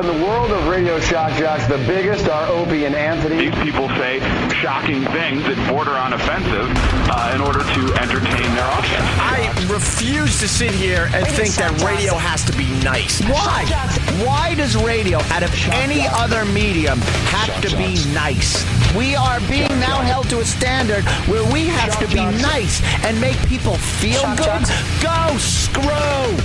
in the world of radio shock jocks, the biggest are Opie and Anthony. These people say shocking things that border on offensive in order to entertain their audience. I refuse to sit here and think that radio has to be nice. Why? Why does radio, out of any other medium, have to be nice? We are being now held to a standard where we have to be nice and make people feel good. Go screw!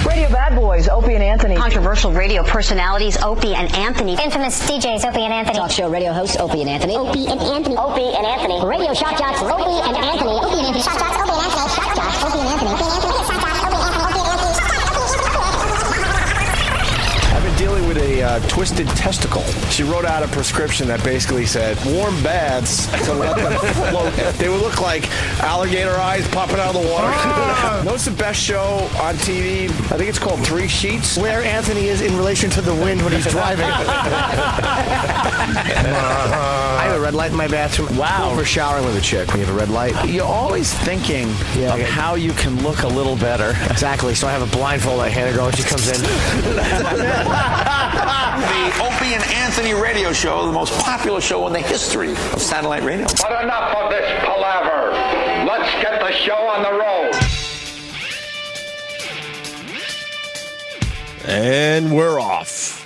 Radio bad boys, Opie and Anthony. Controversial radio personalities, Opie and Anthony. Infamous DJs, Opie and Anthony. Talk show radio hosts, Opie and Anthony. Opie and Anthony. Opie and Anthony. Radio shock jocks, Opie and Anthony. Opie and Anthony. Shock jocks, Opie and Anthony. Shock jocks, Opie and Anthony. Opie and Anthony. Shock jocks, Opie and Anthony. I've been dealing with a twisted testicle. She wrote out a prescription that basically said warm baths to let them float. They would look like alligator eyes popping out of the water. What's the best show on TV? I think it's called Three Sheets. Where Anthony is in relation to the wind when he's driving. I have a red light in my bathroom. Wow. For showering with a chick when you have a red light. You're always thinking of how you can look a little better. Exactly. So I have a blindfold. I hand her girl. She comes in. The Opie and Anthony radio show, the most popular show in the history of satellite radio. But enough of this palaver. Let's get the show on the road. And we're off.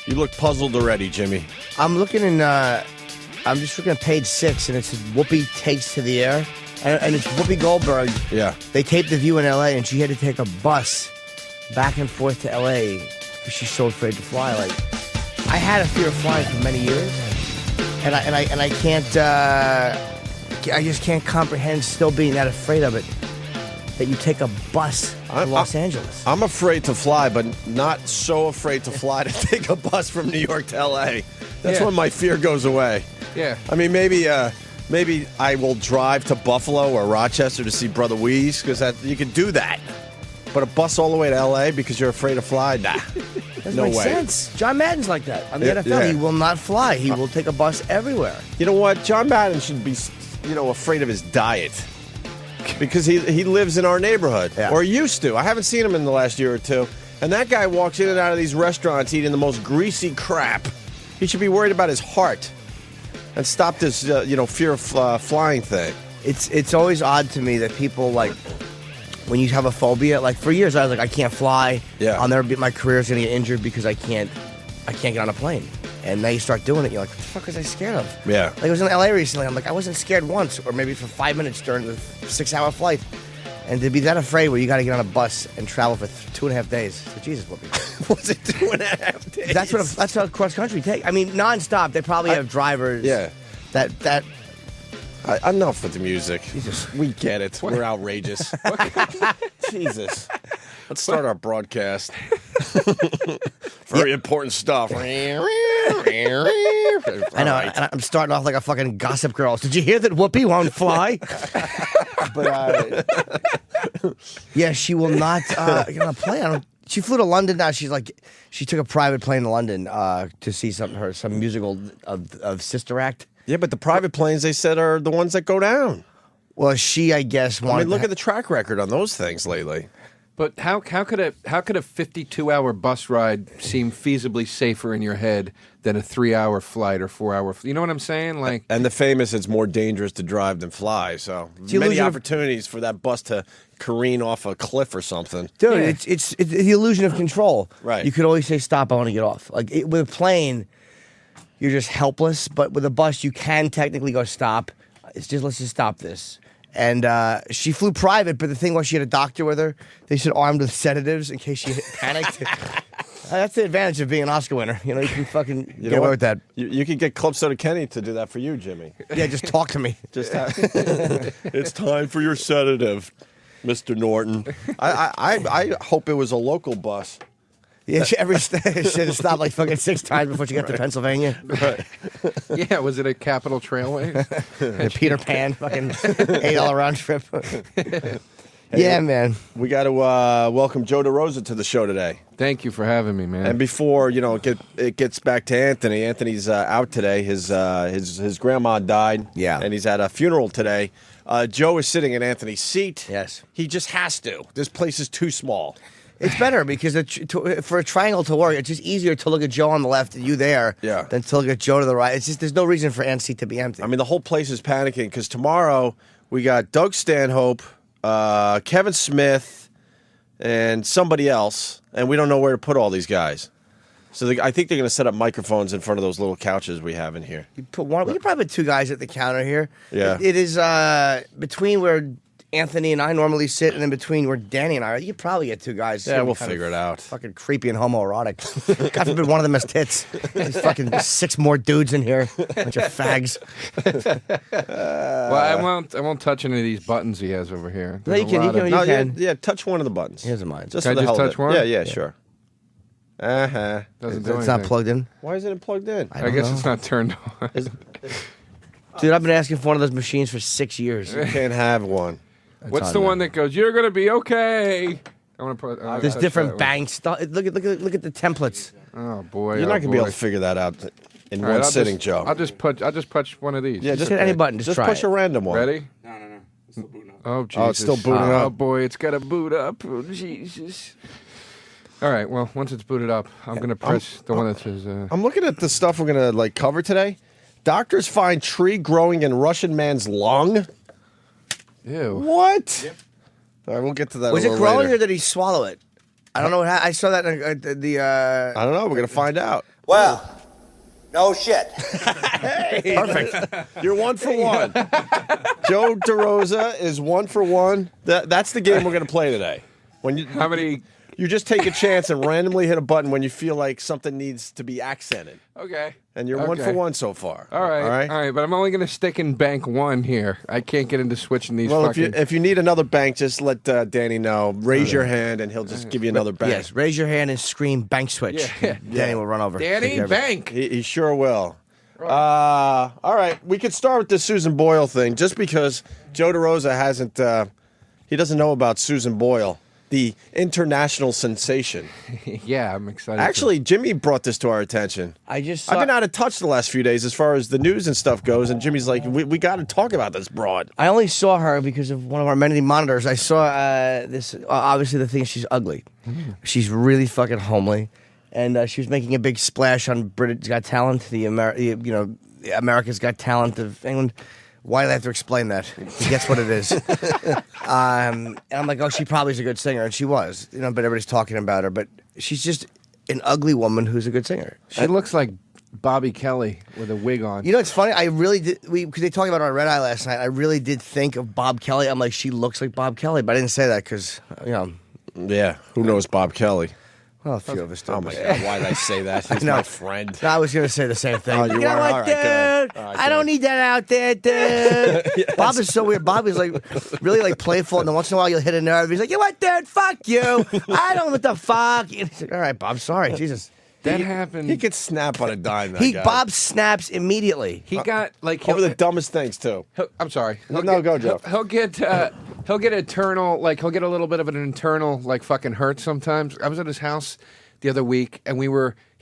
You look puzzled already, Jimmy. I'm looking in, I'm just looking at page 6, and it says Whoopi takes to the air. And it's Whoopi Goldberg. Yeah. They taped The View in L.A., and she had to take a bus back and forth to L.A. because she's so afraid to fly. Like, I had a fear of flying for many years, and I can't, I just can't comprehend still being that afraid of it, that you take a bus to Los Angeles. I'm afraid to fly, but not so afraid to fly to take a bus from New York to L.A. That's when my fear goes away. Yeah. I mean, maybe I will drive to Buffalo or Rochester to see Brother Weeze, because you can do that. But a bus all the way to L.A. because you're afraid to fly? Nah. Doesn't No make way. sense. John Madden's like that. On the NFL, Yeah. he will not fly. He will take a bus everywhere. You know what? John Madden should be, afraid of his diet. Because he lives in our neighborhood. Yeah. Or used to. I haven't seen him in the last year or two. And that guy walks in and out of these restaurants eating the most greasy crap. He should be worried about his heart. And stop this, fear of flying thing. It's always odd to me that people, like, when you have a phobia, like, for years I was like, I can't fly. Yeah. I'll never be, my career's going to get injured because I can't get on a plane. And now you start doing it, you're like, what the fuck was I scared of? Yeah. Like, I was in L.A. recently, I'm like, I wasn't scared once, or maybe for 5 minutes during the 6-hour flight. And to be that afraid where you got to get on a bus and travel for 2.5 days. So, Jesus, Whoopi. Was it 2.5 days? That's what cross country take. I mean, nonstop. They probably have drivers. Yeah. That. Enough with the music. Jesus. We get it. We're outrageous. Jesus. Let's start our broadcast. Very important stuff. I know. Right. I'm starting off like a fucking Gossip Girl. Did you hear that Whoopi won't fly? But yeah, she will not get on a plane. She flew to London. Now she took a private plane to London to see some musical of Sister Act. Yeah, but the private planes, they said, are the ones that go down. Well, she, I guess, wanted. I mean, look at the track record on those things lately. But how could a 52-hour bus ride seem feasibly safer in your head than a 3-hour flight or 4-hour? You know what I'm saying? Like, and the famous, it's more dangerous to drive than fly. So many opportunities for that bus to careen off a cliff or something. Dude, yeah. It's the illusion of control. Right. You could always say, "Stop! I want to get off." Like with a plane, you're just helpless. But with a bus, you can technically go stop. Let's just stop this. And she flew private, but the thing was she had a doctor with her. They said armed with sedatives in case she panicked. That's the advantage of being an Oscar winner. You know, you can fucking get away with that. You could get Club Soda Kenny to do that for you, Jimmy. Yeah, just talk to me. It's time for your sedative, Mr. Norton. I hope it was a local bus. Yeah, she had to stop like fucking 6 times before she got to Pennsylvania. Right. Yeah, was it a Capital Trailway? Peter Pan, fucking $8 round trip. Yeah, man. We got to welcome Joe DeRosa to the show today. Thank you for having me, man. And before it gets back to Anthony. Anthony's out today. His grandma died. Yeah, and he's at a funeral today. Joe is sitting in Anthony's seat. Yes, he just has to. This place is too small. It's better because for a triangle to work, it's just easier to look at Joe on the left and you there than to look at Joe to the right. It's just there's no reason for Ann's seat to be empty. I mean, the whole place is panicking because tomorrow we got Doug Stanhope, Kevin Smith, and somebody else, and we don't know where to put all these guys. So I think they're going to set up microphones in front of those little couches we have in here. We could probably put 2 guys at the counter here. Yeah. It is between where Anthony and I normally sit, and in between where Danny and I are. You could probably get 2 guys. Yeah, we'll figure it out. Fucking creepy and homoerotic. God forbid one of them has tits. There's fucking 6 more dudes in here. Bunch of fags. Well, I won't touch any of these buttons he has over here. No, you can. Yeah, touch one of the buttons. He doesn't mind. Can I just touch one? Yeah, sure. Uh-huh. Doesn't do It's anything. not plugged in. Why isn't it plugged in? I guess it's not turned on. Dude, I've been asking for one of those machines for 6 years. You can't have one. What's the one that goes, "You're going to be okay"? I want to put. There's different banks. Look at the templates. Oh boy, You're not going to be able to figure that out in All right, one I'll sitting, just, Joe. I'll just push one of these. Yeah, just hit any button. Just try push it. a random one. Ready? No. It's still booting up. Oh, Jesus. Oh, it's still booting Oh, up. boy, it's got to boot up. Oh, Jesus. All right, well, once it's booted up, I'm going to press the one that says... I'm looking at the stuff we're going to cover today. Doctors find tree growing in Russian man's lung. Ew. What? Yep. All right, we'll get to that. Was a it little growing later. or did he swallow it? I don't know. I saw that in the. I don't know. We're going to find out. Well, no shit. Perfect. You're 1 for 1. Joe DeRosa is 1 for 1. That's the game we're going to play today. How many? You just take a chance and randomly hit a button when you feel like something needs to be accented. Okay. And you're 1 for 1 so far. All right. But I'm only going to stick in bank 1 here. I can't get into switching these. Well, fucking... if you need another bank, just let Danny know. Raise your hand, and he'll just give you another bank. Yes, raise your hand and scream bank switch. Yeah. Danny will run over. Danny, bank. He sure will. All right, we could start with the Susan Boyle thing, just because Joe DeRosa hasn't. He doesn't know about Susan Boyle, the international sensation. Yeah, I'm excited. Actually, Jimmy brought this to our attention. I've been out of touch the last few days as far as the news and stuff goes, and Jimmy's like, we got to talk about this broad. I only saw her because of one of our many monitors. I saw this. Obviously, the thing is she's ugly. She's really fucking homely, and she was making a big splash on Britain's Got Talent, America's Got Talent of England. Why do I have to explain that? He gets what it is. And I'm like, oh, she probably is a good singer, and she was. But everybody's talking about her. But she's just an ugly woman who's a good singer. She looks like Bobby Kelly with a wig on. You know, it's funny. I really did. Because they talked about her on Red Eye last night. I really did think of Bob Kelly. I'm like, she looks like Bob Kelly, but I didn't say that because, Yeah, who knows Bob Kelly? Well, a few of us do. Oh, my God. Why did I say that? He's my friend. I was going to say the same thing. Oh, you know are? what, All right, dude? good. All right, I don't need that out there, dude. Yes. Bob is so weird. Bob is really playful, and then once in a while you'll hit a nerve. He's like, you know what, dude? Fuck you. I don't know what the fuck. He's like, all right, Bob, sorry. Jesus. That happened. He could snap on a dime, that guy. Bob snaps immediately. He got over the dumbest things too. I'm sorry. Go, Joe. He'll get internal, he'll get a little bit of an internal fucking hurt sometimes. I was at his house the other week, and he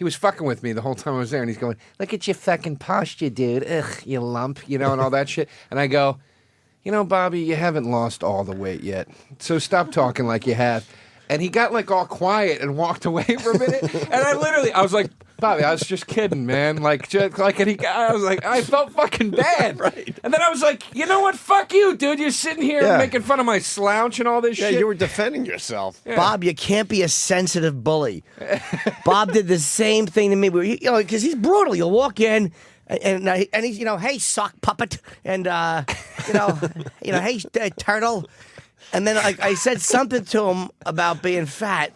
was fucking with me the whole time I was there, and he's going, "Look at your fucking posture, dude. Ugh, you lump," and all that shit. And I go, Bobby, you haven't lost all the weight yet, so stop talking like you have. And he got all quiet and walked away for a minute. And I was like, Bobby, I was just kidding, man. I was like, I felt fucking bad. Right. And then I was like, you know what? Fuck you, dude. You're sitting here making fun of my slouch and all this shit. Yeah, you were defending yourself. Yeah. Bob, you can't be a sensitive bully. Bob did the same thing to me. Because he's brutal. You'll walk in. And he's, hey, sock puppet. And, hey, turtle. And then I said something to him about being fat.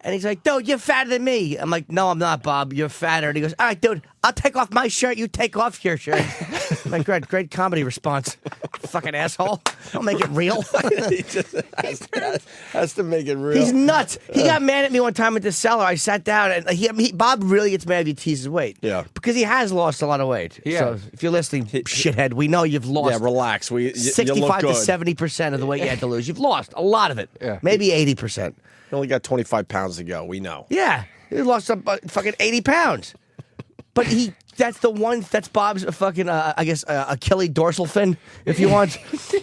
And he's like, dude, you're fatter than me. I'm like, no, I'm not, Bob. You're fatter. And he goes, all right, dude, I'll take off my shirt. You take off your shirt. I'm like, great comedy response. Fucking asshole. I'll make it real. He just has to make it real. He's nuts. He got mad at me one time at the cellar. I sat down, and Bob really gets mad if you tease his weight. Yeah. Because he has lost a lot of weight. Yeah. So if you're listening, shithead, we know you've lost. Yeah, relax. 65 to 70% of the weight you had to lose. You've lost a lot of it. Yeah. Maybe 80%. You only got 25 pounds to go. We know. Yeah. You lost fucking 80 pounds. But that's the one, that's Bob's fucking, I guess, Achilles dorsal fin, if you want.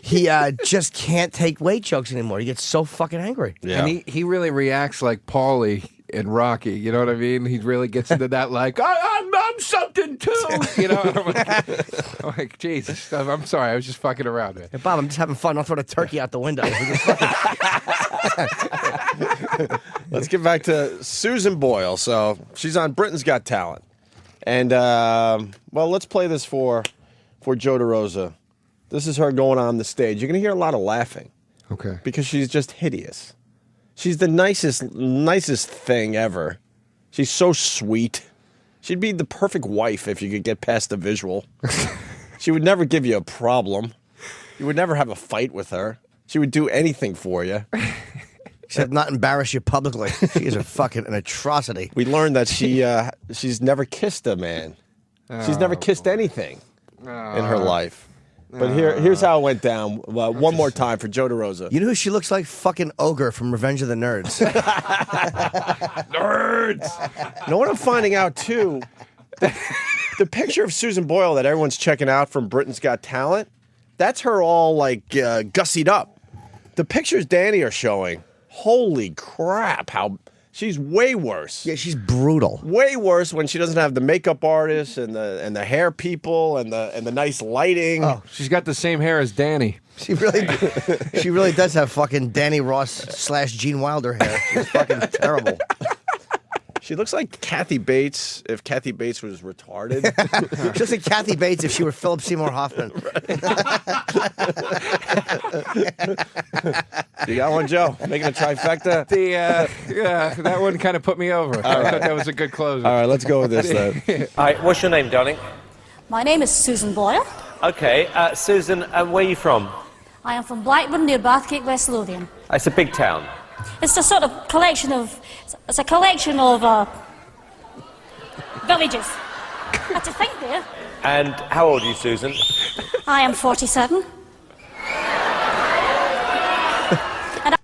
He just can't take weight jokes anymore. He gets so fucking angry. Yeah. And he really reacts like Paulie in Rocky. You know what I mean? He really gets into that, like, I'm something too. You know? I'm like, Jesus, I'm sorry. I was just fucking around, man. Hey, Bob, I'm just having fun. I'll throw the turkey out the window. Let's get back to Susan Boyle. So she's on Britain's Got Talent. And, well, let's play this for Joe DeRosa. This is her going on the stage. You're going to hear a lot of laughing. Okay. Because she's just hideous. She's the nicest thing ever. She's so sweet. She'd be the perfect wife if you could get past the visual. She would never give you a problem. You would never have a fight with her. She would do anything for you. Except not embarrass you publicly. She is an atrocity. We learned that she's never kissed a man. She's never kissed anything in her life. But here's how it went down. One more time for Joe DeRosa. You know who she looks like? Fucking Ogre from Revenge of the Nerds. Nerds! You know what I'm finding out, too? The picture of Susan Boyle that everyone's checking out from Britain's Got Talent, that's her all, like, gussied up. The pictures Danny are showing, holy crap, how... She's way worse. Yeah, she's brutal. Way worse when she doesn't have the makeup artist and the hair people and the nice lighting. Oh, she's got the same hair as Danny. She really does have fucking Danny Ross / Gene Wilder hair. She's fucking terrible. She looks like Kathy Bates if Kathy Bates was retarded. She looks like Kathy Bates if she were Philip Seymour Hoffman. You got one, Joe? Making a trifecta? That one kind of put me over. I thought that was a good closer. All right, let's go with this then. All right, what's your name, darling? My name is Susan Boyle. Okay, Susan, where are you from? I am from Blackburn near Bathgate, West Lothian. It's a big town. It's a sort of collection of... It's a collection of villages. Had to think there. And how old are you, Susan? I am 47.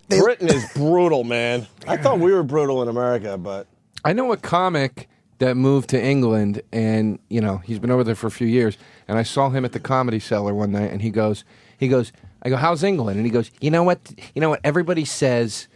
Britain is brutal, man. I thought we were brutal in America, but... I know a comic that moved to England, and, you know, he's been over there for a few years, and I saw him at the Comedy Cellar one night, and he goes, I go, how's England? And he goes, you know what, everybody says...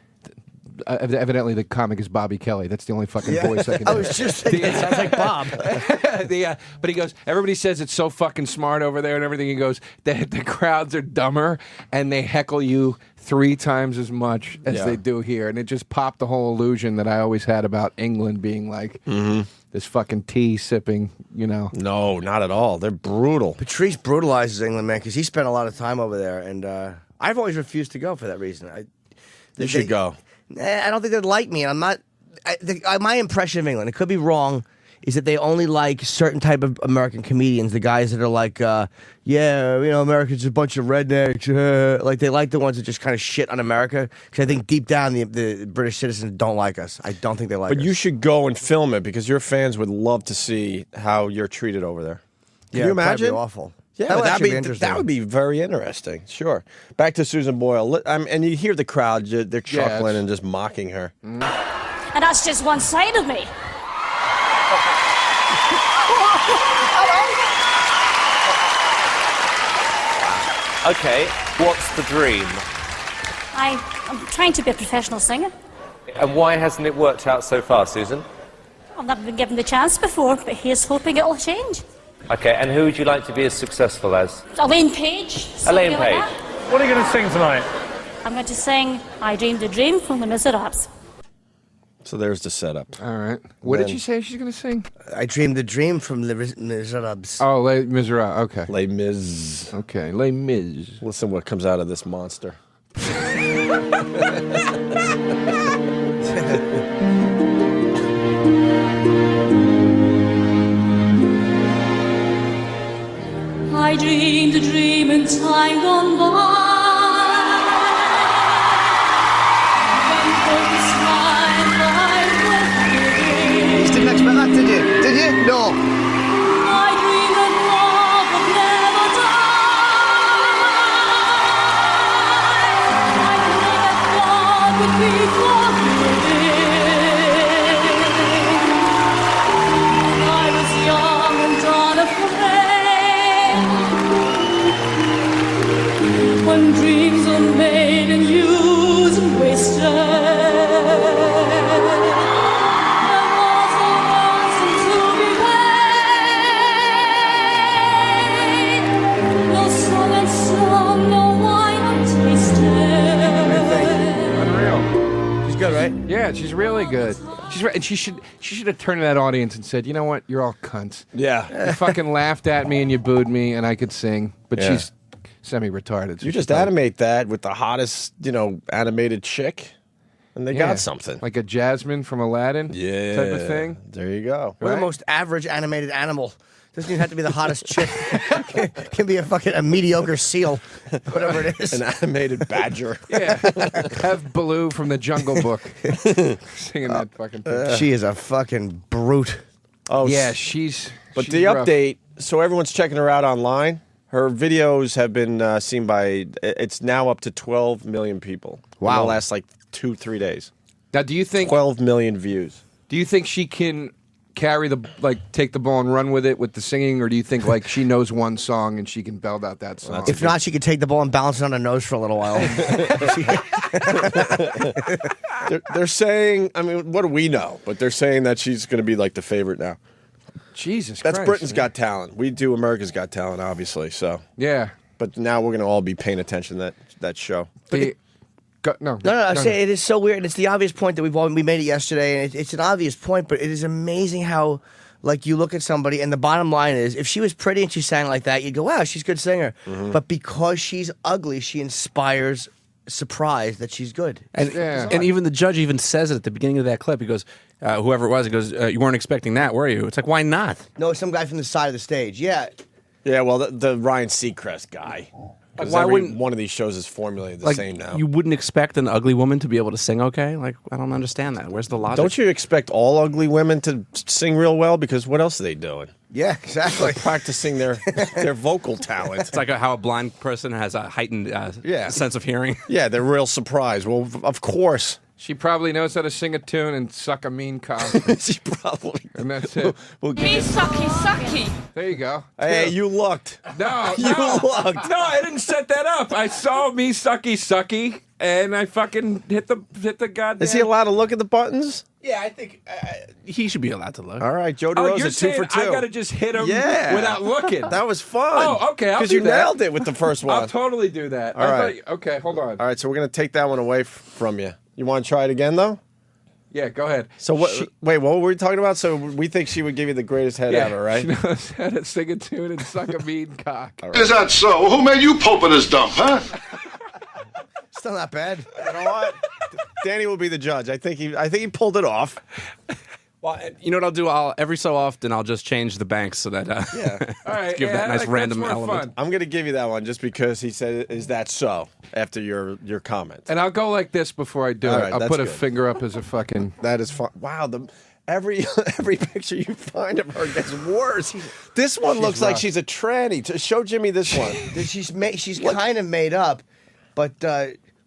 evidently, the comic is Bobby Kelly. That's the only fucking voice I can do. I was just thinking, it sounds like Bob. But he goes, everybody says it's so fucking smart over there and everything. He goes, the crowds are dumber and they heckle you 3 times as much as they do here. And it just popped the whole illusion that I always had about England being like this fucking tea sipping, you know. No, not at all. They're brutal. Patrice brutalizes England, man, because he spent a lot of time over there. And I've always refused to go for that reason. You should go. I don't think they'd like me. I'm not. My impression of England, it could be wrong, is that they only like certain type of American comedians. The guys that are like, Americans are a bunch of rednecks. Like they like the ones that just kind of shit on America. Because I think deep down the British citizens don't like us. I don't think they like us. But you should go and film it because your fans would love to see how you're treated over there. Can you imagine? That'd be awful. Yeah, that would be very interesting. Sure. Back to Susan Boyle. And you hear the crowd, they're chuckling and just mocking her. And that's just one side of me. Okay, what's the dream? I'm trying to be a professional singer. And why hasn't it worked out so far, Susan? I've never been given the chance before, but here's hoping it'll change. Okay, and who would you like to be as successful as? Elaine Page. Elaine Like Page. that. What are you going to sing tonight? I'm going to sing I Dreamed a Dream from Les Miserables. So there's the setup. All right. What did you say she's going to sing? I Dreamed a Dream from Les Miserables. Oh, Les Miserables. Okay. Les Mis. Okay, Les Mis. Listen what comes out of this monster. I dreamed a dream in time gone by. When for this time life was giving. You didn't expect that, did you? Did you? No. I dreamed that love would never die. I dreamed that God would be forgiving. When I was young. when dreams are made and used and wasted. There was a ransom to be paid. No song and song, no wine untasted. Unreal. She's good, right? Yeah, she's really good. She's right, and she should have turned to that audience and said, "You know what? You're all cunts. Yeah. You fucking laughed at me and you booed me, and I could sing, but Yeah. she's semi-retarded." So You just she's animate that with the hottest, animated chick, and they got something. like a Jasmine from Aladdin, type of thing. There you go. We're the most average animated animal. Doesn't even have to be the hottest chick. Can be a mediocre seal, whatever it is. An animated badger. Yeah, have Baloo from the Jungle Book singing that fucking thing. She is a fucking brute. Oh, Yeah, she's. But she's the rough. update, so everyone's checking her out online. Her videos have been seen by, it's now up to 12 million people. Wow. In the last 2-3 days. Now, do you think 12 million views. Do you think she can carry take the ball and run with it with the singing, or do you think she knows one song and she can belt out that song? If not, she could take the ball and balance it on her nose for a little while. They're saying, I mean, what do we know? But they're saying that she's going to be the favorite now. Jesus That's Christ, Britain's man. Got Talent. We do America's Got Talent, obviously. So Yeah. But now we're going to all be paying attention to that show. No, I say it is so weird. It's the obvious point that we made it yesterday, and it's an obvious point, but it is amazing how you look at somebody, and the bottom line is, if she was pretty and she sang like that, you'd go, wow, she's a good singer. Mm-hmm. But because she's ugly, she inspires surprise that she's good. And even the judge even says it at the beginning of that clip. He goes, whoever it was, he goes, you weren't expecting that, were you? It's like, why not? No, some guy from the side of the stage. Yeah. Yeah, well, the Ryan Seacrest guy. Why wouldn't one of these shows is formulated the same now? You wouldn't expect an ugly woman to be able to sing okay? I don't understand that. Where's the logic? Don't you expect all ugly women to sing real well? Because what else are they doing? Yeah, exactly. They're practicing their vocal talent. It's like how a blind person has a heightened sense of hearing. Yeah, they're real surprised. Well, of course. She probably knows how to sing a tune and suck a mean cock. She probably. And that's it. Me sucky sucky. There you go. Hey, you looked. No, You looked. No, I didn't set that up. I saw me sucky, and I fucking hit the goddamn. Is he allowed to look at the buttons? Yeah, I think he should be allowed to look. All right, Joe Oh, DeRosa, you're 2 saying for 2. I gotta just hit him Yeah. without looking. That was fun. Oh, okay, I'll Because do you that. nailed it with the first one. I'll totally do that. All right. Okay, hold on. All right, so we're going to take that one away from you. You want to try it again, though? Yeah, go ahead. So wait, what were we talking about? So we think she would give you the greatest head ever, right? She knows how to sing a tune and suck a mean cock. Is that so? Who made you pulpit as dumb, huh? Still not bad. You know what? Danny will be the judge. I think he pulled it off. Well, you know what I'll do? Every so often I'll just change the banks so that Yeah. All right, give that nice random element. Fun. I'm going to give you that one just because he said, "Is that so?" After your comment. And I'll go like this before I do All it. right, I'll that's put a good. finger up as a fucking. That is fun. Wow, every picture you find of her gets worse. This one looks like rough. she's a tranny. Show Jimmy this one. She's kind of made up, but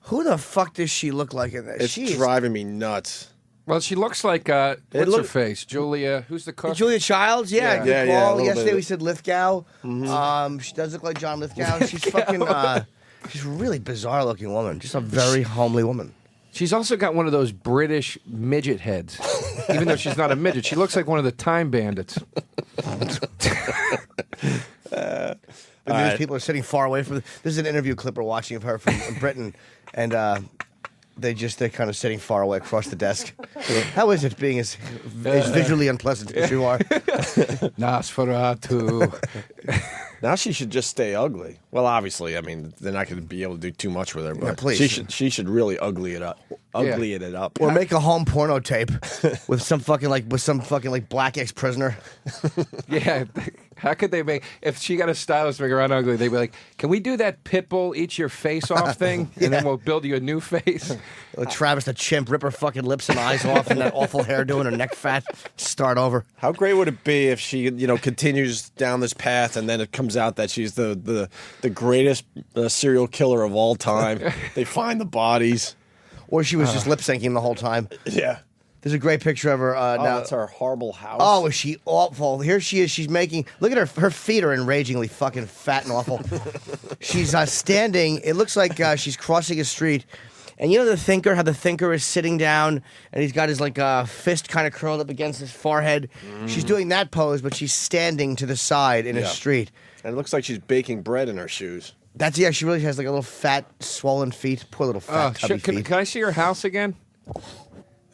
who the fuck does she look like in this? It's driving me nuts. Well, she looks like what's her face? Julia. Who's the cook? Julia Childs, yeah, Yeah. good Yeah, yeah, a call. little Yesterday bit. we said Lithgow. She does look like John Lithgow. She's fucking. She's a really bizarre looking woman. Just a very homely woman. She's also got one of those British midget heads. Even though she's not a midget, she looks like one of the Time Bandits. The news people are sitting far away from. This is an interview clip we're watching of her from Britain, and they're kind of sitting far away across the desk. How is it being as visually unpleasant as you are? Nosferatu. Now she should just stay ugly. Well, obviously, I mean, they're not going to be able to do too much with her, but please. she should really ugly it up. Ugly it up. Or make a home porno tape with some fucking black ex-prisoner. Yeah. How could they make if she got a stylist make her ugly? They'd be like, "Can we do that Pitbull eat your face off thing, and then we'll build you a new face?" Travis the chimp rip her fucking lips and eyes off, and that awful hairdo and her neck fat. Start over. How great would it be if she, continues down this path, and then it comes out that she's the greatest serial killer of all time? They find the bodies, or she was just lip syncing the whole time. Yeah. There's a great picture of her now. That's her horrible house. Oh, is she awful? Here she is. She's making. Look at her. Her feet are enragingly fucking fat and awful. She's standing. It looks like she's crossing a street. And you know the Thinker, how the Thinker is sitting down and he's got his fist kind of curled up against his forehead. She's doing that pose, but she's standing to the side in a street. And it looks like she's baking bread in her shoes. She really has like a little fat, swollen feet. Poor little fat, tubby feet. Can I see her house again?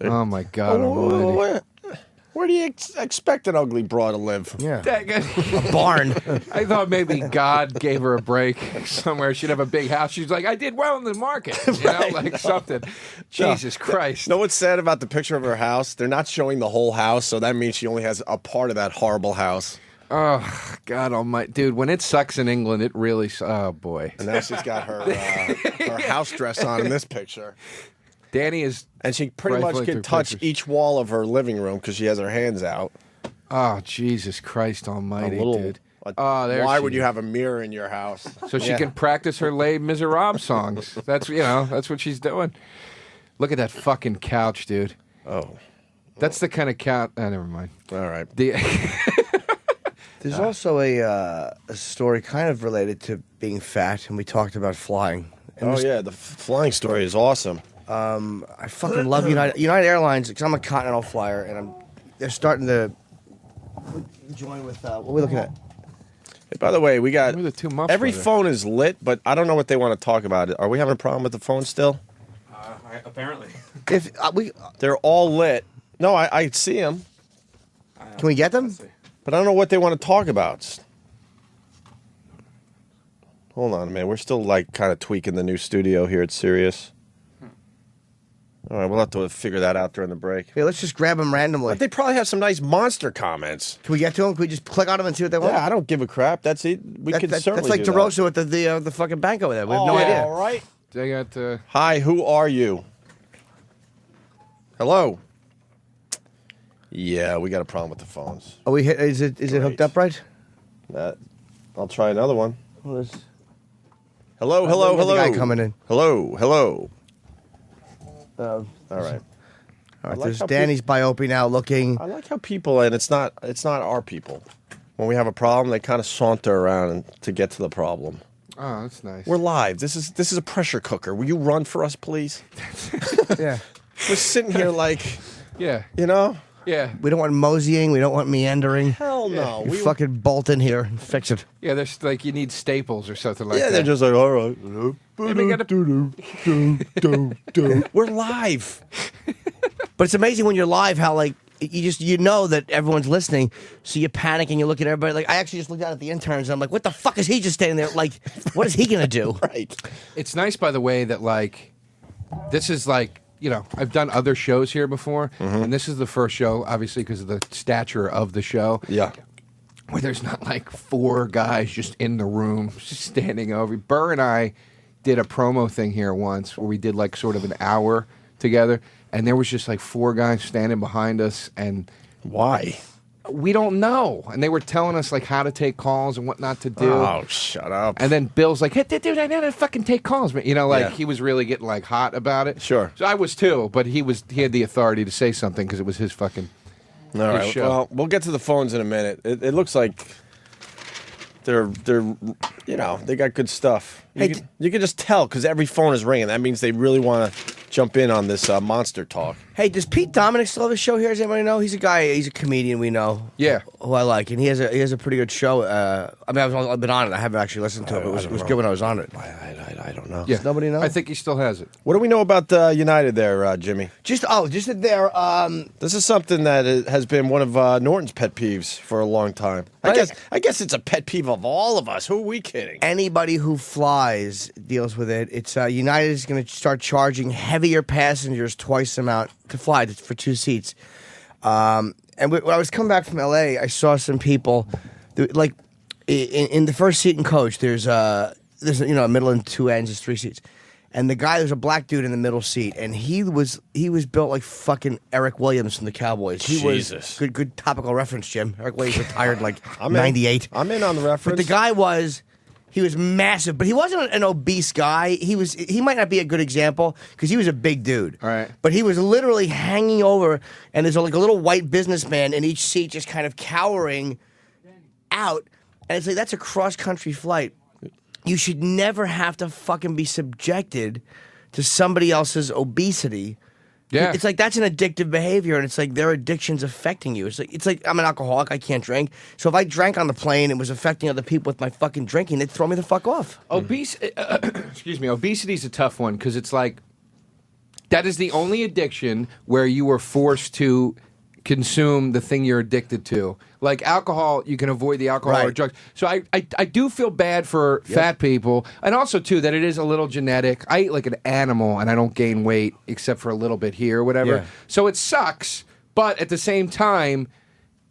Oh my God almighty. Where do you expect an ugly broad to live? Yeah. A barn. I thought maybe God gave her a break somewhere. She'd have a big house. She's like, I did well in the market. You know, like something. Jesus Christ. Know what's sad about the picture of her house? They're not showing the whole house, so that means she only has a part of that horrible house. Oh, God almighty. Dude, when it sucks in England, it really... Oh, boy. And now she's got her her house dress on in this picture. Danny is... And she pretty much can touch each wall of her living room because she has her hands out. Oh, Jesus Christ almighty, dude. There why would you have a mirror in your house? So she can practice her Les Miserables songs. That's what she's doing. Look at that fucking couch, dude. Oh. That's the kind of couch... never mind. All right. There's also a story kind of related to being fat, and we talked about flying. And the flying story is awesome. I fucking love United Airlines because I'm a continental flyer, and they're starting to join with what are we looking at? Hey, by the way, we got every weather. phone is lit, but I don't know what they want to talk about. Are we having a problem with the phone still? Apparently. If they're all lit. No, I see them. Can we get them? But I don't know what they want to talk about. Hold on, man. We're still kind of tweaking the new studio here at Sirius. All right, we'll have to figure that out during the break. Yeah, let's just grab them randomly. But they probably have some nice monster comments. Can we get to them? Can we just click on them and see what they want? Yeah, I don't give a crap. That's it. That's like DeRosa with the fucking bank over there. We have no idea. All right. They got. Hi, who are you? Hello. Yeah, we got a problem with the phones. Oh, is it hooked up right? I'll try another one. Hello. Hello. Guy coming in. Hello. All right. There's Danny's by Opie now looking. I like how people, and it's not our people. When we have a problem, they kind of saunter around to get to the problem. Oh, that's nice. We're live. This is a pressure cooker. Will you run for us, please? Yeah. We're sitting here yeah. You know? Yeah. We don't want moseying. We don't want meandering. Hell no. You fucking bolt in here and fix it. Yeah, there's you need staples or something like that. Yeah, they're just like, all right. We're live. But it's amazing when you're live how you know that everyone's listening, so you panic and you look at everybody. I actually just looked out at the interns and I'm like, what the fuck is he just standing there? What is he gonna do? Right. It's nice, by the way, that this is I've done other shows here before, and this is the first show, obviously, because of the stature of the show. Yeah. Where there's not four guys just in the room, just standing over. Burr and I did a promo thing here once where we did sort of an hour together, and there was just four guys standing behind us. And why? We don't know. And they were telling us how to take calls and what not to do. Oh, shut up. And then Bill's like, hey, dude, I know how to fucking take calls, man. He was really getting hot about it. Sure. So I was too, but he had the authority to say something because it was his fucking All right. show. Well, we'll get to the phones in a minute. It looks like they're they got good stuff. You can just tell because every phone is ringing. That means they really want to jump in on this monster talk. Hey, does Pete Dominic still have a show here? Does anybody know? He's a guy. He's a comedian we know. Yeah, who I like, and he has a pretty good show. I've been on it. I haven't actually listened to it. It was good when I was on it. I don't know. Yeah. Does nobody know? I think he still has it. What do we know about United there, Jimmy? Just that they're. This is something that has been one of Norton's pet peeves for a long time. I guess it's a pet peeve of all of us. Who are we kidding? Anybody who flies deals with it. It's United is going to start charging heavier passengers twice the amount to fly for 2 seats. And when I was coming back from LA, I saw some people in the first seat in coach. There's a middle and 2 ends is 3 seats. And there's a black dude in the middle seat, and he was built like fucking Eric Williams from the Cowboys. Jesus. Was good topical reference, Jim. Eric Williams retired 98. I'm in on the reference. But the guy was He was massive, but he wasn't an obese guy. He might not be a good example because he was a big dude. All right. But he was literally hanging over, and there's like a little white businessman in each seat just kind of cowering out. And it's like, that's a cross-country flight. You should never have to fucking be subjected to somebody else's obesity. Yeah. It's like that's an addictive behavior, and it's like their addiction's affecting you. It's like I'm an alcoholic, I can't drink. So if I drank on the plane and was affecting other people with my fucking drinking, they'd throw me the fuck off. Excuse me, obesity's a tough one because it's like that is the only addiction where you were forced to consume the thing you're addicted to. Like alcohol, you can avoid the alcohol or Right. drugs. So I do feel bad for fat people, and also too that it is a little genetic. I eat like an animal, and I don't gain weight except for a little bit here or whatever. Yeah. So it sucks, but at the same time,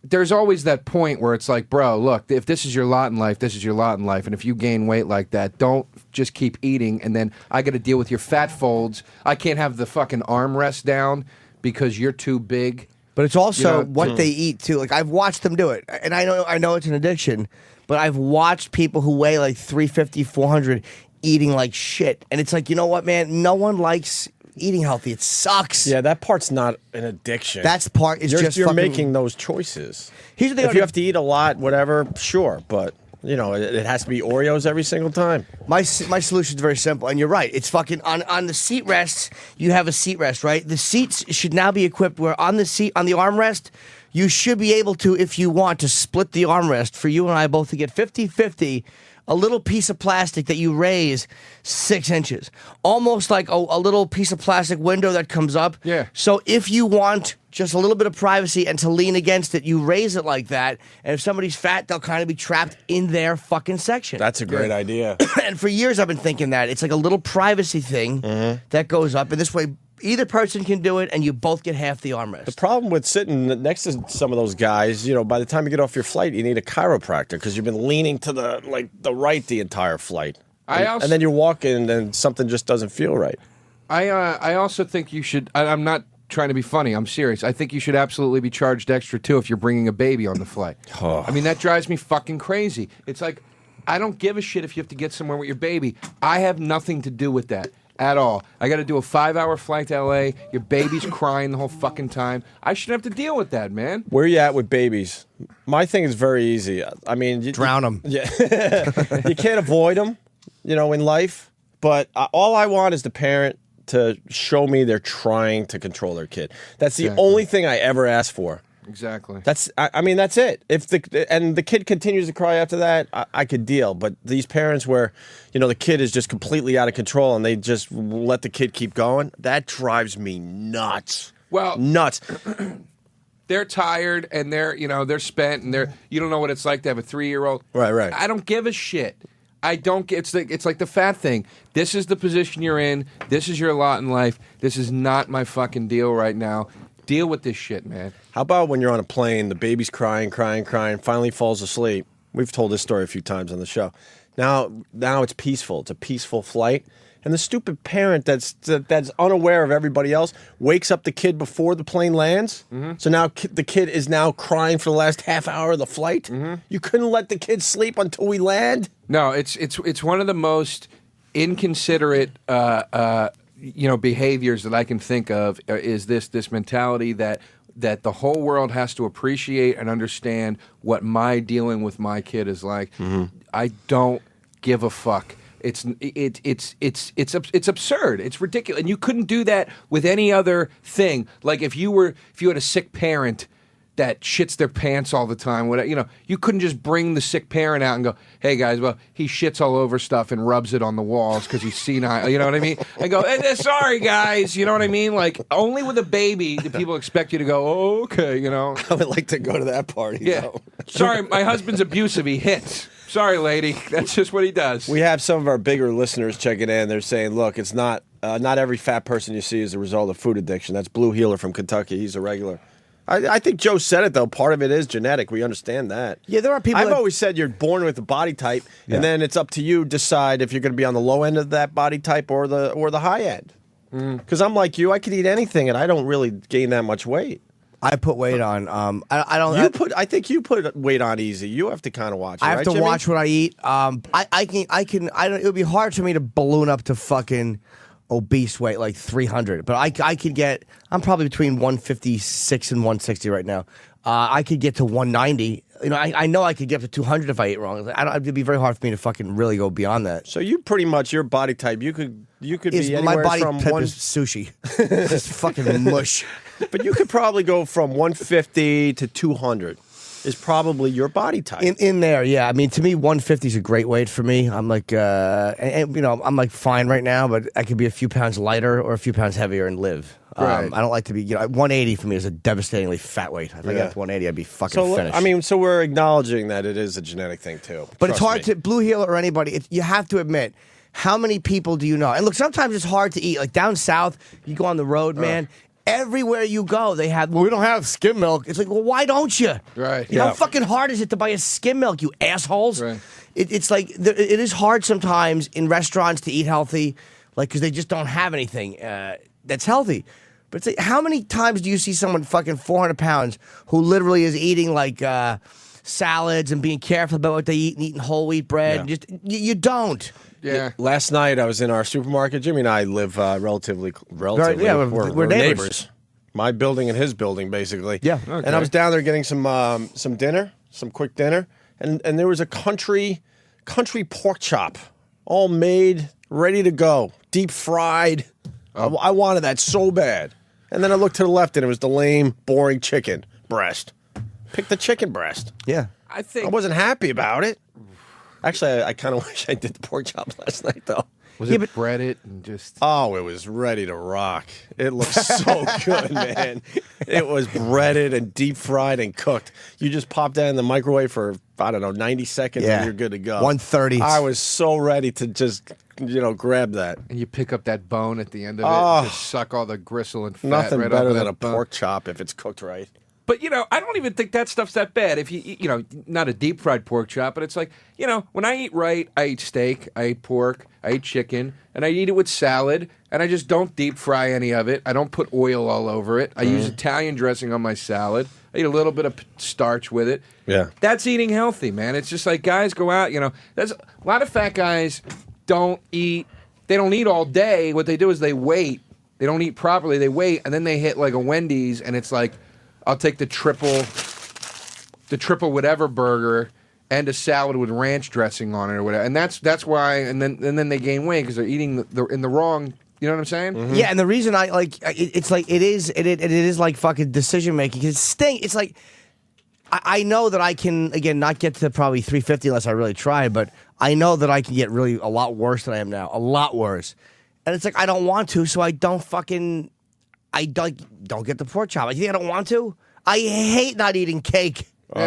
there's always that point where it's like, bro, look, if this is your lot in life, this is your lot in life, and if you gain weight like that, don't just keep eating, and then I got to deal with your fat folds. I can't have the fucking armrest down because you're too big. But it's also You know, what they eat too. Like I've watched them do it, and I know it's an addiction. But I've watched people who weigh like 350, 400 eating like shit, and it's like, you know what, man? No one likes eating healthy. It sucks. Yeah, that part's not an addiction. That's part. It's you're just you're fucking, making those choices. Here's the thing. If you have to eat a lot, whatever, sure, but. You know, it has to be Oreos every single time. My solution is very simple, and you're right. It's fucking on the seat rests. You have a seat rest, right? The seats should now be equipped where on the armrest, you should be able to, if you want, to split the armrest for you and I both to get 50-50. A little piece of plastic that you raise 6 inches, almost like a little piece of plastic window that comes up. Yeah. So if you want just a little bit of privacy and to lean against it, you raise it like that. And if somebody's fat, they'll kind of be trapped in their fucking section. That's a great idea. And for years I've been thinking that. It's like a little privacy thing that goes up. And this way, either person can do it and you both get half the armrest. The problem with sitting next to some of those guys, you know, by the time you get off your flight, you need a chiropractor because you've been leaning to the right the entire flight. And then you're walking and something just doesn't feel right. I also think you should. I'm not trying to be funny. I'm serious. I think you should absolutely be charged extra too if you're bringing a baby on the flight. I mean, that drives me fucking crazy. It's like I don't give a shit if you have to get somewhere with your baby. I have nothing to do with that at all. I got to do a 5-hour flight to LA. Your baby's crying the whole fucking time. I shouldn't have to deal with that, man. Where you at with babies? My thing is very easy. I mean, drown them. Yeah, you can't avoid them, you know, in life. But all I want is the parent to show me they're trying to control their kid. That's the only thing I ever ask for. Exactly. I mean, that's it. If the kid continues to cry after that, I could deal. But these parents where, you know, the kid is just completely out of control and they just let the kid keep going, that drives me nuts. Well, nuts. They're tired and they're spent and you don't know what it's like to have a 3-year-old. Right. I don't give a shit. I don't get. It's like the fat thing. This is the position you're in. This is your lot in life. This is not my fucking deal right now. Deal with this shit, man. How about when you're on a plane, the baby's crying, finally falls asleep. We've told this story a few times on the show. Now it's peaceful. It's a peaceful flight. And the stupid parent that's unaware of everybody else wakes up the kid before the plane lands. Mm-hmm. So now the kid is now crying for the last half hour of the flight. Mm-hmm. You couldn't let the kid sleep until we land? No, it's one of the most inconsiderate behaviors that I can think of is this mentality that the whole world has to appreciate and understand what my dealing with my kid is like. Mm-hmm. I don't give a fuck. It's absurd. It's ridiculous, and you couldn't do that with any other thing. Like if you had a sick parent that shits their pants all the time, you couldn't just bring the sick parent out and go, "Hey guys, well he shits all over stuff and rubs it on the walls because he's senile." You know what I mean? And go, "Sorry guys," you know what I mean? Like only with a baby do people expect you to go, "Oh, okay," you know. I would like to go to that party. Yeah. Though. Sorry, my husband's abusive. He hits. Sorry, lady. That's just what he does. We have some of our bigger listeners checking in. They're saying, look, it's not every fat person you see is a result of food addiction. That's Blue Healer from Kentucky. He's a regular. I think Joe said it, though. Part of it is genetic. We understand that. Yeah, there are people. I've always said you're born with a body type, and then it's up to you to decide if you're going to be on the low end of that body type or the high end. Because I'm like you. I could eat anything, and I don't really gain that much weight. I put weight on. I don't. I think you put weight on easy. You have to kind of watch it. I have right, to Jimmy? watch what I eat. I can. I don't. It would be hard for me to balloon up to fucking obese weight like 300. But I could get. I'm probably between 156 and 160 right now. I could get to 190. You know, I know I could get up to 200 if I ate wrong. It'd be very hard for me to fucking really go beyond that. So you pretty much your body type. You could be anywhere my body from type is sushi. It's fucking mush. But you could probably go from 150 to 200. Is probably your body type. In there, yeah. I mean, to me, 150 is a great weight for me. I'm like, and, you know, I'm like fine right now, but I could be a few pounds lighter or a few pounds heavier and live. Right. I don't like to be, you know, 180 for me is a devastatingly fat weight. If I got to 180, I'd be fucking finished. I mean, so we're acknowledging that it is a genetic thing too. But it's hard to, Blue Healer or anybody, you have to admit, how many people do you know? And look, sometimes it's hard to eat. Like down south, you go on the road, man. Everywhere you go, they have, well, we don't have skim milk. It's like, well, why don't you? Right. You know how fucking hard is it to buy a skim milk, you assholes? Right. It's like, it is hard sometimes in restaurants to eat healthy, like, because they just don't have anything that's healthy. But it's like, how many times do you see someone fucking 400 pounds who literally is eating, like, salads and being careful about what they eat and eating whole wheat bread? And just, you don't. Yeah. Last night I was in our supermarket. Jimmy and I live relatively. Yeah, we're neighbors. My building and his building, basically. Yeah. Okay. And I was down there getting some dinner, some quick dinner, and there was a country pork chop, all made, ready to go, deep fried. I wanted that so bad. And then I looked to the left, and it was the lame, boring chicken breast. Pick the chicken breast. Yeah. I wasn't happy about it. Actually, I kind of wish I did the pork chop last night, though. Was it breaded and just... Oh, it was ready to rock. It looked so good, man. It was breaded and deep fried and cooked. You just pop that in the microwave for, I don't know, 90 seconds and you're good to go. 130. I was so ready to just, grab that. And you pick up that bone at the end of it and just suck all the gristle and fat Nothing right better off of than that a bone. pork chop if it's cooked right. But, I don't even think that stuff's that bad. If you not a deep fried pork chop, but it's like, when I eat right, I eat steak, I eat pork, I eat chicken, and I eat it with salad, and I just don't deep fry any of it. I don't put oil all over it. I use Italian dressing on my salad. I eat a little bit of starch with it. Yeah. That's eating healthy, man. It's just like guys go out, there's a lot of fat guys don't eat. They don't eat all day. What they do is they wait. They don't eat properly. They wait, and then they hit like a Wendy's, and it's like, I'll take the triple whatever burger and a salad with ranch dressing on it or whatever, and that's why. And then they gain weight because they're eating in the wrong. You know what I'm saying? Mm-hmm. Yeah, and the reason I like it's like it is like fucking decision making because it's like I know that I can again not get to probably 350 unless I really try, but I know that I can get really a lot worse than I am now, a lot worse, and it's like I don't want to, so I don't fucking. I don't get the pork chop. You think I don't want to? I hate not eating cake. Oh,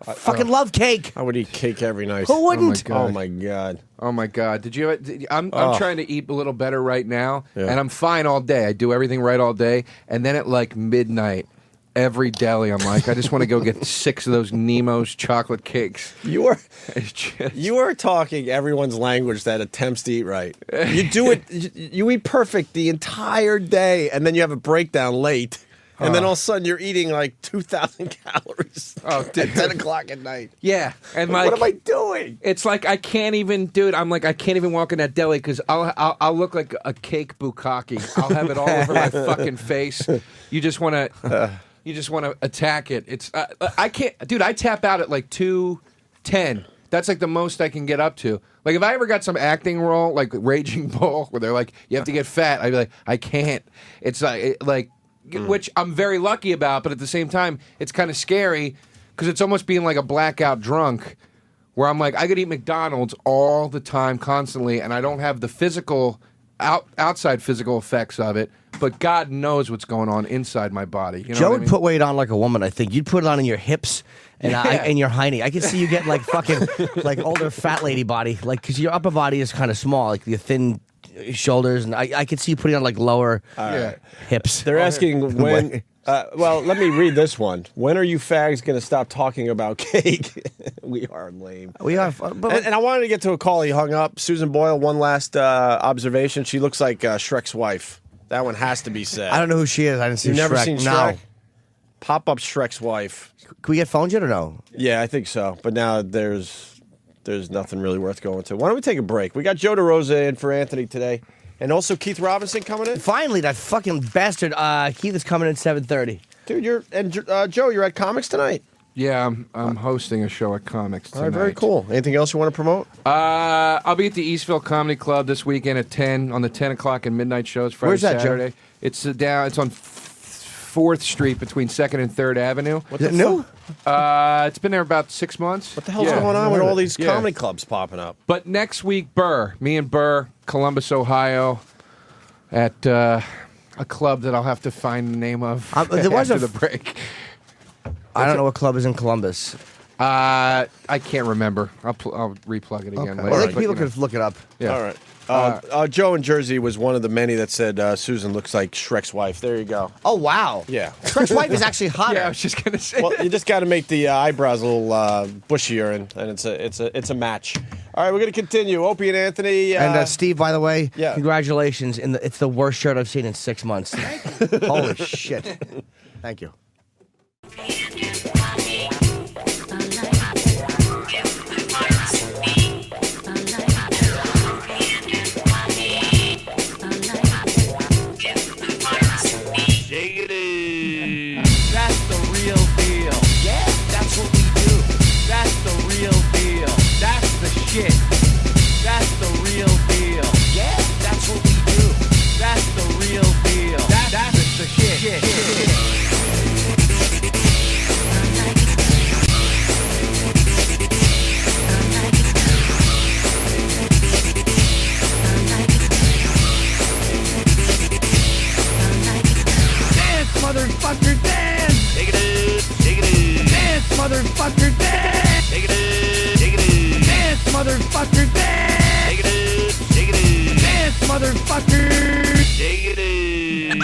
I fucking love cake. I would eat cake every night. Who wouldn't? Oh my god. Oh my god. Did you? I'm trying to eat a little better right now, Yeah. and I'm fine all day. I do everything right all day, and then at like midnight, every deli, I'm like, I just want to go get 6 of those Nemo's chocolate cakes. You are talking everyone's language that attempts to eat right. You do it. You eat perfect the entire day, and then you have a breakdown late, and then all of a sudden you're eating like 2,000 calories at 10 o'clock at night. Yeah, and Like, like, what am I doing? It's like I can't even, dude. I'm like I can't even walk in that deli because I'll look like a cake bukkake. I'll have it all over my fucking face. You just want to. You just want to attack it. It's I can't, dude. I tap out at like 2:10. That's like the most I can get up to. Like if I ever got some acting role, like Raging Bull, where they're like, you have to get fat, I'd be like, I can't. It's like, which I'm very lucky about, but at the same time, it's kind of scary because it's almost being like a blackout drunk, where I'm like, I could eat McDonald's all the time, constantly, and I don't have the physical. Outside physical effects of it, but God knows what's going on inside my body. You know Joe what I would mean? put weight on like a woman. I think you'd put it on in your hips and and your hiney. I could see you getting like fucking like older fat lady body, like because your upper body is kind of small, like your thin shoulders, and I could see you putting on like lower hips. They're asking when. Well, let me read this one. When are you fags going to stop talking about cake? We are lame. We are, and I wanted to get to a call. He hung up. Susan Boyle, one last observation. She looks like Shrek's wife. That one has to be said. I don't know who she is. I didn't see You've never Shrek. seen No. Shrek? Pop up Shrek's wife. Can we get phones yet or no? Yeah, I think so. But now there's nothing really worth going to. Why don't we take a break? We got Joe DeRosa in for Anthony today. And also Keith Robinson coming in. Finally, that fucking bastard Keith is coming in at 7:30. Dude, Joe, you're at Comics tonight. Yeah, I'm hosting a show at Comics tonight. All right, very cool. Anything else you want to promote? I'll be at the Eastville Comedy Club this weekend at 10 on the 10 o'clock and midnight shows. Friday, Where's that, Saturday. Joe? It's It's on 4th Street between 2nd and 3rd Avenue. Is it new? It's been there about 6 months. What the hell's going on with all these comedy clubs popping up? But next week, me and Burr, Columbus, Ohio, at a club that I'll have to find the name of after the break. I don't know what club is in Columbus. I can't remember. I'll replug it again later. Well, I think people could look it up. Yeah. All right. Joe in Jersey was one of the many that said Susan looks like Shrek's wife. There you go. Oh, wow. Yeah. Shrek's wife is actually hotter. Yeah, I was just going to say Well, you just got to make the eyebrows a little bushier, and it's a match. All right, we're going to continue. Opie and Anthony. And Steve, by the way, yeah. Congratulations. It's the worst shirt I've seen in 6 months. Holy shit. Thank you. That's the real deal. Yeah, that's what we do. That's the real deal. That's the shit. That's the real deal. Yeah, that's what we do. That's the real deal. That's the shit. Motherfucker, dance! Take it in, dance, motherfucker, dance! Take it in, dance, motherfucker, dance! Take it in, dance, motherfucker! Take it in.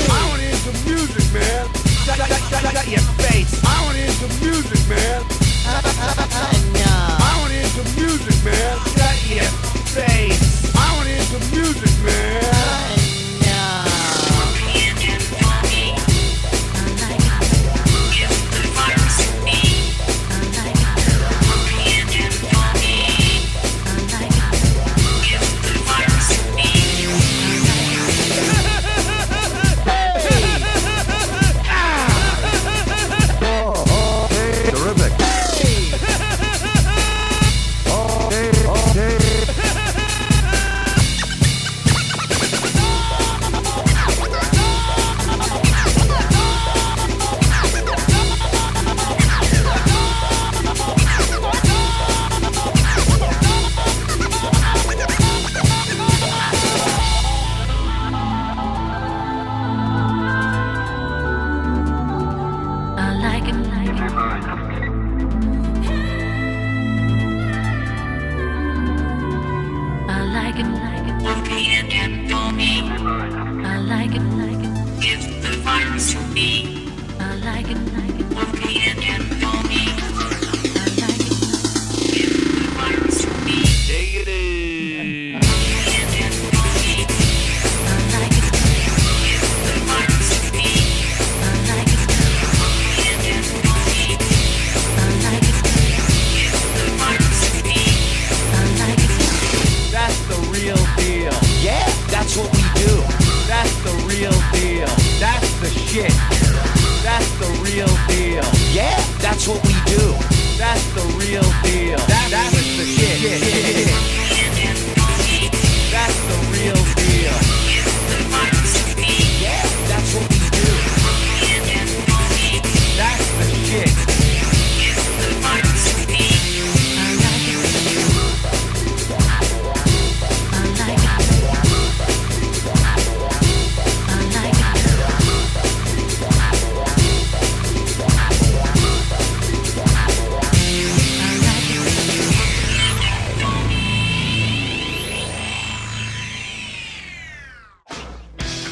I want to hear some music, man. Shut your face. I want to hear some music, man. No. I want to hear some music, man. Shut your face. I want to hear some music, man.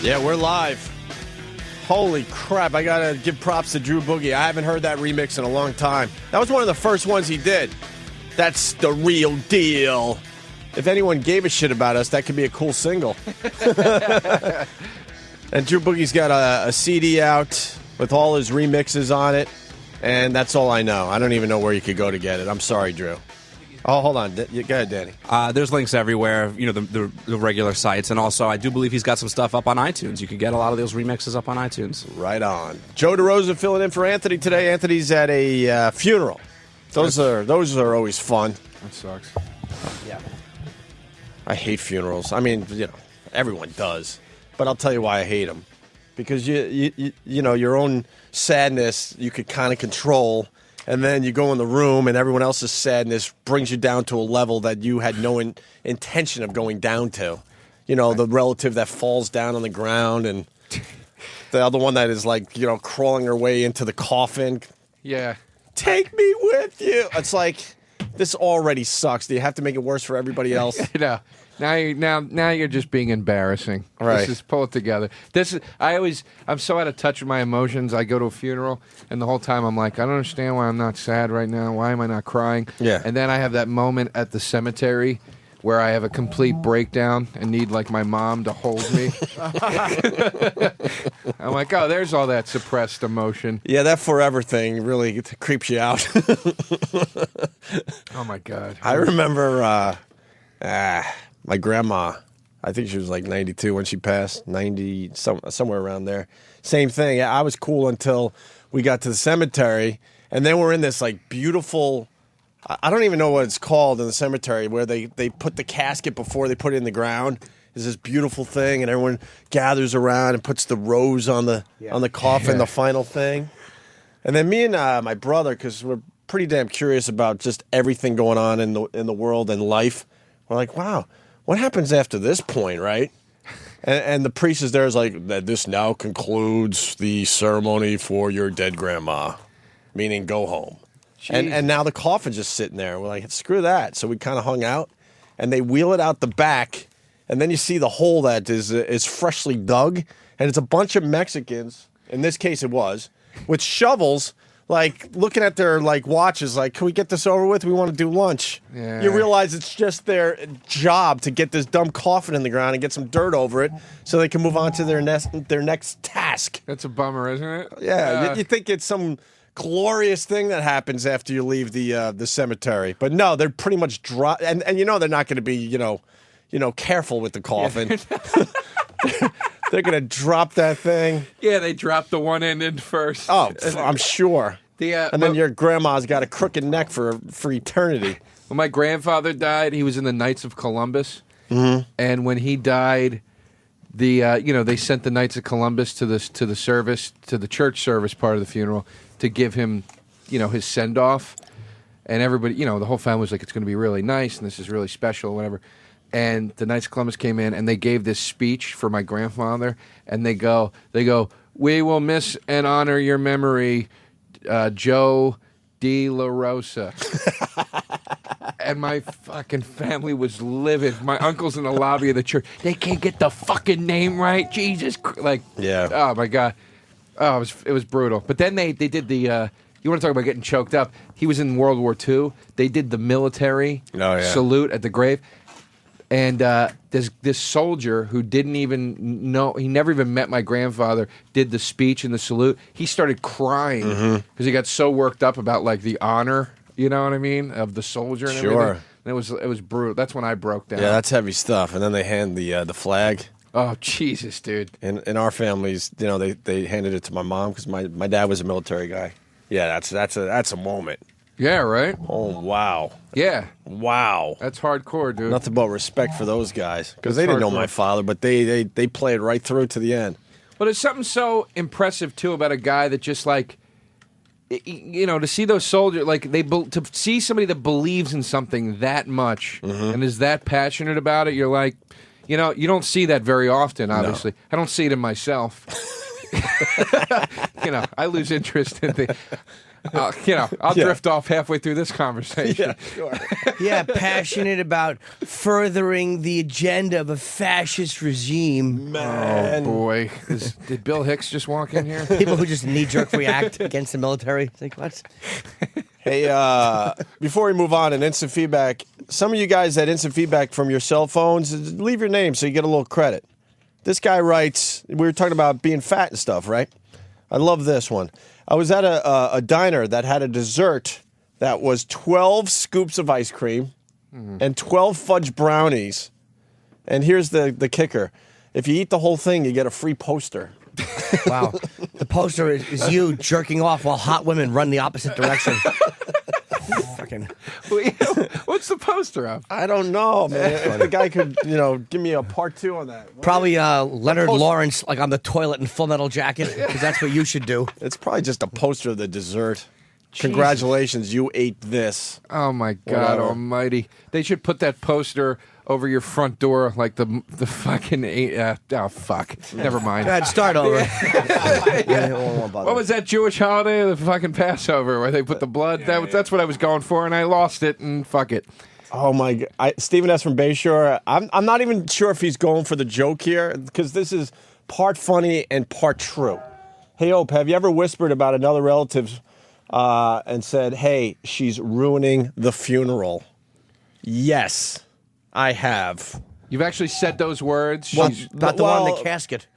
Yeah, we're live. Holy crap, I gotta give props to Drew Boogie. I haven't heard that remix in a long time. That was one of the first ones he did. That's the real deal. If anyone gave a shit about us, that could be a cool single. And Drew Boogie's got a CD out with all his remixes on it, and that's all I know. I don't even know where you could go to get it. I'm sorry, Drew. Oh, hold on. Go ahead, Danny. There's links everywhere, the regular sites, and also I do believe he's got some stuff up on iTunes. You can get a lot of those remixes up on iTunes. Right on. Joe DeRosa filling in for Anthony today. Anthony's at a funeral. Those are always fun. That sucks. Yeah. I hate funerals. I mean, everyone does. But I'll tell you why I hate them. Because you your own sadness you could kind of control, and then you go in the room and everyone else's sadness brings you down to a level that you had no intention of going down to. The relative that falls down on the ground, and the other one that is like, crawling her way into the coffin. Yeah. Take me with you. It's like, this already sucks. Do you have to make it worse for everybody else? Now you're just being embarrassing. Right. Just pull it together. I'm so out of touch with my emotions. I go to a funeral, and the whole time I'm like, I don't understand why I'm not sad right now. Why am I not crying? Yeah. And then I have that moment at the cemetery where I have a complete breakdown and need like my mom to hold me. I'm like, oh, there's all that suppressed emotion. Yeah, that forever thing really creeps you out. Oh my God. I remember my grandma, I think she was like 92 when she passed, 90, somewhere around there. Same thing. I was cool until we got to the cemetery, and then we're in this like beautiful, I don't even know what it's called in the cemetery, where they put the casket before they put it in the ground. There's this beautiful thing, and everyone gathers around and puts the rose on the coffin, the final thing. And then me and my brother, because we're pretty damn curious about just everything going on in the world and life, we're like, wow, what happens after this point, right? And the priest is there is like, that this now concludes the ceremony for your dead grandma, meaning go home. And now the coffin's just sitting there. We're like, screw that. So we kind of hung out, and they wheel it out the back, and then you see the hole that is freshly dug, and it's a bunch of Mexicans, in this case it was, with shovels, like looking at their like watches, like, can we get this over with? We want to do lunch. Yeah. You realize it's just their job to get this dumb coffin in the ground and get some dirt over it so they can move on to their next task. That's a bummer, isn't it? Yeah, you think it's some glorious thing that happens after you leave the cemetery, but no, they're pretty much and they're not going to be careful with the coffin. Yeah. They're going to drop that thing. Yeah, they dropped the one end in first. Oh, I'm sure. And then your grandma's got a crooked neck for eternity. When my grandfather died, he was in the Knights of Columbus, and when he died, they sent the Knights of Columbus to the service, to the church service part of the funeral, to give him, his send off, and everybody, the whole family was like, it's going to be really nice, and this is really special, or whatever. And the Knights of Columbus came in, and they gave this speech for my grandfather, and they go, we will miss and honor your memory, Joe De La Rosa. And my fucking family was livid. My uncle's in the lobby of the church. They can't get the fucking name right. Jesus Christ. Yeah. Oh, my God. Oh, it was brutal. But then they did the, you want to talk about getting choked up. He was in World War II. They did the military salute at the grave. And this soldier who didn't even know, he never even met my grandfather, did the speech and the salute. He started crying because he got so worked up about like the honor, you know what I mean, of the soldier and everything. And it was brutal. That's when I broke down. Yeah, that's heavy stuff. And then they hand the flag. Oh, Jesus, dude. In our families, they handed it to my mom because my dad was a military guy. Yeah, that's a moment. Yeah, right? Oh, wow. Yeah. Wow. That's hardcore, dude. Nothing but respect for those guys. Because they didn't know my father, but they played right through to the end. But there's something so impressive, too, about a guy that just, like, to see those soldiers, like, to see somebody that believes in something that much and is that passionate about it, you're like, you don't see that very often, obviously. No. I don't see it in myself. I lose interest in things. I'll drift off halfway through this conversation. Yeah, sure. Yeah, passionate about furthering the agenda of a fascist regime. Man. Oh, boy. Did Bill Hicks just walk in here? People who just knee-jerk react against the military. It's like, what? Hey, before we move on, an instant feedback. Some of you guys had instant feedback from your cell phones. Leave your name so you get a little credit. This guy writes, we were talking about being fat and stuff, right? I love this one. I was at a diner that had a dessert that was 12 scoops of ice cream and 12 fudge brownies. And here's the kicker. If you eat the whole thing, you get a free poster. Wow. The poster is you jerking off while hot women run the opposite direction. Fucking. What's the poster of? I don't know, man. If the guy could, give me a part 2 on that. Probably Leonard Lawrence, like on the toilet in Full Metal Jacket, because that's what you should do. It's probably just a poster of the dessert. Congratulations, you ate this. Oh, my God almighty. They should put that poster over your front door like the fucking... oh, fuck. Never mind. Go ahead, start over. What was that Jewish holiday, the fucking Passover, where they put the blood? That's what I was going for, and I lost it, and fuck it. Oh, my God. Stephen S. from Bayshore, I'm not even sure if he's going for the joke here, because this is part funny and part true. Hey, Ope, have you ever whispered about another relative and said, hey, she's ruining the funeral? Yes, I have. You've actually said those words? Not the one in the casket.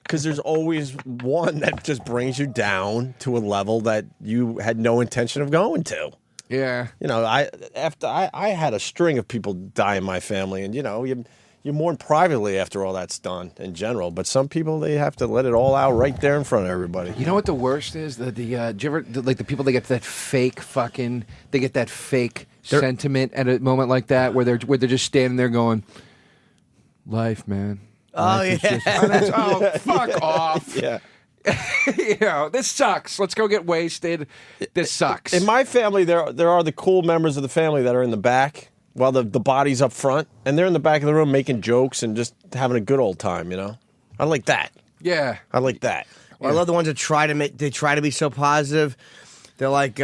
Because there's always one that just brings you down to a level that you had no intention of going to. Yeah. I had a string of people die in my family, and you mourn privately after all that's done in general. But some people, they have to let it all out right there in front of everybody. You know what the worst is? Do you ever like the people that get that fake sentiment at a moment like that where they're just standing there going, "Life, man." Oh, yeah. Fuck off. Yeah. This sucks. Let's go get wasted. This sucks. In my family, there are the cool members of the family that are in the back while the body's up front, and they're in the back of the room making jokes and just having a good old time, I like that. Yeah. I like that. Well, I love the ones that try to be so positive. They're like,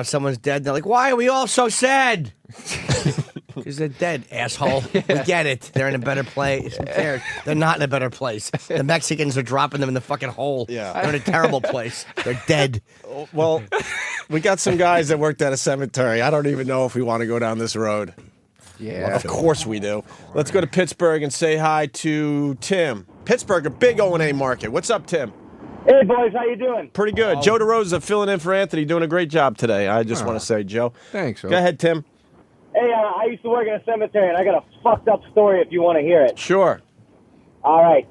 someone's dead. They're like, why are we all so sad? Because they're dead, asshole. We get it. They're in a better place. They're not in a better place. The Mexicans are dropping them in the fucking hole. Yeah. They're in a terrible place. They're dead. Well, we got some guys that worked at a cemetery. I don't even know if we want to go down this road. Yeah. Well, of course we do. Let's go to Pittsburgh and say hi to Tim. Pittsburgh, a big O&A market. What's up, Tim? Hey, boys. How you doing? Pretty good. Joe DeRosa filling in for Anthony, doing a great job today. I just want to say, Joe. Thanks. Go ahead, Tim. Hey, I used to work in a cemetery, and I got a fucked up story if you want to hear it. Sure. All right.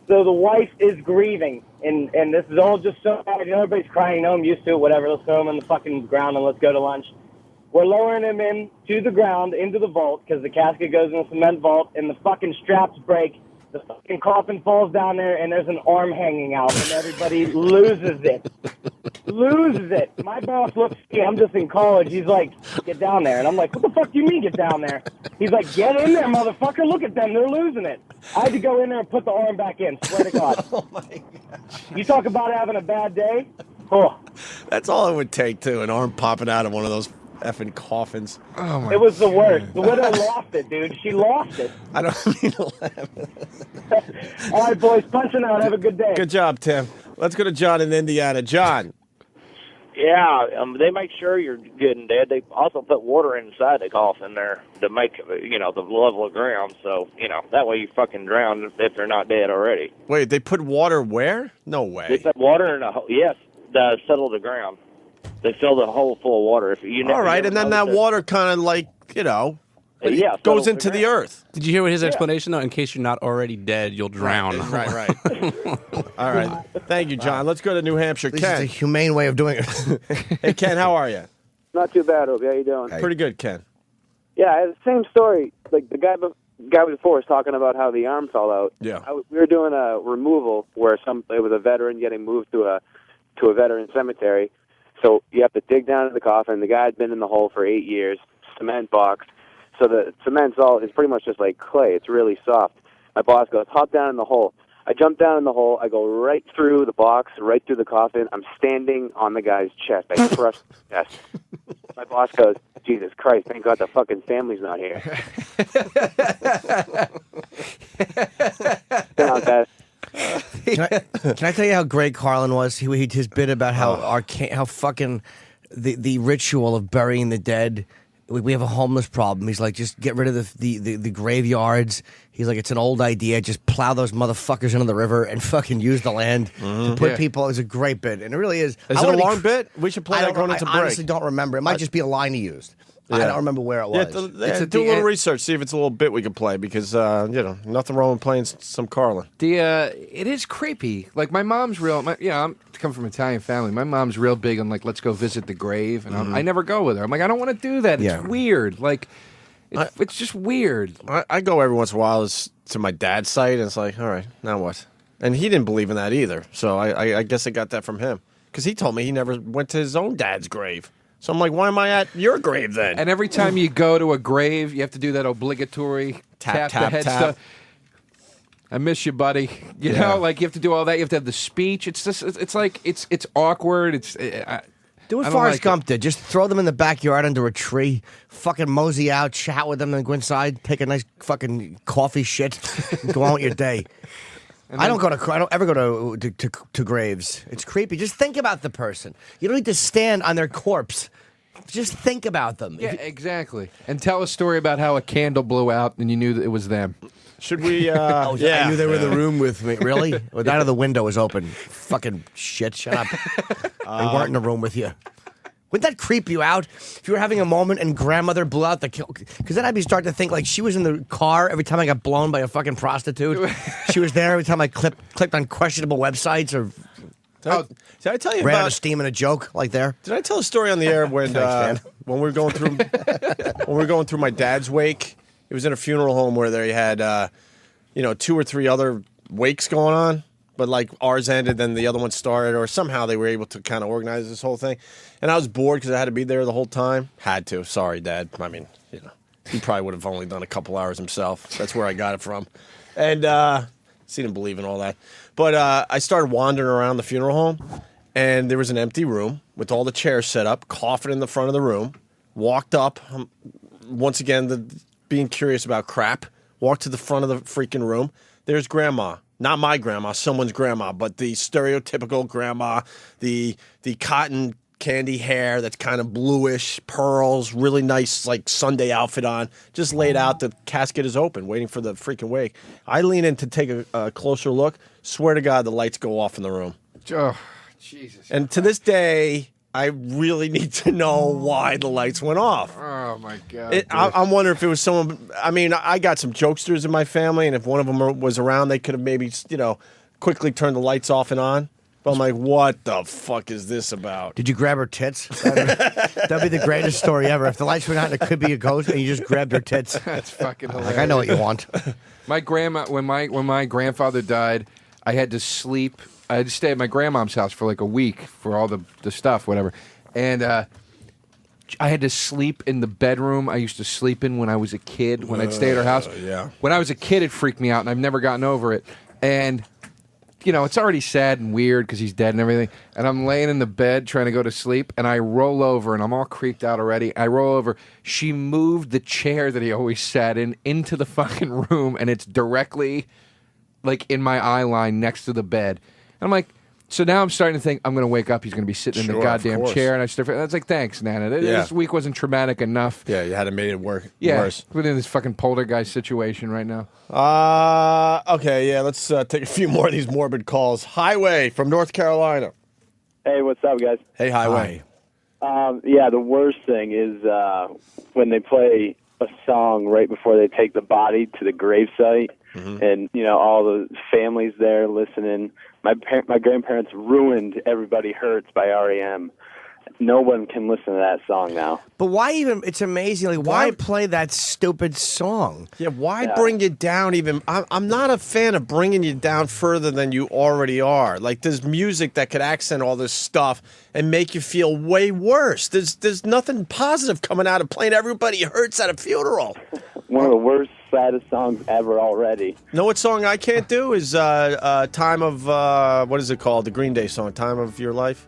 So the wife is grieving, and this is all just so bad. Everybody's crying. I'm used to it, whatever. Let's throw him in the fucking ground and let's go to lunch. We're lowering him into the ground, into the vault, because the casket goes in the cement vault, and the fucking straps break. The fucking coffin falls down there, and there's an arm hanging out, and everybody loses it. Loses it. My boss looks at me. I'm just in college. He's like, get down there. And I'm like, what the fuck do you mean get down there? He's like, get in there, motherfucker. Look at them. They're losing it. I had to go in there and put the arm back in. Swear to God. Oh, my God. You talk about having a bad day? Oh. That's all it would take, too, an arm popping out of one of those effing coffins. Oh my! It was the worst. The widow lost it, dude. She lost it. I don't mean to laugh. All right, boys, punching out. Have a good day. Good job, Tim. Let's go to John in Indiana. John. Yeah, they make sure you're good and dead. They also put water inside the coffin there to make, the level of ground. So, that way you fucking drown if they're not dead already. Wait, they put water where? No way. They put water in to settle the ground. They fill the hole full of water. All right, and then that water kind of goes into the earth. Did you hear what his explanation, though? In case you're not already dead, you'll drown. Right. All right. Thank you, John. Let's go to New Hampshire. This Ken. is a humane way of doing it. Hey, Ken, how are you? Not too bad, Opie. How you doing? Pretty good, Ken. Yeah, I had the same story. Like the guy before was talking about how the arm fell out. Yeah. We were doing a removal where it was a veteran getting moved to a veteran cemetery. So you have to dig down into the coffin. The guy had been in the hole for 8 years, cement box. So the cement's it's pretty much just like clay. It's really soft. My boss goes, hop down in the hole. I jump down in the hole. I go right through the box, right through the coffin. I'm standing on the guy's chest. I crush his chest. My boss goes, Jesus Christ, thank God the fucking family's not here. Can I tell you how great Carlin was? He his bit about how fucking the ritual of burying the dead. We have a homeless problem. He's like, just get rid of the graveyards. He's like, it's an old idea. Just plow those motherfuckers into the river and fucking use the land to put people. It's a great bit, and it really is. Is it a long bit? We should play that going into break. I honestly don't remember. It might just be a line he used. I don't remember where it was. Do a little research, see if it's a little bit we can play, because nothing wrong with playing some Carlin. It is creepy. Like my mom's real. I'm come from an Italian family. My mom's real big on like, let's go visit the grave, and I never go with her. I'm like, I don't want to do that. It's weird. Like, it's just weird. I go every once in a while to my dad's site, and it's like, all right, now what? And he didn't believe in that either. So I guess I got that from him, because he told me he never went to his own dad's grave. So I'm like, why am I at your grave then? And every time you go to a grave, you have to do that obligatory tap the head stuff. I miss you, buddy. You know, like you have to do all that. You have to have the speech. It's just, it's like, it's awkward. Do what Forrest Gump did. Just throw them in the backyard under a tree, fucking mosey out, chat with them, then go inside, take a nice fucking coffee shit, and go on with your day. I don't ever go to graves. It's creepy. Just think about the person. You don't need to stand on their corpse. Just think about them. Yeah, exactly. And tell a story about how a candle blew out and you knew that it was them. Should we? I knew they were in the room with me. Really? Well, out of the window was open. Fucking shit. Shut up. They weren't in the room with you. Wouldn't that creep you out if you were having a moment and grandmother blew out the kill? Because then I'd be starting to think like she was in the car every time I got blown by a fucking prostitute. She was there every time I clicked on questionable websites or. Did I tell you ran about out of steam in a joke like there? Did I tell a story on the air when when we were going through my dad's wake? It was in a funeral home where they had 2 or 3 other wakes going on. But like ours ended, then the other one started, or somehow they were able to kind of organize this whole thing. And I was bored because I had to be there the whole time. Had to. Sorry, Dad. I mean, he probably would have only done a couple hours himself. That's where I got it from. And he didn't believe in all that. But I started wandering around the funeral home, and there was an empty room with all the chairs set up, coffin in the front of the room. Walked up, once again, being curious about crap. Walked to the front of the freaking room. There's Grandma. Not my grandma, someone's grandma, but the stereotypical grandma, the cotton candy hair that's kind of bluish, pearls, really nice like Sunday outfit on, just laid out. The casket is open, waiting for the freaking wake. I lean in to take a closer look. Swear to God, the lights go off in the room. Oh, Jesus. And to this day, I really need to know why the lights went off. Oh, my God. I'm wondering if it was someone. I mean, I got some jokesters in my family, and if one of them was around, they could have maybe, quickly turned the lights off and on. But I'm like, what the fuck is this about? Did you grab her tits? That'd be the greatest story ever. If the lights went out and it could be a ghost, and you just grabbed her tits. That's fucking hilarious. Like, I know what you want. My grandma, when my grandfather died, I had to sleep. I had to stay at my grandmom's house for like a week for all the stuff, whatever. And I had to sleep in the bedroom I used to sleep in when I was a kid, when I'd stay at her house. Yeah. When I was a kid, it freaked me out, and I've never gotten over it. And, it's already sad and weird because he's dead and everything. And I'm laying in the bed trying to go to sleep, and I roll over, and I'm all creeped out already. I roll over. She moved the chair that he always sat in into the fucking room, and it's directly, like, in my eye line next to the bed. And I'm like, so now I'm starting to think I'm going to wake up. He's going to be sitting in the goddamn chair. And I was like, thanks, Nana. This week wasn't traumatic enough. Yeah, you had to make it worse. We're in this fucking poltergeist situation right now. Okay, yeah, let's take a few more of these morbid calls. Highway from North Carolina. Hey, what's up, guys? Hey, Highway. The worst thing is when they play a song right before they take the body to the gravesite, and all the families there listening. My grandparents ruined "Everybody Hurts" by R.E.M. No one can listen to that song now. But why even? It's amazing. Like, why play that stupid song? Yeah, why bring you down even? I'm not a fan of bringing you down further than you already are. Like, there's music that could accent all this stuff and make you feel way worse. There's nothing positive coming out of playing "Everybody Hurts" at a funeral. One of the worst saddest songs ever already. Know what song I can't do is Time of, what is it called? The Green Day song, Time of Your Life?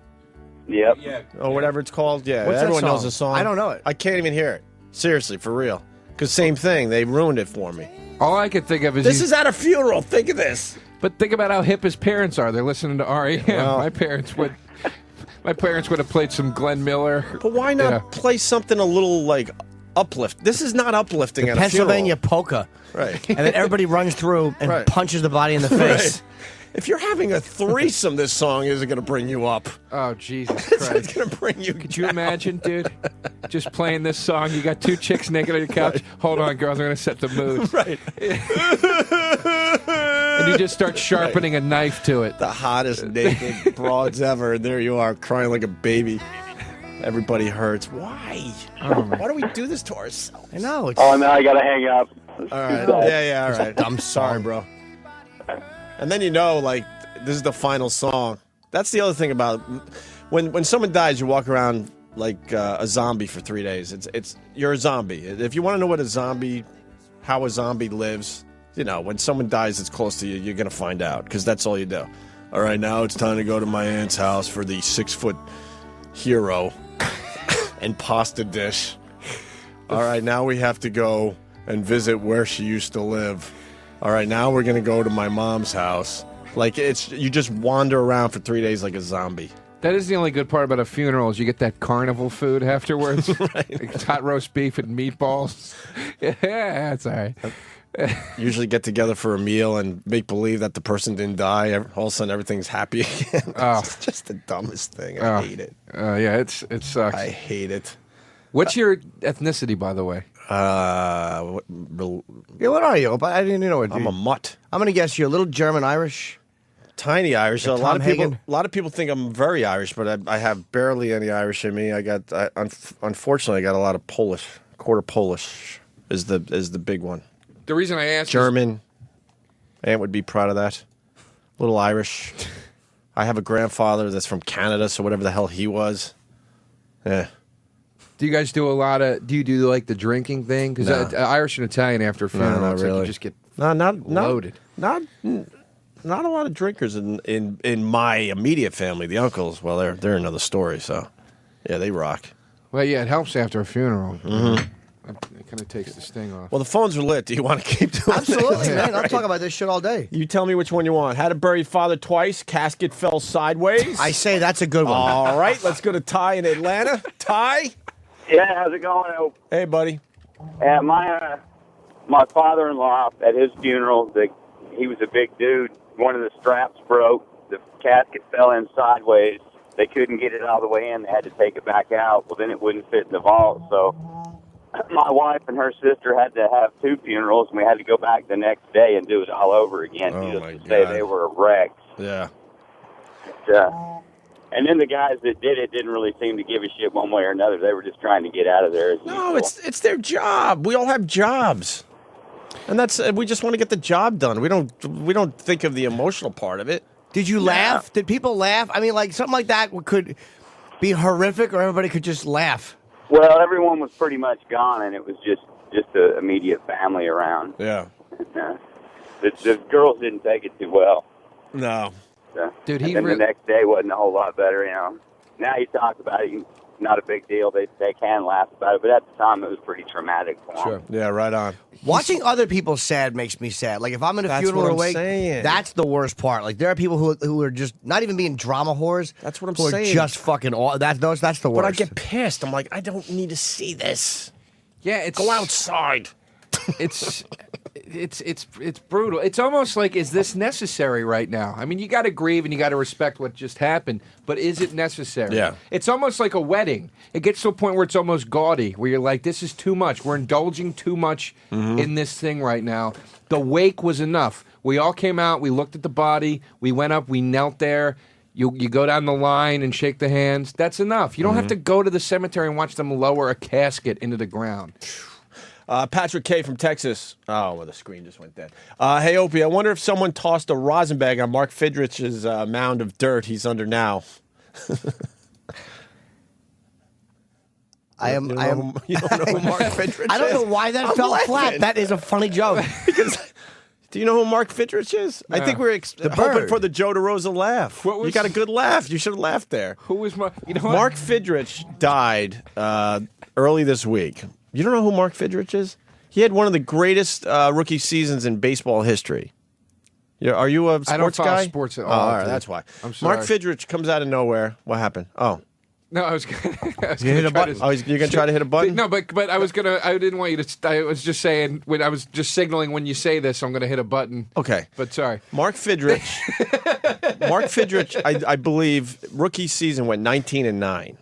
Yep. Or whatever it's called. Yeah, What's that everyone knows song? the song. I don't know it. I can't even hear it. Seriously, for real. Because same thing, they ruined it for me. All I could think of is This is at a funeral. Think of this. But think about how hip his parents are. They're listening to REM. Well. My parents would have played some Glenn Miller. But why not play something a little like uplift? This is not uplifting at a Pennsylvania funeral. polka. Right. And then everybody runs through and Right. punches the body in the face. Right. If you're having a threesome, this song isn't going to bring you up. Oh, Jesus It's Christ. going to bring you Could you imagine, dude? Just playing this song. You got two chicks naked on your couch. Right. Hold on, girls. I'm going to set the mood. Right. And you just start sharpening a knife to it. The hottest naked broads ever, and there you are crying like a baby. Everybody hurts. Why? Why do we do this to ourselves? I know. It's Oh, now I gotta hang up. all right. Yeah, all right. dumb Sorry, bro. And then like this is the final song. That's the other thing about when someone dies, you walk around like a zombie for 3 days. It's you're a zombie. If you want to know how a zombie lives, when someone dies that's close to you, you're gonna find out because that's all you do. All right, now it's time to go to my aunt's house for the 6-foot hero and pasta dish. All right, now we have to go and visit where she used to live. All right, now we're going to go to my mom's house. Like, you just wander around for 3 days like a zombie. That is the only good part about a funeral is you get that carnival food afterwards. Right. It's hot roast beef and meatballs. Yeah, that's all right. Usually get together for a meal and make believe that the person didn't die. All of a sudden, everything's happy again. It's just the dumbest thing. I hate it. Yeah, it sucks. I hate it. What's your ethnicity, by the way? Yeah, what are you? I didn't know what. I'm a mutt. I'm gonna guess you're a little German Irish. Tiny Irish. A lot Tom of people. Hagen? A lot of people think I'm very Irish, but I have barely any Irish in me. Unfortunately, I got a lot of Polish. Quarter Polish is the big one. The reason I asked German. Aunt would be proud of that. A little Irish. I have a grandfather that's from Canada, so whatever the hell he was. Yeah. Do you guys do a lot of? Do you do like the drinking thing? Because Irish and Italian after a funeral, not it's really. like you just get not loaded. Not a lot of drinkers in my immediate family. The uncles, well, they're another story. So, yeah, they rock. Well, yeah, it helps after a funeral. Mm-hmm. It kind of takes the sting off. Well, the phones are lit. Do you want to keep doing Absolutely, this? man. I'll talk about this shit all day. You tell me which one you want. Had to bury father twice. Casket fell sideways. I say that's a good one. All right, let's go to Ty in Atlanta. Ty? Yeah, how's it going? Hey, buddy. My father-in-law at his funeral, he was a big dude. One of the straps broke. The casket fell in sideways. They couldn't get it all the way in. They had to take it back out. Well, then it wouldn't fit in the vault. So my wife and her sister had to have 2 funerals, and we had to go back the next day and do it all over again. Oh, Just my to say God. they were wrecked. Yeah. And then the guys that did it didn't really seem to give a shit one way or another. They were just trying to get out of there. No, it's their job. We all have jobs, and we just want to get the job done. We don't think of the emotional part of it. Did you laugh? Did people laugh? I mean, like something like that could be horrific, or everybody could just laugh. Well, everyone was pretty much gone, and it was just the immediate family around. Yeah. The girls didn't take it too well. No. Dude, and the next day wasn't a whole lot better, Now you talk about it, not a big deal. They can laugh about it, but at the time it was pretty traumatic for them. Sure. Yeah, right on. Watching other people sad makes me sad. Like if I'm in a That's funeral what or I'm wake, saying. that's the worst part. Like there are people who are just not even being drama whores. That's what I'm who saying. Are just fucking that's the worst. But I get pissed. I'm like, I don't need to see this. Yeah, Go outside. It's brutal. It's almost like, is this necessary right now? I mean, you got to grieve and you got to respect what just happened, but is it necessary? Yeah. It's almost like a wedding. It gets to a point where it's almost gaudy, where you're like, this is too much. We're indulging too much in this thing right now. The wake was enough. We all came out. We looked at the body. We went up. We knelt there. You go down the line and shake the hands. That's enough. You don't have to go to the cemetery and watch them lower a casket into the ground. Patrick K. from Texas. Oh, well, the screen just went dead. Hey, Opie, I wonder if someone tossed a rosin bag on Mark Fidrich's mound of dirt he's under now. I am. You I don't am. know who- you don't know who Mark Fidrich I don't is? know why that I'm fell laughing. flat. That is a funny joke. Do you know who Mark Fidrich is? I think we're The hoping bird. for the Joe DeRosa laugh. What was- You got a good laugh. You should have laughed there. Who was my? You know what? Mark Fidrich died early this week. You don't know who Mark Fidrich is? He had one of the greatest rookie seasons in baseball history. Are you a sports I don't follow guy? sports at Oh, all, all right, dude. that's why. I'm sorry. Mark Fidrich comes out of nowhere. What happened? Oh. No, I was gonna. You hit a button. Oh, you're gonna try to hit a button? No, but I was gonna. I didn't want you to. I was just saying. When I was just signaling when you say this, I'm gonna hit a button. Okay. But sorry. Mark Fidrich. Mark Fidrich, I believe, rookie season went 19-9.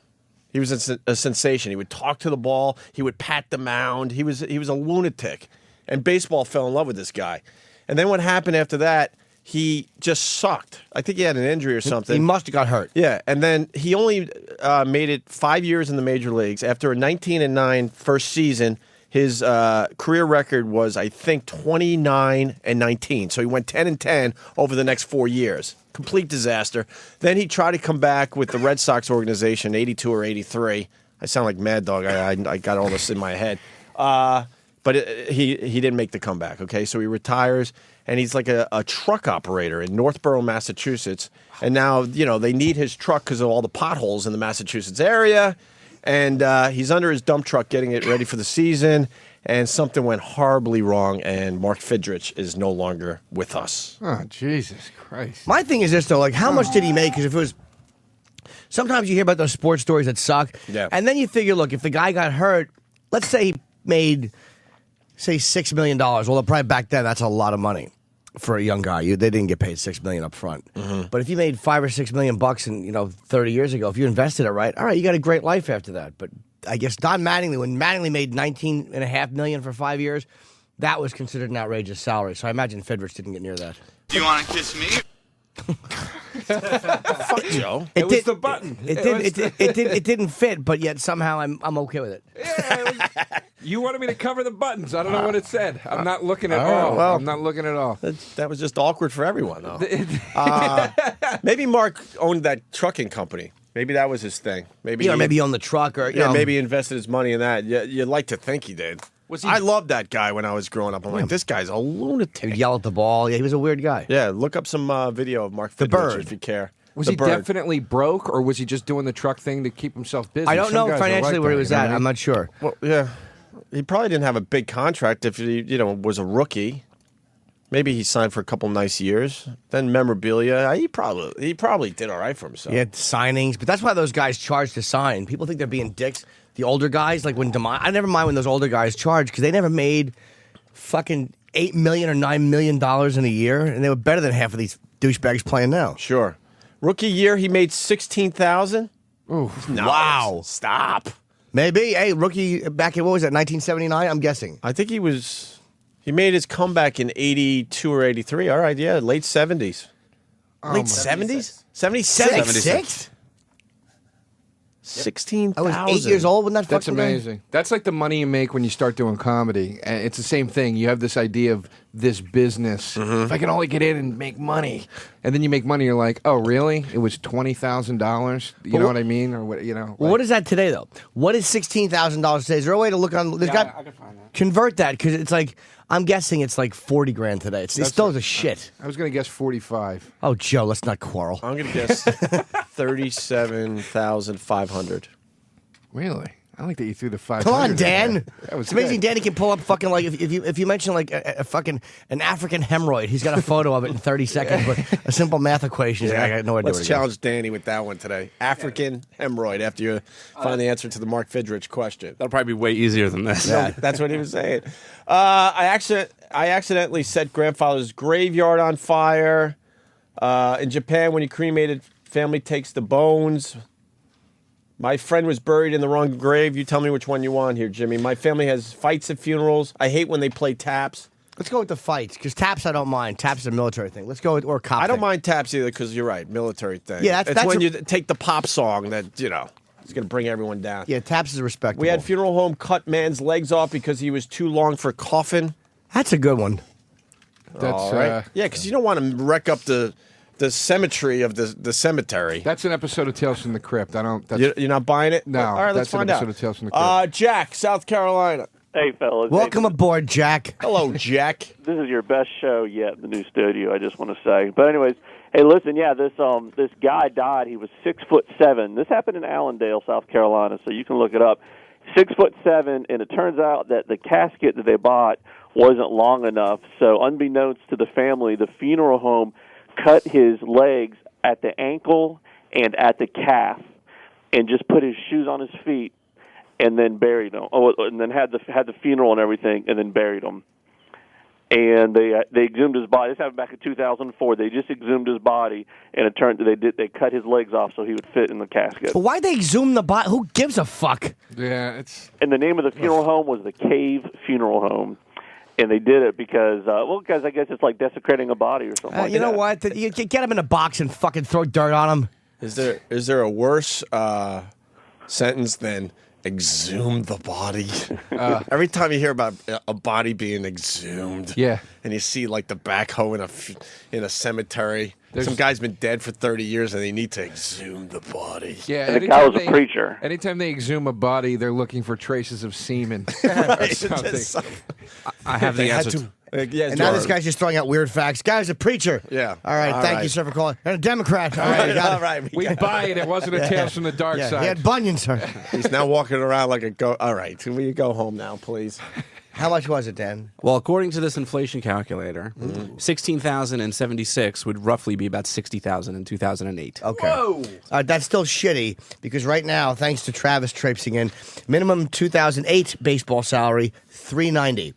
He was a sensation. He would talk to the ball. He would pat the mound. He was a lunatic, and baseball fell in love with this guy. And then what happened after that? He just sucked. I think he had an injury or something. He must have got hurt. Yeah, and then he only made it 5 years in the major leagues. After a 19-9 first season, his career record was, I think, 29-19. So he went 10-10 over the next 4 years. Complete disaster. Then he tried to come back with the Red Sox organization, 82 or 83. I sound like Mad Dog. I got all this in my head. But he didn't make the comeback, okay? So he retires, and he's like a truck operator in Northborough, Massachusetts. And now, they need his truck because of all the potholes in the Massachusetts area. And he's under his dump truck getting it ready for the season, and something went horribly wrong, and Mark Fidrich is no longer with us. Oh, Jesus Christ. My thing is this, though. Like, how much did he make? Because if it was... Sometimes you hear about those sports stories that suck. Yeah. And then you figure, look, if the guy got hurt, let's say he made... say $6 million. Well, probably back then that's a lot of money for a young guy. They didn't get paid $6 million up front. Mm-hmm. But if you made $5 or $6 million bucks, and 30 years ago, if you invested it right, all right, you got a great life after that. But I guess Don Mattingly, when Mattingly made $19.5 million for 5 years, that was considered an outrageous salary. So I imagine Fidrich didn't get near that. Do you want to kiss me? Fuck Joe. It was the button. It didn't fit, but yet somehow I'm okay with it. You wanted me to cover the buttons. I don't know what it said. I'm not looking at all right, all. well, I'm not looking at all. That was just awkward for everyone, though. Maybe Mark owned that trucking company. Maybe that was his thing. Maybe Maybe he owned the truck, or maybe he invested his money in that. You'd like to think he did. I loved that guy when I was growing up. I'm like, this guy's a lunatic. He'd yell at the ball. Yeah, he was a weird guy. Yeah, look up some video of Mark The Fidrich Bird. if you care. Was The he Bird. definitely broke, or was he just doing the truck thing to keep himself busy? I don't Some know guys are financially like where he that, was you know at. what I I'm mean? not sure. Well, yeah, he probably didn't have a big contract if he, was a rookie. Maybe he signed for a couple nice years. Then memorabilia. He probably did all right for himself. He had signings, but that's why those guys charge to sign. People think they're being dicks. The older guys, like when I never mind when those older guys charge because they never made fucking $8 million or $9 million in a year, and they were better than half of these douchebags playing now. Sure. Rookie year, he made $16,000. Ooh, no, wow! Stop. Maybe. Hey, rookie back in what was that? 1979. I'm guessing. I think he made his comeback in 82 or 83. All right, yeah, late 70s. Late 70s? 76? 76? 16,000. I was 8 years old when that That's fucking thing? amazing. That's like the money you make when you start doing comedy. And it's the same thing. You have this idea of this business. Mm-hmm. If I can only get in and make money. And then you make money, you're like, oh, really? It was $20,000? You know what I mean? Or what, Well, what is that today, though? What is $16,000 today? Is there a way to look on? There's got, I can find that. Convert that, because it's like, I'm guessing it's like 40 grand today. It's still a shit. I was going to guess 45. Oh, Joe, let's not quarrel. I'm going to guess 37,500. Really? I like that you threw the 500. Come on, Dan. That was It's amazing good. Danny can pull up fucking, like, if you mention, like, a fucking, an African hemorrhoid, he's got a photo of it in 30 seconds, but a simple math equation. He's like, I got no idea Let's what it is. challenge Danny with that one today. African hemorrhoid after you find the answer to the Mark Fidrich question. That'll probably be way easier than this. Yeah, that's what he was saying. I accidentally set grandfather's graveyard on fire. In Japan, when he cremated, family takes the bones. My friend was buried in the wrong grave. You tell me which one you want here, Jimmy. My family has fights at funerals. I hate when they play taps. Let's go with the fights, because taps I don't mind. Taps is a military thing. Let's go with, or cop I don't thing. mind taps either because you're right, military thing. Yeah, it's that's when you take the pop song that, it's going to bring everyone down. Yeah, taps is respectable. We had funeral home cut man's legs off because he was too long for coffin. That's a good one. That's, All right. Yeah, because you don't want to wreck up the the symmetry of the cemetery. That's an episode of Tales from the Crypt. I don't. That's, You're not buying it? No. All right, let's that's find an episode out. of Tales from the Crypt. Jack, South Carolina. Hey, fellas. Welcome aboard, Jack. Hello, Jack. This is your best show yet in the new studio, I just want to say. But anyways, hey, listen, yeah, this guy died. He was 6'7". This happened in Allendale, South Carolina, so you can look it up. 6'7", and it turns out that the casket that they bought wasn't long enough. So unbeknownst to the family, the funeral home cut his legs at the ankle and at the calf and just put his shoes on his feet and then buried him. Oh, and then had the funeral and everything, and then buried him. And they exhumed his body. This happened back in 2004. They just exhumed his body, and it turned they cut his legs off so he would fit in the casket. But why'd they exhume the body? Who gives a fuck? Yeah, it's. And the name of the funeral home was the Cave Funeral Home. And they did it because I guess it's like desecrating a body or something. Like You know that. what? You get him in a box and fucking throw dirt on him. Is there a worse sentence than exhumed the body? Every time you hear about a body being exhumed, and you see like the backhoe in a cemetery, some guy's been dead for 30 years and they need to exhume the body. Yeah, And the guy was a preacher. Anytime they exhume a body, they're looking for traces of semen. I have the answer. And now this guy's just throwing out weird facts. Guy's a preacher. Yeah. All right. All Thank right. you, sir, for calling. And a Democrat. All right. You got it. All right. We buy it. It wasn't a Tales from the Dark Yeah, Side. he had bunions, sir. He's now walking around like a go. All right. Can we go home now, please? How much was it, Dan? Well, according to this inflation calculator, 16,076 would roughly be about 60,000 in 2008. Okay. Whoa. That's still shitty because right now, thanks to Travis traipsing in, minimum 2008 baseball salary, $390.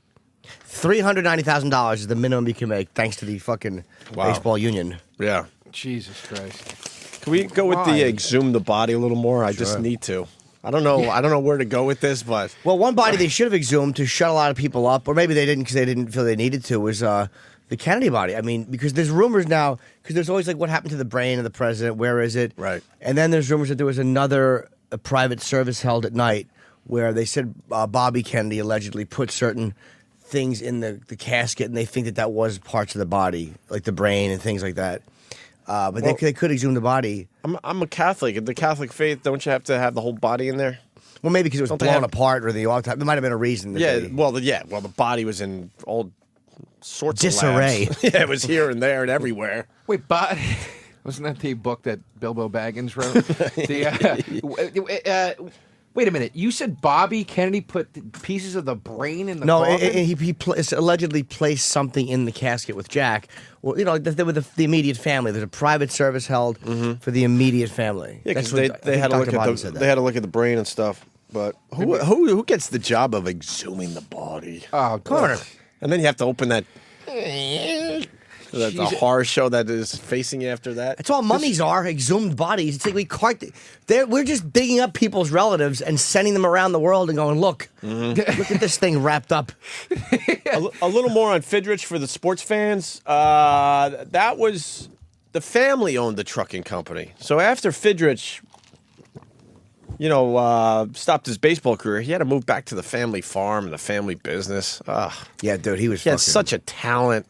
$390,000 is the minimum you can make thanks to the fucking baseball union. Yeah. Jesus Christ. Can we go with Why? the exhume the body a little more? I just need to. I don't know. I don't know where to go with this, but Well, one body they should have exhumed to shut a lot of people up, or maybe they didn't because they didn't feel they needed to, was the Kennedy body. I mean, because there's rumors now, because there's always like what happened to the brain of the president, where is it? Right. And then there's rumors that there was another private service held at night where they said Bobby Kennedy allegedly put certain things in the casket, and they think that was parts of the body, like the brain and things like that. But they could exhume the body. I'm a Catholic. In the Catholic faith, don't you have to have the whole body in there? Well, maybe because it was Don't they blown have- apart or the autopsy. There might have been a reason. That Yeah. they- Well, the body was in all sorts Disarray. of labs. Yeah, it was here and there and everywhere. Wait, but wasn't that the book that Bilbo Baggins wrote? Wait a minute. You said Bobby Kennedy put pieces of the brain in the coffin? he allegedly placed something in the casket with Jack. Well, you know, with the immediate family. There's a private service held for the immediate family. Yeah, That's because what they I had think to look Dr. at Bobby said that. they had to look at the brain and stuff. But who gets the job of exhuming the body? Oh, Coroner. And then you have to open that. That's a Jeez. horror show that is facing you after that. That's all mummies are, exhumed bodies. It's like we're just digging up people's relatives and sending them around the world and going, look at this thing wrapped up. A little more on Fidrich for the sports fans. That was the family owned the trucking company. So after Fidrich, stopped his baseball career, he had to move back to the family farm and the family business. Yeah, dude, he was He had fucking- such a talent.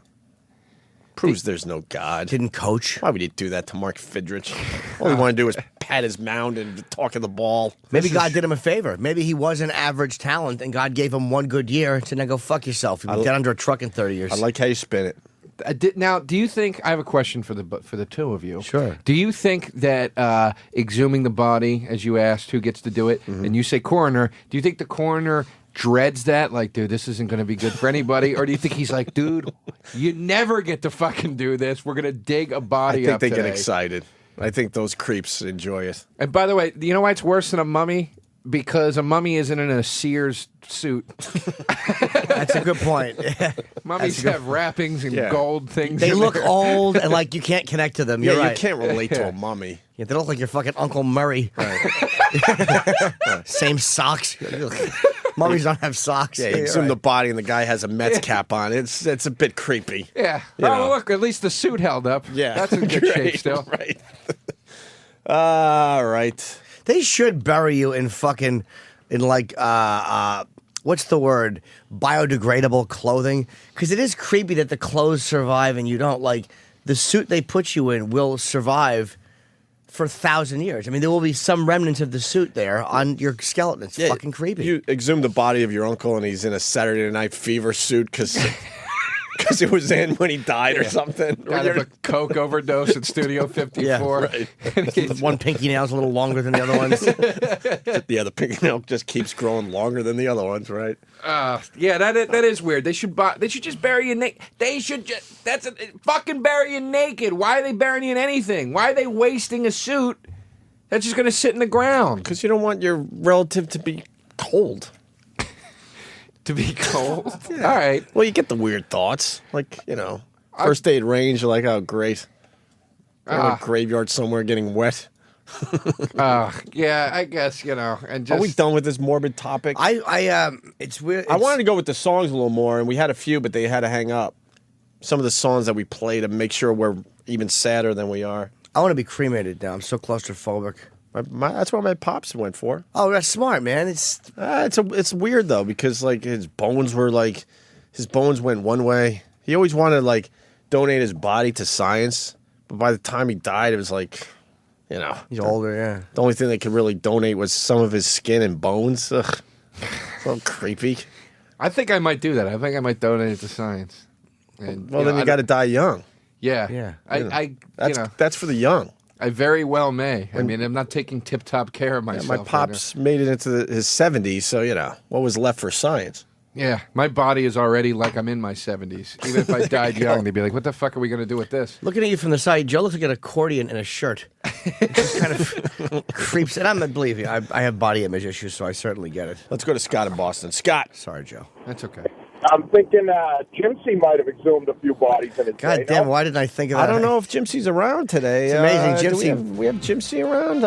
Proves there's no God. Didn't coach. Why would you do that to Mark Fidrich? All he wanted to do was pat his mound and talk to the ball. Maybe God did him a favor. Maybe he was an average talent and God gave him one good year to then go fuck yourself. You've been dead under a truck in 30 years. I like how you spin it. Now, do you think I have a question for the two of you? Sure. Do you think that exhuming the body, as you asked, who gets to do it, and you say coroner? Do you think the coroner dreads that? Like, dude, this isn't going to be good for anybody, or do you think he's like, dude, you never get to fucking do this? We're going to dig a I body think up they today. get excited. I think those creeps enjoy it. And by the way, do you know why it's worse than a mummy? Because a mummy isn't in a Sears suit. That's a good point. Mummies have wrappings and gold things. They in look there. old and like you can't connect to them. You're right. You can't relate to a mummy. Yeah, they look like your fucking Uncle Murray. Same socks. Mummies don't have socks. Yeah, you You're exhume right. the body and the guy has a Mets cap on. It's a bit creepy. Yeah. You know. Look, at least the suit held up. Yeah. That's in good shape Right, still. Right. All right. They should bury you in like what's the word? Biodegradable clothing. Because it is creepy that the clothes survive and you don't. Like, the suit they put you in will survive for 1,000 years. I mean, there will be some remnants of the suit there on your skeleton. It's fucking creepy. You exhume the body of your uncle, and he's in a Saturday Night Fever suit because it was in when he died or something. Kind of a coke overdose at Studio 54. Yeah, right. One pinky nail's a little longer than the other ones. Yeah, the pinky nail just keeps growing longer than the other ones, right? Yeah, that is weird. They should just bury you naked. They should just fucking bury you naked. Why are they burying you in anything? Why are they wasting a suit that's just going to sit in the ground? Because you don't want your relative to be cold. To be cold? Yeah. All right. Well, you get the weird thoughts. Like, first aid range, you're like, oh, great. In a graveyard somewhere getting wet. Yeah, I guess, and just... Are we done with this morbid topic? It's weird. I wanted to go with the songs a little more, and we had a few, but they had to hang up. Some of the songs that we play to make sure we're even sadder than we are. I want to be cremated now. I'm so claustrophobic. That's what my pops went for. Oh, that's smart, man. It's weird though because his bones went one way. He always wanted to donate his body to science, but by the time he died, it was he's older. Yeah, the only thing they could really donate was some of his skin and bones. Ugh, so creepy. I think I might do that. I think I might donate it to science. And, then you got to die young. Yeah. That's for the young. I very well may. I mean, I'm not taking tip-top care of myself. My pops made it into his 70s, so, what was left for science? Yeah, my body is already like I'm in my 70s. Even if I died young, they'd be like, what the fuck are we going to do with this? Looking at you from the side, Joe looks like an accordion in a shirt. It just kind of creeps. And I'm not believe you. I have body image issues, so I certainly get it. Let's go to Scott in Boston. Scott. Sorry, Joe. That's okay. I'm thinking Jimsy might have exhumed a few bodies in his day. God damn, why didn't I think of that? I don't know if Jimsy's around today. It's amazing. Jimsy, we have Jimsy around?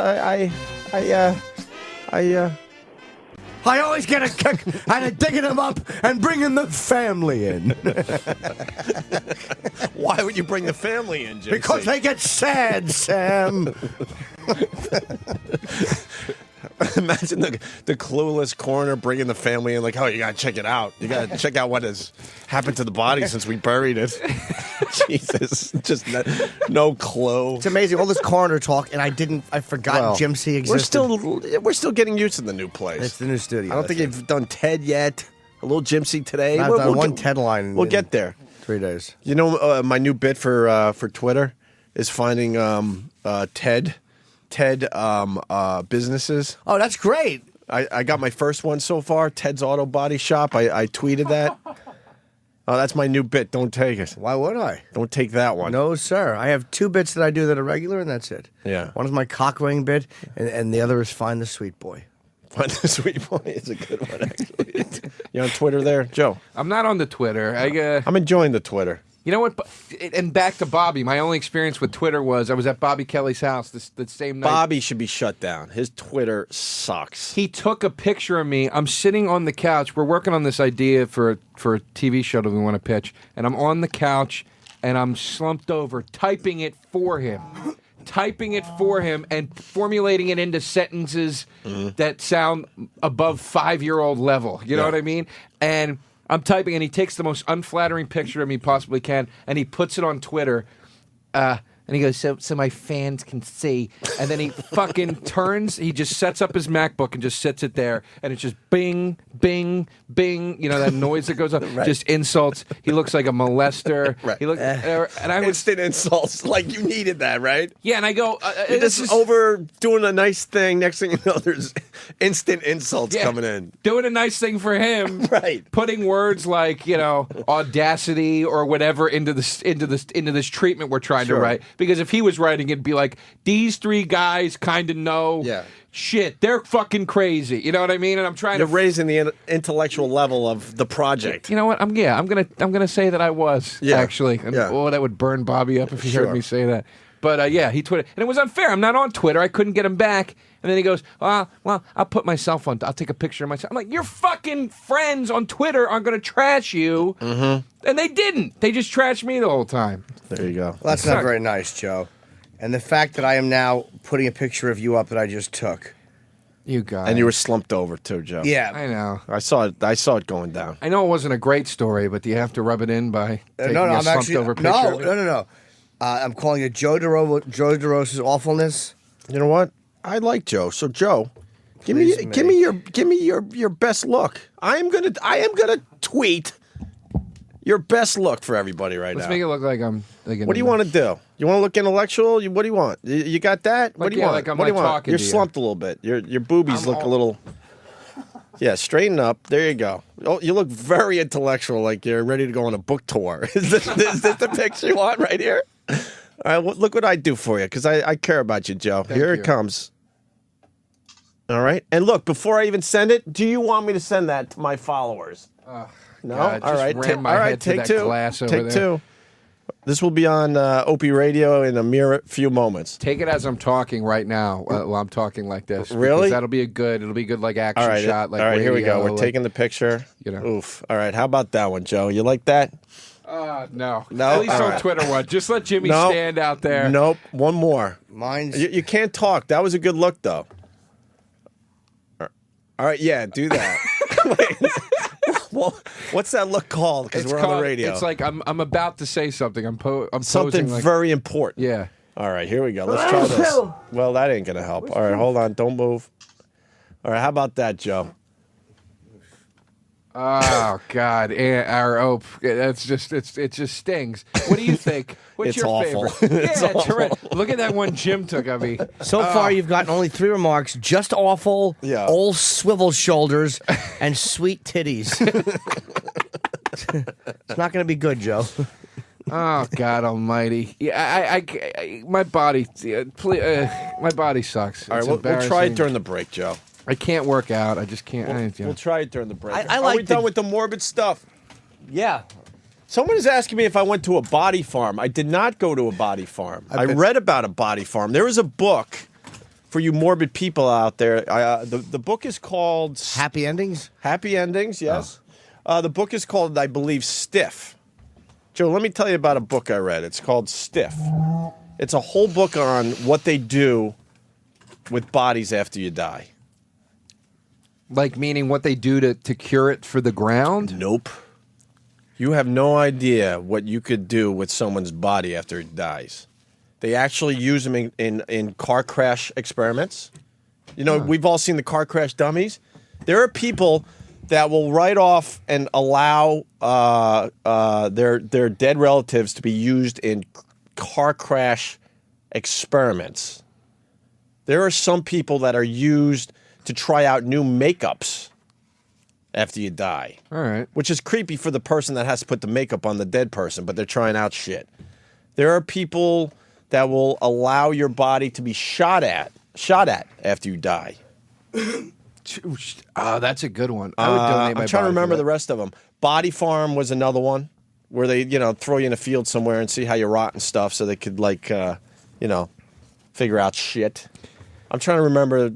I always get a kick out of digging them up and bringing the family in. Why would you bring the family in, Jimsy? Because they get sad, Sam. Imagine the clueless coroner bringing the family in, like, oh, you got to check it out. You got to check out what has happened to the body since we buried it. Jesus, just no clue. It's amazing, all this coroner talk, and I forgot Jimsy existed. We're still getting used to the new place. It's the new studio. I don't think you've done Ted yet. A little Jimsy today. I've done one Ted line. We'll get there. 3 days. My new bit for Twitter is finding Ted businesses. Oh, that's great. I got my first one so far, Ted's Auto Body Shop. I tweeted that. Oh, that's my new bit. Don't take it. Why would I? Don't take that one. No, sir. I have 2 bits that I do that are regular, and that's it. Yeah. One is my cock-ring bit, and the other is Find the Sweet Boy. Find the Sweet Boy is a good one, actually. You on Twitter there, Joe? I'm not on the Twitter. I'm enjoying the Twitter. You know what? And back to Bobby. My only experience with Twitter was I was at Bobby Kelly's house the same night. Bobby should be shut down. His Twitter sucks. He took a picture of me. I'm sitting on the couch. We're working on this idea for a TV show that we want to pitch. And I'm on the couch, and I'm slumped over, typing it for him. And formulating it into sentences that sound above 5-year-old level. You know what I mean? And I'm typing, and he takes the most unflattering picture of me possibly can, and he puts it on Twitter. And he goes, so my fans can see. And then he fucking turns, he just sets up his MacBook and just sits it there. And it's just bing, bing, bing. You know, that noise that goes up. Right. Just insults. He looks like a molester. Right. He looks, and I was, instant insults. Like you needed that, right? Yeah, and I go, you're just over doing a nice thing. Next thing you know, there's instant insults coming in. Doing a nice thing for him. Right. Putting words like, audacity or whatever into this treatment we're trying to write. Because if he was writing, it'd be like, these 3 guys kind of know shit. They're fucking crazy. You know what I mean? And I'm trying to raising the intellectual level of the project. You know what? I'm gonna say that I was actually. And, that would burn Bobby up if he heard me say that. But he tweeted, and it was unfair. I'm not on Twitter. I couldn't get him back. And then he goes, well, I'll put myself on. I'll take a picture of myself. I'm like, your fucking friends on Twitter aren't going to trash you. Mm-hmm. And they didn't. They just trashed me the whole time. There you go. Well, that's not very nice, Joe. And the fact that I am now putting a picture of you up that I just took. You guys. And you were slumped over too, Joe. Yeah. I know. I saw it going down. I know it wasn't a great story, but do you have to rub it in by taking I'm slumped actually, over picture? No. I'm calling it Joe DeRosa's awfulness. You know what? I like Joe. So Joe, give me your best look. I am gonna tweet your best look for everybody right now. Let's make it look like I'm. Like what do you want to do? You want to look intellectual? What do you want? You got that? What do you want? Like I'm what do you want? talking You're to you. slumped a little bit. Your boobies look a little. Yeah, straighten up. There you go. Oh, you look very intellectual, like you're ready to go on a book tour. Is this the picture you want right here? All right, look what I do for you, because I care about you, Joe. Here it comes. All right, and look, before I even send it, do you want me to send that to my followers? No? God, all right, ram my head to take that two. glass over Take there. two. This will be on Opie Radio in a mere few moments. Take it as I'm talking right now. While I'm talking like this. Really? It'll be a good like action All right, shot. Like all right, here we go. radio, We're like, taking the picture. You know. Oof. All right, how about that one, Joe? You like that? No. No? At least All on right. Twitter one. Just let Jimmy No. stand out there. Nope. One more. Mine's. You can't talk. That was a good look, though. All right, yeah, do that. Wait. Well, what's that look called? Because we're on the radio. It's like I'm about to say something. I'm something posing like, very important. Yeah. All right, here we go. Let's try this. Well, that ain't gonna help. All right, hold on. Don't move. All right, how about that, Joe? Oh God, our Ope. That's just it just stings. What do you think? What's It's your awful. favorite? It's Yeah, awful. terrific. Look at that one Jim took of me. So far, you've gotten only 3 remarks: just awful, old swivel shoulders, and sweet titties. It's not going to be good, Joe. Oh God Almighty! Yeah, my body, my body sucks. All right, It's we'll try it embarrassing. during the break, Joe. I can't work out. I just can't. We'll try it during the break. I Are like we done with the morbid stuff? Yeah. Someone is asking me if I went to a body farm. I did not go to a body farm. I read about a body farm. There is a book for you morbid people out there. The book is called Happy Endings? Happy Endings, yes. The book is called, I believe, Stiff. Joe, let me tell you about a book I read. It's called Stiff. It's a whole book on what they do with bodies after you die. Like meaning what they do to cure it for the ground? Nope. You have no idea what you could do with someone's body after it dies. They actually use them in car crash experiments. You know, we've all seen the car crash dummies. There are people that will write off and allow their dead relatives to be used in car crash experiments. There are some people that are used to try out new makeups after you die. All right. Which is creepy for the person that has to put the makeup on the dead person, but they're trying out shit. There are people that will allow your body to be shot at after you die. Oh, that's a good one. I would donate my I'm trying to body remember for the rest of them. Body Farm was another one where they, throw you in a field somewhere and see how you rot and stuff so they could, figure out shit. I'm trying to remember.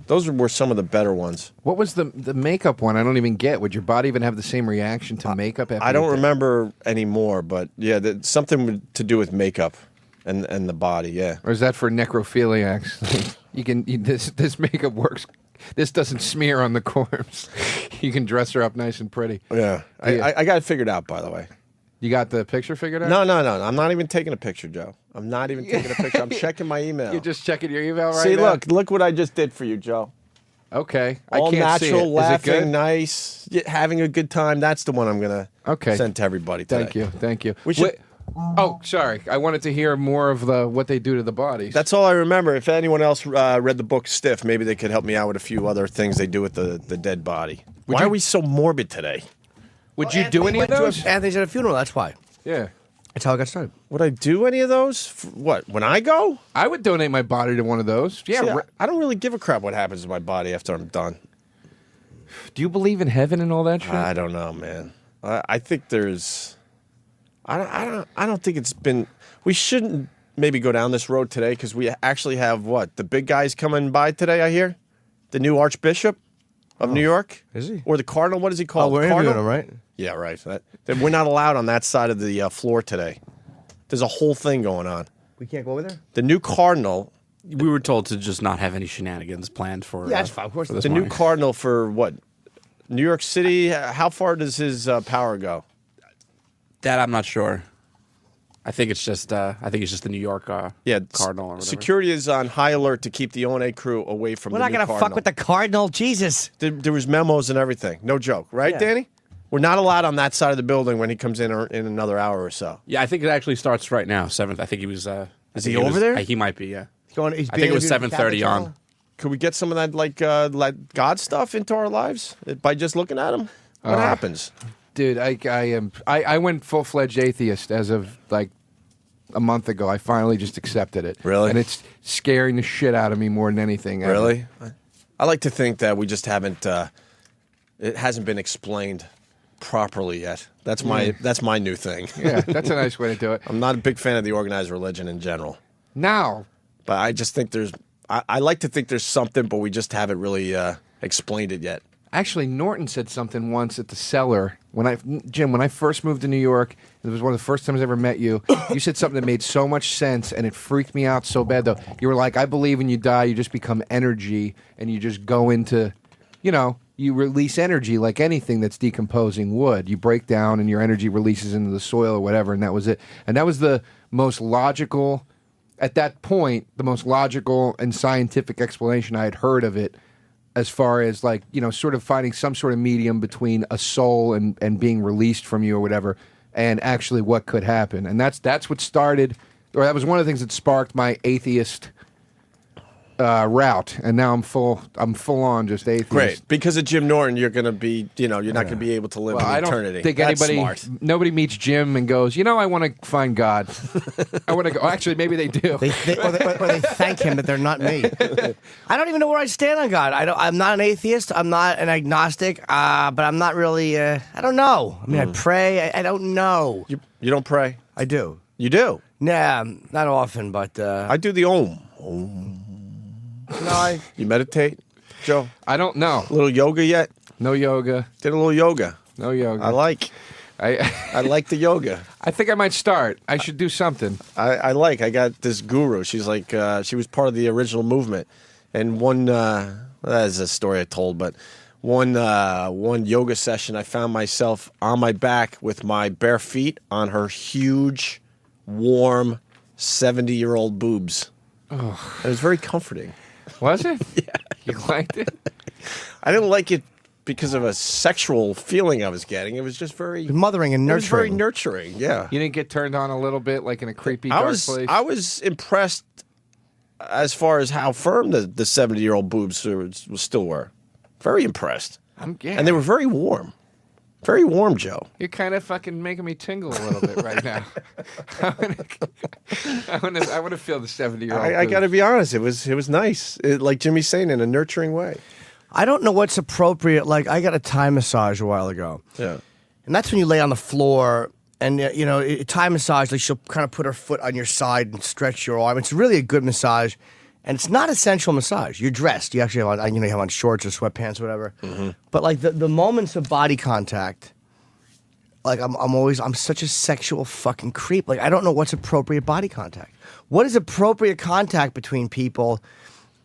Those were some of the better ones. What was the makeup one? I don't even get. Would your body even have the same reaction to makeup? After I don't you die? remember anymore, but yeah, something to do with makeup and the body. Yeah. Or is that for necrophiliacs? This makeup works. This doesn't smear on the corpse. You can dress her up nice and pretty. Yeah. I got it figured out, by the way. You got the picture figured out? No. I'm not even taking a picture, Joe. I'm not even taking a picture. I'm checking my email. You're just checking your email right See, now? look what I just did for you, Joe. Okay. All I can't natural, see it. Is it laughing, good? nice, having a good time. That's the one I'm going to send to everybody today. Thank you. We should, Oh, sorry. I wanted to hear more of what they do to the bodies. That's all I remember. If anyone else read the book Stiff, maybe they could help me out with a few other things they do with the dead body. Why are we so morbid today? Would you do any of those? Anthony's at a funeral, that's why. Yeah. That's how I got started. Would I do any of those? What, when I go? I would donate my body to one of those. Yeah. See, I don't really give a crap what happens to my body after I'm done. Do you believe in heaven and all that shit? I don't know, man. I think there's... I don't think it's been... We shouldn't maybe go down this road today because we actually have, the big guys coming by today, I hear? The new Archbishop of New York? Is he? Or the Cardinal, what is he called? Oh, we're Cardinal? interviewing him, right? Yeah, right. We're not allowed on that side of the floor today. There's a whole thing going on. We can't go over there? The new Cardinal... We were told to just not have any shenanigans planned for. Yeah, that's fine. Of course. For this The new morning. Cardinal for what? New York City? How far does his power go? That I'm not sure. I think it's just the New York Cardinal. Or whatever. Security is on high alert to keep the O&A crew away from We're the not new going to Cardinal. fuck with the Cardinal. Jesus. There was memos and everything. No joke. Right, Yeah. Danny? We're not allowed on that side of the building when he comes in another hour or so. Yeah, I think it actually starts right now. 7th. I think he was. Is he over there? He might be. Yeah. He's I think it was 7:30 on. Could we get some of that like God stuff into our lives by just looking at him? What happens? Dude, I went full-fledged atheist as of like a month ago. I finally just accepted it. Really? And it's scaring the shit out of me more than anything. Really? I like to think that we just haven't. It hasn't been explained properly yet. That's my new thing. Yeah, that's a nice way to do it. I'm not a big fan of the organized religion in general. Now, but I just think there's. I like to think there's something, but we just haven't really explained it yet. Actually, Norton said something once at the Cellar when I first moved to New York. It was one of the first times I ever met you. You said something that made so much sense, and it freaked me out so bad. Though you were like, "I believe when you die, you just become energy, and you just go into, you release energy like anything that's decomposing wood. You break down, and your energy releases into the soil or whatever, and that was it. And that was the most logical, at that point, the most logical and scientific explanation I had heard of it." As far as like, sort of finding some sort of medium between a soul and being released from you or whatever, and actually what could happen. And that's what started, or that was one of the things that sparked my atheist route. And now I'm full on just atheist. Great. Because of Jim Norton, you're going to be, you're not going to be able to live in eternity. I don't think That's smart. nobody meets Jim and goes, I want to find God. I want to go. Actually, maybe they do. Or they thank him that they're not me. I don't even know where I stand on God. I'm not an atheist. I'm not an agnostic. But I'm not really. I don't know. I mean, I pray. I don't know. You don't pray? I do. You do? Nah, not often. But I do the Om. No, You meditate, Joe? I don't know. A little yoga yet? No yoga. Did a little yoga. No yoga. I like the yoga. I think I might start. I should do something. I got this guru. She's like, she was part of the original movement. And that is a story I told, but one yoga session, I found myself on my back with my bare feet on her huge, warm, 70-year-old boobs. Oh. It was very comforting. Was it? Yeah. You liked it? I didn't like it because of a sexual feeling I was getting. It was just very mothering and nurturing. It was very nurturing, yeah. You didn't get turned on a little bit, like in a creepy, dark place? I was impressed as far as how firm the 70-year-old boobs still were. Very impressed. And they were very warm. Very warm, Joe. You're kind of fucking making me tingle a little bit right now. I want to feel the 70-year-old. I got to be honest. It was nice. Like Jimmy's saying, in a nurturing way. I don't know what's appropriate. Like, I got a Thai massage a while ago. Yeah. And that's when you lay on the floor and, Thai massage, like she'll kind of put her foot on your side and stretch your arm. It's really a good massage. And it's not a sensual massage. You're dressed. You actually have on, you have on shorts or sweatpants or whatever. Mm-hmm. But like the moments of body contact, like I'm such a sexual fucking creep. Like I don't know what's appropriate body contact. What is appropriate contact between people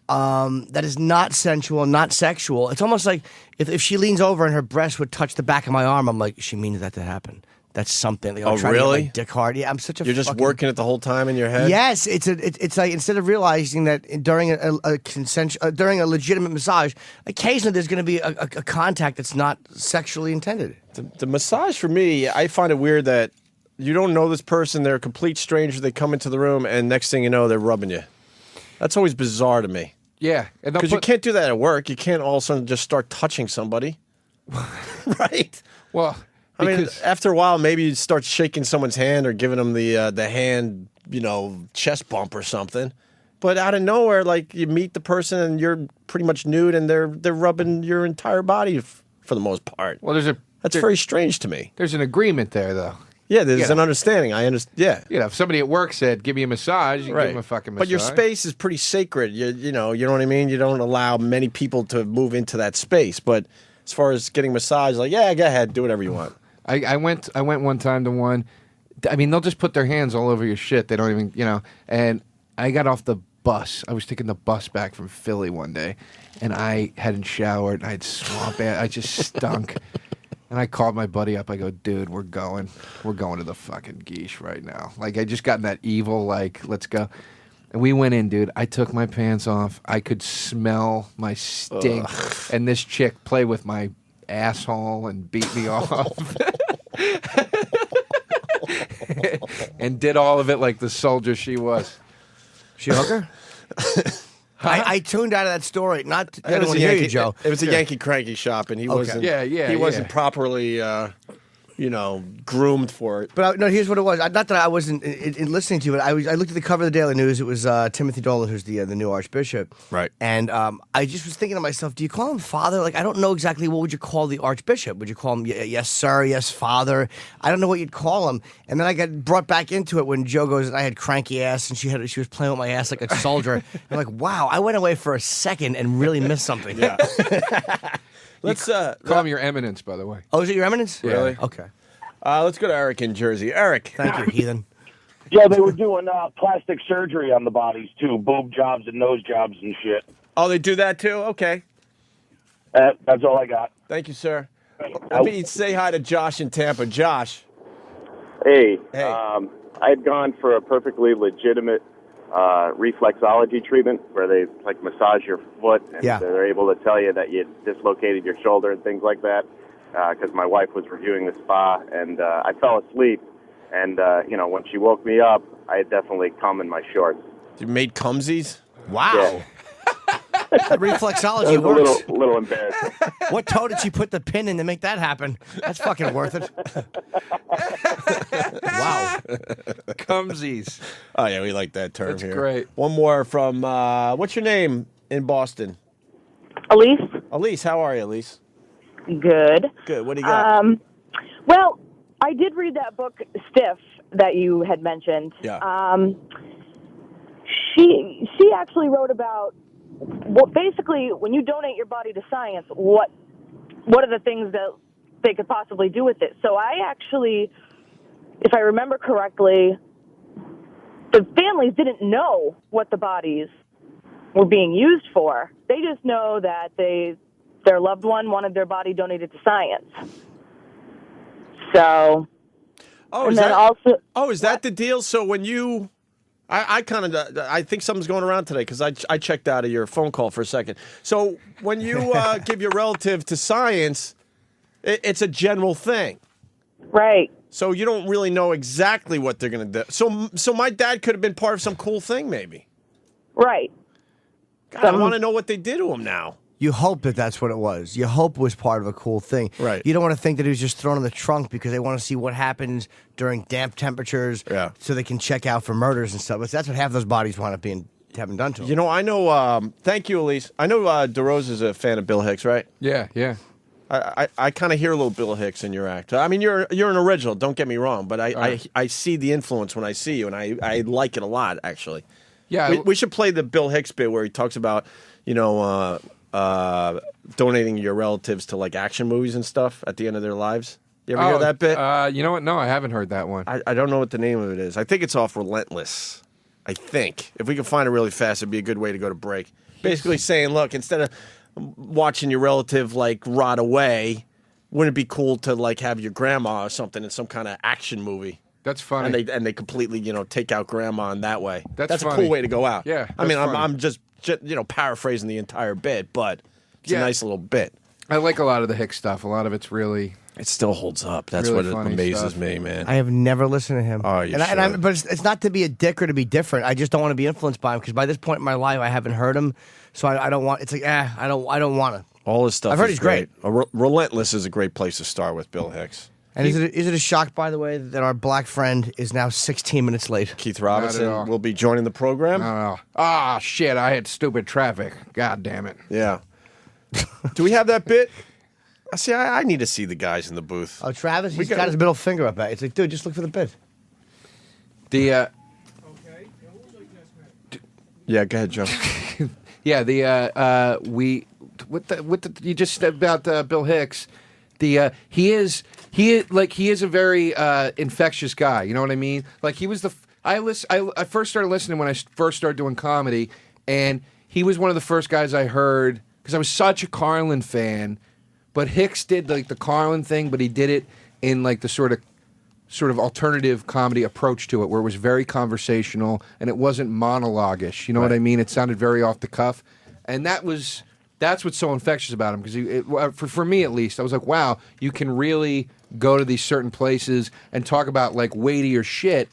that is not sensual, not sexual? It's almost like if she leans over and her breast would touch the back of my arm, I'm like, she means that to happen. That's something. Like, oh, really? To get my dick hard. Yeah, I'm such a. You're just working it the whole time in your head. Yes, it's like instead of realizing that during during a legitimate massage, occasionally there's going to be a contact that's not sexually intended. The massage for me, I find it weird that you don't know this person. They're a complete stranger. They come into the room, and next thing you know, they're rubbing you. That's always bizarre to me. Yeah, because you can't do that at work. You can't all of a sudden just start touching somebody, right? Well. I mean, after a while, maybe you start shaking someone's hand or giving them the hand, chest bump or something. But out of nowhere, like you meet the person and you're pretty much nude, and they're rubbing your entire body for the most part. Well, that's very strange to me. There's an agreement there, though. Yeah, there's an understanding. I understand. Yeah, if somebody at work said, "Give me a massage," you give them a fucking massage. But your space is pretty sacred. You know what I mean. You don't allow many people to move into that space. But as far as getting massage, like go ahead, do whatever you want. I went one time to one. I mean, they'll just put their hands all over your shit. They don't even, And I got off the bus. I was taking the bus back from Philly one day, and I hadn't showered. I had swamp ass. I just stunk. And I called my buddy up. I go, dude, we're going to the fucking Geesh right now. Like, I just got in that evil, like, let's go. And we went in, dude. I took my pants off. I could smell my stink. Ugh. And this chick played with my asshole and beat me off. And did all of it like the soldier she was. She a hooker? I tuned out of that story. Not I don't want to hear you, Joe. It was a Yankee Cranky shop, and he wasn't. He wasn't properly, groomed for it. But no, here's what it was. Not that I wasn't in listening to it. I looked at the cover of the Daily News. It was Timothy Dolan, who's the new Archbishop. Right. And I just was thinking to myself, do you call him father? Like, I don't know exactly what would you call the Archbishop. Would you call him yes sir, yes father? I don't know what you'd call him. And then I got brought back into it when Joe goes, I had cranky ass, and she was playing with my ass like a soldier. I'm like, wow, I went away for a second and really missed something. Yeah. Let's call him your eminence, by the way. Oh, is it your eminence? Yeah. Really? Okay. Let's go to Eric in Jersey. Eric. Thank you, heathen. Yeah, they were doing plastic surgery on the bodies, too. Boob jobs and nose jobs and shit. Oh, they do that, too? Okay. That's all I got. Thank you, sir. Let me say hi to Josh in Tampa. Josh. Hey. I had gone for a perfectly legitimate reflexology treatment where they like massage your foot and they're able to tell you that you dislocated your shoulder and things like that. Because my wife was reviewing the spa, and I fell asleep. And, when she woke me up, I had definitely cum in my shorts. You made cumsies? Wow. Yeah. Reflexology it was works. a little embarrassing. What toe did she put the pin in to make that happen? That's fucking worth it. Wow. Cumsies. Oh, yeah, we like that term. That's here. great. One more from, what's your name in Boston? Elise. Elise, how are you, Elise? Good. Good. What do you got? Well, I did read that book, Stiff, that you had mentioned. Yeah. She actually wrote about, basically, when you donate your body to science, what are the things that they could possibly do with it? So I actually, if I remember correctly, the families didn't know what the bodies were being used for. They just know that their loved one wanted their body donated to science. So, is that the deal? So when you, I think something's going around today because I checked out of your phone call for a second. So when you give your relative to science, it's a general thing. Right. So you don't really know exactly what they're going to do. So my dad could have been part of some cool thing maybe. Right. God, I want to know what they did to him now. You hope that that's what it was. You hope it was part of a cool thing. Right. You don't want to think that he was just thrown in the trunk because they want to see what happens during damp temperatures so they can check out for murders and stuff. But that's what half those bodies wind up having done to them. You know, I know, thank you, Elise. I know DeRose is a fan of Bill Hicks, right? Yeah. I kind of hear a little Bill Hicks in your act. I mean, you're an original, don't get me wrong, but I see the influence when I see you, and I like it a lot, actually. Yeah. We should play the Bill Hicks bit where he talks about, donating your relatives to like action movies and stuff at the end of their lives. You ever hear that bit? You know what? No, I haven't heard that one. I don't know what the name of it is. I think it's off Relentless. I think. If we can find it really fast, it'd be a good way to go to break. Basically saying, look, instead of watching your relative like rot away, wouldn't it be cool to like have your grandma or something in some kind of action movie? That's funny. And they completely, take out grandma in that way. That's a funny. cool way to go out. Yeah. I mean, funny. I'm just paraphrasing the entire bit, but it's a nice little bit. I like a lot of the Hicks stuff. A lot of it's really... It still holds up. That's really what amazes me, man. I have never listened to him. Oh, you but it's not to be a dick or to be different. I just don't want to be influenced by him because by this point in my life, I haven't heard him. So I don't want. It's like I don't want to. All his stuff. I've heard he's great. Relentless is a great place to start with Bill Hicks. And is it a shock, by the way, that our black friend is now 16 minutes late? Keith Robinson will be joining the program. Ah, shit! I had stupid traffic. God damn it. Yeah. Do we have that bit? See, I need to see the guys in the booth. Oh, Travis, he's got his middle finger up at it. It's like, dude, just look for the bit. Yeah, go ahead, Joe. Yeah, you just said about Bill Hicks. He is a very infectious guy. You know what I mean? Like he was I first started listening when I first started doing comedy, and he was one of the first guys I heard because I was such a Carlin fan. But Hicks did like the Carlin thing, but he did it in like the sort of alternative comedy approach to it, where it was very conversational and it wasn't monologue-ish. You know what I mean? It sounded very off the cuff, and that's what's so infectious about him. Because for me at least, I was like, wow, you can really go to these certain places and talk about like weightier shit,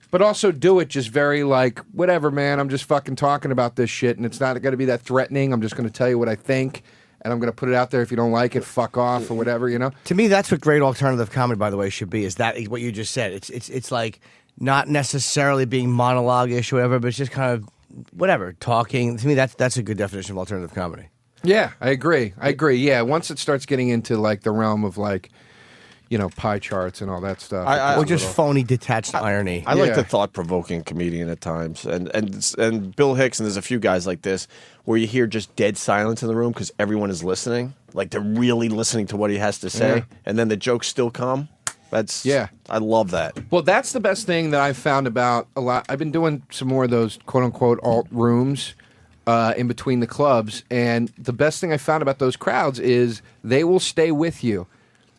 but also do it just very like, whatever, man. I'm just fucking talking about this shit, and it's not going to be that threatening. I'm just going to tell you what I think. And I'm going to put it out there. If you don't like it, fuck off or whatever, you know? To me, that's what great alternative comedy, by the way, should be, is that what you just said. It's like not necessarily being monologue-ish or whatever, but it's just kind of, whatever, talking. To me, that's a good definition of alternative comedy. Yeah, I agree. Yeah, once it starts getting into like the realm of like, you know, pie charts and all that stuff. Or just phony, detached irony. I like the thought-provoking comedian at times. And Bill Hicks, and there's a few guys like this, where you hear just dead silence in the room because everyone is listening. Like, they're really listening to what he has to say. Yeah. And then the jokes still come. I love that. Well, that's the best thing that I've found about a lot. I've been doing some more of those quote-unquote alt rooms in between the clubs. And the best thing I found about those crowds is they will stay with you.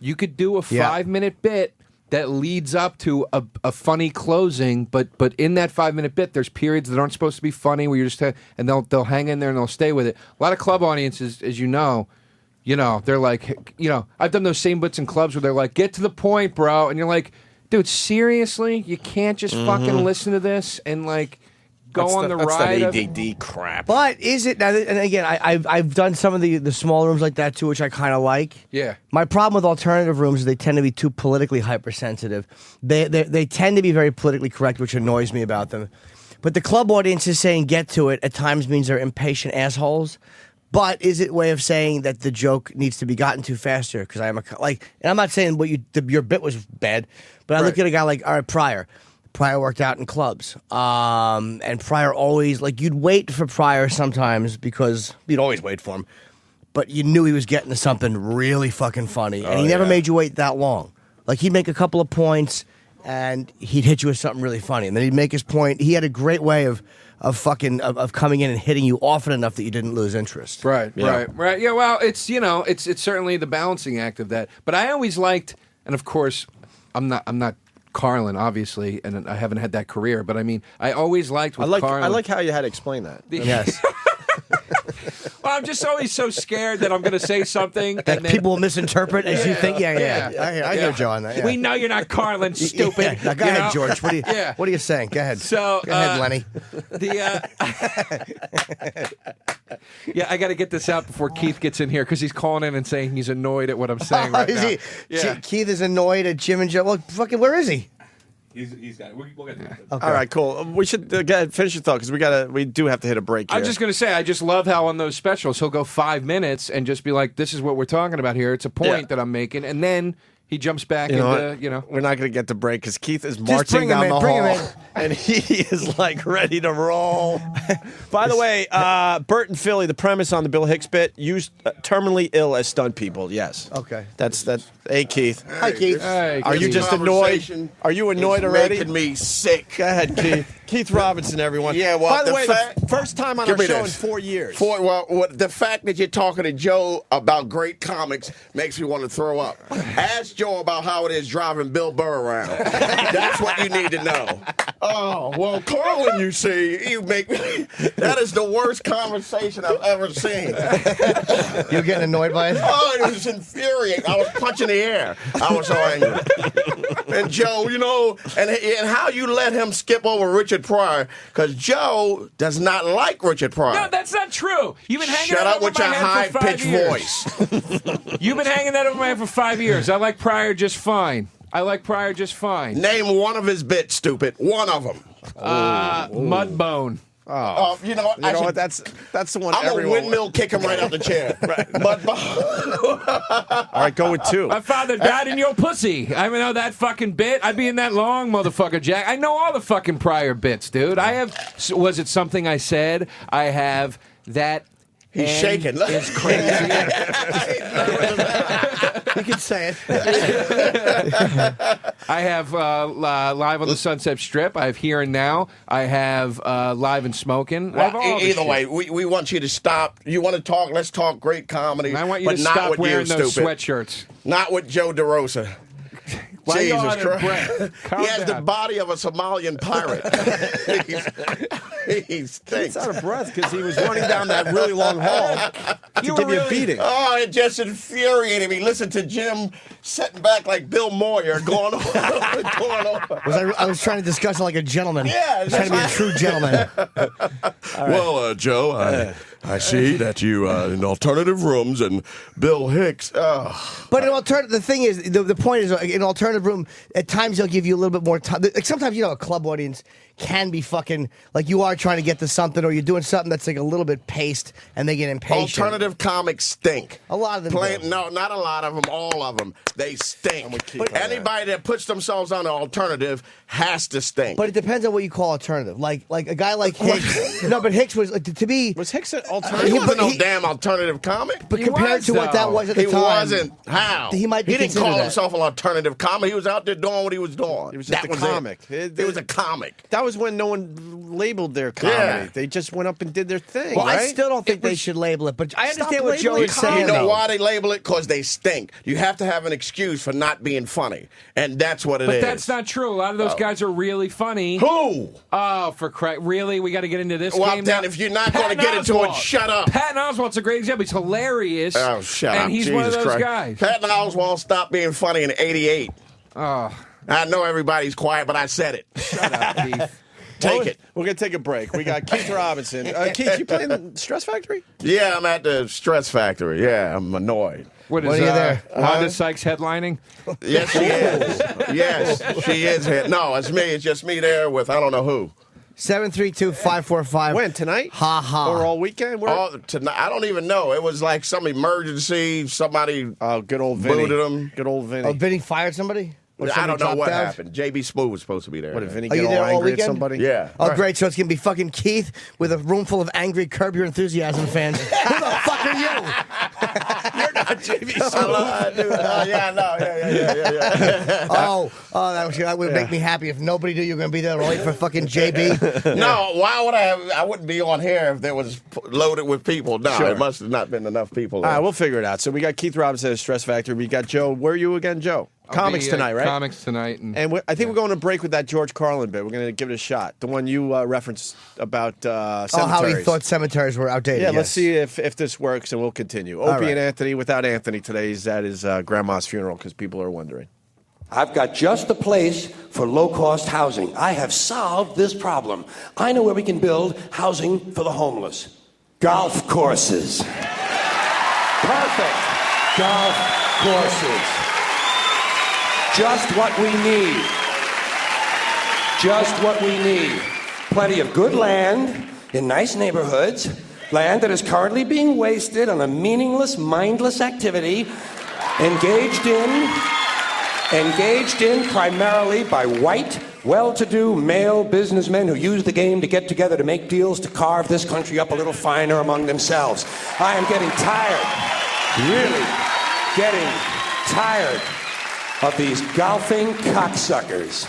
You could do a 5-minute bit that leads up to a funny closing, but in that 5-minute bit, there's periods that aren't supposed to be funny where you're just and they'll hang in there and they'll stay with it. A lot of club audiences, as you know, they're like, I've done those same bits in clubs where they're like, get to the point, bro, and you're like, dude, seriously, you can't just fucking listen to this and like. That's that ADD crap. But is it, and again, I've done some of the small rooms like that too, which I kind of like. Yeah. My problem with alternative rooms is they tend to be too politically hypersensitive. They tend to be very politically correct, which annoys me about them. But the club audience is saying get to it at times means they're impatient assholes. But is it a way of saying that the joke needs to be gotten to faster? Because and I'm not saying your bit was bad, but I look at a guy like Pryor. Pryor worked out in clubs. And Pryor always, you'd wait for Pryor sometimes because you'd always wait for him. But you knew he was getting to something really fucking funny. And he never made you wait that long. Like, he'd make a couple of points and he'd hit you with something really funny. And then he'd make his point. He had a great way of coming in and hitting you often enough that you didn't lose interest. Right. Yeah, well, it's, it's certainly the balancing act of that. But I always liked, and of course, I'm not Carlin, obviously, and I haven't had that career, but I mean, I always liked Carlin. I like how you had to explain that. Yes. Well, I'm just always so scared that I'm going to say something that people will misinterpret as you think. Yeah. I hear Joe on that. Yeah. We know you're not Carlin, stupid. Now, go ahead, George. What are you saying? Go ahead. Go ahead, Lenny. I got to get this out before Keith gets in here because he's calling in and saying he's annoyed at what I'm saying right now. He? Yeah. Keith is annoyed at Jim and Joe. Well, fucking, where is he? He's got it. We'll get to that. Okay. All right, cool. We should go ahead, finish your thought because we do have to hit a break here. I'm just going to say, I just love how on those specials he'll go 5 minutes and just be like, "This is what we're talking about here. It's a point that I'm making," and then he jumps back into We're not going to get the break because Keith is marching down the hall and he is ready to roll. By the way, Bert and Philly, the premise on the Bill Hicks bit, used terminally ill as stunt people. Yes. Okay. That's. Hey, Keith. Hi, Keith. Hey, Are you just annoyed? Are you annoyed already? Making me sick. Go ahead, Keith. Keith Robinson, everyone. Yeah, well, by the way, fact, the first time on our show in 4 years. The fact that you're talking to Joe about great comics makes me want to throw up. Ask Joe about how it is driving Bill Burr around. That's what you need to know. Oh, well, Carlin, you see, you make me. That is the worst conversation I've ever seen. You're getting annoyed by it? Oh, it was infuriating. I was punching the air. I was so angry. And Joe, and how you let him skip over Richard Pryor, because Joe does not like Richard Pryor. No, that's not true. You've been hanging Shut that up over with my your head for 5 high-pitched years. voice. You've been hanging that over my head for 5 years. I like Pryor just fine. Name one of his bits, stupid. One of them. Mudbone. Oh, you know what? That's the one. I'm a windmill kick him right out the chair. Right. All right, go with 2. My father died in your pussy. I know that fucking bit. I'd be in that long, motherfucker, Jack. I know all the fucking Pryor bits, dude. Was it something I said? I have that He's shaking. It's crazy. You can say it. I have Live on the Sunset Strip. I have Here and Now. I have Live and Smoking. Well, either way, we want you to stop. You want to talk? Let's talk great comedy. And I want you but to not stop with wearing you, those stupid. sweatshirts. Not with Joe DeRosa. Why you Jesus on it, Christ. Brett? He has the body of a Somalian pirate. he He's stinks. out of breath because he was running down that really long hall to give you a beating. Oh, it just infuriated me. Listen to Jim sitting back like Bill Moyer going on. I was trying to discuss it like a gentleman. Yeah, I was trying to be a true gentleman. Well, Joe, I see that you in alternative rooms and Bill Hicks. But the thing is, the point is, in an alternative room, at times they'll give you a little bit more time. Like sometimes, a club audience can be fucking like you are trying to get to something, or you're doing something that's like a little bit paced, and they get impatient. Alternative comics stink. A lot of them do. No, not a lot of them. All of them. They stink. But anybody that puts themselves on an alternative has to stink. But it depends on what you call alternative. Like a guy like Hicks. No, but Hicks was to be. Was Hicks an alternative? He wasn't no damn alternative comic. But compared to what that was at the time, he wasn't. How? He might be. He didn't considered call that. himself an alternative comic. He was out there doing what he was doing. He was just a comic. It was a comic. That was when no one labeled their comedy. Yeah. They just went up and did their thing. Well, right? I still don't think they should label it, but I Stop understand what Joe labeling is saying. You know though. why they label it? Because they stink. You have to have an excuse for not being funny, and that's what it is. But that's not true. A lot of those guys are really funny. Who? Oh, for Christ. Really? We got to get into this Well, game then, now? if you're not going to get into it, shut up. Patton Oswalt's a great example. He's hilarious. Oh, shut up. And he's Jesus one of those Christ. guys. Patton Oswalt stopped being funny in '88. Oh. I know everybody's quiet, but I said it. Shut up, Keith. Take it. We're going to take a break. We got Keith Robinson. Keith, you playing the Stress Factory? Yeah, I'm at the Stress Factory. Yeah, I'm annoyed. What is are you there? Wanda Sykes headlining? Yes, she is. Yes, she is here. No, it's me. It's just me there with I don't know who. 732-545. When, tonight? Ha ha. Or all weekend? Tonight, I don't even know. It was like some emergency. Somebody good old Vinny. booted him. Good old Vinny. Oh, Vinny fired somebody? Or I don't know somebody what dropped out? happened. JB Smooth was supposed to be there. What, did Vinny Are get you all there all angry at weekend? somebody? Yeah. Oh, great. So it's going to be fucking Keith with a room full of angry Curb Your Enthusiasm fans. Who the fuck are you? You're not JB Smooth. Yeah. That would make me happy if nobody knew you were going to be there only for fucking JB. No, why would I wouldn't be on here if there was loaded with people. No, Sure. it must have not been enough people. All There. right, we'll figure it out. So we got Keith Robinson at Stress Factory. We got Joe. Where are you again, Joe? Comics tonight, right? Comics tonight. And I think we're going to break with that George Carlin bit. We're going to give it a shot. The one you referenced about cemeteries. Oh, how he thought cemeteries were outdated. Yeah, yes. let's see if this works, and we'll continue. Opie and Anthony without Anthony today. He's at his grandma's funeral because people are wondering. I've got just the place for low-cost housing. I have solved this problem. I know where we can build housing for the homeless. Golf courses. Perfect. Golf courses. Just what we need. Just what we need. Plenty of good land in nice neighborhoods. Land that is currently being wasted on a meaningless, mindless activity engaged in primarily by white, well-to-do male businessmen who use the game to get together to make deals to carve this country up a little finer among themselves. I am getting tired, really getting tired of these golfing cocksuckers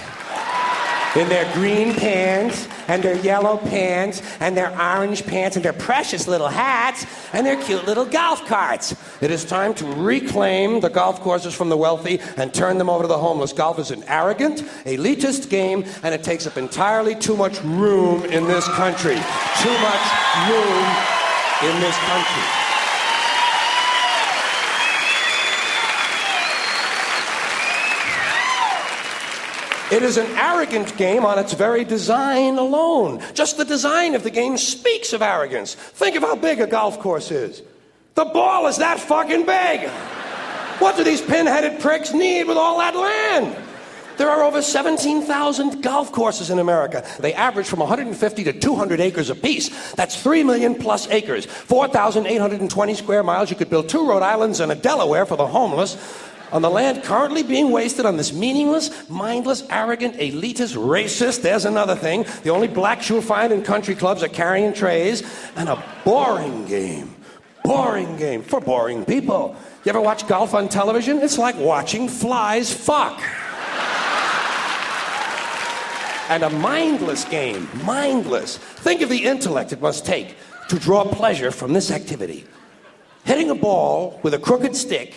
in their green pants and their yellow pants and their orange pants and their precious little hats and their cute little golf carts. It is time to reclaim the golf courses from the wealthy and turn them over to the homeless. Golf is an arrogant, elitist game, and it takes up entirely too much room in this country. Too much room in this country. It is an arrogant game on its very design alone. Just the design of the game speaks of arrogance. Think of how big a golf course is. The ball is that fucking big. What do these pin-headed pricks need with all that land? There are over 17,000 golf courses in America. They average from 150 to 200 acres apiece. That's 3 million plus acres. 4,820 square miles. You could build 2 Rhode Islands and a Delaware for the homeless. On the land currently being wasted on this meaningless, mindless, arrogant, elitist, racist, there's another thing. The only blacks you'll find in country clubs are carrying trays, and a boring game. boring game for boring people. You ever watch golf on television? It's like watching flies fuck. And a mindless game, mindless. Think of the intellect it must take to draw pleasure from this activity. Hitting a ball with a crooked stick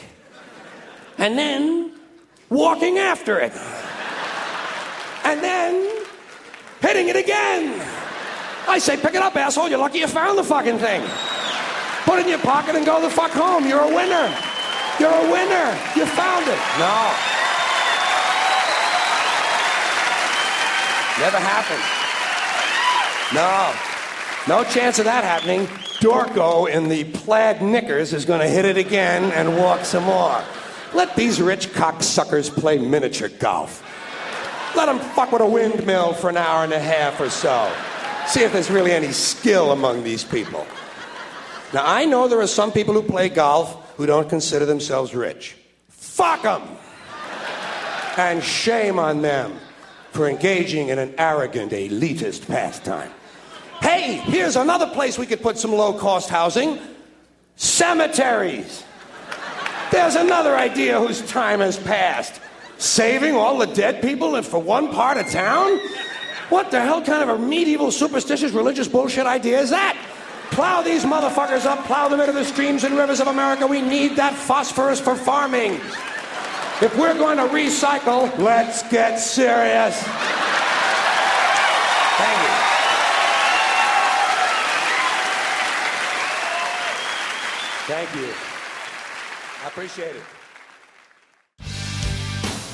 and then walking after it. And then hitting it again. I say, pick it up, asshole. You're lucky you found the fucking thing. Put it in your pocket and go the fuck home. You're a winner. You're a winner. You found it. No. Never happened. No chance of that happening. Dorco in the plaid knickers is going to hit it again and walk some more. Let these rich cocksuckers play miniature golf. Let them fuck with a windmill for an hour and a half or so. See if there's really any skill among these people. Now, I know there are some people who play golf who don't consider themselves rich. Fuck them! And shame on them for engaging in an arrogant, elitist pastime. Hey, here's another place we could put some low-cost housing. Cemeteries. There's another idea whose time has passed. Saving all the dead people for one part of town? What the hell kind of a medieval, superstitious, religious bullshit idea is that? Plow these motherfuckers up, plow them into the streams and rivers of America. We need that phosphorus for farming. If we're going to recycle, let's get serious. Thank you. Thank you. I appreciate it.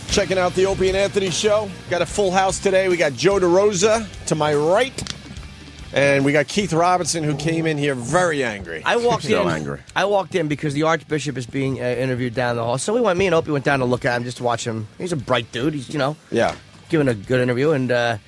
Checking out the Opie and Anthony show. Got a full house today. We got Joe DeRosa to my right. And we got Keith Robinson, who came in here very angry. I walked in because the Archbishop is being interviewed down the hall. So me and Opie went down to look at him, just to watch him. He's a bright dude. He's, giving a good interview. And I'm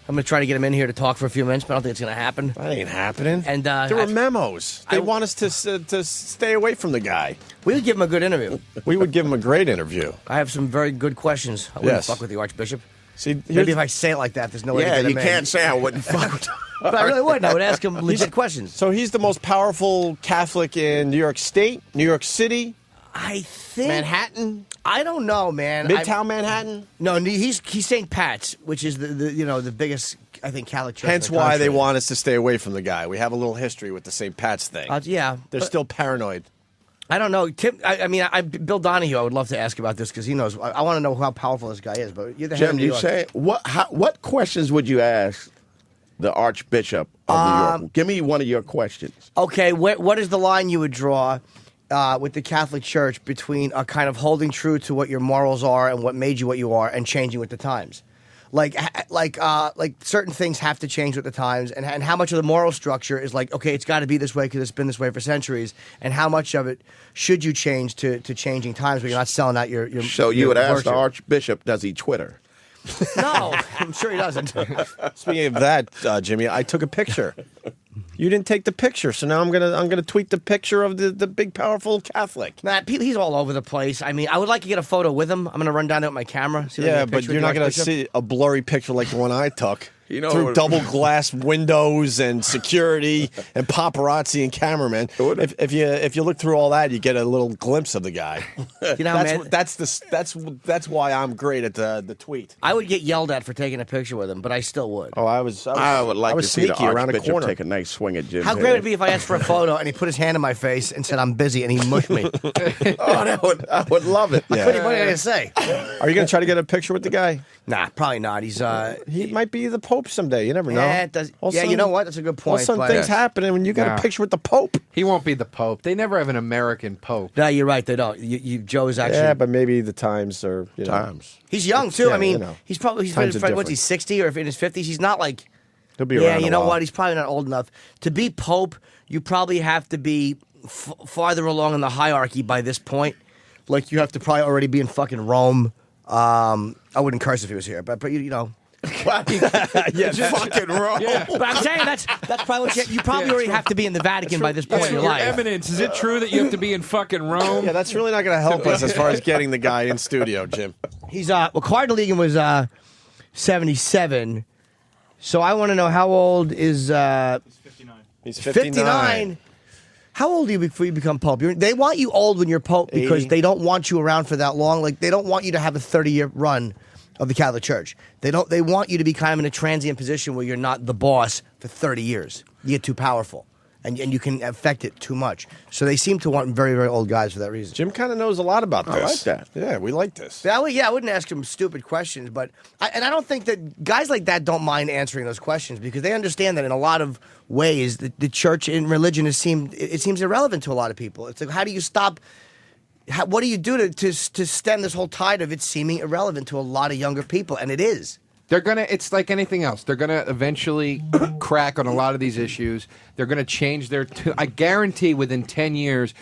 going to try to get him in here to talk for a few minutes, but I don't think it's going to happen. That ain't happening. And there were memos. They want us to stay away from the guy. We would give him a good interview. We would give him a great interview. I have some very good questions. I wouldn't fuck with the Archbishop. See, maybe if I say it like that, there's no way to get him in. Yeah, you can't say I wouldn't fuck with him. But I really would. I would ask him legit questions. So he's the most powerful Catholic in New York State, New York City, I think Manhattan. I don't know, man. Midtown Manhattan. No, he's St. Pat's, which is the biggest, I think, Catholic church. Hence why they want us to stay away from the guy. We have a little history with the St. Pat's thing. Yeah, they're still paranoid. I don't know, Tim. Bill Donahue. I would love to ask about this because he knows. I want to know how powerful this guy is. But you're the head of New York. Say what questions would you ask the Archbishop of New York? Give me one of your questions. Okay, what is the line you would draw with the Catholic Church between a kind of holding true to what your morals are and what made you what you are, and changing with the times? Like certain things have to change with the times, and how much of the moral structure is like, okay, it's got to be this way because it's been this way for centuries, and how much of it should you change to changing times where you're not selling out your So you would ask the Archbishop, does he Twitter? No, I'm sure he doesn't. Speaking of that, Jimmy, I took a picture. You didn't take the picture, so now I'm gonna tweet the picture of the big powerful Catholic. Matt, he's all over the place. I mean, I would like to get a photo with him. I'm gonna run down there with my camera. Yeah, but you're not gonna see a blurry picture like the one I took. Through double glass windows and security and paparazzi and cameramen. If you look through all that, you get a little glimpse of the guy. That's why I'm great at the tweet. I would get yelled at for taking a picture with him, but I still would. Oh, I would like to see the Archbishop take a nice swing at Jim's How great would it be if I asked for a photo and he put his hand in my face and said I'm busy and he mushed me? I would love it. Yeah. What are you gonna say? Are you gonna try to get a picture with the guy? Nah, probably not. He might be the Pope someday. You never know. Yeah, you know what? That's a good point. Some things happen when you got a picture with the Pope. He won't be the Pope. They never have an American Pope. No, you're right. They don't. Joe's actually. Yeah, but maybe the times are times. He's young too. Yeah, I mean, he's probably what's he 60 or in his 50s? He's not like. He'll be around. Yeah, you know what? He's probably not old enough to be Pope. You probably have to be farther along in the hierarchy by this point. Like you have to probably already be in fucking Rome. I wouldn't curse if he was here, but you know. Yeah, fucking wrong. Yeah. But I'm saying that's probably what you probably already have to be in the Vatican by this point in your life. Eminence, is it true that you have to be in fucking Rome? Yeah, that's really not going to help us as far as getting the guy in studio, Jim. He's Cardinal Egan was 77. So I want to know how old is He's 59. He's 59. How old are you before you become pope? They want you old when you're pope because 80. they don't want you around for that long. Like, they don't want you to have a 30-year run of the Catholic Church. They want you to be kind of in a transient position where you're not the boss for 30 years. You get too powerful. And you can affect it too much. So they seem to want very, very old guys for that reason. Jim kind of knows a lot about this. I like that. Yeah, we like this. I wouldn't ask him stupid questions, but I don't think that guys like that don't mind answering those questions because they understand that in a lot of ways the church and religion seems irrelevant to a lot of people. It's like, how do you stop? What do you do to stem this whole tide of it seeming irrelevant to a lot of younger people? And it is. It's like anything else. They're going to eventually crack on a lot of these issues. They're going to change I guarantee within 10 years,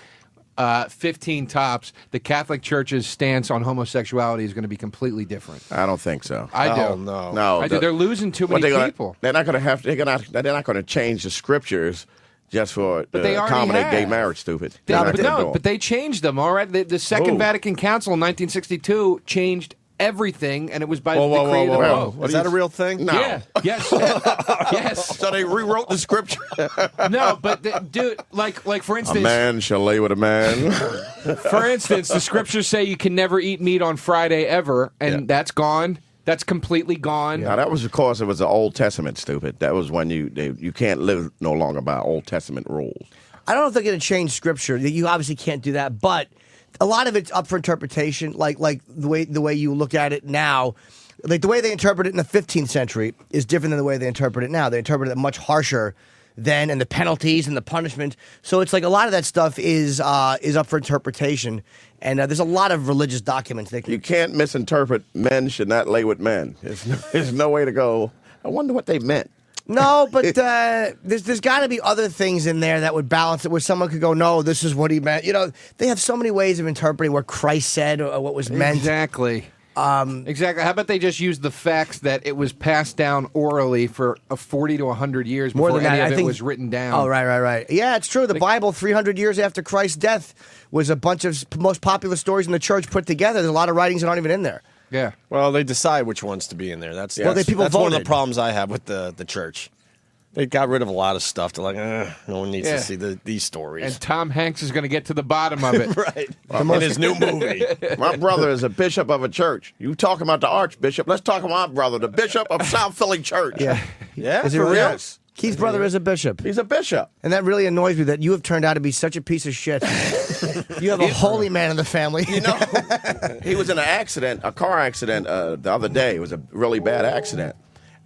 15 tops, the Catholic Church's stance on homosexuality is going to be completely different. I don't think so. I do. Oh, no. I do. They're losing too many people. They're not going to they're not going to change the scriptures just for they accommodate gay have. marriage, stupid. But they changed them, all right? The Second Vatican Council in 1962 changed everything, and it was by the creator of the Pope. Is that a real thing? No. Yeah. Yes. Yes. So they rewrote the scripture. No, but dude, like for instance, a man shall lay with a man. For instance, the scriptures say you can never eat meat on Friday ever, and that's gone. That's completely gone. Now that was because it was the Old Testament, stupid. That was when you can't live no longer by Old Testament rules. I don't know if they're going to change scripture. You obviously can't do that, but a lot of it's up for interpretation. Like the way you look at it now, like the way they interpret it in the 15th century is different than the way they interpret it now. They interpret it much harsher then, and the penalties and the punishment. So it's like a lot of that stuff is up for interpretation, and there's a lot of religious documents. You can't misinterpret men should not lay with men. There's no way to go. I wonder what they meant. No, but there's got to be other things in there that would balance it, where someone could go, no, this is what he meant. You know, they have so many ways of interpreting what Christ said or what was meant. Exactly. Exactly. How about they just use the facts that it was passed down orally for 40 to 100 years before any of it was written down? Oh, right. Yeah, it's true. The Bible, 300 years after Christ's death, was a bunch of most popular stories in the church put together. There's a lot of writings that aren't even in there. Yeah. Well, they decide which ones to be in there. That's people that's one of voted. the problems I have with the church. They got rid of a lot of stuff. They're like, no one needs to see these stories. And Tom Hanks is going to get to the bottom of it. Right. In his new movie. My brother is a bishop of a church. You talking about the archbishop? Let's talk about my brother, the bishop of South Philly Church. Yeah. Yeah? Is it real? Yes. Keith's brother is a bishop. He's a bishop. And that really annoys me that you have turned out to be such a piece of shit. You have a holy man in the family. You know, he was in a car accident the other day. It was a really bad accident.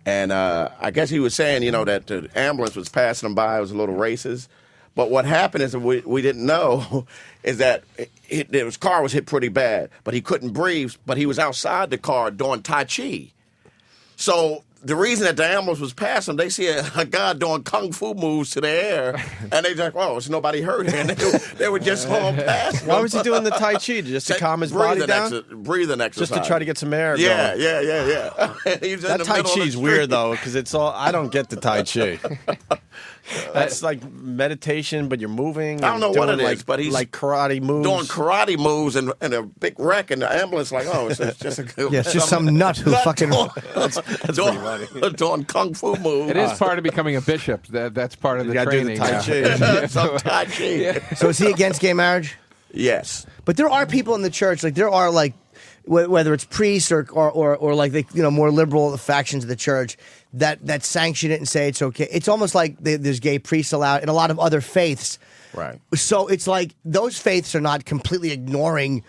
And I guess he was saying, that the ambulance was passing him by. It was a little racist. But what happened is we didn't know is that his car was hit pretty bad, but he couldn't breathe. But he was outside the car doing Tai Chi. So the reason that the ambulance was passing, they see a guy doing kung fu moves to the air, and they like, "Oh, it's nobody hurt here." And they were just going past. Why was he doing the Tai Chi? Just to calm his body down? Breathing exercise. Just to try to get some air. Yeah. He was that Tai Chi is weird though, because it's all. I don't get the Tai Chi. That's like meditation, but you're moving. I don't know what it is, but he's like karate moves. Doing karate moves and a big wreck, and the ambulance like, oh, it's just a it's just some nut who fucking doing kung fu moves. It is part of becoming a bishop. That's part of the training. Do the Tai Chi. Some Tai Chi. Yeah. So is he against gay marriage? Yes, but there are people in the church, like there are like whether it's priests or like the more liberal factions of the church that sanction it and say it's okay. It's almost like there's gay priests allowed in a lot of other faiths. Right. So it's like those faiths are not completely ignoring,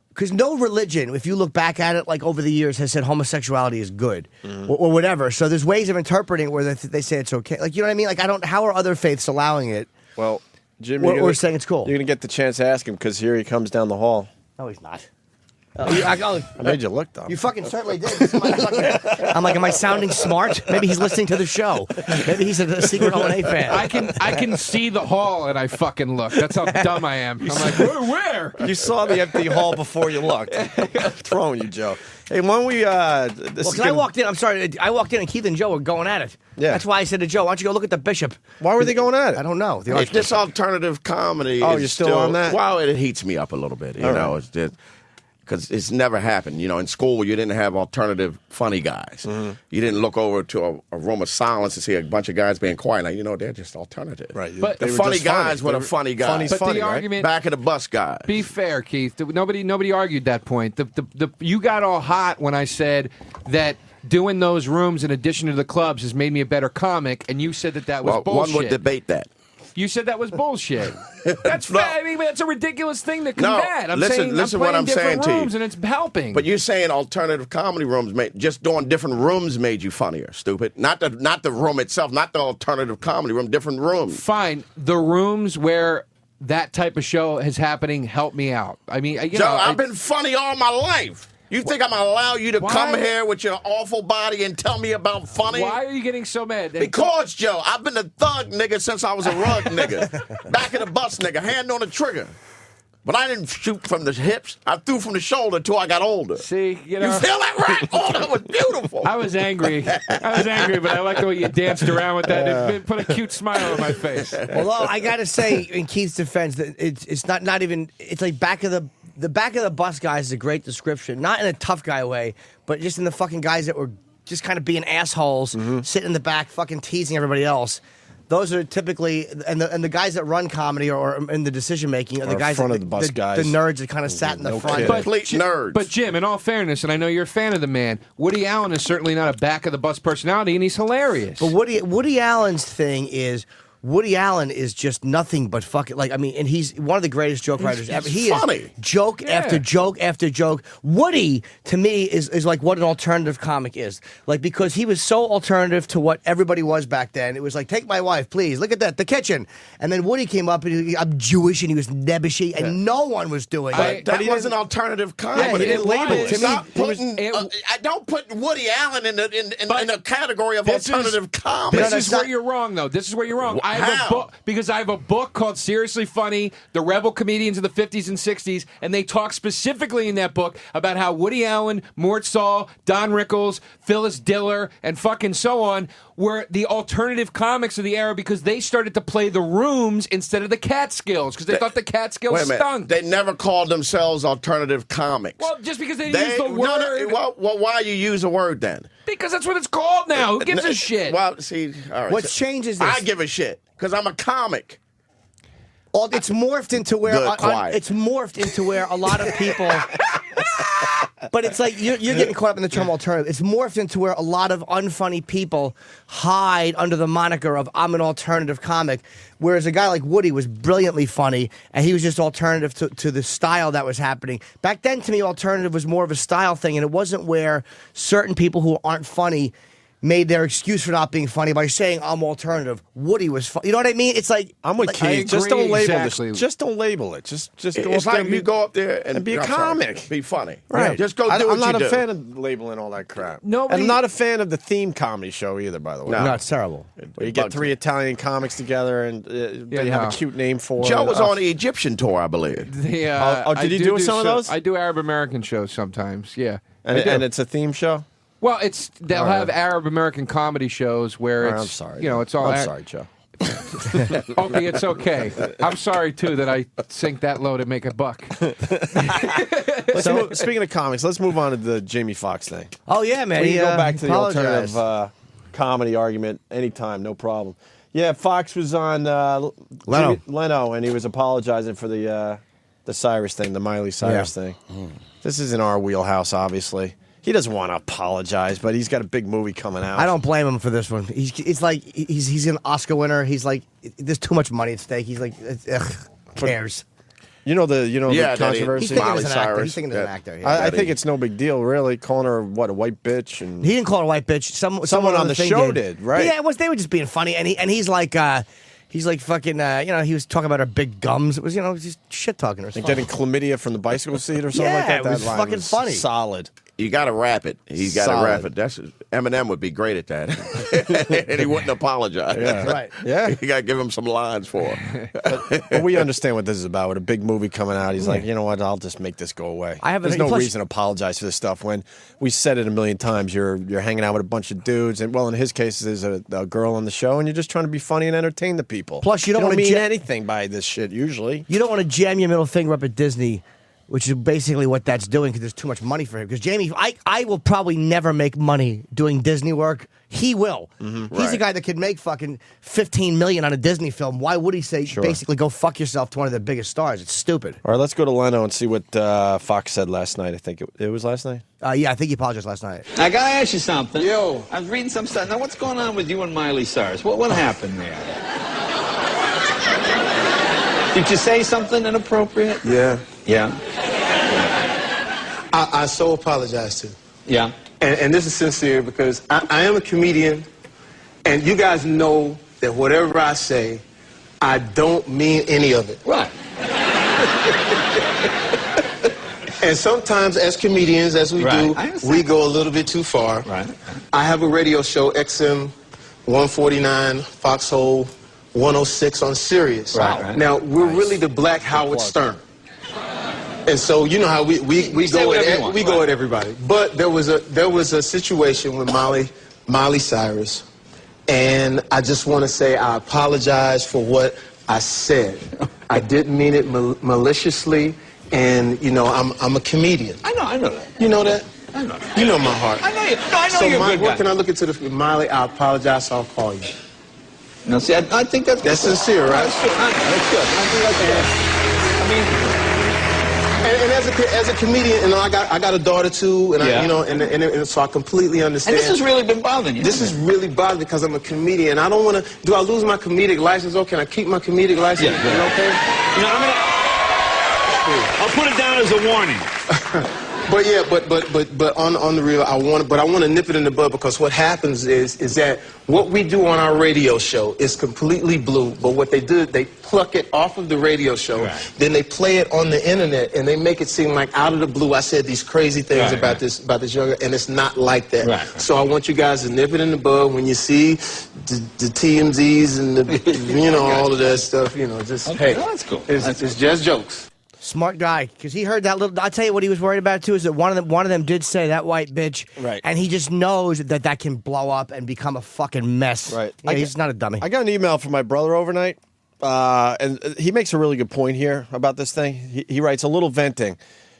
because no religion, if you look back at it, like over the years, has said homosexuality is good or whatever. So there's ways of interpreting it where they say it's okay. Like, you know what I mean? Like, how are other faiths allowing it? Well, Jim, or saying it's cool. You're going to get the chance to ask him because here he comes down the hall. No, he's not. I made you look dumb. You fucking certainly did. I'm like, am I sounding smart? Maybe he's listening to the show. Maybe he's a secret O&A fan. I can see the hall and I fucking look. That's how dumb I am. I'm like, where? You saw the empty hall before you looked. Throwing you, Joe. Hey, when we I walked in. I'm sorry. I walked in and Keith and Joe were going at it. Yeah. That's why I said to Joe, "Why don't you go look at the bishop?" Why were they going at it? I don't know. It's this alternative comedy. Oh, you're still on that? Well, it heats me up a little bit. You know, it's just. because it's never happened. You know, in school, you didn't have alternative funny guys. Mm-hmm. You didn't look over to a room of silence and see a bunch of guys being quiet. Like, you know, they're just alternative. Right. But the They were funny just funny. guys were They the funny guys. funny's But funny, the right? argument, Back of the bus guys. be fair, Keith. Nobody argued that point. You got all hot when I said that doing those rooms in addition to the clubs has made me a better comic, and you said that was bullshit. One would debate that. You said that was bullshit. That's I mean, that's a ridiculous thing to combat. I'm listen saying what I'm different saying to you. rooms, and it's helping. But you're saying alternative comedy rooms just doing different rooms made you funnier, stupid. Not the room itself, not the alternative comedy room, different rooms. Fine. The rooms where that type of show is happening help me out. I mean, Joe, I've been funny all my life. You think I'm going to allow you to Why? come here with your awful body and tell me about funny? Why are you getting so mad? Because, Joe, I've been a thug nigga since I was a rug nigga. Back of the bus nigga, hand on the trigger. But I didn't shoot from the hips. I threw from the shoulder until I got older. See, you feel that right? Oh, that was beautiful. I was angry, but I like the way you danced around with that. It put a cute smile on my face. Although I gotta say, in Keith's defense, that it's not even. It's like back of the back of the bus guys is a great description. Not in a tough guy way, but just in the fucking guys that were just kind of being assholes, sitting in the back, fucking teasing everybody else. Those are typically, and the guys that run comedy or in the decision making are the guys front that, of the bus guys. the nerds that kind of sat in the front. Complete nerds. But Jim, in all fairness, and I know you're a fan of the man, Woody Allen is certainly not a back of the bus personality, and he's hilarious. But Woody Allen's thing is. Woody Allen is just nothing but fucking and he's one of the greatest joke writers ever. He funny. is joke after joke after joke. Woody, to me, is like what an alternative comic is. Like, because he was so alternative to what everybody was back then. It was like, take my wife, please. Look at that, the kitchen. And then Woody came up and I'm Jewish and he was nebbishy and no one was doing it. That was an alternative comedy. Yeah, he didn't label it. Stop putting, I don't put Woody Allen in the category of alternative comedy. This is where you're wrong, though. This is where you're wrong. I have a book because I have a book called Seriously Funny: The Rebel Comedians of the 50s and 60s, and they talk specifically in that book about how Woody Allen, Mort Saul, Don Rickles, Phyllis Diller, and fucking so on were the alternative comics of the era because they started to play the rooms instead of the Catskills because they thought the Catskills stunk. They never called themselves alternative comics. Well, just because they used the word. Well, why you use a word then? Because that's what it's called now. Who gives a shit? Well, see, all right. What changes this? I give a shit because I'm a comic. It's morphed into where Good, it's morphed into where a lot of people. But it's like you're getting caught up in the term alternative. It's morphed into where a lot of unfunny people hide under the moniker of I'm an alternative comic, whereas a guy like Woody was brilliantly funny and he was just alternative to the style that was happening. Back then, to me, alternative was more of a style thing, and it wasn't where certain people who aren't funny made their excuse for not being funny by saying I'm alternative. Woody was funny. You know what I mean? It's like I'm with Keith. Just don't label this. Just don't label it. Just go It's up like there you go up there and be a comic. Be funny. Right. Just go do what you do. I'm not a fan of labeling all that crap. And I'm not a fan of the theme comedy show either, by the way. No, it's terrible. Where you get three Italian comics together and they have a cute name for it. Joe was on the Egyptian tour, I believe. Did he do some of those? I do Arab American shows sometimes, yeah. And it's a theme show? Well, they'll have Arab American comedy shows where it's. I'm sorry. You know, it's all. I'm sorry, Joe. Okay, it's okay. I'm sorry too that I sink that low to make a buck. So, speaking of comics, let's move on to the Jamie Foxx thing. Oh yeah, man. We can go back to the apologized. alternative comedy argument anytime, no problem. Yeah, Fox was on Leno, and he was apologizing for the Cyrus thing, the Miley Cyrus thing. This is in our wheelhouse, obviously. He doesn't want to apologize, but he's got a big movie coming out. I don't blame him for this one. It's like he's an Oscar winner. He's like, there's too much money at stake. He's like, ugh, cares. You know the controversy. He's thinking as an actor. He's thinking as an actor. Yeah. I think it's no big deal, really. Calling her a white bitch, and he didn't call her a white bitch. Someone on the show did, right? Yeah, they were just being funny, and he's like. He's like fucking, he was talking about her big gums. It was, just shit talking her. Like getting chlamydia from the bicycle seat or something like that. Yeah, it was line fucking funny. Solid. You got to rap it. He's got to rap it. Eminem would be great at that, and he wouldn't apologize. Yeah. Right. Yeah. You got to give him some lines for it. But we understand what this is about. With a big movie coming out, he's like, you know what? I'll just make this go away. There's no reason to apologize for this stuff. When we said it a million times, you're hanging out with a bunch of dudes, and in his case, there's a girl on the show, and you're just trying to be funny and entertain the people. Plus, you don't mean want to anything by this shit usually. You don't want to jam your middle finger up at Disney which is basically what that's doing because there's too much money for him. Because Jamie, I will probably never make money doing Disney work. He will. He's a guy that could make fucking $15 million on a Disney film. Why would he say basically go fuck yourself to one of the biggest stars? It's stupid. All right, let's go to Leno and see what Foxx said last night. I think it was last night. Yeah, I think he apologized last night. I gotta ask you something. Yo, I was reading some stuff. Now, what's going on with you and Miley Cyrus? What happened there? Did you say something inappropriate? Yeah. Yeah. I so apologize to. Yeah. And this is sincere because I am a comedian, and you guys know that whatever I say, I don't mean any of it. Right. And sometimes as comedians, as we do, we go a little bit too far. Right. I have a radio show, XM 149, Foxhole 106 on Sirius. Right. Now, we're really the Black Howard Stern. And so you know how we go at everybody. But there was a situation with Miley Cyrus, and I just want to say I apologize for what I said. I didn't mean it maliciously, and you know I'm a comedian. I know that. You know that? I know that. You know my heart. I know you. No, I know so you're a good guy. what can I look into the Miley? I apologize. So I'll call you. No, see, I think that's sincere, right? That's good. That's good. I think that's good. I mean. And as a comedian, you know, I got a daughter too, and Yeah. and so I completely understand. And this has really been bothering you. This is really bothering me because I'm a comedian. I don't want to. Do I lose my comedic license? Oh, can I keep my comedic license? Yeah. Is it okay? You know, I'll put it down as a warning. But yeah, but on the real, I want to nip it in the bud because what happens is that what we do on our radio show is completely blue. But what they do, they pluck it off of the radio show, then they play it on the internet, and they make it seem like out of the blue I said these crazy things about this young, and it's not like that. So I want you guys to nip it in the bud when you see the TMZs and the all of that stuff. You know, just hey, that's cool. It's just jokes. Smart guy, because he heard that little. I'll tell you what he was worried about too is that one of them did say that white bitch, right? And he just knows that can blow up and become a fucking mess, right? Yeah, he's not a dummy. I got an email from my brother overnight, and he makes a really good point here about this thing. He writes a little venting.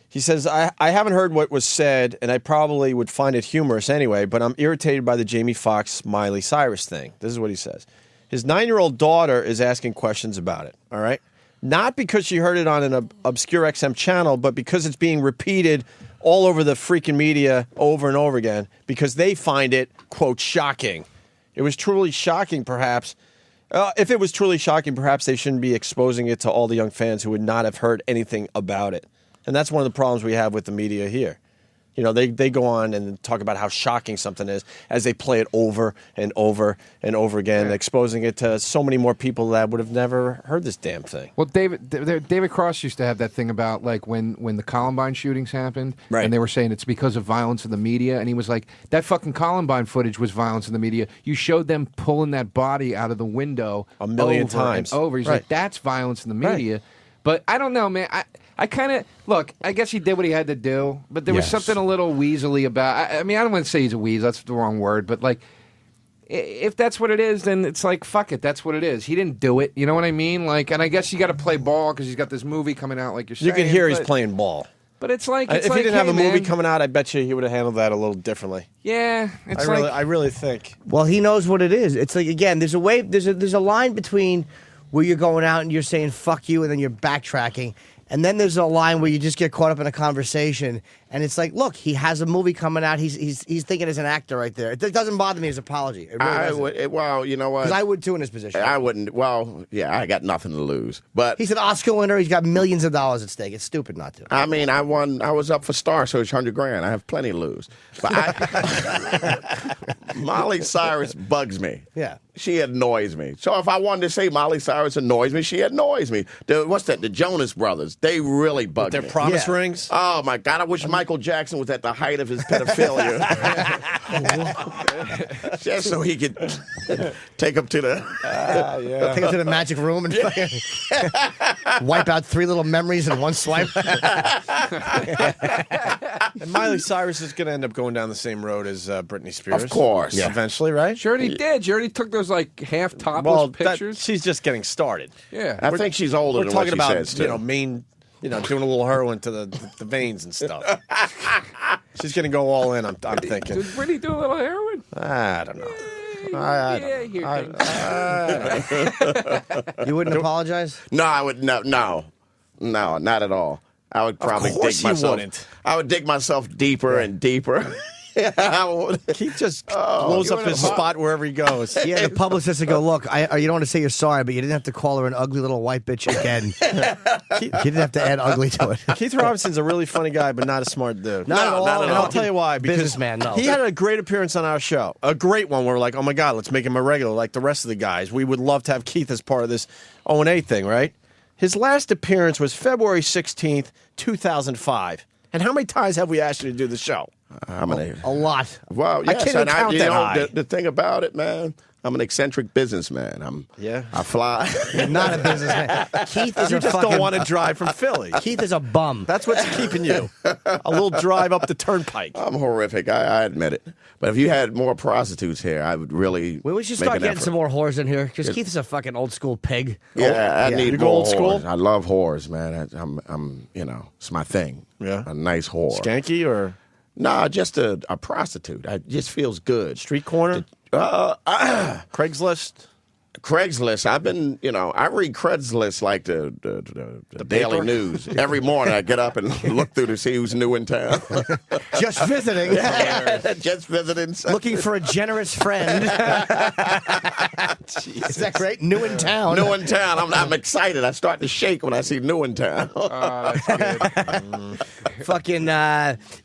He says, I haven't heard what was said, and I probably would find it humorous anyway, but I'm irritated by the Jamie Foxx Miley Cyrus thing. This is what he says. His 9-year-old daughter is asking questions about it, all right? Not because she heard it on an obscure XM channel, but because it's being repeated all over the freaking media over and over again because they find it, quote, shocking. It was truly shocking, perhaps. If it was truly shocking, perhaps they shouldn't be exposing it to all the young fans who would not have heard anything about it. And that's one of the problems we have with the media here. You know, they go on and talk about how shocking something is as they play it over and over and over again, exposing it to so many more people that would have never heard this damn thing. Well, David Cross used to have that thing about like when the Columbine shootings happened, and they were saying it's because of violence in the media, and he was like, that fucking Columbine footage was violence in the media. You showed them pulling that body out of the window a million over times. and over. He's like, that's violence in the media. But I don't know, man. I kind of, look, I guess he did what he had to do, but there was something a little weaselly about, I mean, I don't want to say he's a weasel, that's the wrong word, but like, if that's what it is, then it's like, fuck it, that's what it is. He didn't do it, you know what I mean? Like, and I guess you got to play ball because he's got this movie coming out, like you're saying. You can hear he's playing ball. But it's like, if he didn't have a movie coming out, I bet you he would have handled that a little differently. Yeah, it's I really think. Well, he knows what it is. It's like, again, there's a line between where you're going out and you're saying fuck you and then you're backtracking. And then there's a line where you just get caught up in a conversation, and it's like, look, he has a movie coming out. He's thinking as an actor right there. It doesn't bother me, his apology. It really doesn't. Well, you know what? Because I would too in his position. I wouldn't. Well, yeah, I got nothing to lose. But he's an Oscar winner. He's got millions of dollars at stake. It's stupid not to. I mean, I won. I was up for Star Search, $100,000. I have plenty to lose. But Miley Cyrus bugs me. Yeah. She annoys me. So if I wanted to say Miley Cyrus annoys me, she annoys me. What's that? The Jonas Brothers. They really bug me. Their promise rings? Oh, my God. I wish Michael Jackson was at the height of his pedophilia. Just so he could take him to the... Take him to the magic room and fucking wipe out 3 little memories in one swipe. And Miley Cyrus is going to end up going down the same road as Britney Spears. Of course. Yeah. Eventually, right? She already did. She already took those like half topless pictures. She's just getting started. Yeah. I think she's older than what she says, too. We're talking about, doing a little heroin to the veins and stuff. She's going to go all in, I'm thinking. Did Brittany do a little heroin? I don't know. You wouldn't apologize? No, I would no, not at all. I would probably dig myself. I would dig myself deeper and deeper. Keith just blows up his spot wherever he goes. Yeah, the publicist would go, look, you don't want to say you're sorry, but you didn't have to call her an ugly little white bitch again. You didn't have to add ugly to it. Keith Robinson's a really funny guy, but not a smart dude. Not at all. And I'll tell you why. Because Businessman, no. He had a great appearance on our show. A great one where we're like, oh my God, let's make him a regular like the rest of the guys. We would love to have Keith as part of this O&A thing, right? His last appearance was February 16th, 2005. And how many times have we asked you to do the show? How many? A lot. Well, yes, I can't even count that high. The thing about it, man, I'm an eccentric bullsman. I fly. You're not a businessman. Keith is You just don't want to drive from Philly. Keith is a bum. That's what's keeping you. A little drive up the turnpike. I'm horrific. I admit it. But if you had more prostitutes here, I would really. We should start getting some more whores in here because Keith is a fucking old school pig. Yeah, I need You go more old school? whores. I love whores, man. I'm it's my thing. Yeah. A nice whore. Skanky or? Nah, just a prostitute. It just feels good. Street corner? Craigslist? Craigslist. I've been, I read Craigslist like the Daily paper? News. Every morning I get up and look through to see who's new in town. Just visiting. Just visiting. Looking for a generous friend. Is that great? New in town. New in town. I'm excited. I start to shake when I see new in town. That's good. Fucking,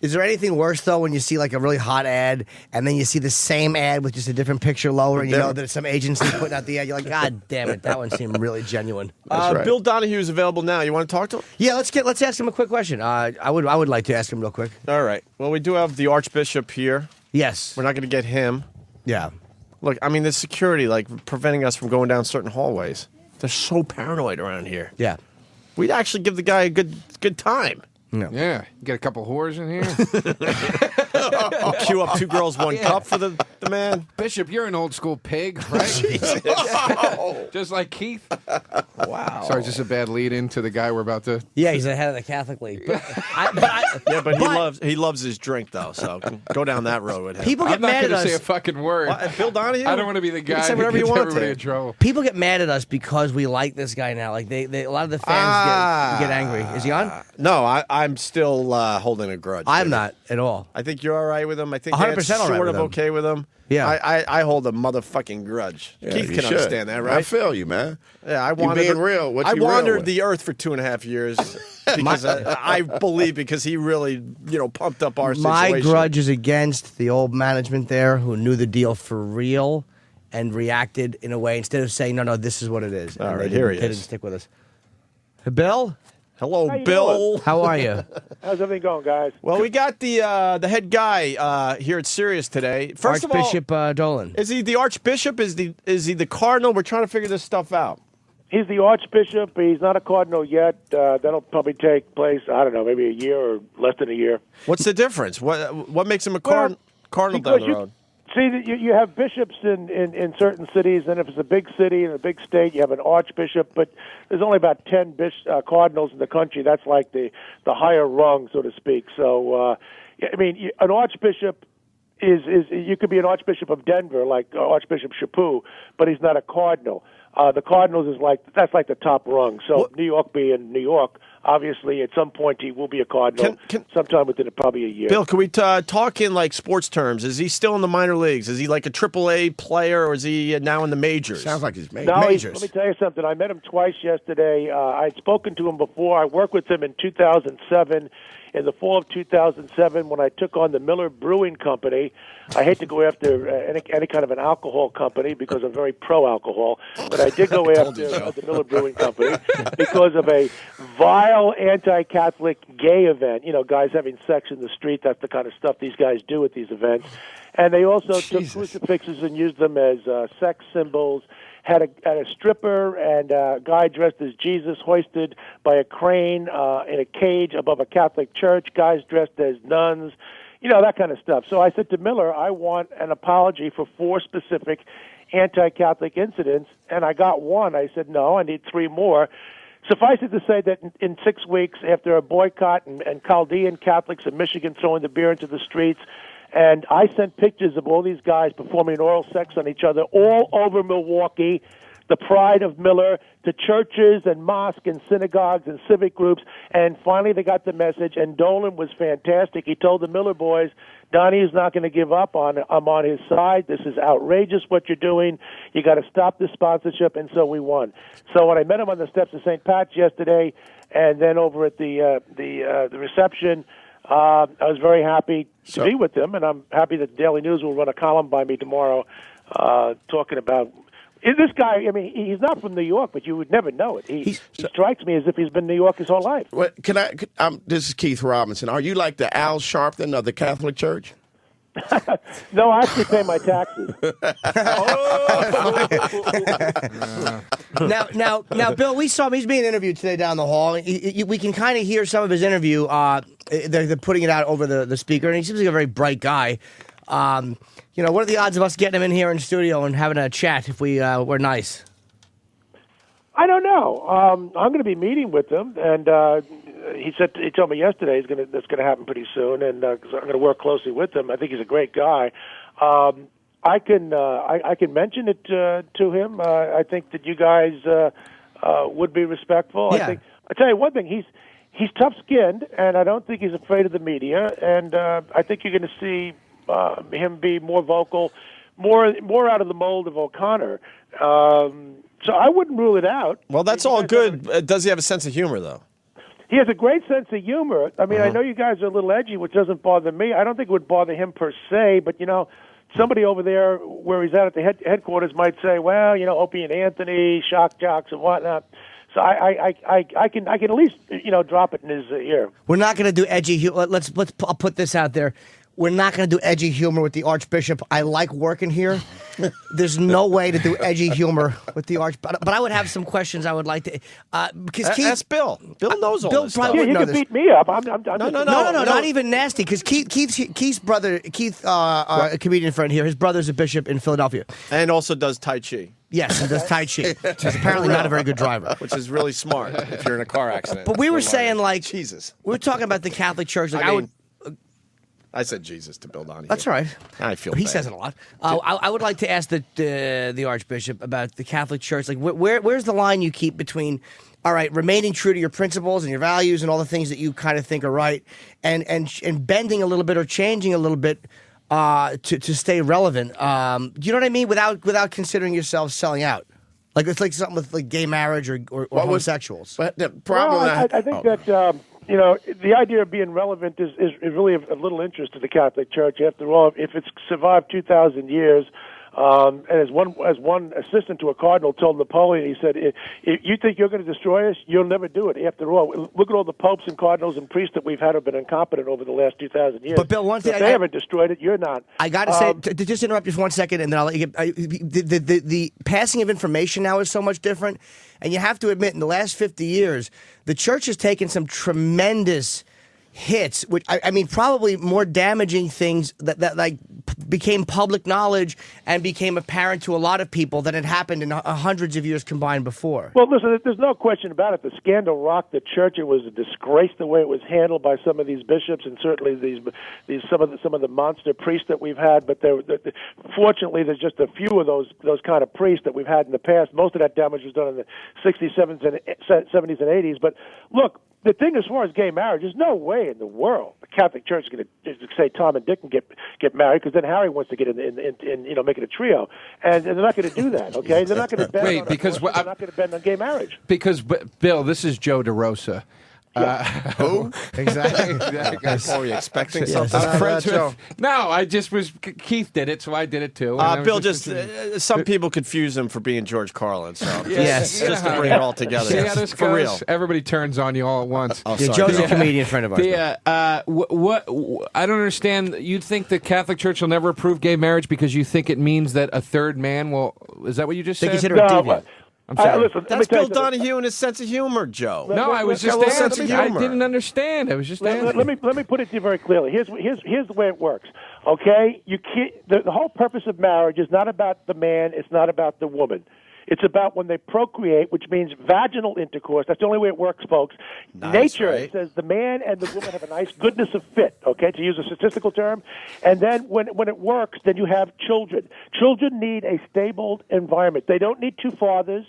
is there anything worse, though, when you see like a really hot ad and then you see the same ad with just a different picture lower and you know that it's some agency putting out the ad? You're like, God damn it, that one seemed really genuine. Right. Bill Donahue is available now. You want to talk to him? Yeah, let's ask him a quick question. I would like to ask him real quick. All right. Well, we do have the Archbishop here. Yes. We're not going to get him. Yeah. Look, I mean, there's security preventing us from going down certain hallways. They're so paranoid around here. Yeah. We'd actually give the guy a good time. No. Yeah, you get a couple whores in here. Queue up 2 girls, 1 cup for the man. Bishop, you're an old school pig, right? Jesus. Just like Keith. Wow. Sorry, just a bad lead into the guy we're about to. Yeah, he's the head of the Catholic League. But he loves his drink though. So go down that road with him. People get I'm not mad going at to us. say a fucking word. Bill Donahue. I don't want to be the guy say who whatever gets you want everybody to. in trouble. People get mad at us because we like this guy now. Like they a lot of the fans get angry. Is he on? No, I'm still holding a grudge. I'm not at all. I think you're all right with him. I think 100% Ant's all right sort with of him. okay with him. Yeah. I hold a motherfucking grudge. Yeah, Keith you can should. understand that, right? I feel you, man. Yeah, I You wandered. being real. What I you real wandered with? the earth for 2.5 years because I believe because he really pumped up our My situation. grudge is against the old management there who knew the deal for real and reacted in a way instead of saying, no, this is what it is. All And right, they here didn't- he They is. didn't stick with us. Hey, Bill? Hello, How you Bill. doing? How are you? How's everything going, guys? Well, we got the head guy here at Sirius today. First Archbishop of all, Dolan. is he the Archbishop? Is he the Cardinal? We're trying to figure this stuff out. He's the Archbishop. He's not a cardinal yet. That'll probably take place, I don't know, maybe a year or less than a year. What's the difference? What makes him a Well, Cardinal because down the road? See, you have bishops in certain cities, and if it's a big city and a big state, you have an archbishop. But there's only about 10 cardinals in the country. That's like the higher rung, so to speak. So, I mean, an archbishop is you could be an archbishop of Denver, like Archbishop Chaput, but he's not a cardinal. The Cardinals that's like the top rung. So New York being New York, obviously at some point he will be a Cardinal. Sometime within probably a year. Bill, can we talk in sports terms? Is he still in the minor leagues? Is he like a AAA player, or is he now in the majors? Sounds like he's No, majors. let me tell you something. I met him twice yesterday. I'd spoken to him before. I worked with him in 2007. In the fall of 2007, when I took on the Miller Brewing Company, I hate to go after any kind of an alcohol company because I'm very pro-alcohol, but I did go after the Miller Brewing Company because of a vile anti-Catholic gay event. You know, guys having sex in the street, that's the kind of stuff these guys do at these events. And they also took crucifixes and used them as sex symbols. Had a stripper and a guy dressed as Jesus hoisted by a crane in a cage above a Catholic church, guys dressed as nuns, you know, that kind of stuff. So I said to Miller, I want an apology for 4 specific anti-Catholic incidents, and I got one. I said, no, I need 3 more. suffice it to say that in 6 weeks, after a boycott and Chaldean Catholics in Michigan throwing the beer into the streets, and I sent pictures of all these guys performing oral sex on each other all over Milwaukee, the pride of Miller, to churches and mosques and synagogues and civic groups, and finally they got the message, and Dolan was fantastic. He told the Miller boys, Donnie is not going to give up. I'm on his side. This is outrageous what you're doing. You got to stop the sponsorship, and so we won. So when I met him on the steps of St. Pat's yesterday, and then over at the reception, I was very happy to be with him, and I'm happy that Daily News will run a column by me tomorrow talking about this guy. I mean, he's not from New York, but you would never know it. He strikes me as if he's been in New York his whole life. Well, this is Keith Robinson. Are you like the Al Sharpton of the Catholic Church? No, I actually pay my taxes. Now, Bill, we saw him. He's being interviewed today down the hall. We can kind of hear some of his interview. They're putting it out over the speaker, and he seems like a very bright guy. What are the odds of us getting him in here in the studio and having a chat if we're nice? I don't know. I'm going to be meeting with him, and he told me yesterday that's going to happen pretty soon, and 'cause I'm going to work closely with him. I think he's a great guy. I can mention it to him. I think that you guys would be respectful. Yeah. I tell you one thing. He's tough-skinned, and I don't think he's afraid of the media. And I think you're going to see him be more vocal, more out of the mold of O'Connor. So I wouldn't rule it out. Well, that's all good. Does he have a sense of humor, though? He has a great sense of humor. I mean, I know you guys are a little edgy, which doesn't bother me. I don't think it would bother him per se, but, somebody over there where he's at the headquarters might say, well, Opie and Anthony, shock jocks and whatnot. So I can at least, drop it in his ear. We're not going to do edgy humor. I'll put this out there. We're not going to do edgy humor with the Archbishop. I like working here. There's no way to do edgy humor with the Archbishop. But I would have some questions I would like to. Because Keith, ask Bill. Bill knows all this stuff. Yeah, you can beat me up. No, not even nasty. Because Keith's brother, a comedian friend here, his brother's a bishop in Philadelphia. And also does Tai Chi. Yes, and does Tai Chi. He's apparently not a very good driver. Which is really smart if you're in a car accident. But we were saying, Jesus. We were talking about the Catholic Church. I said Jesus to Bill Donahue. That's right. I feel he bad. says it a lot. I would like to ask the Archbishop about the Catholic Church. Like, where's the line you keep between, all right, remaining true to your principles and your values and all the things that you kind of think are right, and bending a little bit or changing a little bit to stay relevant. Do you know what I mean? Without considering yourself selling out. Like it's like something with like gay marriage or homosexuals. But the problem, I think that. The idea of being relevant is really of little interest to the Catholic Church. After all, if it's survived 2,000 years, and as one assistant to a cardinal told Napoleon, he said, if you think you're going to destroy us, you'll never do it. After all, look at all the popes and cardinals and priests that we've had who have been incompetent over the last 2,000 years. But Bill, one thing if they haven't destroyed it, you're not. I got to say, to just interrupt you for 1 second, and then I'll let you get. The passing of information now is so much different, and you have to admit, in the last 50 years, the church has taken some tremendous hits, which I mean, probably more damaging things that like became public knowledge and became apparent to a lot of people than had happened in hundreds of years combined before. Well, listen, there's no question about it. The scandal rocked the church. It was a disgrace the way it was handled by some of these bishops, and certainly these some of the monster priests that we've had. But fortunately, there's just a few of those kind of priests that we've had in the past. Most of that damage was done in the 60s, 70s, and 80s. But look. The thing as far as gay marriage, there's no way in the world the Catholic Church is going to say Tom and Dick can get married, because then Harry wants to get in make it a trio, and they're not going to do that. Okay, they're not going to bend. They're not going to bend on gay marriage. Because Bill, this is Joe DeRosa. Who? Exactly. Were you expecting something? No, I just was. Keith did it, so I did it too. Bill, some people confuse him for being George Carlin. So yes, just to bring it all together. See how this for goes? real. Everybody turns on you all at once. Joe's a comedian friend of ours. What I don't understand. You think the Catholic Church will never approve gay marriage because you think it means that a third man will? Is that what you just said? They consider it deviant. I'm sorry. Listen, That's Bill Donahue and his sense of humor, Joe. No, I was just asking. I didn't understand. I was just asking. Let me put it to you very clearly. Here's the way it works. Okay, you can't. The whole purpose of marriage is not about the man. It's not about the woman. It's about when they procreate, which means vaginal intercourse. That's the only way it works, folks. Nice, Nature right? says the man and the woman have a nice goodness of fit, okay, to use a statistical term. And then when it works, then you have children. Children need a stable environment. They don't need two fathers.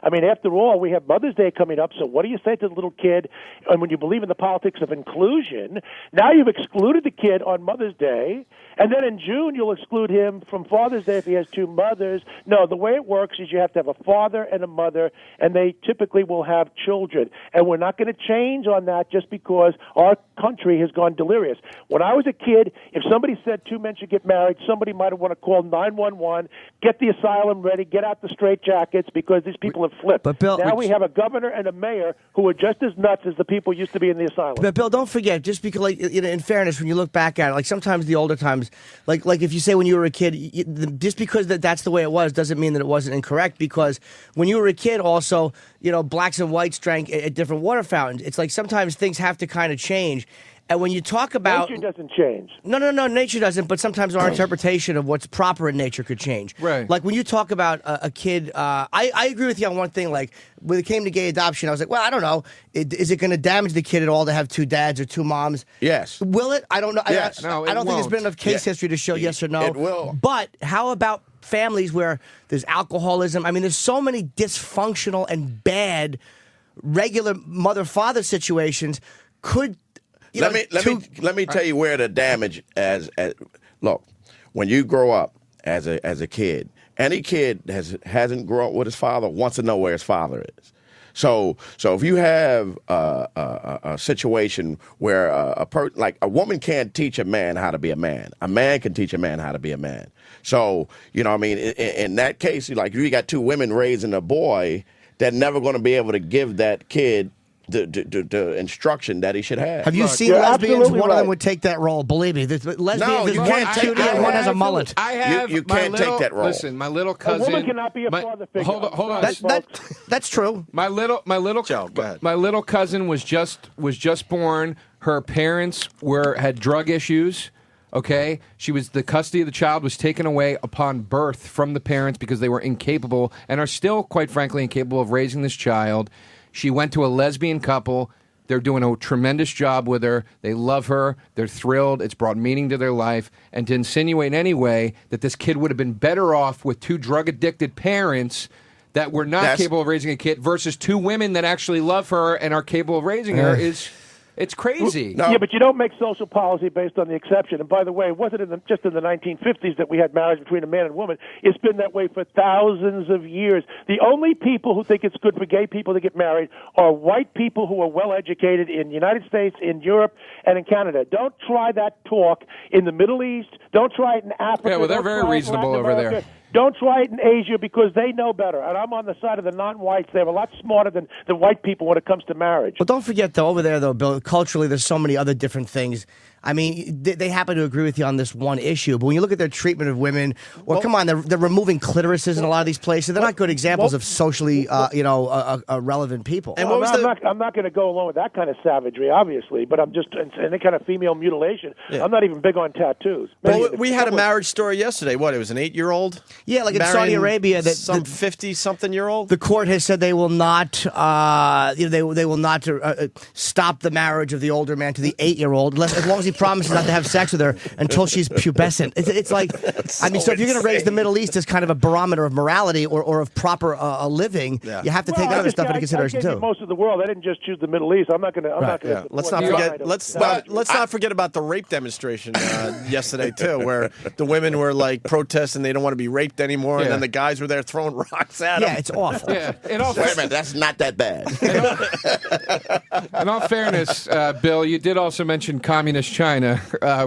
I mean, after all, we have Mother's Day coming up, so what do you say to the little kid? And when you believe in the politics of inclusion, now you've excluded the kid on Mother's Day, and then in June you'll exclude him from Father's Day if he has two mothers. No, the way it works is you have to have a father and a mother, and they typically will have children. And we're not going to change on that just because our country has gone delirious. When I was a kid, if somebody said two men should get married, somebody might have want to call 911, get the asylum ready, get out the straitjackets, because these people have flipped. But Bill, now we have a governor and a mayor who are just as nuts as the people used to be in the asylum. But Bill, don't forget, just because, like, you know, in fairness, when you look back at it, like sometimes the older times, like if you say when you were a kid, just because that's the way it was doesn't mean that it wasn't incorrect. Because when you were a kid, also, you know, blacks and whites drank at different water fountains. It's like sometimes things have to kind of change. And when you talk about nature doesn't change. No, nature doesn't. But sometimes our interpretation of what's proper in nature could change. Right. Like when you talk about a kid, I agree with you on one thing. Like when it came to gay adoption, I was like, well, I don't know. Is it going to damage the kid at all to have two dads or two moms? Yes. Will it? I don't know. Yes. I don't think there's been enough case history to show yes or no. It will. But how about families where there's alcoholism? I mean, there's so many dysfunctional and bad regular mother-father situations. Let me tell you where the damage as look, when you grow up as a kid, any kid hasn't grown up with his father wants to know where his father is. So if you have a situation where like a woman can't teach a man how to be a man can teach a man how to be a man. So you know, what I mean, in that case, like you got two women raising a boy, they're never going to be able to give that kid the instruction that he should have. Have you seen lesbians? One of them would take that role. Believe me, lesbians. No, you one can't take cutie and one has a mullet. I have. You can't take that role. Listen, my little cousin. A woman cannot be a father figure. Hold on. That's true. My little Joe, go ahead. My little cousin was just born. Her parents had drug issues. Okay, the custody of the child was taken away upon birth from the parents because they were incapable and are still, quite frankly, incapable of raising this child. She went to a lesbian couple. They're doing a tremendous job with her. They love her. They're thrilled. It's brought meaning to their life. And to insinuate in any way that this kid would have been better off with two drug-addicted parents that were not capable of raising a kid versus two women that actually love her and are capable of raising her it's crazy. Yeah, but you don't make social policy based on the exception. And by the way, it wasn't just in the 1950s that we had marriage between a man and woman. It's been that way for thousands of years. The only people who think it's good for gay people to get married are white people who are well educated in the United States, in Europe, and in Canada. Don't try that talk in the Middle East. Don't try it in Africa. Yeah, well, they're very reasonable over there. Don't try it in Asia because they know better. And I'm on the side of the non-whites. They're a lot smarter than white people when it comes to marriage. Well, don't forget, though, over there, though, Bill, culturally, there's so many other different things. I mean, they happen to agree with you on this one issue, but when you look at their treatment of women, come on, they're removing clitorises in a lot of these places. They're not good examples of socially, relevant people. And I'm not going to go along with that kind of savagery, obviously, but I'm just any kind of female mutilation. Yeah. I'm not even big on tattoos. Well, we had a marriage story yesterday. What? It was an 8-year-old. Yeah, like in Saudi Arabia, that some 50-something-year-old. The court has said they will not, they will not stop the marriage of the older man to the 8-year-old, as long as he promises not to have sex with her until she's pubescent. It's like, so if you're going to raise the Middle East as kind of a barometer of morality or of proper living, you have to take other stuff into consideration too. Most of the world, I didn't just choose the Middle East. I'm not going to. Let's not forget. Let's not forget about the rape demonstration yesterday too, where the women were like protesting they don't want to be raped anymore, and then the guys were there throwing rocks at them. Yeah, it's awful. Wait a minute, that's not that bad. In all fairness, Bill, you did also mention communist China,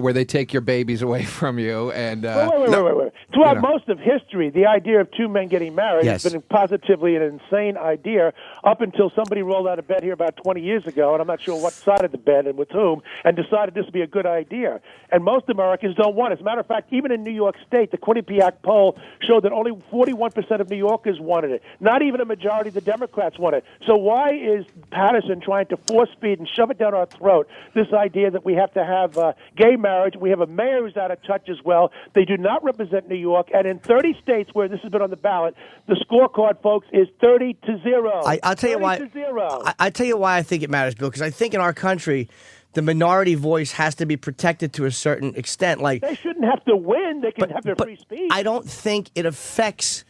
where they take your babies away from you. And wait. Throughout most of history, the idea of two men getting married has been positively an insane idea up until somebody rolled out of bed here about 20 years ago, and I'm not sure what side of the bed and with whom, and decided this would be a good idea. And most Americans don't want it. As a matter of fact, even in New York State, the Quinnipiac poll showed that only 41% of New Yorkers wanted it. Not even a majority of the Democrats want it. So why is Patterson trying to force feed and shove it down our throat this idea that we have to have have gay marriage. We have a mayor who's out of touch as well. They do not represent New York. And in 30 states where this has been on the ballot, the scorecard, folks, is 30-0. I'll tell you why. 30-0. I tell you why I think it matters, Bill, because I think in our country, the minority voice has to be protected to a certain extent. Like they shouldn't have to win. They can have their free speech. I don't think it affects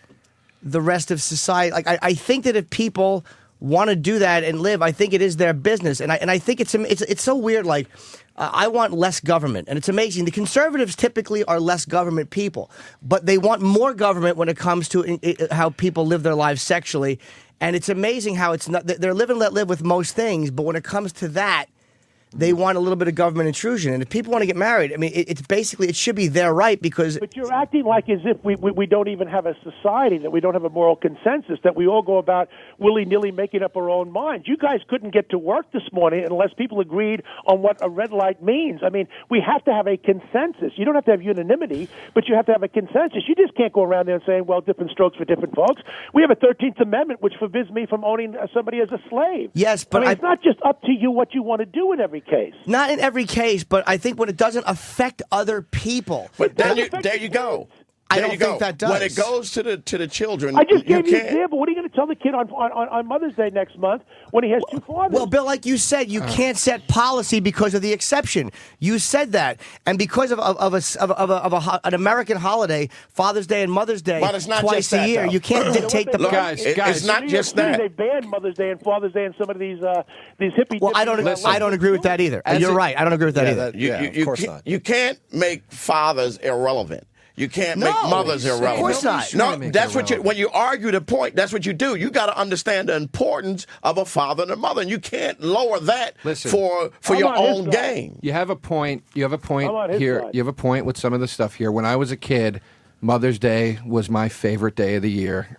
the rest of society. Like I think that if people want to do that and live, I think it is their business. And I think it's so weird. Like I want less government, and it's amazing. The conservatives typically are less government people, but they want more government when it comes to how people live their lives sexually. And it's amazing how it's not. They're live and let live with most things, but when it comes to that, they want a little bit of government intrusion. And if people want to get married, I mean, it's basically, it should be their right because... But you're acting like as if we don't even have a society, that we don't have a moral consensus, that we all go about willy-nilly making up our own minds. You guys couldn't get to work this morning unless people agreed on what a red light means. I mean, we have to have a consensus. You don't have to have unanimity, but you have to have a consensus. You just can't go around there and saying, well, different strokes for different folks. We have a 13th Amendment which forbids me from owning somebody as a slave. Yes, but it's not just up to you what you want to do in every case. Not in every case, but I think when it doesn't affect other people. But there you go. I don't think that does. When it goes to the children, I just gave you an can't. example. What are you going to tell the kid on Mother's Day next month when he has two fathers? Well, Bill, like you said, you can't set policy because of the exception. You said that, and because of an American holiday, Father's Day and Mother's Day, but it's not twice just that, a year, though. you can't dictate the guys. It's not just that. They banned Mother's Day and Father's Day and some of these hippie. Well, I don't agree with that either. You're right. I don't agree with that either. Of course not. You can't make fathers irrelevant. You can't make mothers irrelevant. Of course not. No, that's what when you argue the point, that's what you do. You got to understand the importance of a father and a mother, and you can't lower that for your own gain. You have a point. You have a point I'm on his here. side. You have a point with some of the stuff here. When I was a kid, Mother's Day was my favorite day of the year.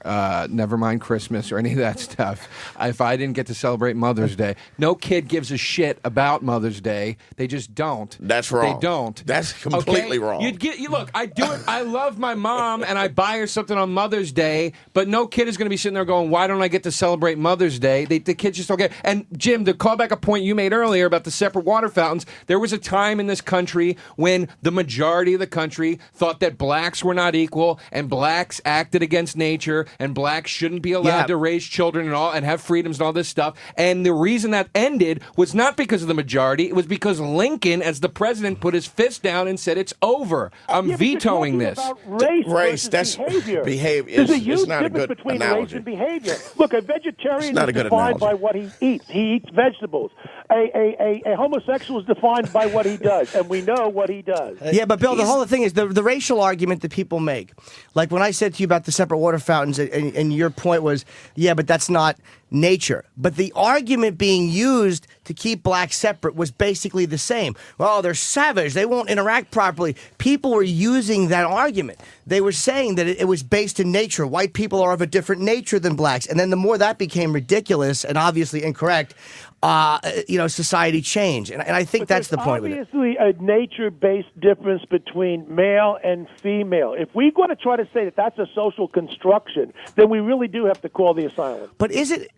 Never mind Christmas or any of that stuff. If I didn't get to celebrate Mother's Day, no kid gives a shit about Mother's Day. They just don't. That's wrong. They don't. That's completely wrong. You look. I do it. I love my mom, and I buy her something on Mother's Day. But no kid is going to be sitting there going, "Why don't I get to celebrate Mother's Day?" The kids just don't get. And Jim, to call back a point you made earlier about the separate water fountains, there was a time in this country when the majority of the country thought that blacks were not equal, and blacks acted against nature, and blacks shouldn't be allowed to raise children and all, and have freedoms and all this stuff. And the reason that ended was not because of the majority; it was because Lincoln, as the president, put his fist down and said, "It's over. I'm vetoing this." Race, that's behavior. Behavior. There's a huge it's not a difference good between analogy. race and behavior. Look, a vegetarian not is a good defined analogy. by what he eats. He eats vegetables. A homosexual is defined by what he does, and we know what he does. Yeah, but Bill, the whole thing is the racial argument that people make. Like when I said to you about the separate water fountains, and your point was, yeah, but that's not nature. But the argument being used to keep blacks separate was basically the same. Well, they're savage. They won't interact properly. People were using that argument. They were saying that it was based in nature. White people are of a different nature than blacks. And then the more that became ridiculous and obviously incorrect, society changed. And I think that's the point with it. Obviously, a nature-based difference between male and female. If we're going to try to say that that's a social construction, then we really do have to call the asylum. But is it...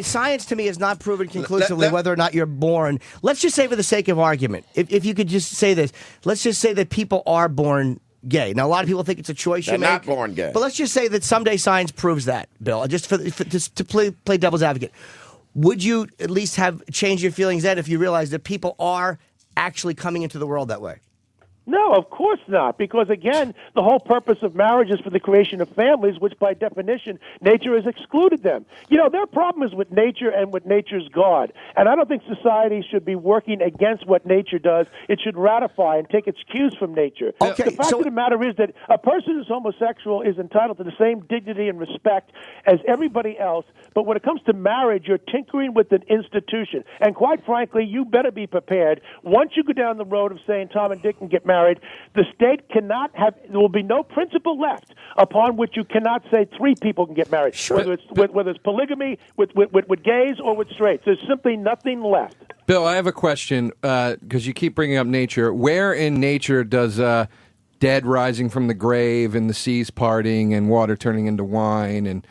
science to me has not proven conclusively whether or not you're born. Let's just say for the sake of argument, if you could just say this, let's just say that people are born gay. Now, a lot of people think it's a choice you They're make. not born gay. But let's just say that someday science proves that, Bill, just to play devil's advocate. Would you at least have changed your feelings then if you realized that people are actually coming into the world that way? No, of course not, because, again, the whole purpose of marriage is for the creation of families, which, by definition, nature has excluded them. You know, their problem is with nature and with nature's God, and I don't think society should be working against what nature does. It should ratify and take its cues from nature. Okay, the fact of the matter is that a person who's homosexual is entitled to the same dignity and respect as everybody else, but when it comes to marriage, you're tinkering with an institution, and quite frankly, you better be prepared. Once you go down the road of saying Tom and Dick can get married, the state cannot have, there will be no principle left upon which you cannot say three people can get married, whether it's polygamy with gays or with straights. There's simply nothing left. Bill, I have a question, because you keep bringing up nature. Where in nature does dead rising from the grave and the seas parting and water turning into wine and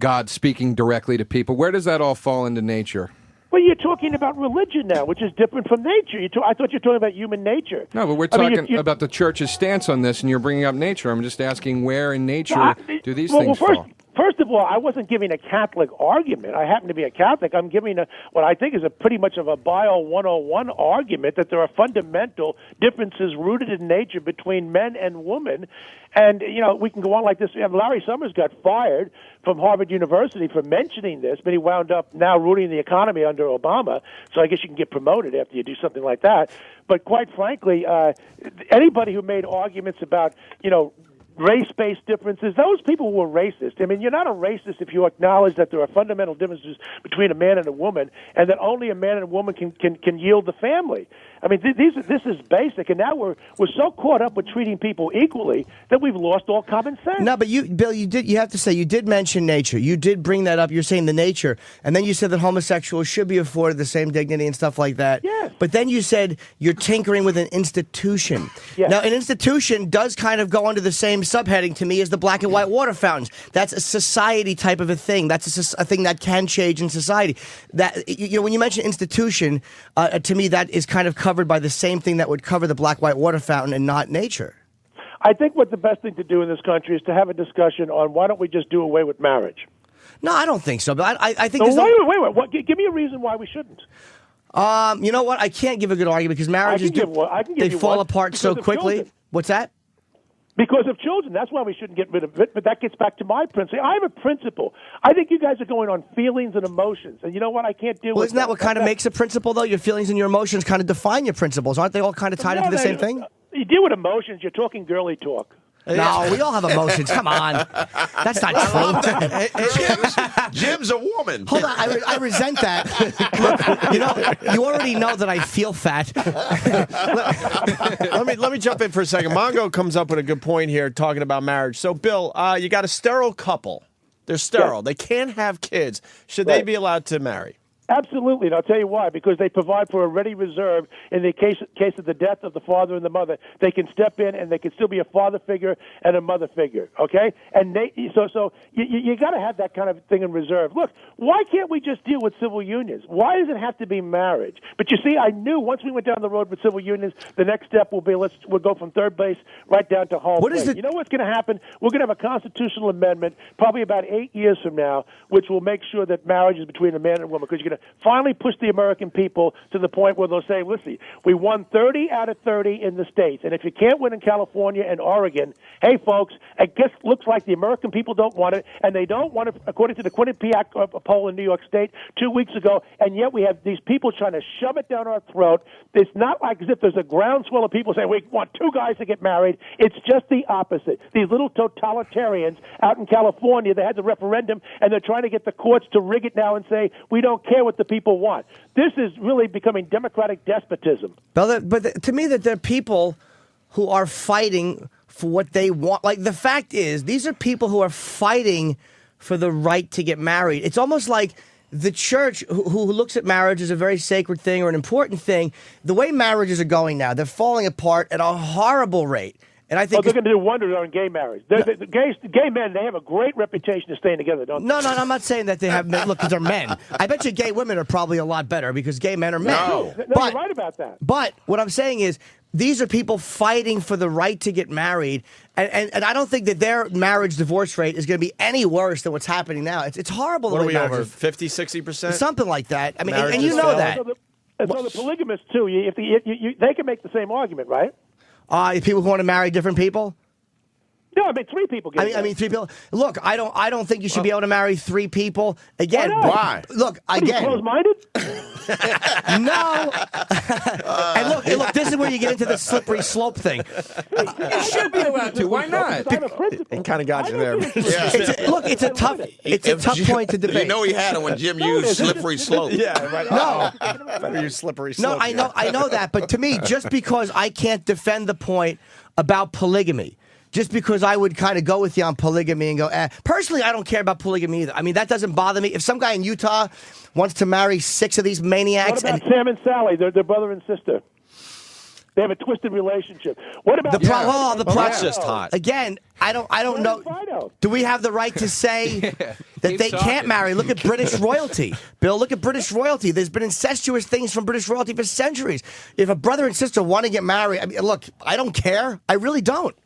God speaking directly to people, where does that all fall into nature? But you're talking about religion now, which is different from nature. I thought you were talking about human nature. No, but we're talking about the church's stance on this, and you're bringing up nature. I'm just asking where in nature do these things fall? First of all, I wasn't giving a Catholic argument. I happen to be a Catholic. I'm giving what I think is pretty much of a Bio 101 argument that there are fundamental differences rooted in nature between men and women. And, we can go on like this. Larry Summers got fired from Harvard University for mentioning this, but he wound up now ruining the economy under Obama. So I guess you can get promoted after you do something like that. But quite frankly, anybody who made arguments about, race-based differences, those people were racist. I mean, you're not a racist if you acknowledge that there are fundamental differences between a man and a woman, and that only a man and a woman can yield the family. I mean, this is basic, and now we're so caught up with treating people equally that we've lost all common sense. No, but Bill, you have to say, you did mention nature. You did bring that up. You're saying the nature, and then you said that homosexuals should be afforded the same dignity and stuff like that. Yes. But then you said you're tinkering with an institution. Yes. Now, an institution does kind of go under the same subheading to me as the black and white water fountains. That's a society type of a thing. That's a thing that can change in society. That when you mention institution, to me that is kind of covered by the same thing that would cover the black white water fountain and not nature. I think what the best thing to do in this country is to have a discussion on why don't we just do away with marriage. No, I don't think so. But I think. Wait. Give me a reason why we shouldn't. You know what? I can't give a good argument because marriages they fall apart so quickly. Children. What's that? Because of children. That's why we shouldn't get rid of it. But that gets back to my principle. I have a principle. I think you guys are going on feelings and emotions. And you know what? I can't deal with isn't that what kind of makes a principle, though? Your feelings and your emotions kind of define your principles. Aren't they all kind of tied into the same thing? You deal with emotions. You're talking girly talk. No, we all have emotions. Come on. That's not true. Jim's a woman. Hold on. I resent that. Look, you already know that I feel fat. let me jump in for a second. Mongo comes up with a good point here talking about marriage. So, Bill, you got a sterile couple. They're sterile. They can't have kids. Should they be allowed to marry? Absolutely, and I'll tell you why. Because they provide for a ready reserve in the case of the death of the father and the mother. They can step in, and they can still be a father figure and a mother figure. Okay, and so you got to have that kind of thing in reserve. Look, why can't we just deal with civil unions? Why does it have to be marriage? But you see, I knew once we went down the road with civil unions, the next step will be we'll go from third base right down to home plate. You know what's going to happen? We're going to have a constitutional amendment probably about 8 years from now, which will make sure that marriage is between a man and a woman, because you're going to finally push the American people to the point where they'll say, listen, we won 30 out of 30 in the states, and if you can't win in California and Oregon, hey, folks, it looks like the American people don't want it, and they don't want it, according to the Quinnipiac poll in New York State 2 weeks ago, and yet we have these people trying to shove it down our throat. It's not like as if there's a groundswell of people saying we want two guys to get married. It's just the opposite. These little totalitarians out in California, they had the referendum, and they're trying to get the courts to rig it now and say, we don't care what the people want. This is really becoming democratic despotism. But to me, that there are people who are fighting for what they want. Like, the fact is, these are people who are fighting for the right to get married. It's almost like the church, who looks at marriage as a very sacred thing or an important thing, the way marriages are going now, they're falling apart at a horrible rate. And I think they're going to do wonders on gay marriage. The gay men, they have a great reputation of staying together, don't they? No, I'm not saying that they have. Look, because they're men. I bet you gay women are probably a lot better because gay men are men. No, you're right about that. But what I'm saying is, these are people fighting for the right to get married, and I don't think that their marriage divorce rate is going to be any worse than what's happening now. It's horrible. What are we over, 50, 60%? Something like that. I mean, and you know that. And so the polygamists, too, they can make the same argument, right? People who want to marry different people? No, I mean three people. I mean 3 people. Look, I don't think you should be able to marry 3 people. Again, why? Look, again. Are you close-minded? No. And look, this is where you get into the slippery slope thing. You should be allowed to. Why not? It kind of got you there. It's a tough point to debate. You know he had it when Jim used slippery slope. Yeah, right. No. Better use slippery slope. No, I know that, but to me, just because I can't defend the point about polygamy, just because I would kind of go with you on polygamy and go, personally, I don't care about polygamy either. I mean, that doesn't bother me. If some guy in Utah wants to marry 6 of these maniacs. What about Sam and Sally? They're brother and sister. They have a twisted relationship. What about That's just hot. Again, I don't know. Do we have the right to say that they can't marry? Look at British royalty. Bill, look at British royalty. There's been incestuous things from British royalty for centuries. If a brother and sister want to get married, I mean, look, I don't care. I really don't.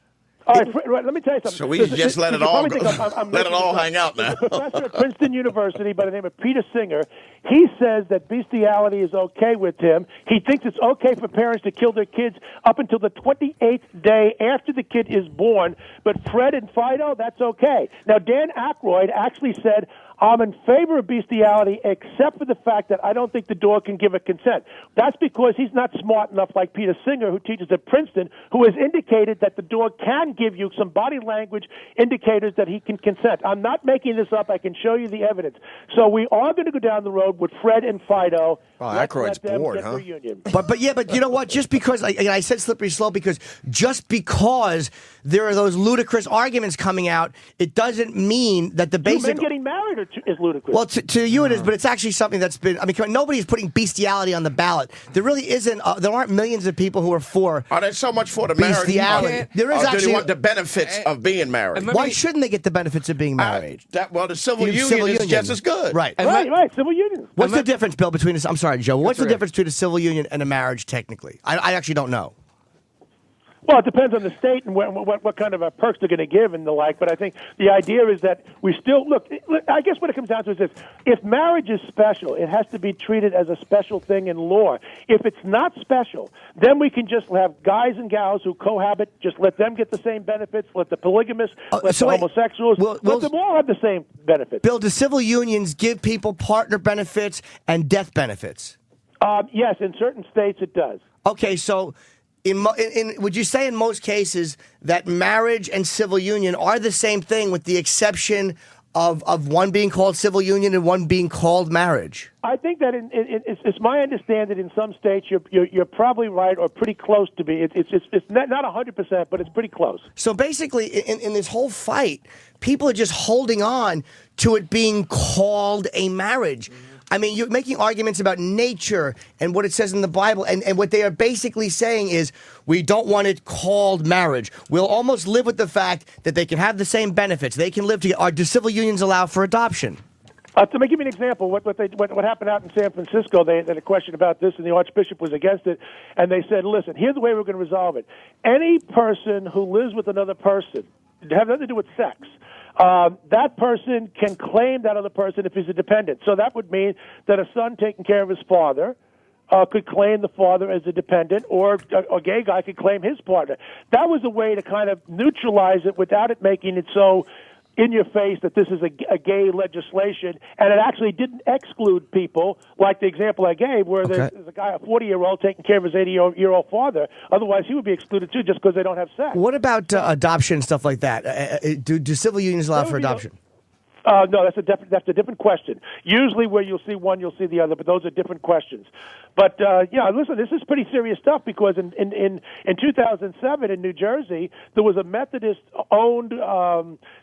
All right, let me tell you something. So we just let it all go. Let it all hang out now. A professor at Princeton University by the name of Peter Singer, he says that bestiality is okay with him. He thinks it's okay for parents to kill their kids up until the 28th day after the kid is born. But Fred and Fido, that's okay. Now, Dan Aykroyd actually said, I'm in favor of bestiality, except for the fact that I don't think the dog can give a consent. That's because he's not smart enough like Peter Singer, who teaches at Princeton, who has indicated that the dog can give you some body language indicators that he can consent. I'm not making this up. I can show you the evidence. So we are going to go down the road with Fred and Fido. Oh, Aykroyd's bored, huh? But you know what? Just because I said slippery slope, because just because there are those ludicrous arguments coming out, it doesn't mean that the basic. Men getting married is ludicrous. Well, to you it is, but it's actually something that's been. I mean, nobody's putting bestiality on the ballot. There really isn't. There aren't millions of people who are for. Are there so much for the bestiality? marriage? There is actually. Do they want the benefits of being married? Why shouldn't they get the benefits of being married? The civil union is just as good. Right. Right. Civil union. What's the difference, Bill, between this? I'm sorry, Joe. What's the difference between a civil union and a marriage, technically? I actually don't know. Well, it depends on the state and what kind of perks they're going to give and the like. But I think the idea is that we still look. I guess what it comes down to is this: if marriage is special, it has to be treated as a special thing in law. If it's not special, then we can just have guys and gals who cohabit. Just let them get the same benefits. Let the polygamists, let the homosexuals, let them all have the same benefits. Bill, do civil unions give people partner benefits and death benefits? Yes, in certain states it does. Okay, so. Would you say in most cases that marriage and civil union are the same thing, with the exception of one being called civil union and one being called marriage? I think that it's my understanding in some states you're probably right or pretty close to be. It's not 100%, but it's pretty close. So basically, in this whole fight, people are just holding on to it being called a marriage. I mean, you're making arguments about nature and what it says in the Bible, and what they are basically saying is we don't want it called marriage. We'll almost live with the fact that they can have the same benefits. They can live together. Do civil unions allow for adoption? To give you an example, what happened out in San Francisco, they had a question about this, and the Archbishop was against it, and they said, listen, here's the way we're going to resolve it. Any person who lives with another person, it has nothing to do with sex, that person can claim that other person if he's a dependent. So that would mean that a son taking care of his father could claim the father as a dependent, or a gay guy could claim his partner. That was a way to kind of neutralize it without it making it so in your face that this is a gay legislation, and it actually didn't exclude people like the example I gave, where there's a guy, a 40-year-old, taking care of his 80-year-old father. Otherwise, he would be excluded too, just because they don't have sex. What about adoption and stuff like that? Do civil unions allow for adoption? No, that's a different question. Usually, where you'll see one, you'll see the other, but those are different questions. But listen, this is pretty serious stuff, because in 2007 in New Jersey, there was a Methodist-owned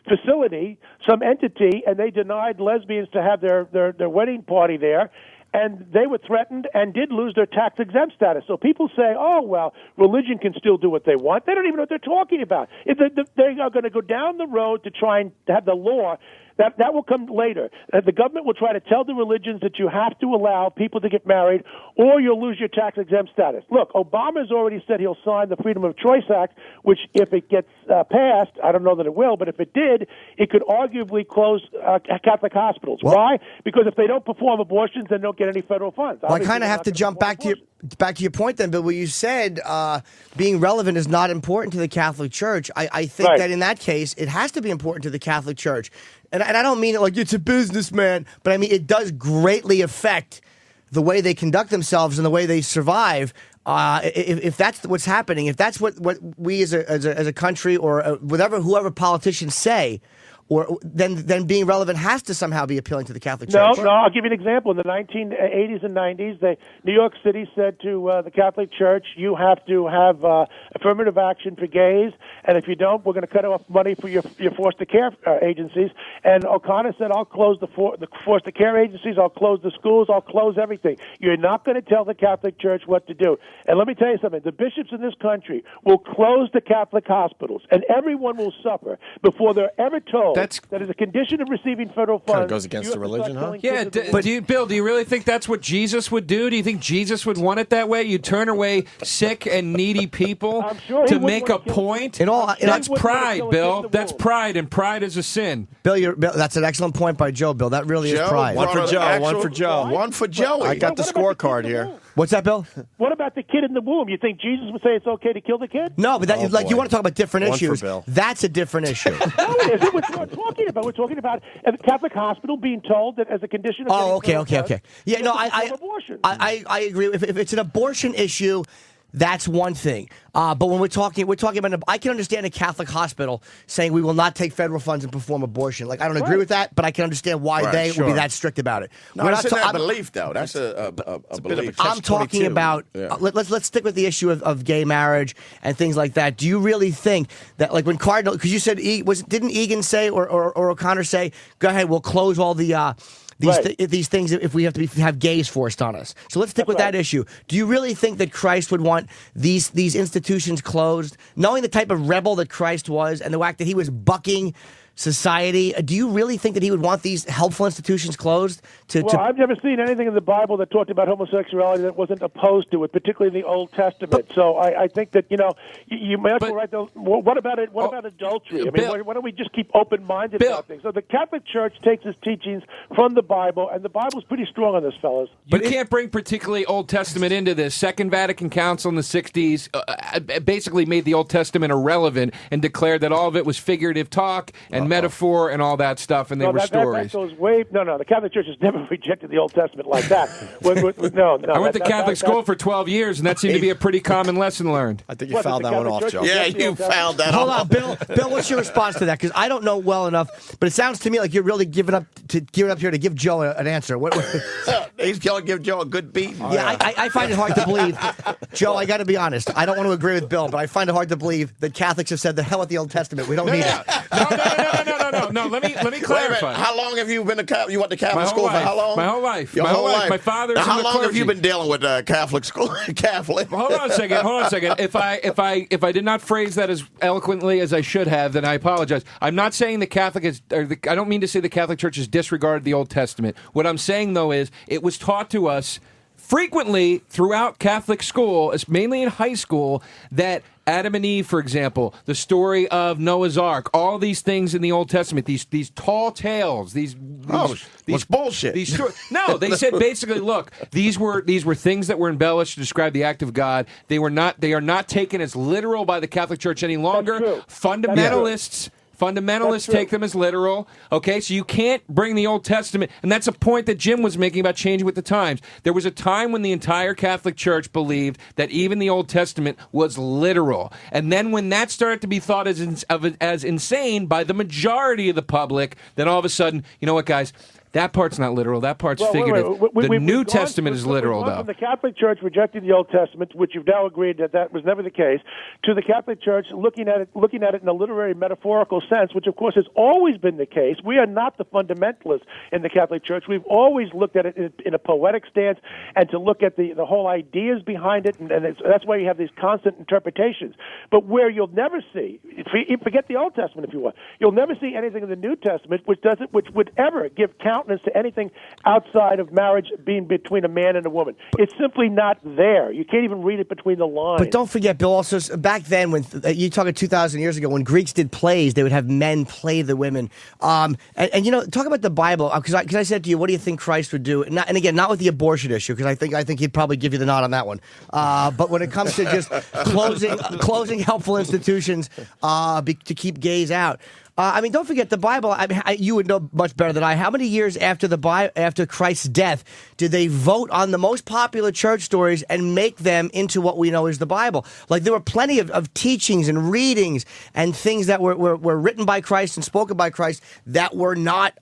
facility, some entity, and they denied lesbians to have their wedding party there. And they were threatened and did lose their tax-exempt status. So people say, oh, well, religion can still do what they want. They don't even know what they're talking about. They are going to go down the road to try and have the law. That will come later. The government will try to tell the religions that you have to allow people to get married, or you'll lose your tax-exempt status. Look, Obama's already said he'll sign the Freedom of Choice Act, which, if it gets passed, I don't know that it will, but if it did, it could arguably close Catholic hospitals. Why? Because if they don't perform abortions, then they don't get any federal funds. Well, I kind of have to jump back to your point then, Bill, where you said being relevant is not important to the Catholic Church. I think that in that case, it has to be important to the Catholic Church. And I don't mean it like it's a businessman, but I mean it does greatly affect the way they conduct themselves and the way they survive. If that's what's happening, if that's what we as a country or whoever politicians say, or then being relevant has to somehow be appealing to the Catholic No, Church. no. I'll give you an example. In the 1980s and 90s, New York City said to the Catholic Church, "You have to have affirmative action for gays, and if you don't, we're going to cut off money for your foster care agencies." And O'Connor said, "I'll close the foster care agencies. I'll close the schools. I'll close everything. You're not going to tell the Catholic Church what to do." And let me tell you something: the bishops in this country will close the Catholic hospitals, and everyone will suffer before they're ever told that as a condition of receiving federal funds. Kind of goes against the religion, huh? Yeah, Bill, do you really think that's what Jesus would do? Do you think Jesus would want it that way? You turn away sick and needy people to make a point? That's pride, Bill. That's pride, and pride is a sin. Bill, that's an excellent point by Joe, Bill. That really is pride. One for Joe, one for Joe. One for Joey. I got the scorecard here. What's that, Bill? What about the kid in the womb? You think Jesus would say it's okay to kill the kid? No, but you want to talk about different One for issues. Bill. That's a different issue. No, it isn't. We're talking about. We're talking about a Catholic hospital being told that as a condition of. Oh, okay. Yeah, no, I agree. If it's an abortion issue, that's one thing. But when we're talking about, I can understand a Catholic hospital saying we will not take federal funds and perform abortion. Like, I don't agree with that, but I can understand why they would be that strict about it. No, that's not belief, though. That's a belief. I'm talking about. Let's stick with the issue of gay marriage and things like that. Do you really think that, like, when Cardinal, because you said didn't Egan say or O'Connor say, go ahead, we'll close all the. These things if we have to have gays forced on us. So let's stick with that issue. Do you really think that Christ would want these institutions closed, knowing the type of rebel that Christ was and the fact that he was bucking society? Do you really think that he would want these helpful institutions closed? I've never seen anything in the Bible that talked about homosexuality that wasn't opposed to it, particularly in the Old Testament. So I think that, you may as well write those. What about it? What about adultery? I mean, why don't we just keep open-minded about things? So the Catholic Church takes its teachings from the Bible, and the Bible's pretty strong on this, fellas. You can't bring particularly Old Testament into this. Second Vatican Council in the 60s basically made the Old Testament irrelevant and declared that all of it was figurative talk and metaphor and all that stuff, and they were stories. That goes way. No. The Catholic Church has never rejected the Old Testament like that. No. I went to Catholic school for 12 years, and that seemed to be a pretty common lesson learned. I think you fouled that one off, Joe. Yeah, you fouled that Hold off. on, Bill. What's your response to that? Because I don't know well enough, but it sounds to me like you're really giving up here to give Joe an answer. He's going to give Joe a good beat. Yeah, I find it hard to believe, Joe. I got to be honest. I don't want to agree with Bill, but I find it hard to believe that Catholics have said the hell with the Old Testament. We don't need it. No. Let me clarify. How long have you been you went to Catholic school for? How long? My whole life. Your whole life. My father's now, how in the long clergy. have you been dealing with Catholic school? Catholic. Hold on a second. If I did not phrase that as eloquently as I should have, then I apologize. I'm not saying the Catholic is. I don't mean to say the Catholic Church has disregarded the Old Testament. What I'm saying though is it was taught to us frequently throughout Catholic school, mainly in high school, that Adam and Eve, for example, the story of Noah's Ark, all these things in the Old Testament, these tall tales, these bullshit. No, they said basically, look, these were things that were embellished to describe the act of God. They are not taken as literal by the Catholic Church any longer. Fundamentalists take them as literal. Okay, so you can't bring the Old Testament, and that's a point that Jim was making about changing with the times. There was a time when the entire Catholic Church believed that even the Old Testament was literal, and then when that started to be thought as insane by the majority of the public, then all of a sudden, you know what, guys? That part's not literal. That part's figurative. The New Testament is literal, though. From the Catholic Church rejecting the Old Testament, which you've now agreed that was never the case, to the Catholic Church looking at it in a literary, metaphorical sense, which of course has always been the case. We are not the fundamentalists in the Catholic Church. We've always looked at it in a poetic stance and to look at the whole ideas behind it, and that's why you have these constant interpretations. But where you'll never see, forget the Old Testament if you want, you'll never see anything in the New Testament which would ever give countenance to anything outside of marriage being between a man and a woman. It's simply not there. You can't even read it between the lines. But don't forget, Bill, also back then, when you're talking 2,000 years ago, when Greeks did plays, they would have men play the women. And talk about the Bible, because I said to you, what do you think Christ would do? And again, not with the abortion issue, because I think he'd probably give you the nod on that one. But when it comes to just closing helpful institutions to keep gays out, I mean, don't forget the Bible. I mean, you would know much better than I. How many years after after Christ's death did they vote on the most popular church stories and make them into what we know as the Bible? Like, there were plenty of teachings and readings and things that were written by Christ and spoken by Christ that were not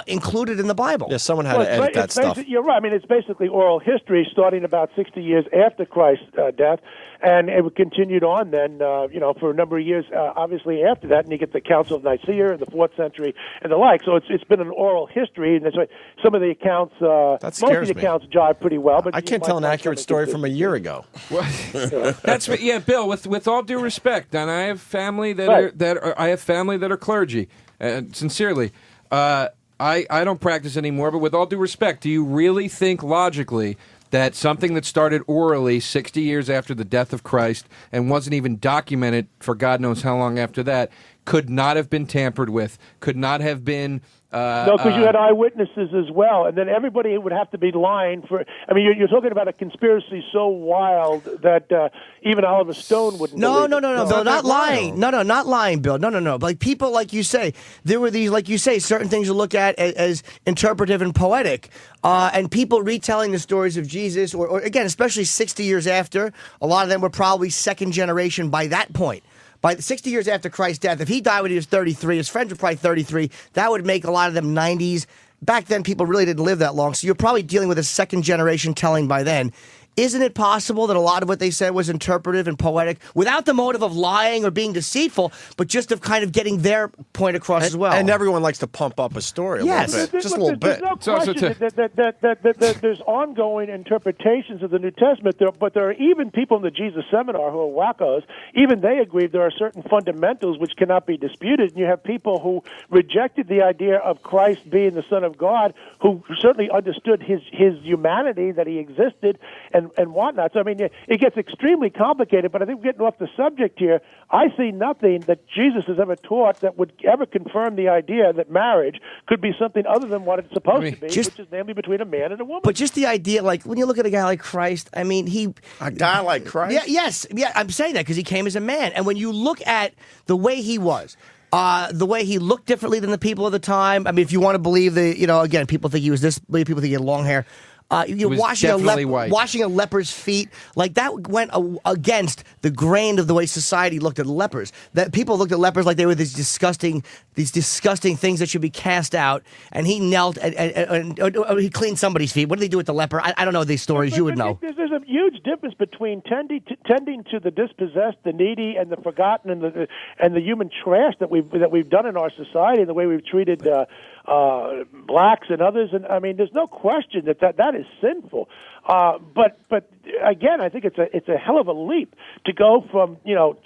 included in the Bible. Yeah, someone had to edit that stuff. You're right. I mean, it's basically oral history starting about 60 years after Christ's death, and it continued on then, for a number of years, obviously after that, and you get the Council of Nicaea in the 4th century and the like. So it's been an oral history, and that's why some of the accounts, most of the accounts jive pretty well. But I can't tell an accurate story from a year ago. That's Bill. With all due respect, and I have family that are clergy. Sincerely, I don't practice anymore. But with all due respect, do you really think logically that something that started orally 60 years after the death of Christ and wasn't even documented for God knows how long after that could not have been tampered with, could not have been... no, because you had eyewitnesses as well, and then everybody would have to be lying for... I mean, you're talking about a conspiracy so wild that even Oliver Stone wouldn't No, believe it. Bill, not lying. No, not lying, Bill. No. Like, people, like you say, there were these, like you say, certain things you look at as interpretive and poetic, and people retelling the stories of Jesus, or again, especially 60 years after, a lot of them were probably second generation by that point. By 60 years after Christ's death, if he died when he was 33, his friends were probably 33, that would make a lot of them 90s. Back then, people really didn't live that long, so you're probably dealing with a second generation telling by then. Isn't it possible that a lot of what they said was interpretive and poetic without the motive of lying or being deceitful, but just of kind of getting their point across as well? And everyone likes to pump up a story a little bit. Just a little bit. There's no question that there's ongoing interpretations of the New Testament, but there are even people in the Jesus Seminar who are wackos. Even they agree there are certain fundamentals which cannot be disputed. And you have people who rejected the idea of Christ being the Son of God, who certainly understood his humanity, that he existed, and whatnot. So, I mean, it gets extremely complicated, but I think we're getting off the subject here. I see nothing that Jesus has ever taught that would ever confirm the idea that marriage could be something other than what it's supposed to be, which is namely between a man and a woman. But just the idea, like, when you look at a guy like Christ, I mean, A guy like Christ? Yeah, I'm saying that because he came as a man. And when you look at the way he was, the way he looked differently than the people of the time, I mean, if you want to believe again, people think he was this way, people think he had long hair. Washing a leper's feet, like that went against the grain of the way society looked at lepers. That people looked at lepers like they were these disgusting things that should be cast out. And he knelt and he cleaned somebody's feet. What did he do with the leper? I don't know these stories. You would know. There's a huge difference between tending to the dispossessed, the needy, and the forgotten, and the human trash that we've done in our society, and the way we've treated blacks and others. And I mean, there's no question that is sinful. But again, I think it's a hell of a leap to go from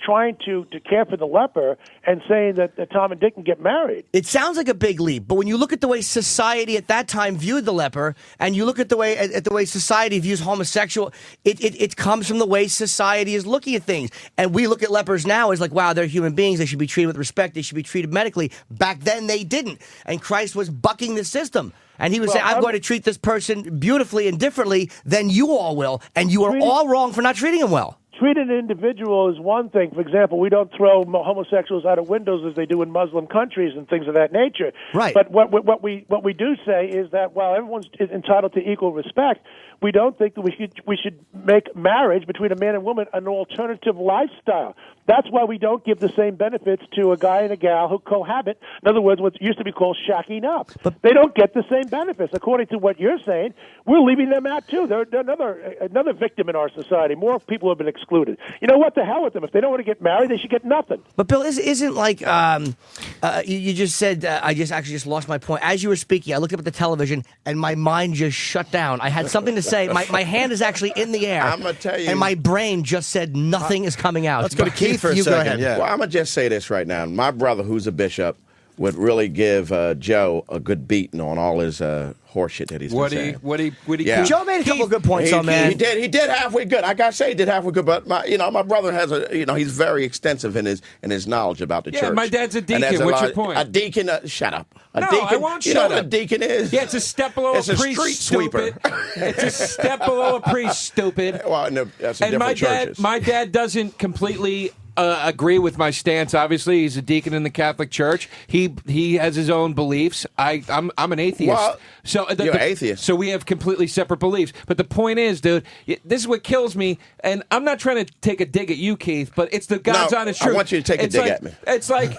trying to care for the leper and saying that Tom and Dick can get married. It sounds like a big leap, but when you look at the way society at that time viewed the leper, and you look at the way society views homosexual, it comes from the way society is looking at things. And we look at lepers now as like, wow, they're human beings. They should be treated with respect. They should be treated medically. Back then, they didn't, and Christ was bucking the system. And he would say, I'm going to treat this person beautifully and differently than you all will, and you are all wrong for not treating him well. Treating an individual is one thing. For example, we don't throw homosexuals out of windows as they do in Muslim countries and things of that nature. Right. But what we do say is that while everyone's entitled to equal respect, we don't think that we should make marriage between a man and woman an alternative lifestyle. That's why we don't give the same benefits to a guy and a gal who cohabit. In other words, what used to be called shacking up. But they don't get the same benefits. According to what you're saying, we're leaving them out too. They're another victim in our society. More people have been excluded. You know what? The hell with them. If they don't want to get married, they should get nothing. But Bill, isn't like you just said? I just lost my point as you were speaking. I looked up at the television and my mind just shut down. I had something to say. My hand is actually in the air. I'm gonna tell you, and my brain just said nothing is coming out. Let's go to Keith for a second. Yeah. Well, I'm gonna just say this right now. My brother, who's a bishop, would really give Joe a good beating on all his horseshit that he's been saying. Yeah. Joe made a couple of good points on that. He did halfway good. I gotta say, he did halfway good. But my brother has he's very extensive in his knowledge about the church. Yeah, my dad's a deacon. What's your point? A deacon. Shut up. I won't shut up. You know what a deacon is? Yeah, it's a step below it's a priest. Street sweeper. It's a step below a priest. Stupid. Well, no, that's in different churches. My dad doesn't completely agree with my stance. Obviously, he's a deacon in the Catholic Church. He has his own beliefs. I'm an atheist. Well, so you're an atheist. So we have completely separate beliefs. But the point is, dude, this is what kills me. And I'm not trying to take a dig at you, Keith, but it's the God's honest truth. I want you to take a dig at me. It's like.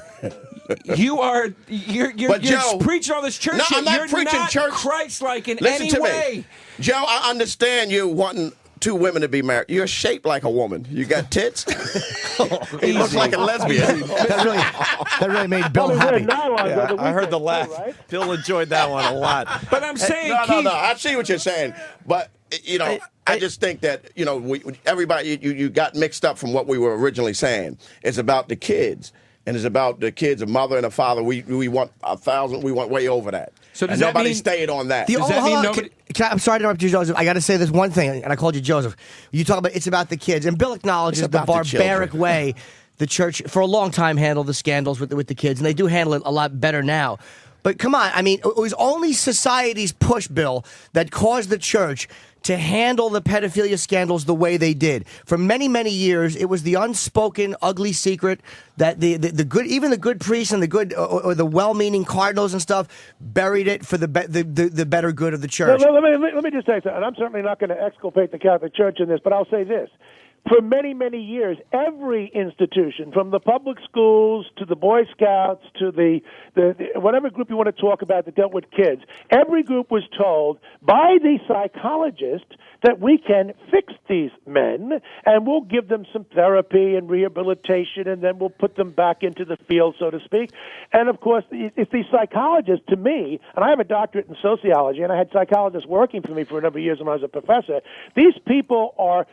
You're Joe, preaching all this church no, shit. I'm not You're preaching not church. Christ-like in Listen any to way. me. Joe, I understand you wanting two women to be married. You're shaped like a woman. You got tits. You look like a lesbian. that really made Bill happy. Yeah, I heard the laugh. Right? Bill enjoyed that one a lot. But I'm saying, no. I see what you're saying, but I just think that everybody you got mixed up from what we were originally saying. It's about the kids. And it's about the kids, a mother and a father. We want 1,000. We want way over that. So and nobody stayed on that. Does that mean nobody? I'm sorry to interrupt you, Joseph. I got to say this one thing, and I called you Joseph. You talk about it's about the kids, and Bill acknowledges the barbaric way the church, for a long time, handled the scandals with the kids, and they do handle it a lot better now. But come on, I mean, it was only society's push, Bill, that caused the church to handle the pedophilia scandals the way they did. For many, many years, it was the unspoken, ugly secret that the good, even the good priests and the good or the well-meaning cardinals and stuff, buried it for the better good of the church. Let me just say something. And I'm certainly not going to exculpate the Catholic Church in this, but I'll say this. For many, many years, every institution, from the public schools to the Boy Scouts to the whatever group you want to talk about that dealt with kids, every group was told by the psychologist that we can fix these men and we'll give them some therapy and rehabilitation and then we'll put them back into the field, so to speak. And, of course, it's these psychologists, to me, and I have a doctorate in sociology, and I had psychologists working for me for a number of years when I was a professor, these people are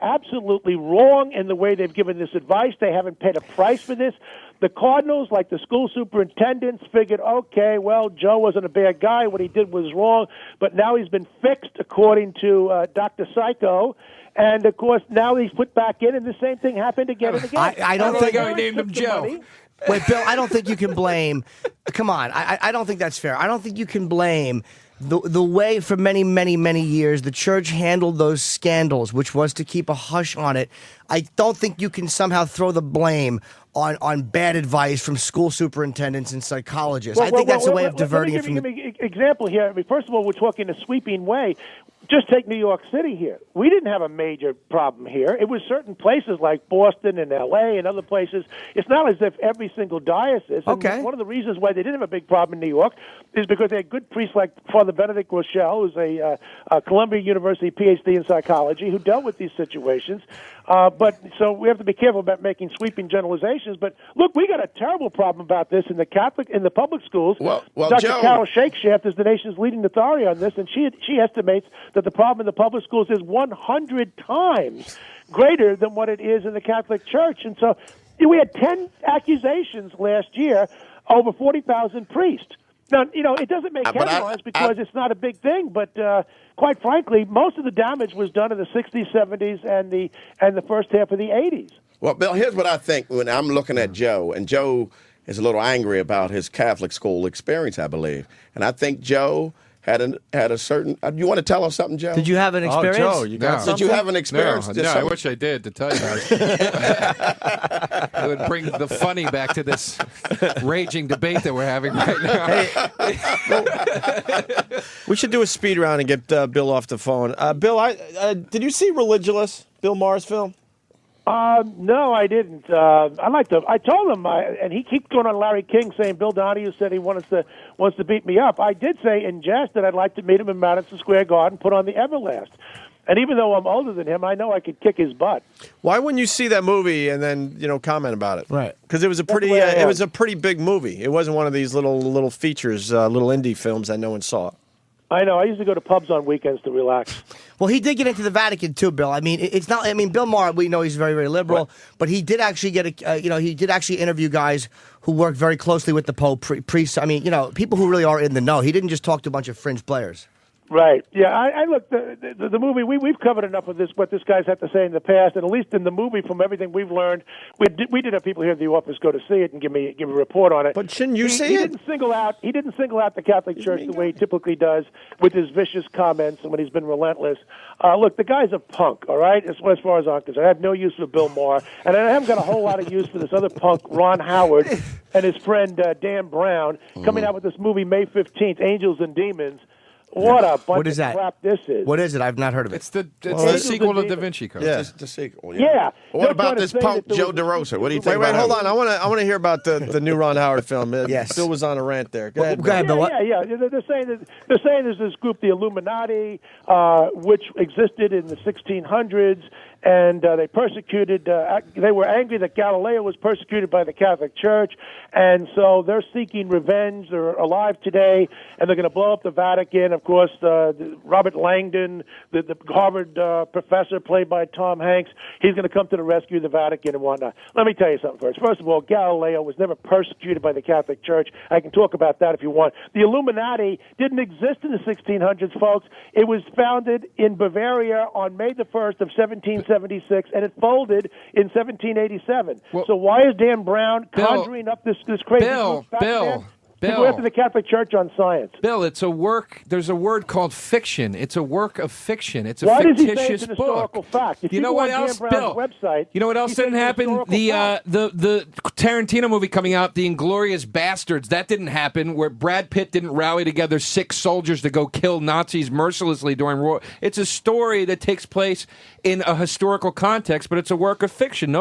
absolutely wrong in the way they've given this advice. They haven't paid a price for this. The cardinals, like the school superintendents, figured, okay, well, Joe wasn't a bad guy. What he did was wrong. But now he's been fixed, according to Dr. Psycho. And, of course, now he's put back in, and the same thing happened again and again. I don't think I named him Joe. Wait, Bill, I don't think you can blame. Come on. I don't think that's fair. I don't think you can blame the way for many, many, many years the church handled those scandals, which was to keep a hush on it. I don't think you can somehow throw the blame on bad advice from school superintendents and psychologists. I think that's a way of diverting it from Give me an example here. I mean, first of all, we're talking a sweeping way. Just take New York City here. We didn't have a major problem here. It was certain places like Boston and L.A. and other places. It's not as if every single diocese. Okay. And one of the reasons why they didn't have a big problem in New York is because they had good priests like Father Benedict Rochelle, who's a Columbia University PhD in psychology, who dealt with these situations. But so we have to be careful about making sweeping generalizations. But look, we got a terrible problem about this in the public schools. Well, Dr. Joe, Carol Shakeshaft is the nation's leading authority on this, and she estimates that the problem in the public schools is 100 times greater than what it is in the Catholic Church. And so we had 10 accusations last year over 40,000 priests. Now, it doesn't make headlines because it's not a big thing, but quite frankly, most of the damage was done in the 60s, 70s, and the first half of the 80s. Well, Bill, here's what I think when I'm looking at Joe, and Joe is a little angry about his Catholic school experience, I believe. And I think Joe had a certain. You want to tell us something, Joe? Did you have an experience? Oh, Joe, you got something? Did you have an experience? No, I wish I did, to tell you that. It would bring the funny back to this raging debate that we're having right now. We should do a speed round and get Bill off the phone. Bill, did you see Religulous, Bill Maher's film? No, I didn't. I told him, and he keeps going on Larry King saying Bill Donahue said he wants to beat me up. I did say in jest that I'd like to meet him in Madison Square Garden, put on the Everlast. And even though I'm older than him, I know I could kick his butt. Why wouldn't you see that movie and then comment about it? Right. Because it was a pretty big movie. It wasn't one of these little features, little indie films that no one saw. I know. I used to go to pubs on weekends to relax. Well, he did get into the Vatican too, Bill. I mean, it's not. I mean, Bill Maher, we know he's very, very liberal, but he did actually he did actually interview guys who work very closely with the Pope, priests. I mean, people who really are in the know. He didn't just talk to a bunch of fringe players. Right. Yeah. I look the movie. We've covered enough of this. What this guy's had to say in the past, and at least in the movie, from everything we've learned, we did have people here at the office go to see it and give me a report on it. But shouldn't you see he it? He didn't single out the Catholic Church the way he typically does with his vicious comments and when he's been relentless. Look, the guy's a punk. All right. As far as I'm concerned, I have no use for Bill Maher, and I haven't got a whole lot of use for this other punk, Ron Howard, and his friend Dan Brown, coming out with this movie May 15th, Angels and Demons. What a bunch of crap this is. What is it? I've not heard of it. It's the sequel to Da Vinci Code. Yeah. It's the sequel. Yeah. What about this punk Joe DeRosa? What do you think Wait, about hold him? on. I want to hear about the new Ron Howard film. Yes. Bill was on a rant there. Go ahead, Bill. Yeah. They're saying there's this group, the Illuminati, which existed in the 1600s, and they persecuted. They were angry that Galileo was persecuted by the Catholic Church, and so they're seeking revenge. They're alive today, and they're going to blow up the Vatican. Of course, Robert Langdon, the Harvard professor played by Tom Hanks, he's going to come to the rescue of the Vatican and whatnot. Let me tell you something first. First of all, Galileo was never persecuted by the Catholic Church. I can talk about that if you want. The Illuminati didn't exist in the 1600s, folks. It was founded in Bavaria on May the 1st of 1776, and it folded in 1787. So why is Dan Brown conjuring up this crazy Bill. to go after the Catholic Church on science? Bill, it's a work. There's a word called fiction. It's a work of fiction. It's a Why fictitious does he say it's an historical book. fact? If You know go what on else, Dan Brown's Bill? Website, You know what else he says didn't it's an happen? historical fact. The Tarantino movie coming out, The Inglourious Bastards. That didn't happen. Where Brad Pitt didn't rally together 6 soldiers to go kill Nazis mercilessly during war. It's a story that takes place in a historical context, but it's a work of fiction.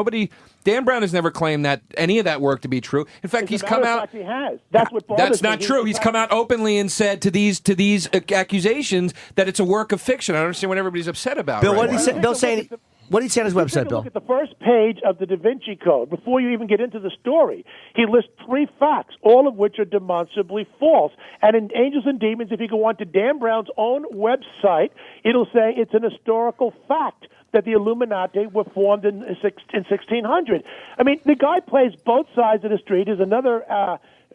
Dan Brown has never claimed that any of that work to be true. In fact, he's come out. He has. That's what. That's not true. He's come out openly and said to these accusations that it's a work of fiction. I don't understand what everybody's upset about. Bill, right what did now. he say? Bill saying. What did he say on his website, Bill? Look at the first page of the Da Vinci Code before you even get into the story. He lists 3 facts, all of which are demonstrably false. And in Angels and Demons, if you go on to Dan Brown's own website, it'll say it's an historical fact that the Illuminati were formed in 1600. I mean, the guy plays both sides of the street. There's another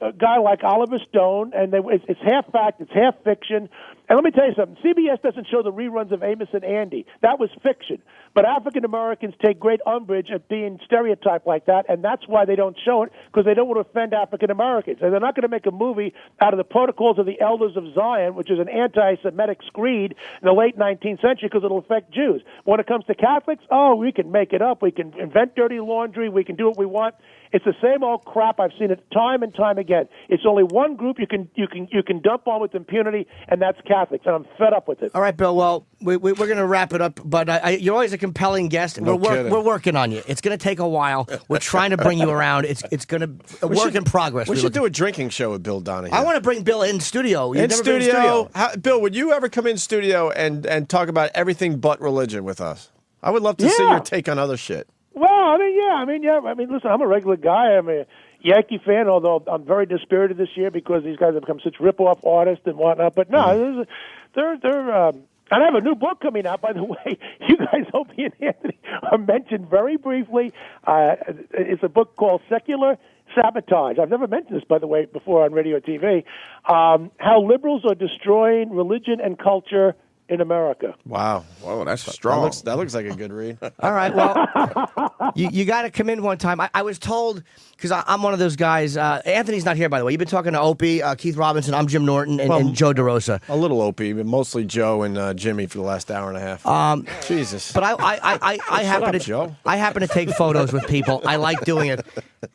a guy like Oliver Stone, and it's half fact, it's half fiction. And let me tell you something, CBS doesn't show the reruns of Amos and Andy. That was fiction. But African Americans take great umbrage at being stereotyped like that, and that's why they don't show it, because they don't want to offend African Americans. And they're not going to make a movie out of the Protocols of the Elders of Zion, which is an anti-Semitic screed in the late 19th century, because it'll affect Jews. When it comes to Catholics, we can make it up. We can invent dirty laundry. We can do what we want. It's the same old crap. I've seen it time and time again. It's only one group you can dump on with impunity, and that's Catholics, and I'm fed up with it. All right, Bill. Well, we're going to wrap it up, but you're always a compelling guest. No kidding. We're working on you. It's going to take a while. We're trying to bring you around. It's going to work in progress. We should do a drinking show with Bill Donahue. I want to bring Bill in studio. In studio. Bill, would you ever come in studio and talk about everything but religion with us? I would love to see your take on other shit. Well, I mean, listen, I'm a regular guy. I'm a Yankee fan, although I'm very dispirited this year because these guys have become such rip-off artists and whatnot. But no, they're and I have a new book coming out, by the way. You guys, Opie and Anthony, are mentioned very briefly. It's a book called Secular Sabotage. I've never mentioned this, by the way, before on radio or TV. How liberals are destroying religion and culture in America. Wow. Whoa, that's strong. That looks like a good read. All right, well, you got to come in one time. I was told, because I'm one of those guys, Anthony's not here, by the way. You've been talking to Opie, Keith Robinson, I'm Jim Norton, and Joe DeRosa. A little Opie, but mostly Joe and Jimmy for the last hour and a half. Jesus. But I happen to take photos with people. I like doing it.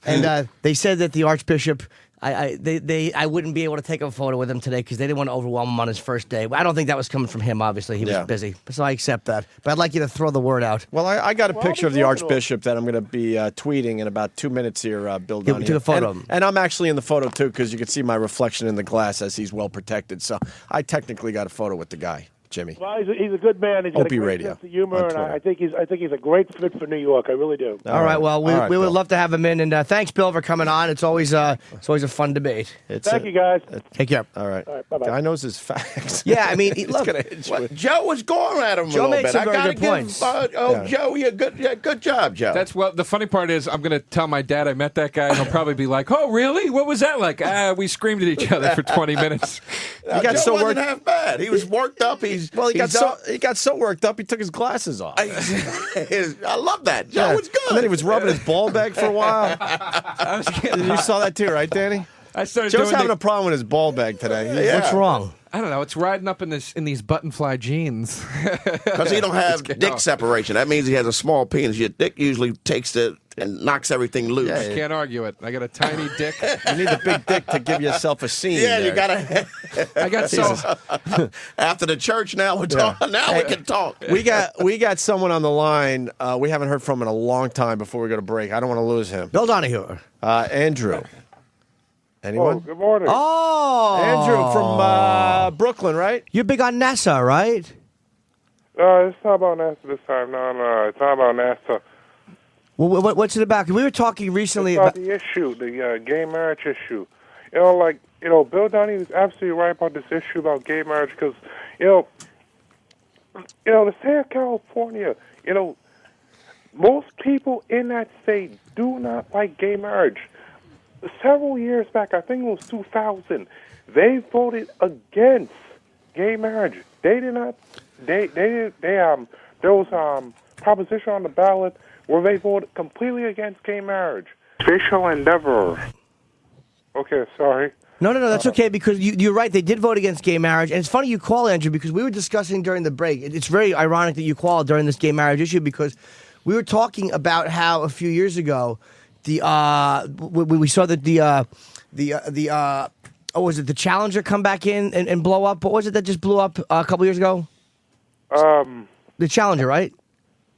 And they said that the Archbishop... I wouldn't be able to take a photo with him today because they didn't want to overwhelm him on his first day. I don't think that was coming from him, obviously. He was busy. So I accept that. But I'd like you to throw the word out. Well, I got a picture of the Archbishop that I'm going to be tweeting in about 2 minutes here, Bill Donahue. To the photo. And I'm actually in the photo, too, because you can see my reflection in the glass as he's well protected. So I technically got a photo with the guy. Jimmy. Well, he's a good man. He's got Opie a great Radio sense of humor, on and Twitter. I think he's a great fit for New York. I really do. All right. Well, we would Bill. love to have him in, and thanks, Bill, for coming on. It's always a fun debate. Thank you, guys. Take care. All right. Bye-bye. Guy knows his facts. Yeah, I mean, look, gonna hit you with- Joe was going at him Joe a little makes bit. some I very gotta good give points. Joe, you good job, Joe. That's the funny part is I'm going to tell my dad I met that guy, and he'll probably be like, "Oh, really? What was that like?" We screamed at each other for 20 minutes. Joe wasn't half bad. He was worked up. He got so worked up he took his glasses off. I love that. Joe Yeah. was good. And then he was rubbing his ball bag for a while. You saw that too, right, Danny? I started Joe's doing having a problem with his ball bag today. What's wrong? I don't know. It's riding up in these button fly jeans. Because he don't have dick separation. That means he has a small penis. Your dick usually takes it and knocks everything loose. I can't argue it. I got a tiny dick. You need the big dick to give yourself a scene. Yeah, there. you gotta. I got so. After the church, now we're talking. Now we can talk. We got someone on the line. We haven't heard from in a long time. Before we go to break, I don't want to lose him. Bill Donahue. Andrew. Anyone? Good morning. Oh, Andrew from Brooklyn, right? You're big on NASA, right? No, it's not about NASA this time. No, it's not about NASA. Well, what's it about? 'Cause we were talking recently It's about the issue, the gay marriage issue. Bill Donahue is absolutely right about this issue about gay marriage because, the state of California, most people in that state do not like gay marriage. Several years back, I think it was 2000, they voted against gay marriage. They did not. There was proposition on the ballot where they voted completely against gay marriage. Official endeavor. Okay, sorry. No, that's okay because you're right. They did vote against gay marriage, and it's funny you call, Andrew, because we were discussing during the break. It's very ironic that you called during this gay marriage issue because we were talking about how a few years ago. We saw that was it the Challenger come back in and blow up? What was it that just blew up a couple years ago? The Challenger, right?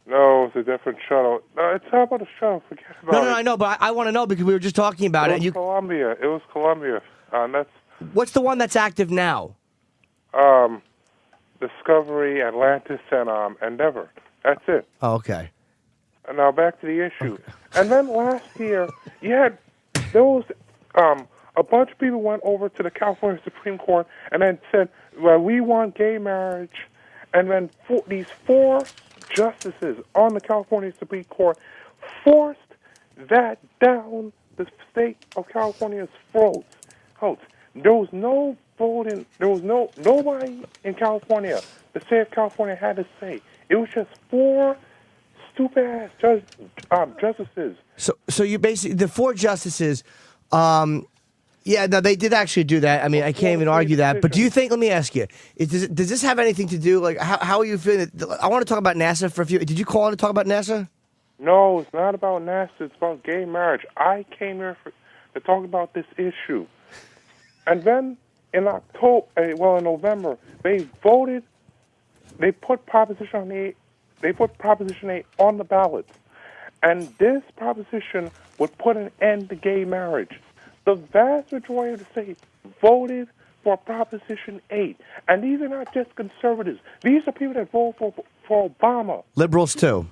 No, it's a different shuttle. No, it's not about the shuttle. Forget about it. No, I know, but I want to know because we were just talking about it. It was Columbia. That's what's the one that's active now? Discovery, Atlantis, and Endeavor. That's it. Oh, okay. And now back to the issue. Okay. And then last year, there was a bunch of people went over to the California Supreme Court and then said, well, we want gay marriage. And then these 4 justices on the California Supreme Court forced that down the state of California's throats. There was no voting. There was nobody in California. The state of California had to say. It was just 4 stupid-ass justices. So you basically, the 4 justices, they did actually do that. I mean, I can't even argue that. But do you think, let me ask you, does this have anything to do, like, how are you feeling? I want to talk about NASA for a few, did you call in to talk about NASA? No, it's not about NASA, it's about gay marriage. I came here to talk about this issue. And then in November, they put Proposition 8 on the ballot. And this proposition would put an end to gay marriage. The vast majority of the state voted for Proposition 8. And these are not just conservatives. These are people that vote for Obama. Liberals, too.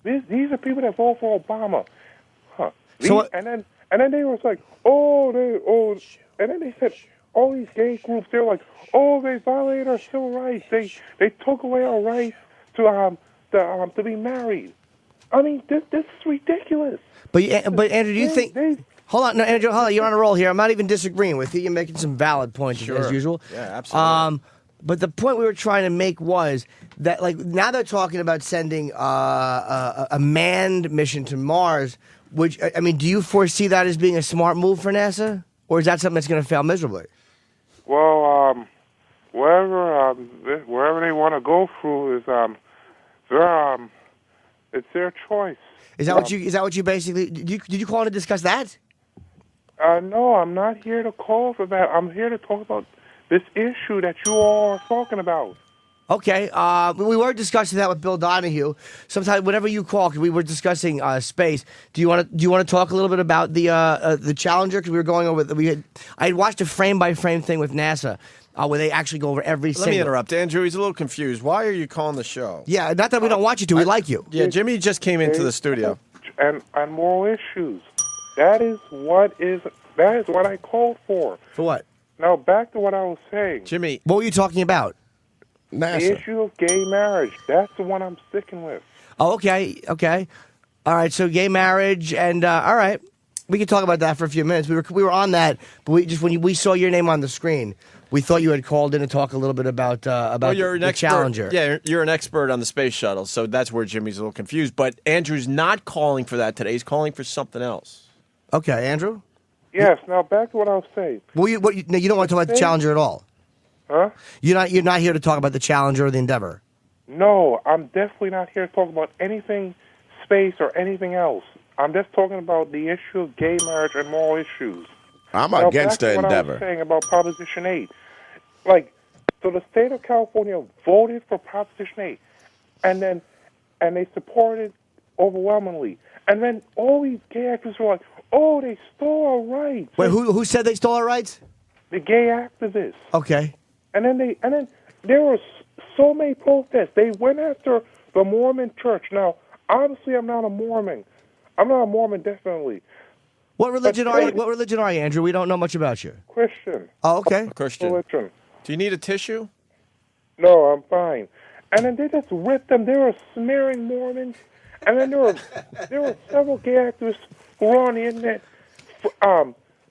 These are people that vote for Obama. And then they was like, and then they said, all these gay groups, they're like, they violated our civil rights. They took away our rights to be married. I mean, this is ridiculous. But Andrew, do you think? Hold on, no, Andrew, hold on. You're on a roll here. I'm not even disagreeing with you. You're making some valid points as usual. Yeah, absolutely. But the point we were trying to make was that, like, now they're talking about sending a manned mission to Mars. Which, I mean, do you foresee that as being a smart move for NASA, or is that something that's going to fail miserably? Well, wherever they want to go through is it's their choice. Is that what you basically did you call in to discuss that? No, I'm not here to call for that. I'm here to talk about this issue that you all are talking about. Okay, we were discussing that with Bill Donahue. Sometime, whenever you call, 'cause we were discussing space. Do you want to talk a little bit about the Challenger? Because we were going over. I had watched a frame by frame thing with NASA, where they actually go over every Let single... me interrupt. Andrew, he's a little confused. Why are you calling the show? Yeah, not that we don't want you to. We like you. Yeah, Jimmy just came into the studio. And moral issues. That is what I called for. For what? Now, back to what I was saying. Jimmy. What were you talking about? The issue of gay marriage. That's the one I'm sticking with. Oh, okay. All right, so gay marriage and, all right. We could talk about that for a few minutes. We were on that, but when we saw your name on the screen, we thought you had called in to talk a little bit about you're the Challenger. Yeah, you're an expert on the space shuttle, so that's where Jimmy's a little confused. But Andrew's not calling for that today. He's calling for something else. Okay, Andrew? Yes, now back to what I was saying. Well, you don't want to talk about the Challenger at all? Huh? You're not here to talk about the Challenger or the Endeavor? No, I'm definitely not here to talk about anything space or anything else. I'm just talking about the issue of gay marriage and moral issues. I'm against the what Endeavor. I was saying about Proposition 8. So the state of California voted for Proposition 8, and they supported overwhelmingly. And then all these gay activists were like, oh, they stole our rights. Wait, who said they stole our rights? The gay activists. Okay. And then there were so many protests. They went after the Mormon church. Now, obviously, I'm not a Mormon. I'm not a Mormon, definitely. What religion are you? What religion are you, Andrew? We don't know much about you. Christian. Oh, okay. Christian. Religion. Do you need a tissue? No, I'm fine. And then they just ripped them. They were smearing Mormons. And then there were several gay activists who were on the internet,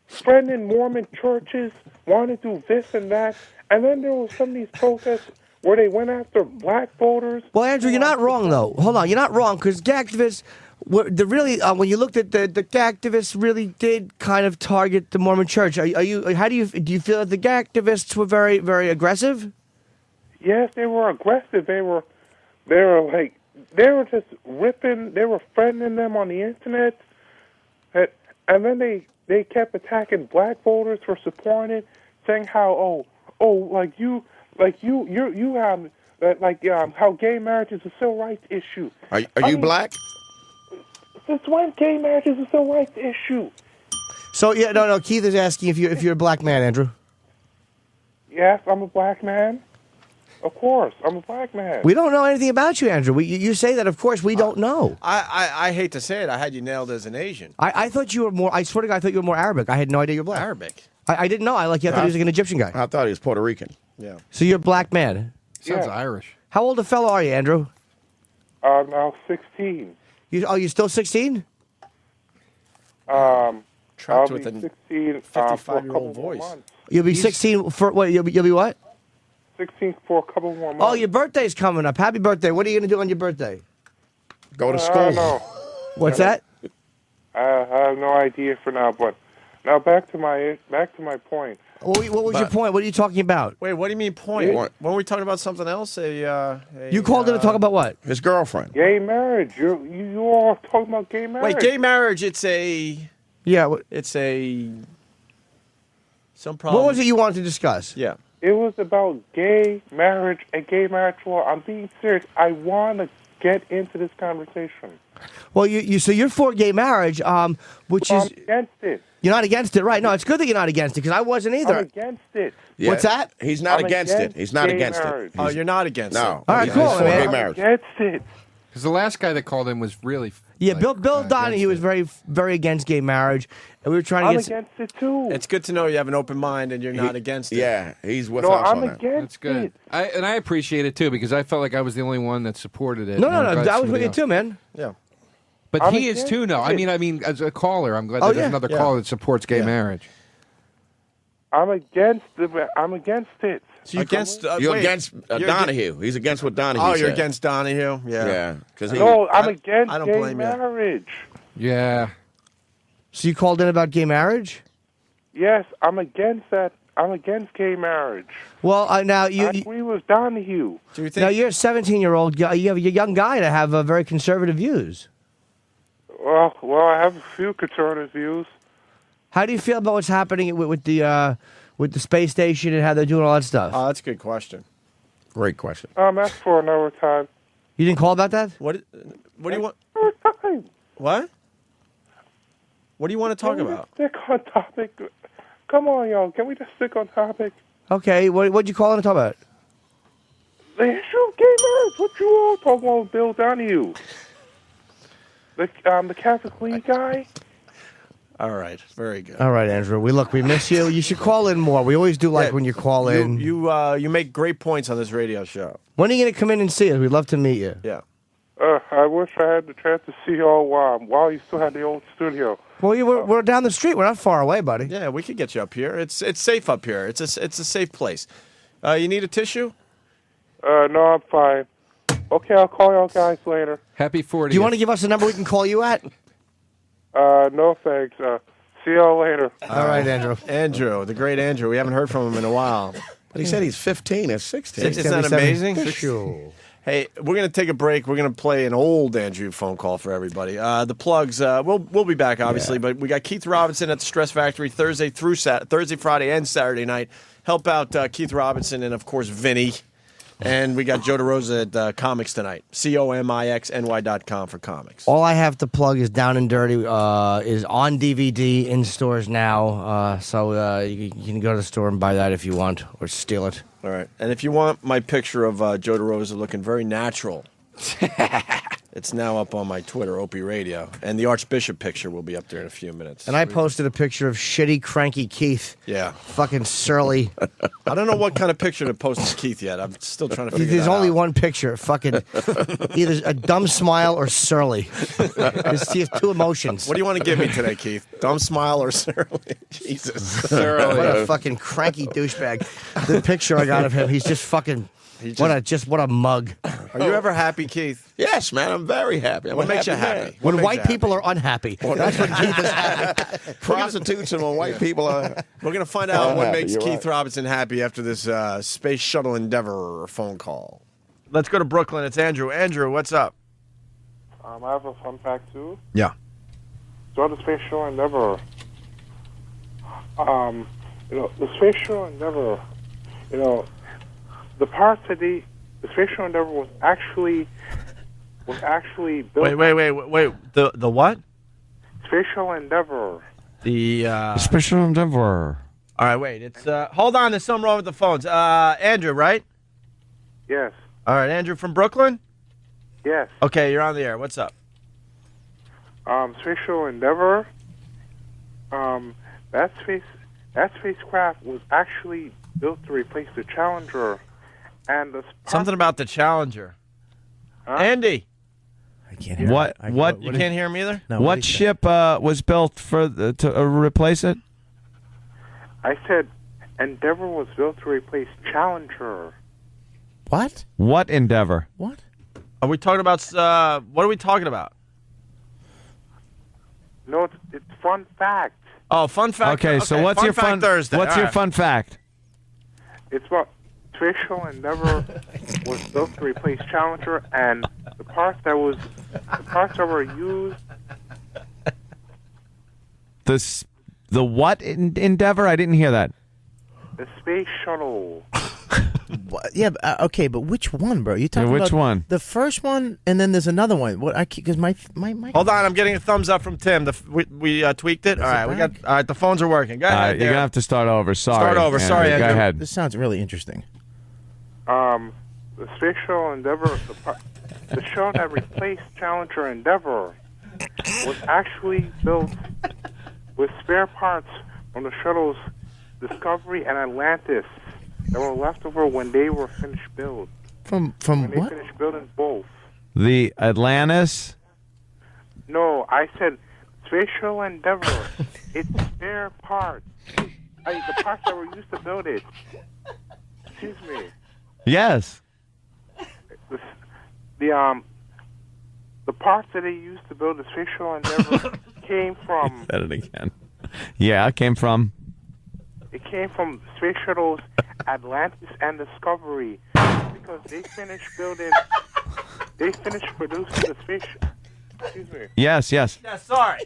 friending Mormon churches, wanting to do this and that. And then there were some of these protests where they went after black voters. Well, Andrew, you're not wrong though. Hold on, you're not wrong because gay activists. When you looked at the gay activists, really did kind of target the Mormon Church. Do you feel that the gay activists were very, very aggressive? Yes, they were aggressive. They were just ripping. They were friending them on the internet, and then they kept attacking black voters for supporting it, saying how how gay marriage is a civil rights issue. Are you black? Since when gay marriage is a civil rights issue? So yeah, no. Keith is asking if you're a black man, Andrew. Yes, I'm a black man. Of course, I'm a black man. We don't know anything about you, Andrew. You say that, of course, we don't know. I hate to say it. I had you nailed as an Asian. I thought you were more. I swear to God, I thought you were more Arabic. I had no idea you were black. Arabic. I didn't know. I thought he was like an Egyptian guy. I thought he was Puerto Rican. Yeah. So you're a black man. Sounds Irish. How old a fellow are you, Andrew? I'm now 16. You're still 16? I'll Trapped be with a 16 55-year-old voice. months. You'll be 16 for what? You'll be what? 16 for a couple more months. Oh, your birthday's coming up. Happy birthday. What are you going to do on your birthday? Go to I school. don't know. What's that? I have no idea for now, but now back to my point. What was your point? What are you talking about? Wait, what do you mean point? Weren't we talking about something else? You called in to talk about what? His girlfriend. Gay marriage. You all talking about gay marriage. Wait, gay marriage, it's a... Yeah. It's a... Some problem. What was it you wanted to discuss? Yeah. It was about gay marriage and gay marriage law. I'm being serious. I want to get into this conversation. Well, so you're for gay marriage, which is... I'm against it. You're not against it, right? No, it's good that you're not against it, because I wasn't either. I'm against it. Yeah. What's that? He's not I'm against it. against He's not gay against marriage. it. Oh, you're not against it. No. All right, He's cool, for man. gay marriage. Against it. Because the last guy that called in was really... Yeah, Bill Donahue was very, very against gay marriage, and we were trying to I'm get... against it, too. It's good to know you have an open mind and you're not against it. Yeah, he's with No, us I'm on that. against That's good. it. I appreciate it, too, because I felt like I was the only one that supported it. No, and I'm glad I was with somebody you else- too, man. Yeah. But I'm he is, against too, no. I it. mean, as a caller, I'm glad Oh, that there's yeah. another Yeah. caller that supports gay Yeah. marriage. I'm against it. So you're against... You're wait, against Donahue. He's against what Donahue Oh, said. you're against Donahue? Yeah. Yeah. Because No, I'm against I don't gay blame you. marriage. Yeah. So you called in about gay marriage? Yes, I'm against that. I'm against gay marriage. Well, now I agree with Donahue. Do you now think... you're a 17-year-old guy. You're a young guy to have very conservative views. Well, I have a few conservative views. How do you feel about what's happening with the space station and how they're doing all that stuff? Oh, that's a good question. Great question. That's for another time. You didn't call about that? What do you want... Another time. What? What do you want to talk Can we about? just stick on topic? Come on, y'all. Can we just stick on topic? Okay, what'd you call it and talk about? The issue of gay marriage. What you all talking about, Bill Donahue? The Catholic League guy? All right, very good. All right, Andrew. We miss you. You should call in more. We always do like when you call in. You make great points on this radio show. When are you going to come in and see us? We'd love to meet you. Yeah. I wish I had the chance to see y'all while you still had the old studio. Well, we're down the street. We're not far away, buddy. Yeah, we could get you up here. It's safe up here. It's a safe place. You need a tissue? No, I'm fine. Okay, I'll call y'all guys later. Happy 40th. Do you want to give us a number we can call you at? No thanks. See y'all later. All right, Andrew. Andrew, the great Andrew. We haven't heard from him in a while. But he said he's 15 or 16. Isn't that amazing? Tissue. Hey, we're going to take a break. We're going to play an old Andrew phone call for everybody. The plugs, we'll be back, obviously, but we got Keith Robinson at the Stress Factory Thursday, Friday, and Saturday night. Help out Keith Robinson and, of course, Vinny. And we got Joe DeRosa at Comics tonight. COMIXNY.com for comics. All I have to plug is Down and Dirty is on DVD in stores now. So you can go to the store and buy that if you want or steal it. All right. And if you want my picture of Joe DeRosa looking very natural, it's now up on my Twitter, Opie Radio. And the Archbishop picture will be up there in a few minutes. And I posted a picture of shitty, cranky Keith. Yeah. Fucking surly. I don't know what kind of picture to post to Keith yet. I'm still trying to figure There's that only out. one picture. Fucking either a dumb smile or surly. He has two emotions. What do you want to give me today, Keith? Dumb smile or surly? Jesus. Surly. What a fucking cranky douchebag. The picture I got of him, he's just fucking... What a mug. Are you ever happy, Keith? Yes, man, I'm very happy. What makes you happy? When white people are unhappy. That's when Keith is happy. Prostitutes and when white people are... We're going to find out what Unhappy, makes you're Keith right. Robinson happy after this Space Shuttle Endeavor phone call. Let's go to Brooklyn. It's Andrew. Andrew, what's up? I have a fun fact, too. Yeah. So the Space Shuttle Endeavor, the Space Shuttle Endeavor, the parts of the Space Shuttle Endeavor was actually built. Wait. The what? Space Shuttle Endeavor. The Special Endeavor. All right, wait. It's hold on. There's something wrong with the phones. Andrew, right? Yes. All right, Andrew from Brooklyn. Yes. Okay, you're on the air. What's up? Space Shuttle Endeavor. That spacecraft was actually built to replace the Challenger, and Something about the Challenger. Huh? Andy. I can't hear What? him. What? You can't hear him either? No, What ship was built to replace it? I said Endeavor was built to replace Challenger. What? What Endeavor? What? Are we talking about? What are we talking about? No, it's fun fact. Oh, fun fact. Okay, so what's your fact fun Thursday? What's All your right. fun fact? It's about Space Shuttle Endeavor was built to replace Challenger, and the parts that were used. The what Endeavor? I didn't hear that. The Space Shuttle. Yeah, okay, but which one, bro? You talking which about one? The first one, and then there's another one. What? Because my. Hold on, I'm getting a thumbs up from Tim. We tweaked it. All right, we got. All right, the phones are working. Go ahead. You're gonna have to start over. Sorry. Start over. Andrew. Sorry, Go Andrew. ahead. This sounds really interesting. The Space Shuttle Endeavor, the shuttle that replaced Challenger Endeavor, was actually built with spare parts from the shuttles Discovery and Atlantis that were left over when they were finished build. From When they what? finished building both. The Atlantis. No, I said Space Shuttle Endeavor. It's spare parts. The parts that were used to build it. Excuse me. Yes. The parts that they used to build the Space Shuttle Endeavor came from. Said it again. Yeah, it came from. It came from Space Shuttles Atlantis and Discovery because they finished building. They finished producing the space. Excuse me. Yes. Yeah, sorry.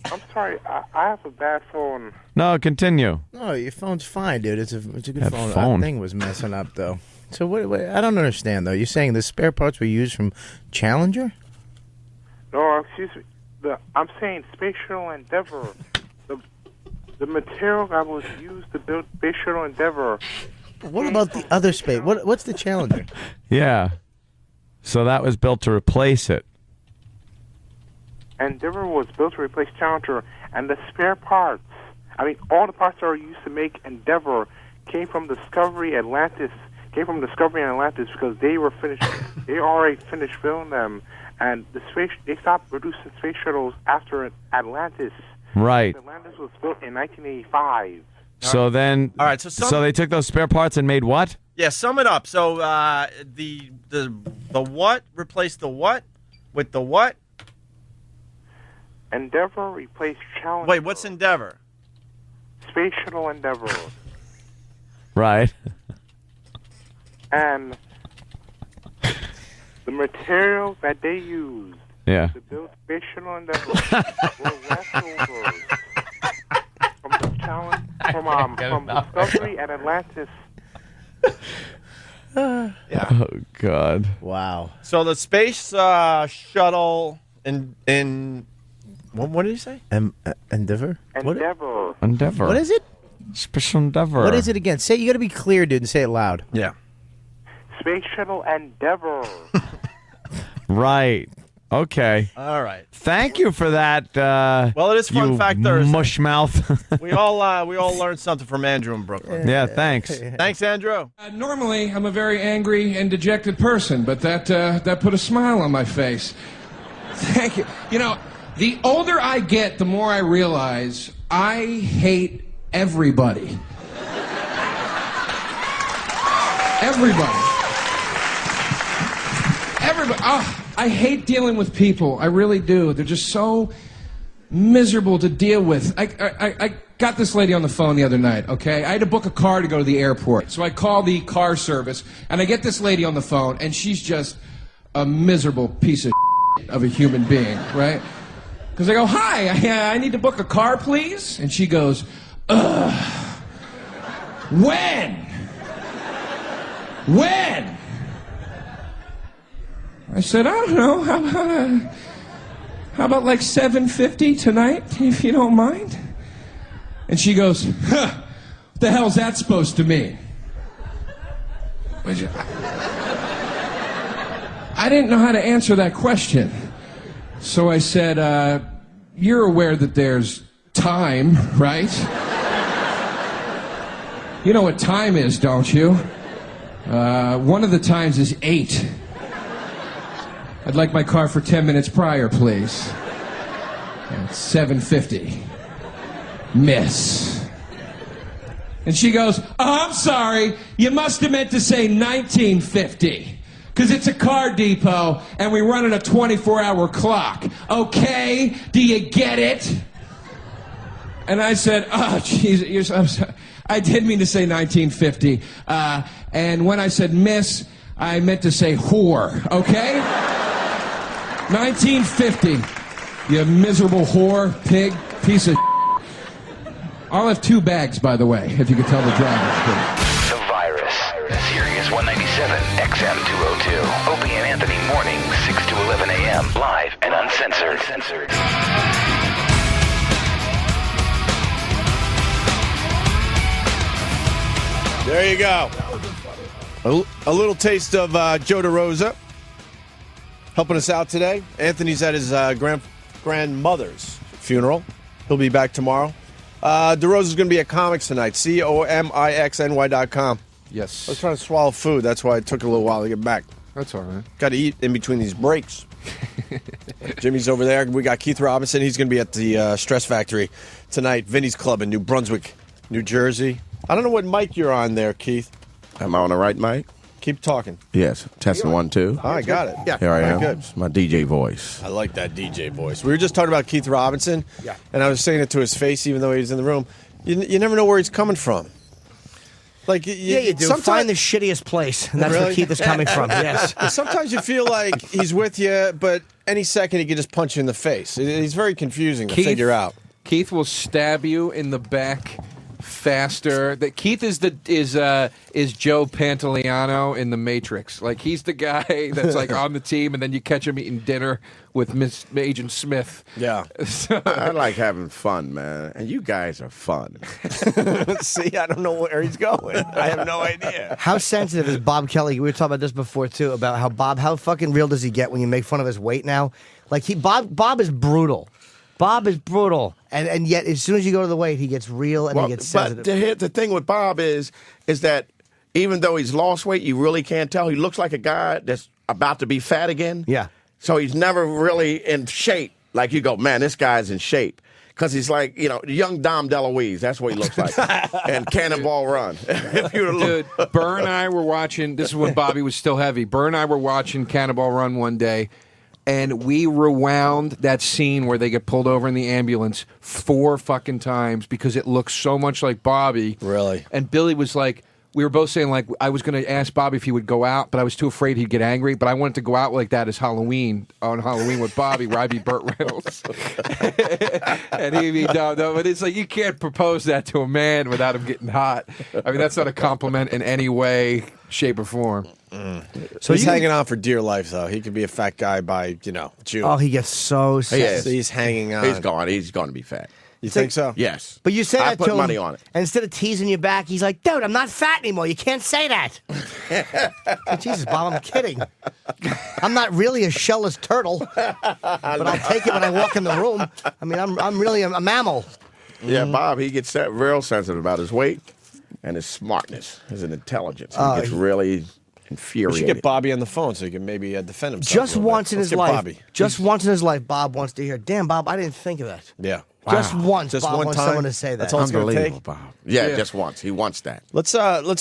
I'm sorry. I have a bad phone. No, continue. No, your phone's fine, dude. It's a good That phone. phone. That thing was messing up though. So what? I don't understand though. You're saying the spare parts were used from Challenger? No, excuse me. I'm saying Space Shuttle Endeavor. The material that was used to build Space Shuttle Endeavor What about the other space? What's the Challenger? Yeah. So that was built to replace it. Endeavor was built to replace Challenger, and the spare parts, all the parts that are used to make Endeavor came from Discovery and Atlantis because they were finished. They already finished filming them, and they stopped producing space shuttles after Atlantis. Right. Atlantis was built in 1985. So then, all right. So they took those spare parts and made what? Yeah, sum it up. So the what replaced the what with the what? Endeavor replaced Challenger. Wait, what's Endeavor? Space Shuttle Endeavor. Right. And the materials that they used to build Space Shuttle Endeavor were leftovers from the challenge from Discovery and Atlantis. Yeah. Oh God. Wow. So the space shuttle in what did you say? Endeavor. Endeavor. Endeavor. What is it? Special Endeavor. What is it again? Say, you got to be clear, dude, and say it loud. Yeah. Space Shuttle Endeavor. Right. Okay. All right. Thank you for that. Well, it is Fun Fact Thursday. Mush mouth. we all learned something from Andrew in Brooklyn. Yeah. Thanks. Thanks, Andrew. Normally, I'm a very angry and dejected person, but that put a smile on my face. Thank you. You know, the older I get, the more I realize I hate everybody. Everybody. Oh, I hate dealing with people. I really do. They're just so miserable to deal with. I got this lady on the phone the other night, okay? I had to book a car to go to the airport. So I call the car service, and I get this lady on the phone, and she's just a miserable piece of of a human being, right? Because I go, hi, I need to book a car, please. And she goes, ugh. When? I said, I don't know. How about like 7:50 tonight, if you don't mind? And she goes, huh, what the hell's that supposed to mean? I didn't know how to answer that question. So I said, you're aware that there's time, right? You know what time is, don't you? One of the times is 8. I'd like my car for 10 minutes prior, please. It's 7:50. Miss. And she goes, oh, I'm sorry. You must have meant to say 1950. Because it's a car depot, and we run on a 24-hour clock. Okay? Do you get it? And I said, oh, jeez, I'm sorry. I did mean to say 1950. And when I said miss, I meant to say whore. Okay? 1950. You miserable whore, pig, piece of I'll have 2 bags, by the way, if you could tell the driver. The Virus. Sirius 197, XM 202. Opie and Anthony mornings, 6 to 11 a.m. Live and uncensored. There you go. A little taste of Joe DeRosa helping us out today. Anthony's at his grandmother's funeral. He'll be back tomorrow. DeRosa's going to be at Comics tonight. COMIXNY.com. Yes. I was trying to swallow food. That's why it took a little while to get back. That's all right. Got to eat in between these breaks. Jimmy's over there. We got Keith Robinson. He's going to be at the Stress Factory tonight. Vinny's Club in New Brunswick, New Jersey. I don't know what mic you're on there, Keith. Am I on the right mic? Keep talking. Yes. Testing 1, 2. Oh, I got it. Yeah. Here I am. Good. It's my DJ voice. I like that DJ voice. We were just talking about Keith Robinson. Yeah. And I was saying it to his face, even though he was in the room. You never know where he's coming from. Like you do. Find the shittiest place, and that's where Keith is coming from. Yes. Sometimes you feel like he's with you, but any second he can just punch you in the face. He's very confusing to figure out. Keith will stab you in the back faster. That Keith is Joe Pantoliano in The Matrix. Like he's the guy that's like on the team, and then you catch him eating dinner with Miss Agent Smith. Yeah, I like having fun, man, and you guys are fun. See, I don't know where he's going. I have no idea. How sensitive is Bob Kelly? We were talking about this before too, about how fucking real does he get when you make fun of his weight now? Like Bob is brutal. Bob is brutal, and yet as soon as you go to the weight, he gets real and he gets sensitive. But the thing with Bob is that even though he's lost weight, you really can't tell. He looks like a guy that's about to be fat again. Yeah. So he's never really in shape. Like you go, man, this guy's in shape. Because he's like, young Dom DeLuise. That's what he looks like. And Cannonball Run. Dude, Burr and I were watching, this is when Bobby was still heavy. Burr and I were watching Cannonball Run one day, and we rewound that scene where they get pulled over in the ambulance 4 fucking times because it looks so much like Bobby. Really? And Billy was like, we were both saying, like, I was going to ask Bobby if he would go out, but I was too afraid he'd get angry. But I wanted to go out like that as Halloween, on Halloween with Bobby, where I'd be Burt Reynolds. And he'd be dumb. No, but it's like, you can't propose that to a man without him getting hot. I mean, that's not a compliment in any way, shape, or form. So he's hanging on for dear life, though. He could be a fat guy by, June. Oh, he gets so sad. He's hanging on. He's gone. He's going to be fat. You think so? Yes. But you say I that put to him, money on it. and instead of teasing you back, he's like, dude, I'm not fat anymore. You can't say that. Jesus, Bob, I'm kidding. I'm not really a shellless turtle, but I'll take it when I walk in the room. I mean, I'm really a mammal. Yeah, Bob, he gets real sensitive about his weight and his smartness, his intelligence. He gets really infuriated. We should get Bobby on the phone so he can maybe defend himself. Just once in his life. Just once in his life, Bob wants to hear, damn, Bob, I didn't think of that. Yeah. Just once, Just Bob one wants time? someone to say that. That's all it's gonna take? Bob. Yeah, just once. He wants that. Let's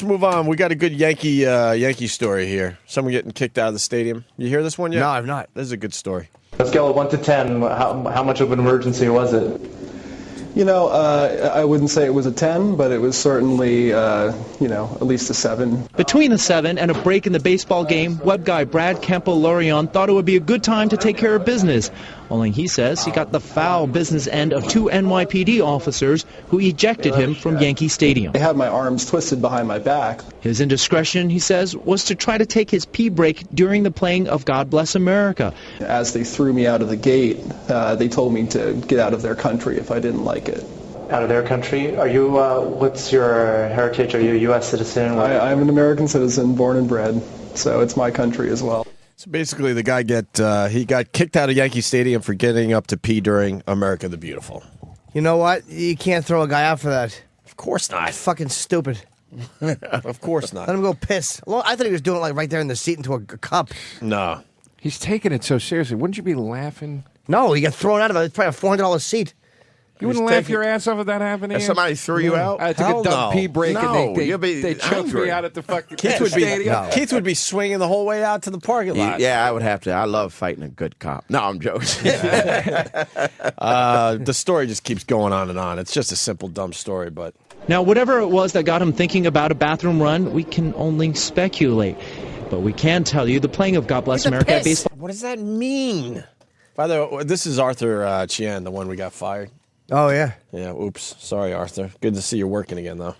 move on. We got a good Yankee story here. Someone getting kicked out of the stadium. You hear this one yet? No, I've not. This is a good story. Let's scale of 1 to 10. How much of an emergency was it? I wouldn't say it was a 10, but it was certainly, at least a 7. Between a 7 and a break in the baseball game, web guy Brad Campo-Lorion thought it would be a good time to take care of business. Only he says he got the foul business end of 2 NYPD officers who ejected him from Yankee Stadium. I had my arms twisted behind my back. His indiscretion, he says, was to try to take his pee break during the playing of God Bless America. As they threw me out of the gate, they told me to get out of their country if I didn't like it. Out of their country? Are you, what's your heritage? Are you a U.S. citizen? I'm an American citizen, born and bred, so it's my country as well. So basically, the guy got kicked out of Yankee Stadium for getting up to pee during America the Beautiful. You know what? You can't throw a guy out for that. Of course not. Fucking stupid. Of course not. Let him go piss. Well, I thought he was doing it like right there in the seat into a cup. No. He's taking it so seriously. Wouldn't you be laughing? No, he got thrown out of it. It's probably a $400 seat. You wouldn't laugh your ass off if that happened to If you? somebody threw you out? I took a dumb pee break and they choked angry. me out at the fucking Keith would stadium. Keith would be swinging the whole way out to the parking lot. Yeah, I would have to. I love fighting a good cop. No, I'm joking. The story just keeps going on and on. It's just a simple, dumb story, but... Now, whatever it was that got him thinking about a bathroom run, we can only speculate. But we can tell you the playing of God Bless America at baseball... What does that mean? By the way, this is Arthur Chien, the one we got fired. Oh, yeah. Yeah, oops. Sorry, Arthur. Good to see you working again, though.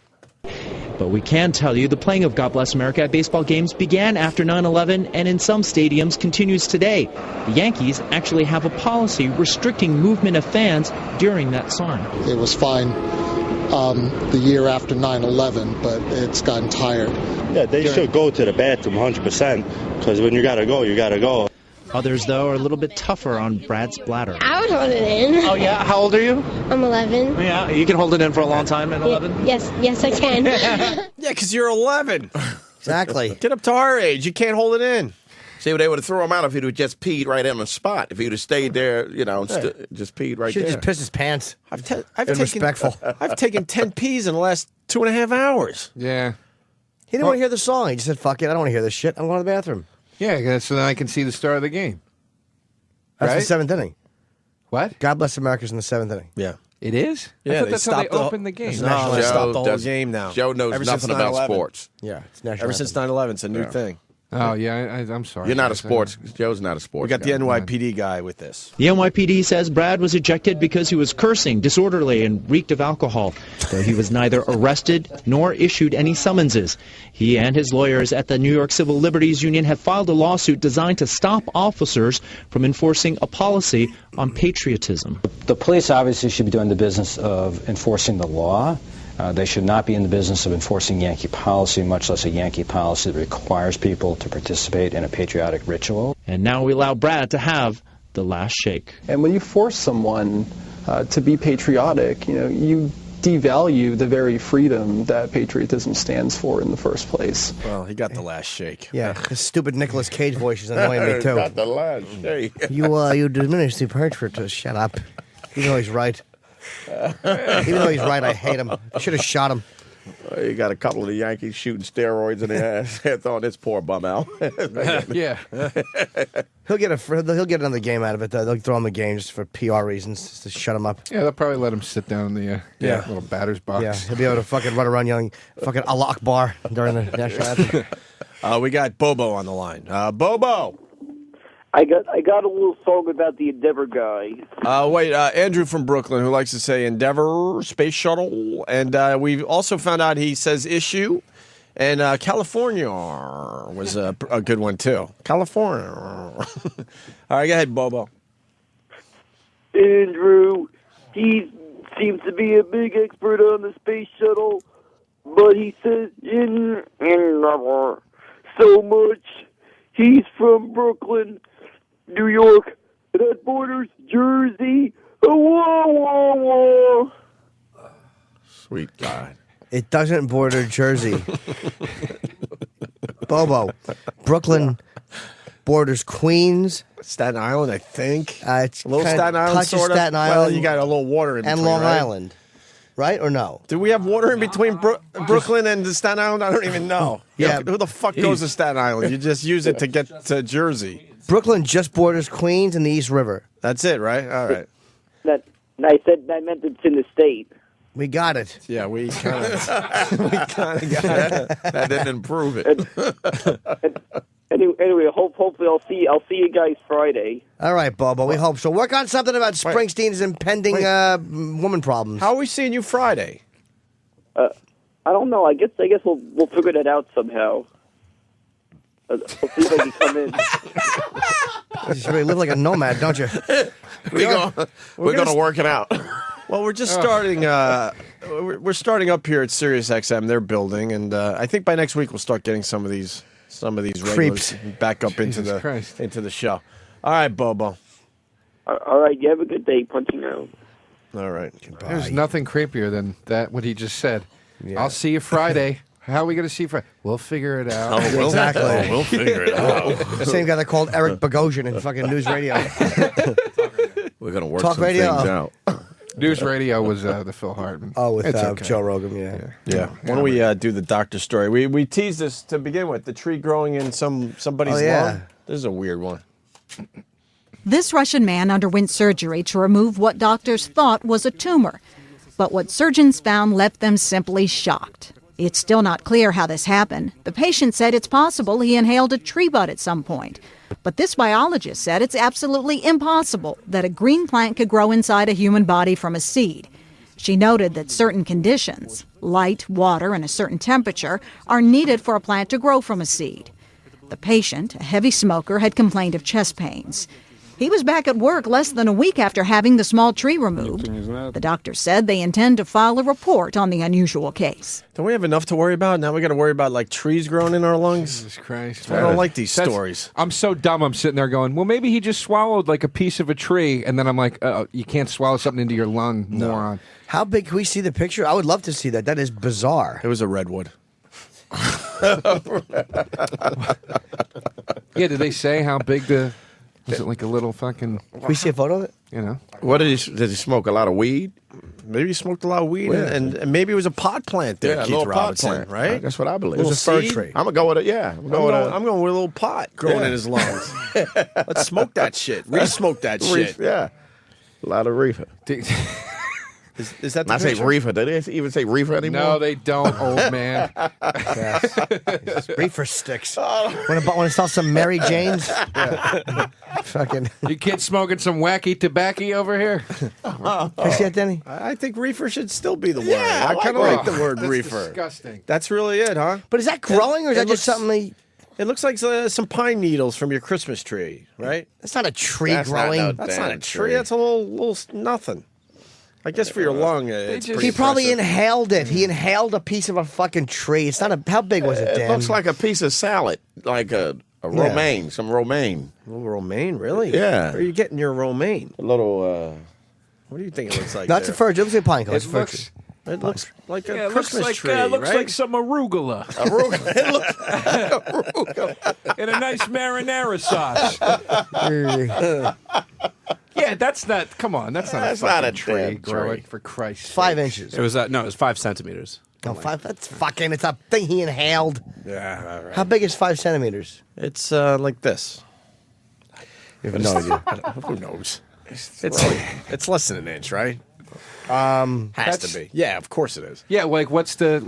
But we can tell you the playing of God Bless America at baseball games began after 9/11 and in some stadiums continues today. The Yankees actually have a policy restricting movement of fans during that sign. It was fine the year after 9/11, but it's gotten tired. Yeah, they should go to the bathroom 100%, because when you got to go, you got to go. Others, though, are a little bit tougher on Brad's bladder. I would hold it in. Oh, yeah? How old are you? I'm 11. Yeah, you can hold it in for a long time at 11? Yes, I can. Yeah, because you're 11. Exactly. Get up to our age. You can't hold it in. See, they would have thrown him out if he'd have just peed right on the spot. If he'd have stayed there, just peed right Should there. have just pissed his pants. I've taken respectful. I've taken 10 pees in the last 2.5 hours. Yeah. He didn't want to hear the song. He just said, fuck it, I don't want to hear this shit. I'm going to the bathroom. Yeah, so then I can see the start of the game. That's Right? the seventh inning. What? God Bless America's in the seventh inning. Yeah. It is? Yeah, I thought that's how they stopped the- opened the game. No, they stopped the whole game now. Joe knows Ever nothing since about 9/11. sports. Yeah, it's national Ever since 9/11, it's a new thing. Oh, yeah, I'm sorry. You're not a guys. sports. Joe's not a sports. We got the guy. NYPD guy with this. The NYPD says Brad was ejected because he was cursing, disorderly, and reeked of alcohol, though he was neither arrested nor issued any summonses. He and his lawyers at the New York Civil Liberties Union have filed a lawsuit designed to stop officers from enforcing a policy on patriotism. The police obviously should be doing the business of enforcing the law. They should not be in the business of enforcing Yankee policy, much less a Yankee policy that requires people to participate in a patriotic ritual. And now we allow Brad to have the last shake. And when you force someone to be patriotic, you devalue the very freedom that patriotism stands for in the first place. Well, he got the last shake. Yeah, this stupid Nicolas Cage voice is annoying me too. Got the last shake. You diminish the patriotism. Shut up. Even though he's right. Even though he's right, I hate him. I should have shot him. Well, you got a couple of the Yankees shooting steroids in the ass. Throwing this poor bum out. Yeah. He'll get another game out of it, though. They'll throw him a game just for PR reasons, just to shut him up. Yeah, they'll probably let him sit down in the little batter's box. Yeah, he'll be able to fucking run around yelling fucking Allah Akbar during the national anthem. We got Bobo on the line. Bobo! I got a little song about the Endeavor guy. Andrew from Brooklyn, who likes to say Endeavor, Space Shuttle, and we also found out he says issue, and California was a good one, too. California. All right, go ahead, Bobo. Andrew, he seems to be a big expert on the space shuttle, but he says in Endeavor so much. He's from Brooklyn, New York, that borders Jersey. Whoa, whoa, whoa. Sweet God. It doesn't border Jersey. Bobo. Brooklyn borders Queens. Staten Island, I think. It's a little kinda Staten Island, touches sort of. Staten Well, Island you got a little water in and between, Long right? Island. Right or no? Do we have water in between Brooklyn and Staten Island? I don't even know. Yeah. Who the fuck goes to Staten Island? You just use it to get to Jersey. Brooklyn just borders Queens and the East River. That's it, right? All right. I meant it's in the state. We got it. Yeah, we kind of got it. That didn't improve it. Anyway, hopefully I'll see you guys Friday. All right, Bobo. We hope so. Work on something about Springsteen's impending woman problems. How are we seeing you Friday? I don't know. I guess we'll figure that out somehow. I'll see if I can come in. You really live like a nomad, don't you? We're gonna work it out. Well, we're just starting. We're starting up here at Sirius XM. They're building, and I think by next week we'll start getting some of these regulars back up into the show. All right, Bobo. All right. You have a good day. Punching out. All right. There's nothing creepier than that. What he just said. Yeah. I'll see you Friday. How are we going to see you Friday? We'll figure it out. Exactly. We'll figure it out. The same guy that called Eric Bogosian in fucking News Radio. We're gonna work Talk some radio. things out. News Radio was the Phil Hartman. Oh, with It's okay. Joe Rogan, yeah. Why don't we do the doctor story? We teased this to begin with. The tree growing in somebody's lawn. This is a weird one. This Russian man underwent surgery to remove what doctors thought was a tumor. But what surgeons found left them simply shocked. It's still not clear how this happened. The patient said it's possible he inhaled a tree bud at some point. But this biologist said it's absolutely impossible that a green plant could grow inside a human body from a seed. She noted that certain conditions, light, water, and a certain temperature, are needed for a plant to grow from a seed. The patient, a heavy smoker, had complained of chest pains. He was back at work less than a week after having the small tree removed. The doctor said they intend to file a report on the unusual case. Don't we have enough to worry about? Now we got to worry about like trees growing in our lungs. Jesus Christ! I don't like these stories. I'm so dumb. I'm sitting there going, well, maybe he just swallowed like a piece of a tree, and then I'm like, you can't swallow something into your lung, moron. How big? Can we see the picture? I would love to see that. That is bizarre. It was a redwood. Yeah, did they say how big the? Was it like a little fucking? Can we see a photo of it? You know. What did he smoke? A lot of weed? Maybe he smoked a lot of weed, Yeah. and maybe it was a pot plant there, Yeah, a Keith little pot Robinson, plant. right? That's what I believe. It was a fir seed? tree. I'm gonna go with it. Yeah, I'm going with a little pot growing Yeah. in his lungs. Let's smoke that shit. Re-smoke that shit. Yeah, a lot of reefer. Is that the I say picture? reefer. Do they even say reefer anymore? No, they don't, old man. Reefer sticks. Want to sell some Mary Janes? Fucking. You kids smoking some wacky tobacco over here? Can I see that, Denny? I think reefer should still be the word. Yeah, I kind of like the word That's reefer. disgusting. That's really it, huh? But is that growing or is It that just looks- something they... It looks like some pine needles from your Christmas tree, right? That's not a tree That's not growing. no That's not a damn tree. That's a little nothing. I guess for your lung, it's pretty He probably impressive. inhaled it. He inhaled a piece of a fucking tree. It's not a... How big was it, Dan? It looks like a piece of salad, like a romaine, some romaine. A little romaine, really? Yeah. Where are you getting your romaine? A little. What do you think it looks like? That's a fir tree. It looks like a pine cone. It looks, It looks like a yeah, it looks Christmas like tree, looks right? like some arugula. In a nice marinara sauce. Yeah, that's not. Come on, that's not. That's a not a fucking tree. damn Grow tree. it for Christ's sake. 5 inches. It was no, it was 5 centimeters. No, 5. That's fucking... It's a thing he inhaled. Yeah, all right. How big is 5 centimeters? It's like this. You have no idea. Who knows? It's less than an inch, right? Has to be. Yeah, of course it is. Yeah, like what's the?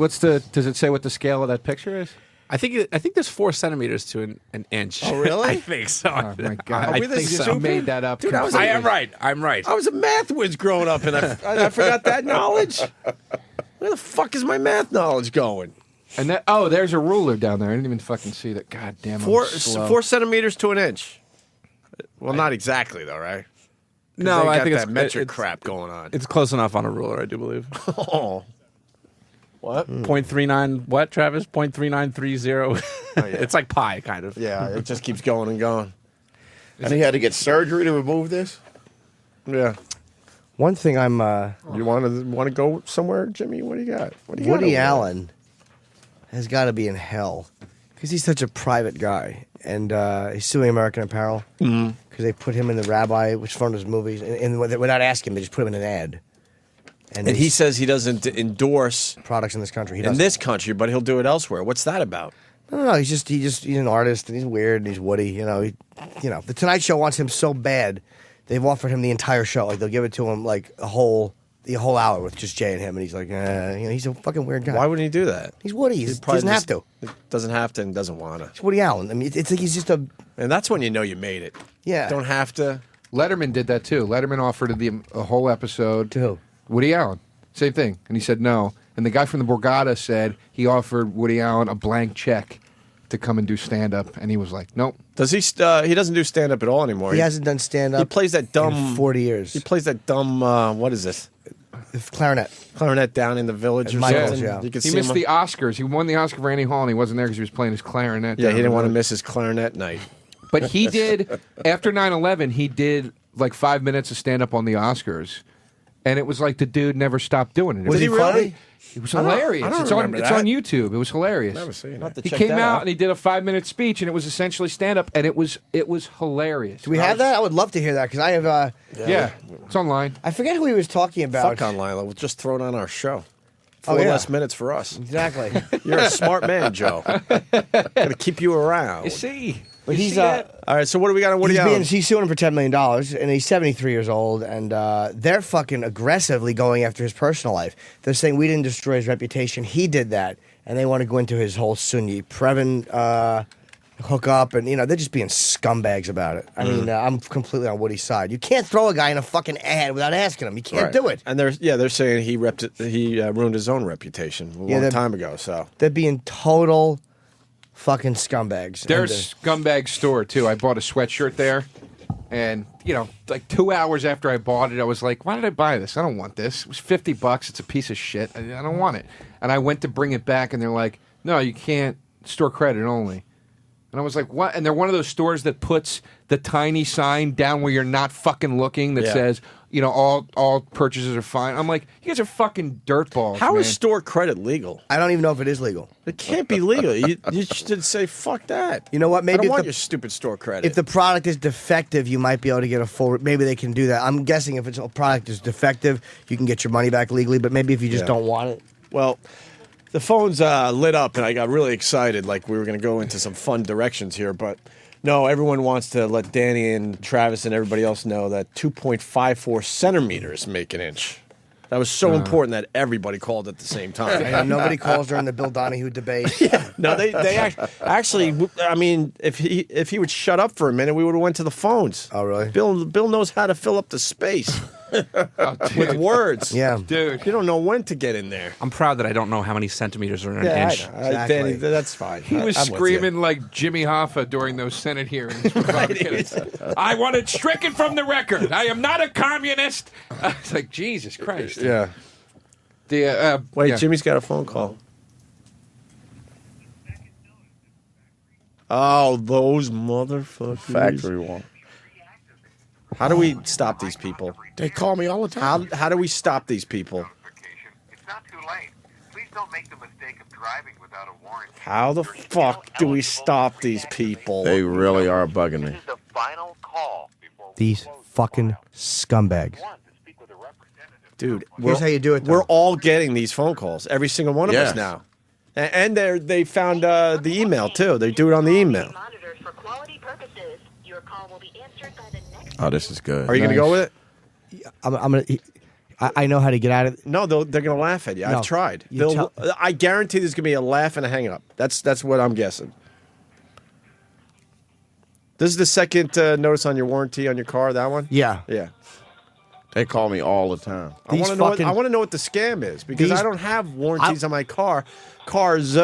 Does it say what the scale of that picture is? I think there's 4 centimeters to an inch. Oh, really? I think so. Oh my god! Are I we this think stupid? I made that up. Dude, I am right. I'm right. I was a math whiz growing up, and I forgot that knowledge. Where the fuck is my math knowledge going? And that there's a ruler down there. I didn't even fucking see that. God damn, I'm slow. 4 centimeters to an inch. Well, not exactly though, right? 'Cause No, they I got think that it's metric it's- crap going on. It's close enough on a ruler, I do believe. Oh. What? 0.39. What, Travis? 0.3930. It's like pi, kind of. Yeah, it just keeps going and going. And he had to get surgery to remove this. Yeah. One thing I'm... You want to go somewhere, Jimmy? What do you got? What do you got Woody over there? Allen has got to be in hell because he's such a private guy, and he's suing American Apparel because they put him in the Rabbi, which is one of his movies, and without asking him, they just put him in an ad. And he says he doesn't endorse products in this country. He in doesn't. this country, but he'll do it elsewhere. What's that about? No. He's an artist, and he's weird, and he's Woody. The Tonight Show wants him so bad, they've offered him the entire show. Like they'll give it to him like the whole hour with just Jay and him, and he's like, he's a fucking weird guy. Why wouldn't he do that? He's Woody. He doesn't have to. Doesn't have to and doesn't want to. It's Woody Allen. I mean, it's like he's just a. And that's when you know you made it. Yeah. Don't have to. Letterman did that too. Letterman offered a whole episode to who? Woody Allen. Same thing, and he said no. And the guy from the Borgata said he offered Woody Allen a blank check to come and do stand up, and he was like, nope. Does he? He doesn't do stand up at all anymore. He hasn't done stand up. He plays that dumb in 40 years. He plays that dumb. What is this? Clarinet down in the village or Michael's, something. yeah. You can He see missed him. the Oscars. He won the Oscar for Annie Hall, and he wasn't there because he was playing his clarinet. Yeah, down he in didn't the want to village. miss his clarinet night. But he did, after 9/11, he did like 5 minutes of stand up on the Oscars. And it was like the dude never stopped doing it. Was he funny? It was I don't- hilarious. I don't It's on remember it's that. on YouTube. It was hilarious. Never seen it. I'll have to He check came that out out. and he did a 5-minute speech, and it was essentially stand up, and it was hilarious. Do we have that? I would love to hear that because I have. Yeah, it's online. I forget who he was talking about. Fuck online. We'll just throw it on our show. Oh, 4 yeah. less minutes for us. Exactly. You're a smart man, Joe. Gonna keep you around. You see? But You he's see that? All right. So what do we got on Woody Allen? He's suing him for $10 million, and he's 73 years old, and they're fucking aggressively going after his personal life. They're saying we didn't destroy his reputation. He did that, and they want to go into his whole Sunni Previn hook up, and they're just being scumbags about it. I mean, I'm completely on Woody's side. You can't throw a guy in a fucking ad without asking him. You can't Right. do it. And they're saying he ruined his own reputation a long time ago. So They're being total fucking scumbags. There's Scumbag Store, too. I bought a sweatshirt there. And, like 2 hours after I bought it, I was like, why did I buy this? I don't want this. It was $50. It's a piece of shit. I don't want it. And I went to bring it back, and they're like, no, you can't. Store credit only. And I was like, what? And they're one of those stores that puts the tiny sign down where you're not fucking looking that Yeah. says, all purchases are fine. I'm like, you guys are fucking dirtballs, how man. is store credit legal? I don't even know if it is legal. It can't be legal. You should say fuck that. You know what? I Maybe don't if want the- your stupid store credit. If the product is defective, you might be able to get a full. Maybe they can do that. I'm guessing if a product is defective, you can get your money back legally. But maybe if you just Yeah. don't want it, Well, the phone's lit up, and I got really excited. Like we were going to go into some fun directions here, but no, everyone wants to let Danny and Travis and everybody else know that 2.54 centimeters make an inch. That was so important that everybody called at the same time. And nobody calls during the Bill Donahue debate. No, they actually. I mean, if he would shut up for a minute, we would have went to the phones. Oh, really? Bill knows how to fill up the space with words. Yeah, dude, you don't know when to get in there. I'm proud that I don't know how many centimeters are in an inch. Danny, that's fine. He was screaming like Jimmy Hoffa during those Senate hearings. I want it stricken from the record. I am not a communist. It's like, Jesus Christ. Yeah. Wait, yeah. Jimmy's got a phone call. Oh, those motherfuckers. Factory one. How do we stop these people? They call me all the time. How do we stop these people? It's not too late. Please don't make the mistake of driving without a warrant. How the fuck do we stop these people? They really are bugging me. The final call. These fucking scumbags. Dude, Here's how you do it, though. We're all getting these phone calls. Every single one of us Yes. now. And they found the email, too. They do it on the email. Oh, this is good. Are you going to go with it? I'm gonna. I know how to get out of it. No, they're going to laugh at you. No. I've tried. You I guarantee there's going to be a laugh and a hang up. That's what I'm guessing. This is the second notice on your warranty on your car, that one? Yeah. Yeah. They call me all the time. I want to know what the scam is because I don't have warranties on my cars.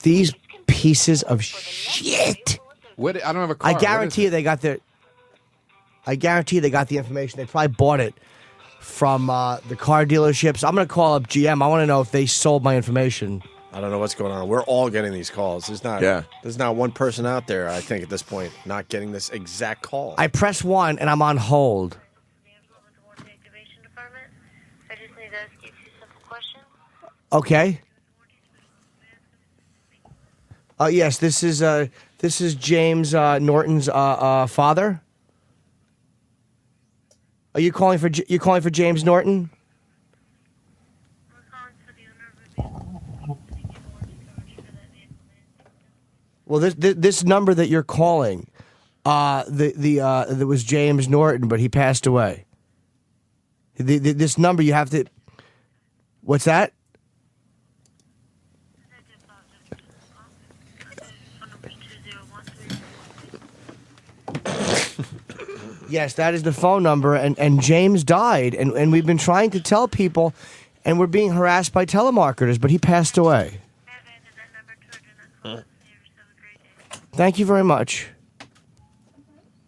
These pieces of shit. What? I don't have a car. I guarantee you they got the. I guarantee you they got the information. They probably bought it from the car dealerships. I'm gonna call up GM. I want to know if they sold my information. I don't know what's going on. We're all getting these calls. There's not one person out there, I think, at this point, not getting this exact call. I press 1 and I'm on hold. Okay. Yes, this is James Norton's father. Are you calling for James Norton? Well, this number that you're calling, there was James Norton, but he passed away. This number you have to. What's that? Yes, that is the phone number, and James died, and we've been trying to tell people, and we're being harassed by telemarketers, but he passed away. Thank you very much.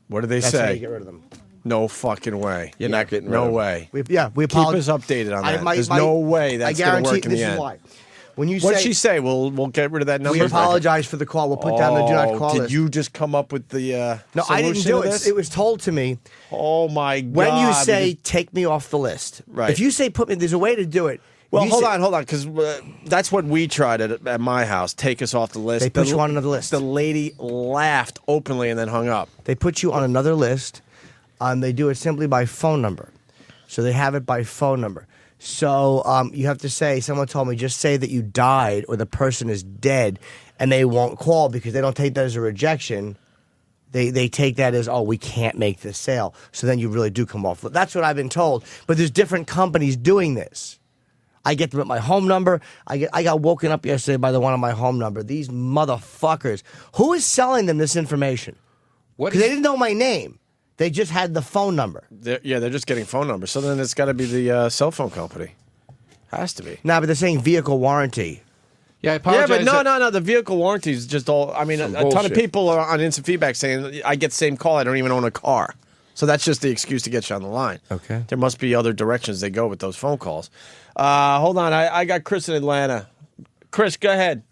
What did they That's how say? you get rid of them. No fucking way. You're not getting rid No of them. way. We Keep apologize. us updated on that. There's no way that's going to work in the end. This is why. When you What'd say, she say? We'll get rid of that number. we apologize for the call. We'll put down the do not call Did list. you just come up with the No, I didn't solution do to it. this? It was told to me. Oh my God! When you say take me off the list, Right. If you say put me, there's a way to do it. Well, You hold say- on, because that's what we tried at my house. Take us off the list. They put you on another list. The lady laughed openly and then hung up. They put you on another list. They do it simply by phone number. So they have it by phone number. So you have to say, someone told me, just say that you died or the person is dead, and they won't call because they don't take that as a rejection. They take that as, oh, we can't make this sale. So then you really do come off. That's what I've been told. But there's different companies doing this. I get them at my home number. I got woken up yesterday by the one on my home number. These motherfuckers. Who is selling them this information? Because they didn't know my name. They just had the phone number. They're just getting phone numbers. So then it's got to be the cell phone company. Has to be. Nah, but they're saying vehicle warranty. Yeah, I Yeah, apologize. but no. The vehicle warranty is just all. I mean, a ton of bullshit. people are on instant feedback saying, I get the same call. I don't even own a car. So that's just the excuse to get you on the line. Okay. There must be other directions they go with those phone calls. Hold on. I got Chris in Atlanta. Chris, go ahead.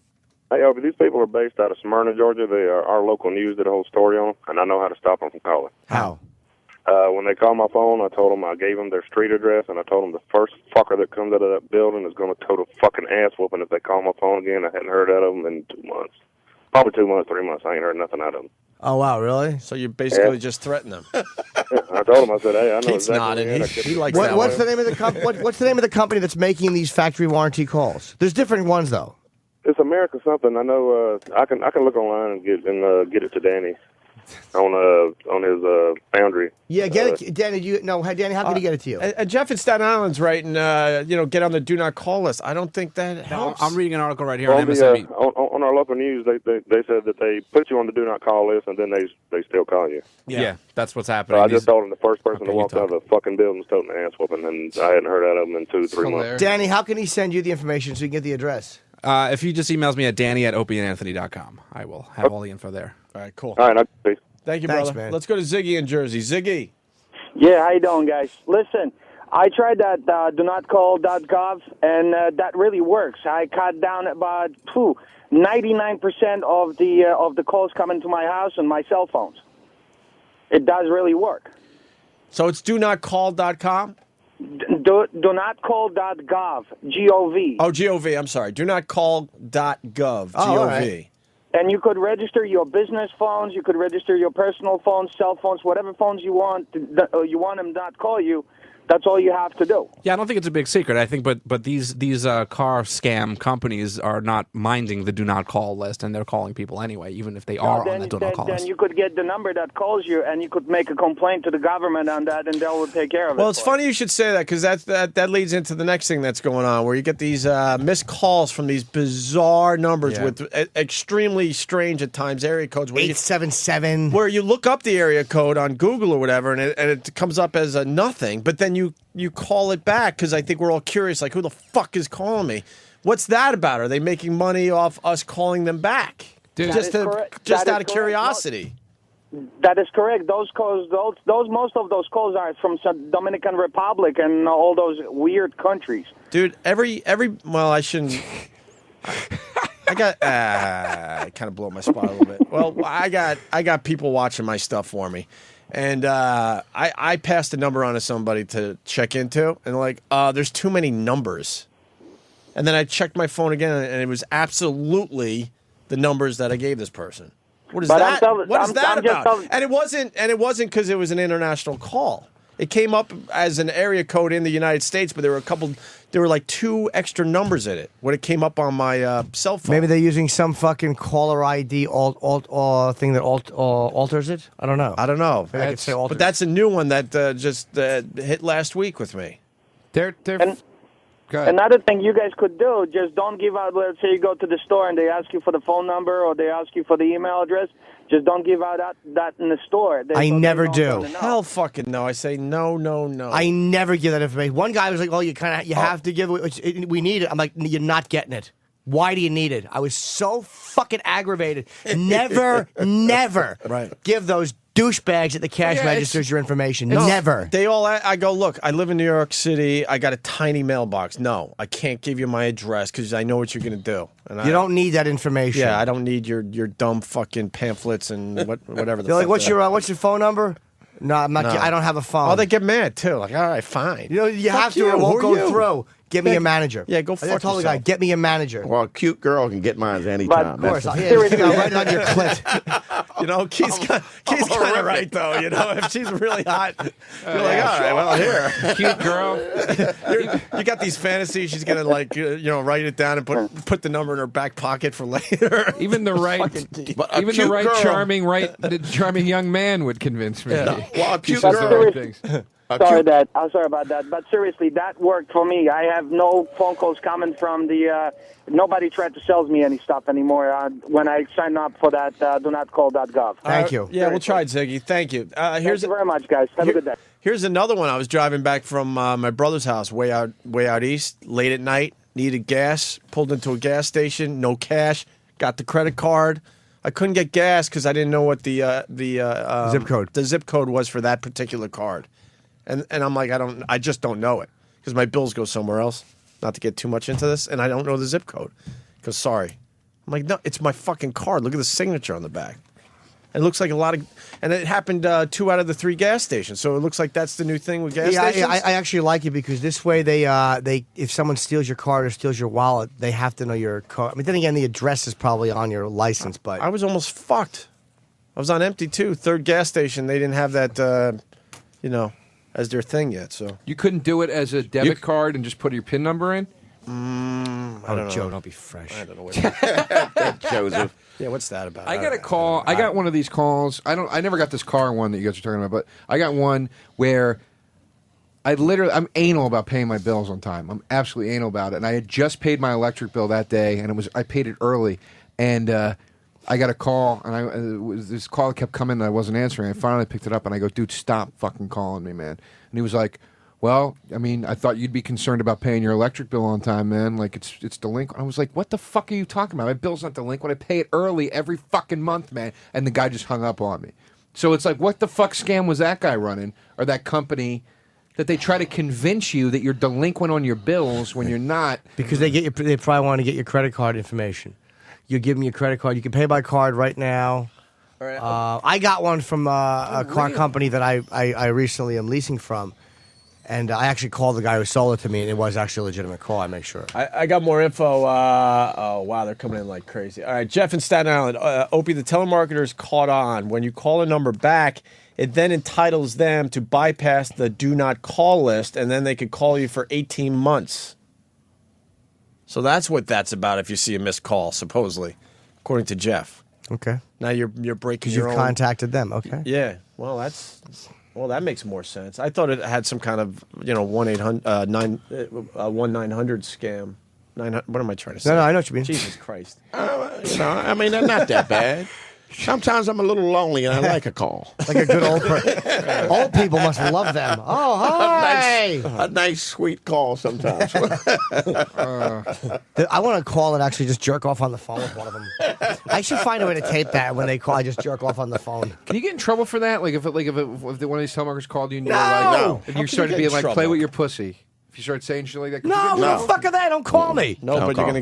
Hey, Opie, these people are based out of Smyrna, Georgia. They are our local news did a whole story on them, and I know how to stop them from calling. How? When they call my phone, I told them I gave them their street address, and I told them the first fucker that comes out of that building is going to total fucking ass whooping if they call my phone again. I hadn't heard out of them in 2 months. Probably 2 months, 3 months. I ain't heard nothing out of them. Oh, wow, really? So you basically just threatened them. I told them, I said, hey, I know Keith's exactly. nodding. where He likes that What's one. the name of the what's the name of the company that's making these factory warranty calls? There's different ones though. It's America something. I know. I can look online and get it to Danny. on his boundary. Yeah, get it, Danny. Danny, how can he get it to you? Jeff in Staten Island's writing, get on the do not call list. I don't think that helps. I'm reading an article right here On, on MSNBC. on our local news, they said that they put you on the do not call list, and then they still call you. Yeah, that's what's So happening. I just told him the first person to walk out of the fucking building was toting an ass whooping, and I hadn't heard out of them in 2-3 months. Danny, how can he send you the information so you can get the address? If he just emails me at danny@opieandanthony.com, I will have all the info there. All right, cool. All right, peace. Thank you, Thanks, brother. man. Let's go to Ziggy in Jersey. Ziggy. Yeah, how you doing, guys? Listen, I tried that donotcall.gov, and that really works. I cut down about 99% of the calls coming to my house on my cell phones. It does really work. So it's donotcall.com? Donotcall.gov, G-O-V. Oh, G-O-V, I'm sorry. Donotcall.gov, G-O-V. Oh, all right. And you could register your business phones, you could register your personal phones, cell phones, whatever phones you want them not call you. That's all you have to do. Yeah, I don't think it's a big secret. I think, but these car scam companies are not minding the do not call list, and they're calling people anyway, even if they are on the do not call list. Then you could get the number that calls you, and you could make a complaint to the government on that, and they'll take care of it. Well, it's funny you should say that, because that leads into the next thing that's going on, where you get these missed calls from these bizarre numbers with extremely strange at times area codes. 877. Where you look up the area code on Google or whatever, and it comes up as a nothing, but then you call it back, because I think we're all curious, like, who the fuck is calling me? What's that about? Are they making money off us calling them back? Just out of curiosity. That is correct. Those calls, most of those calls are from Dominican Republic and all those weird countries. Dude, well, I shouldn't. I kind of blow my spot a little bit. Well, I got people watching my stuff for me. And I passed a number on to somebody to check into, and they're like, there's too many numbers. And then I checked my phone again, and it was absolutely the numbers that I gave this person. What is that? What is that about? And it wasn't because it was an international call. It came up as an area code in the United States, but there were like 2 extra numbers in it when it came up on my cell phone. Maybe they're using some fucking caller ID thing that alters it. I don't know. Maybe I could say alters. But that's a new one that just hit last week with me. Another thing you guys could do, just don't give out, let's say you go to the store and they ask you for the phone number or they ask you for the email address, just don't give out that in the store. I never do. Hell fucking no. I say no. I never give that information. One guy was like, you have to give it. We need it. I'm like, you're not getting it. Why do you need it? I was so fucking aggravated. Never give those douchebags at the cash registers your information. Never. They all. I go, look, I live in New York City. I got a tiny mailbox. No, I can't give you my address because I know what you're going to do. And you don't need that information. Yeah, I don't need your dumb fucking pamphlets and whatever. They're like, what's your phone number? No, I'm not. I don't have a phone. Oh, they get mad too. Like, all right, fine. You have to. Or it won't go through. Get me a manager. Yeah, go fuck yourself. I told the guy, get me a manager. Well, a cute girl can get mine anytime. But of course, seriously, I'll write it on your clit. Keith's kind of right though. If she's really hot, you're like, all right, well, here, cute girl. You got these fantasies. She's gonna write it down and put the number in her back pocket for later. Even the charming young man would convince me. Yeah. Well, a cute girl. Sorry about that. But seriously, that worked for me. I have no phone calls coming from the. Nobody tried to sell me any stuff anymore when I signed up for that donotcall.gov. Thank you. Yeah, we'll try it, Ziggy. Thank you. Thank you very much, guys. Have a good day. Here's another one. I was driving back from my brother's house way out east, late at night. Needed gas. Pulled into a gas station. No cash. Got the credit card. I couldn't get gas because I didn't know what the zip code was for that particular card. And I'm like, I just don't know it because my bills go somewhere else. Not to get too much into this, and I don't know the zip code. Because sorry, I'm like, no, it's my fucking card. Look at the signature on the back. And it looks like a lot of, and it happened 2 out of the 3 gas stations. So it looks like that's the new thing with gas stations. I actually like it because this way they if someone steals your card or steals your wallet, they have to know your code. I mean, then again, the address is probably on your license, but I was almost fucked. I was on empty too. 3rd gas station, they didn't have that, as their thing yet. So you couldn't do it as a debit card and just put your PIN number in. I don't know. Joe, don't be fresh. I don't know what Joseph. Yeah, what's that about? I got a call. I got one of these calls. I never got this car one that you guys are talking about, but I got one where I'm anal about paying my bills on time. I'm absolutely anal about it. And I had just paid my electric bill that day, and I paid it early. And I got a call, and this call kept coming, and I wasn't answering. I finally picked it up, and I go, "Dude, stop fucking calling me, man." And he was like, "Well, I mean, I thought you'd be concerned about paying your electric bill on time, man. Like, it's delinquent." I was like, "What the fuck are you talking about? My bill's not delinquent. I pay it early every fucking month, man." And the guy just hung up on me. So it's like, what the fuck scam was that guy running, or that company, that they try to convince you that you're delinquent on your bills when you're not? Because they probably want to get your credit card information. You give them your credit card. You can pay by card right now. I got one from a car company that I recently am leasing from. And I actually called the guy who sold it to me, and it was actually a legitimate call, I make sure. I got more info. Oh, wow, they're coming in like crazy. All right, Jeff in Staten Island. Opie, the telemarketers caught on. When you call a number back, it then entitles them to bypass the do not call list, and then they could call you for 18 months. So that's what that's about if you see a missed call, supposedly, according to Jeff. Okay. Now you're breaking Because your you've own... contacted them, okay. Yeah, well, that makes more sense. I thought it had some kind of 1-900 scam. What am I trying to say? No, I know what you mean. Jesus Christ. I mean, they're not that bad. Sometimes I'm a little lonely and I like a call. Like a good old person. Old people must love them. Oh, hi! A nice, sweet call sometimes. I want to call and actually just jerk off on the phone with one of them. I should find a way to tape that when they call. I just jerk off on the phone. Can you get in trouble for that? Like if one of these telemarketers called you and you No! were like, and How you can started you being get in like, "Play trouble? with your pussy." If you start saying shit like that, No, who the fuck are they? Don't call me. No, Don't but call.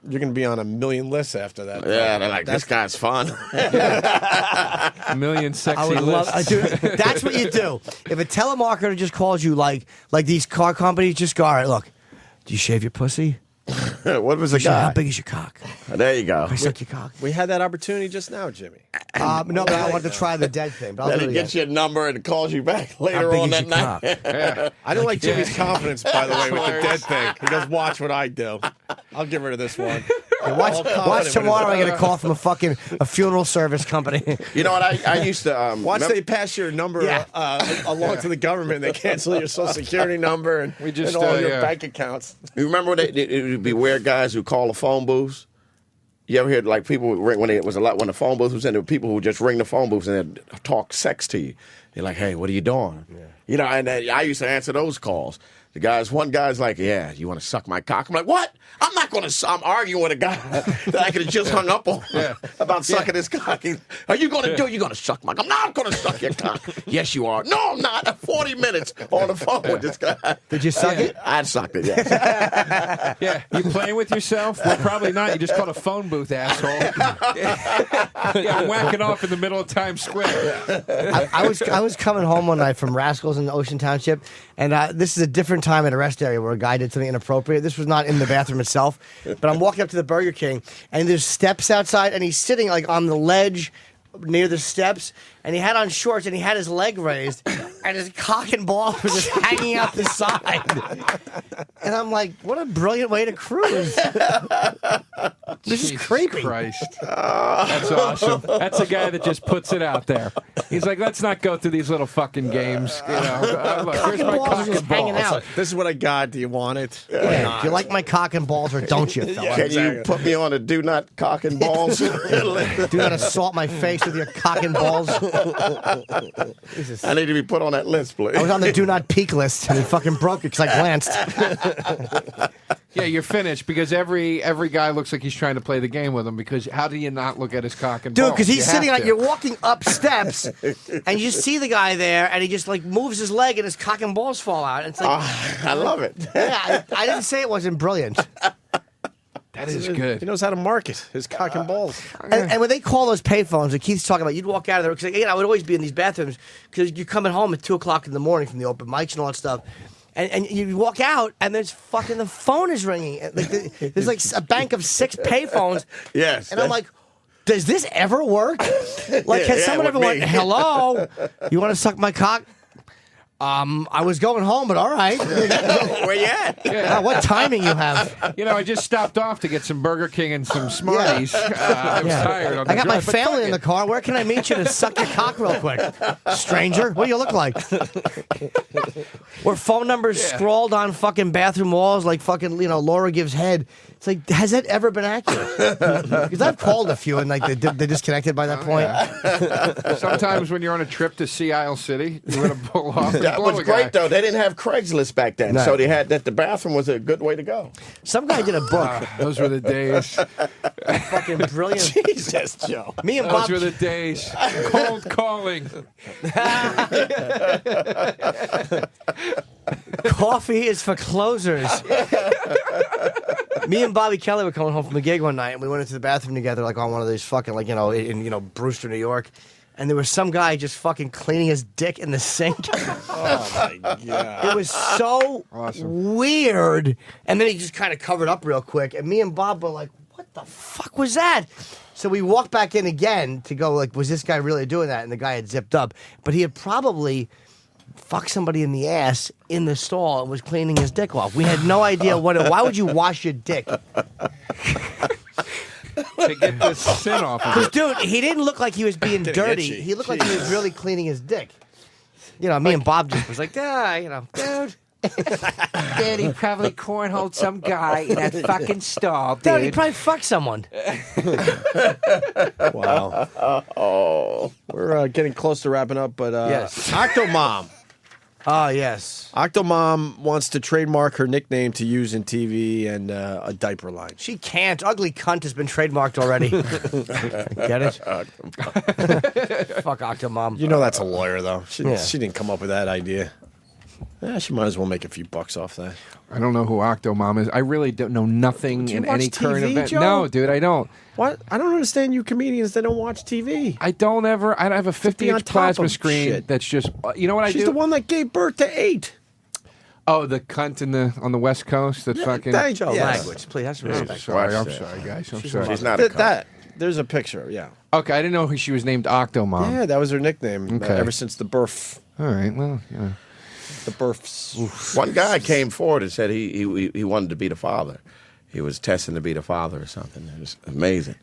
you're gonna be on a million lists after that. Yeah, they're like, this guy's fun. A million sexy I would lists. that's what you do. If a telemarketer just calls you like these car companies, just go, all right, look, do you shave your pussy? What was the How guy? big is your cock? There you go. I suck your cock. We had that opportunity just now, Jimmy. No, but I wanted to try the dead thing. But I'll Then do it he gets again. your number and calls you back How later big on is that your night. cock? Yeah. I don't like Jimmy's confidence, by the way, with the dead thing. He goes, watch what I do. I'll get rid of this one. Watch tomorrow. I get a call from a funeral service company. You know what? I used to Once they pass your number along to the government, they cancel your Social Security number and all your bank accounts. You remember when it would be weird guys who call the phone booths? You ever hear like people would ring when the phone booth was in? There were people who would just ring the phone booths and they'd talk sex to you. They're like, "Hey, what are you doing?" Yeah. You know, and I used to answer those calls. One guy's like, "Yeah, you want to suck my cock?" I'm like, "What? I'm not going to." I'm arguing with a guy that I could have just hung up on about sucking his cock. Are you going to do it? You're going to suck my cock? I'm not going to suck your cock. Yes, you are. No, I'm not. 40 minutes on the phone with this guy. Did you suck it? I sucked it, yes. Yeah, you playing with yourself? Well, probably not. You just called a phone booth, asshole. Yeah, I'm whacking off in the middle of Times Square. I was coming home one night from Rascals in Ocean Township, and this is a different time at a rest area where a guy did something inappropriate. This was not in the bathroom itself, but I'm walking up to the Burger King, and there's steps outside, and he's sitting like on the ledge near the steps, and he had on shorts, and he had his leg raised, and his cock and balls were just hanging out the side. And I'm like, what a brilliant way to cruise. This is creepy. Christ. That's awesome. That's a guy that just puts it out there. He's like, let's not go through these little fucking games. You know, look, here's my cock and hanging balls. out. This is what I got. Do you want it? Yeah. Do you like my cock and balls or don't you, fella? Can you put me on a do not cock and balls? Do not assault my face with your cock and balls. I need to be put on that list, please. I was on the do not peek list, and it fucking broke it because I glanced. Yeah, you're finished because every guy looks like he's trying to play the game with him. Because how do you not look at his cock and balls? Dude, because he's You sitting have like to. you're walking up steps, and you just see the guy there, and he just like moves his leg, and his cock and balls fall out. And it's like, I love it. Yeah, I didn't say it wasn't brilliant. That is good. He knows how to market his cock and balls. And when they call those payphones that Keith's talking about, you'd walk out of there because again, I would always be in these bathrooms because you're coming home at 2:00 in the morning from the open mics and all that stuff. And you walk out, and there's fucking the phone is ringing. There's like a bank of 6 payphones. Yes. And I'm like, does this ever work? Like, has someone with ever went, me. hello, you want to suck my cock? I was going home, but all right. Where you at? Wow, what timing you have? You know, I just stopped off to get some Burger King and some Smarties. I was tired. On the I got my drive, but family fuck in the it. car. Where can I meet you to suck your cock real quick? Stranger, what do you look like? Where phone numbers scrawled on fucking bathroom walls like fucking, Laura gives head. It's like, has that ever been accurate? Because I've called a few and like they disconnected by that point. Sometimes when you're on a trip to Sea Isle City, you want to pull off. That was great, though. They didn't have Craigslist back then, No. so they had that. The bathroom was a good way to go. Some guy did a book. Those were the days. Fucking brilliant. Jesus, Joe. Me and Those Bob. were the days. Cold calling. Coffee is for closers. Me and Bobby Kelly were coming home from a gig one night, and we went into the bathroom together, like on one of these fucking, in Brewster, New York. And there was some guy just fucking cleaning his dick in the sink. Oh, my God. It was so weird. And then he just kind of covered up real quick. And me and Bob were like, what the fuck was that? So we walked back in again to go, like, was this guy really doing that? And the guy had zipped up. But he had probably fucked somebody in the ass in the stall and was cleaning his dick off. We had no idea why would you wash your dick? To get the sin off of Because, it. dude, he didn't look like he was being dirty. itchy. He looked like he was really cleaning his dick. Me and Bob just was like, dude. Dude, he probably cornholed some guy in that fucking stall, Dude, he probably fucked someone. Wow. Oh. We're getting close to wrapping up, but Yes. Octomom. Oh, yes. Octomom wants to trademark her nickname to use in TV and a diaper line. She can't. Ugly cunt has been trademarked already. Get it? Fuck Octomom. You know that's a lawyer, though. She Yeah. didn't come up with that idea. Yeah, she might as well make a few bucks off that. I don't know who Octomom is. I really don't know nothing Do you in watch any current TV, event. Joe? No, dude, I don't. What? I don't understand you comedians that don't watch TV. I don't ever. I have a be on 50-inch top plasma of screen shit. that's just. You know what She's I do? the one that gave birth to 8. Oh, the cunt on the West Coast. That fucking. Thank you. Yes. Language, please. Have some respect. Sorry, I'm sorry, guys. I'm sorry. She's not a cunt. There's a picture, yeah. Okay, I didn't know she was named Octomom. Yeah, that was her nickname Okay. ever since the birth. All right. Well, yeah. The births. One guy came forward and said he wanted to be the father. He was testing to be the father or something. It was amazing.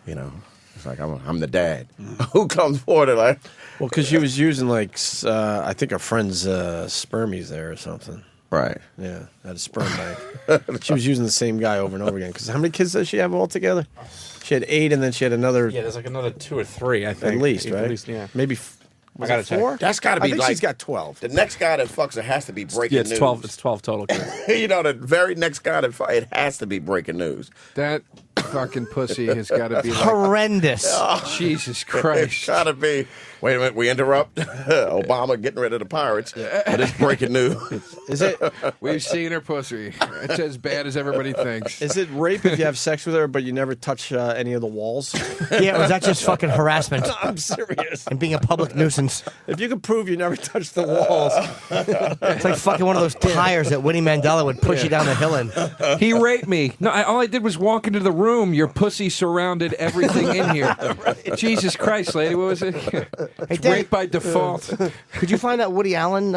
It's like, I'm the dad. Who comes forward and like... Well, because she was using, like, I think her friend's spermies there or something. Right. Yeah, at a sperm bank. She was using the same guy over and over again. Because how many kids does she have altogether? She had 8, and then she had another... Yeah, there's like another 2 or 3, I think. At least, right? At least, yeah. Maybe... I gotta check. 4? That's got to be I think like... she's got 12. The next guy that fucks her has to be breaking Yeah, it's news. 12. It's 12 total. The very next guy that it has to be breaking news. That fucking pussy has got to be like, Horrendous. Jesus It's Christ. got to be. Wait a minute, we interrupt. Obama getting rid of the pirates. But it's breaking news. Is it? We've seen her pussy. It's as bad as everybody thinks. Is it rape if you have sex with her, but you never touch any of the walls? Yeah, was that just fucking harassment? I'm serious. And being a public nuisance. If you can prove you never touched the walls. It's like fucking one of those tires that Winnie Mandela would push you down the hill in. He raped me. No, all I did was walk into the room. Your pussy surrounded everything in here. Jesus Christ, lady. What was it? It's Dave, rape by default. Could you find that Woody Allen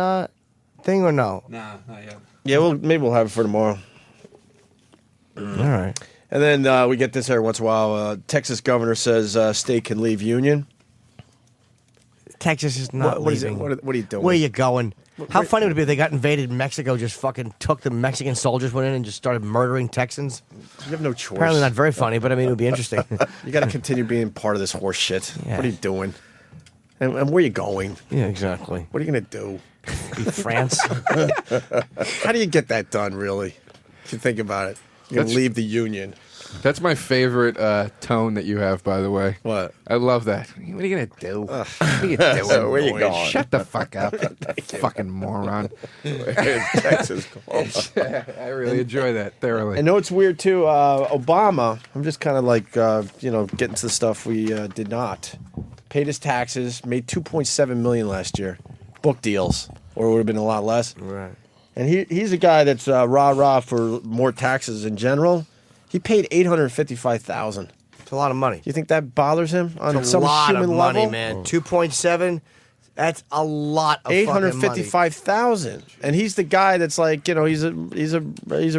thing or no? Nah, not yet. Yeah, maybe we'll have it for tomorrow. All right. And then we get this every once in a while. Texas governor says state can leave union. Texas is not What is it? leaving. What are you doing? Where are you going? How funny would it be if they got invaded in Mexico, just fucking took the Mexican soldiers, went in and just started murdering Texans? You have no choice. Apparently not very funny, but I mean, it would be interesting. You got to continue being part of this horse shit. Yeah. What are you doing? And where are you going? Yeah, exactly. What are you going to do? Be France? How do you get that done, really? If you think about it. You're going to leave the union. That's my favorite tone that you have, by the way. What? I love that. What are you going to do? What are you doing? Where you going? Shut the fuck up. Fucking moron. Texas. I really enjoy that thoroughly. I know it's weird, too. Obama, I'm just kind of like, getting to the stuff we did not. Paid his taxes, made $2.7 million last year. Book deals, or it would have been a lot less. Right. And he's a guy that's rah-rah for more taxes in general. He paid $855,000. It's a lot of money. You think that bothers him on It's a some lot human of money, level? man. 2.7. That's a lot of $855,000, and he's the guy that's like, he's a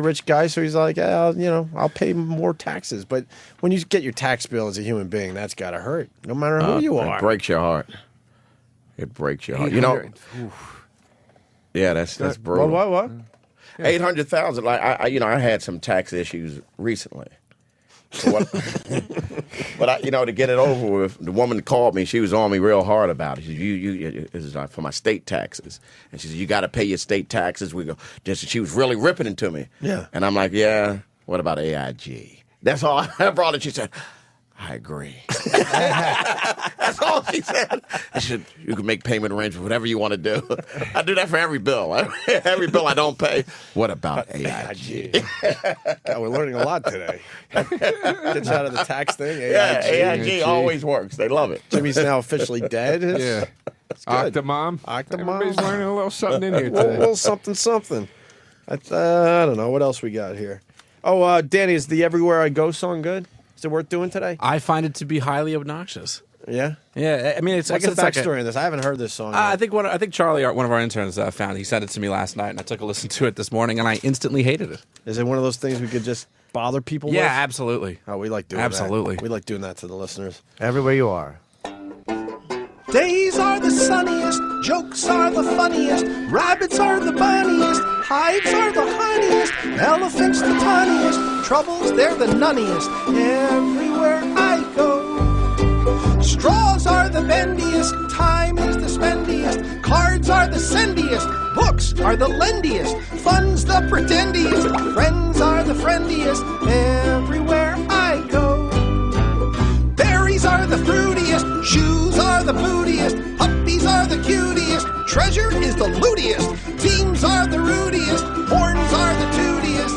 rich guy, so he's like, I'll pay more taxes. But when you get your tax bill as a human being, that's gotta hurt, no matter who you are. It breaks your heart. It breaks your heart. Yeah, that's brutal. What? 800,000. Like I had some tax issues recently. So but to get it over with, the woman called me. She was on me real hard about it. She said, this is for my state taxes, and she said, you got to pay your state taxes. We go. She was really ripping it to me. Yeah. And I'm like, yeah. What about AIG? That's all I brought it. She said, I agree. That's all she said. I said, you can make payment arrangements, whatever you want to do. I do that for every bill. Every bill I don't pay. What about AIG? God, we're learning a lot today. Gets out of the tax thing. AIG. Yeah, AIG always works. They love it. Jimmy's now officially dead. Yeah. Octomom. Everybody's learning a little something in here today. A little something. I don't know. What else we got here? Oh, Danny, is the Everywhere I Go song good? Is it worth doing today? I find it to be highly obnoxious. Yeah? Yeah, I mean, What's the backstory in this? I haven't heard this song. I think Charlie, one of our interns, found. He sent it to me last night, and I took a listen to it this morning, and I instantly hated it. Is it one of those things we could just bother people with? Yeah, absolutely. Oh, we like doing that. Absolutely. We like doing that to the listeners. Everywhere you are. Days are the sunniest, jokes are the funniest, rabbits are the bunniest, hives are the honeyest, elephants the tiniest, troubles they're the nunniest, everywhere I go. Straws are the bendiest, time is the spendiest, cards are the sendiest, books are the lendiest, fun's the pretendiest, friends are the friendiest, everywhere I go. Berries are the fruitiest, shoes are the bootiest, puppies are the cutiest, treasure is the lootiest, teams are the rudiest, horns are the tootiest,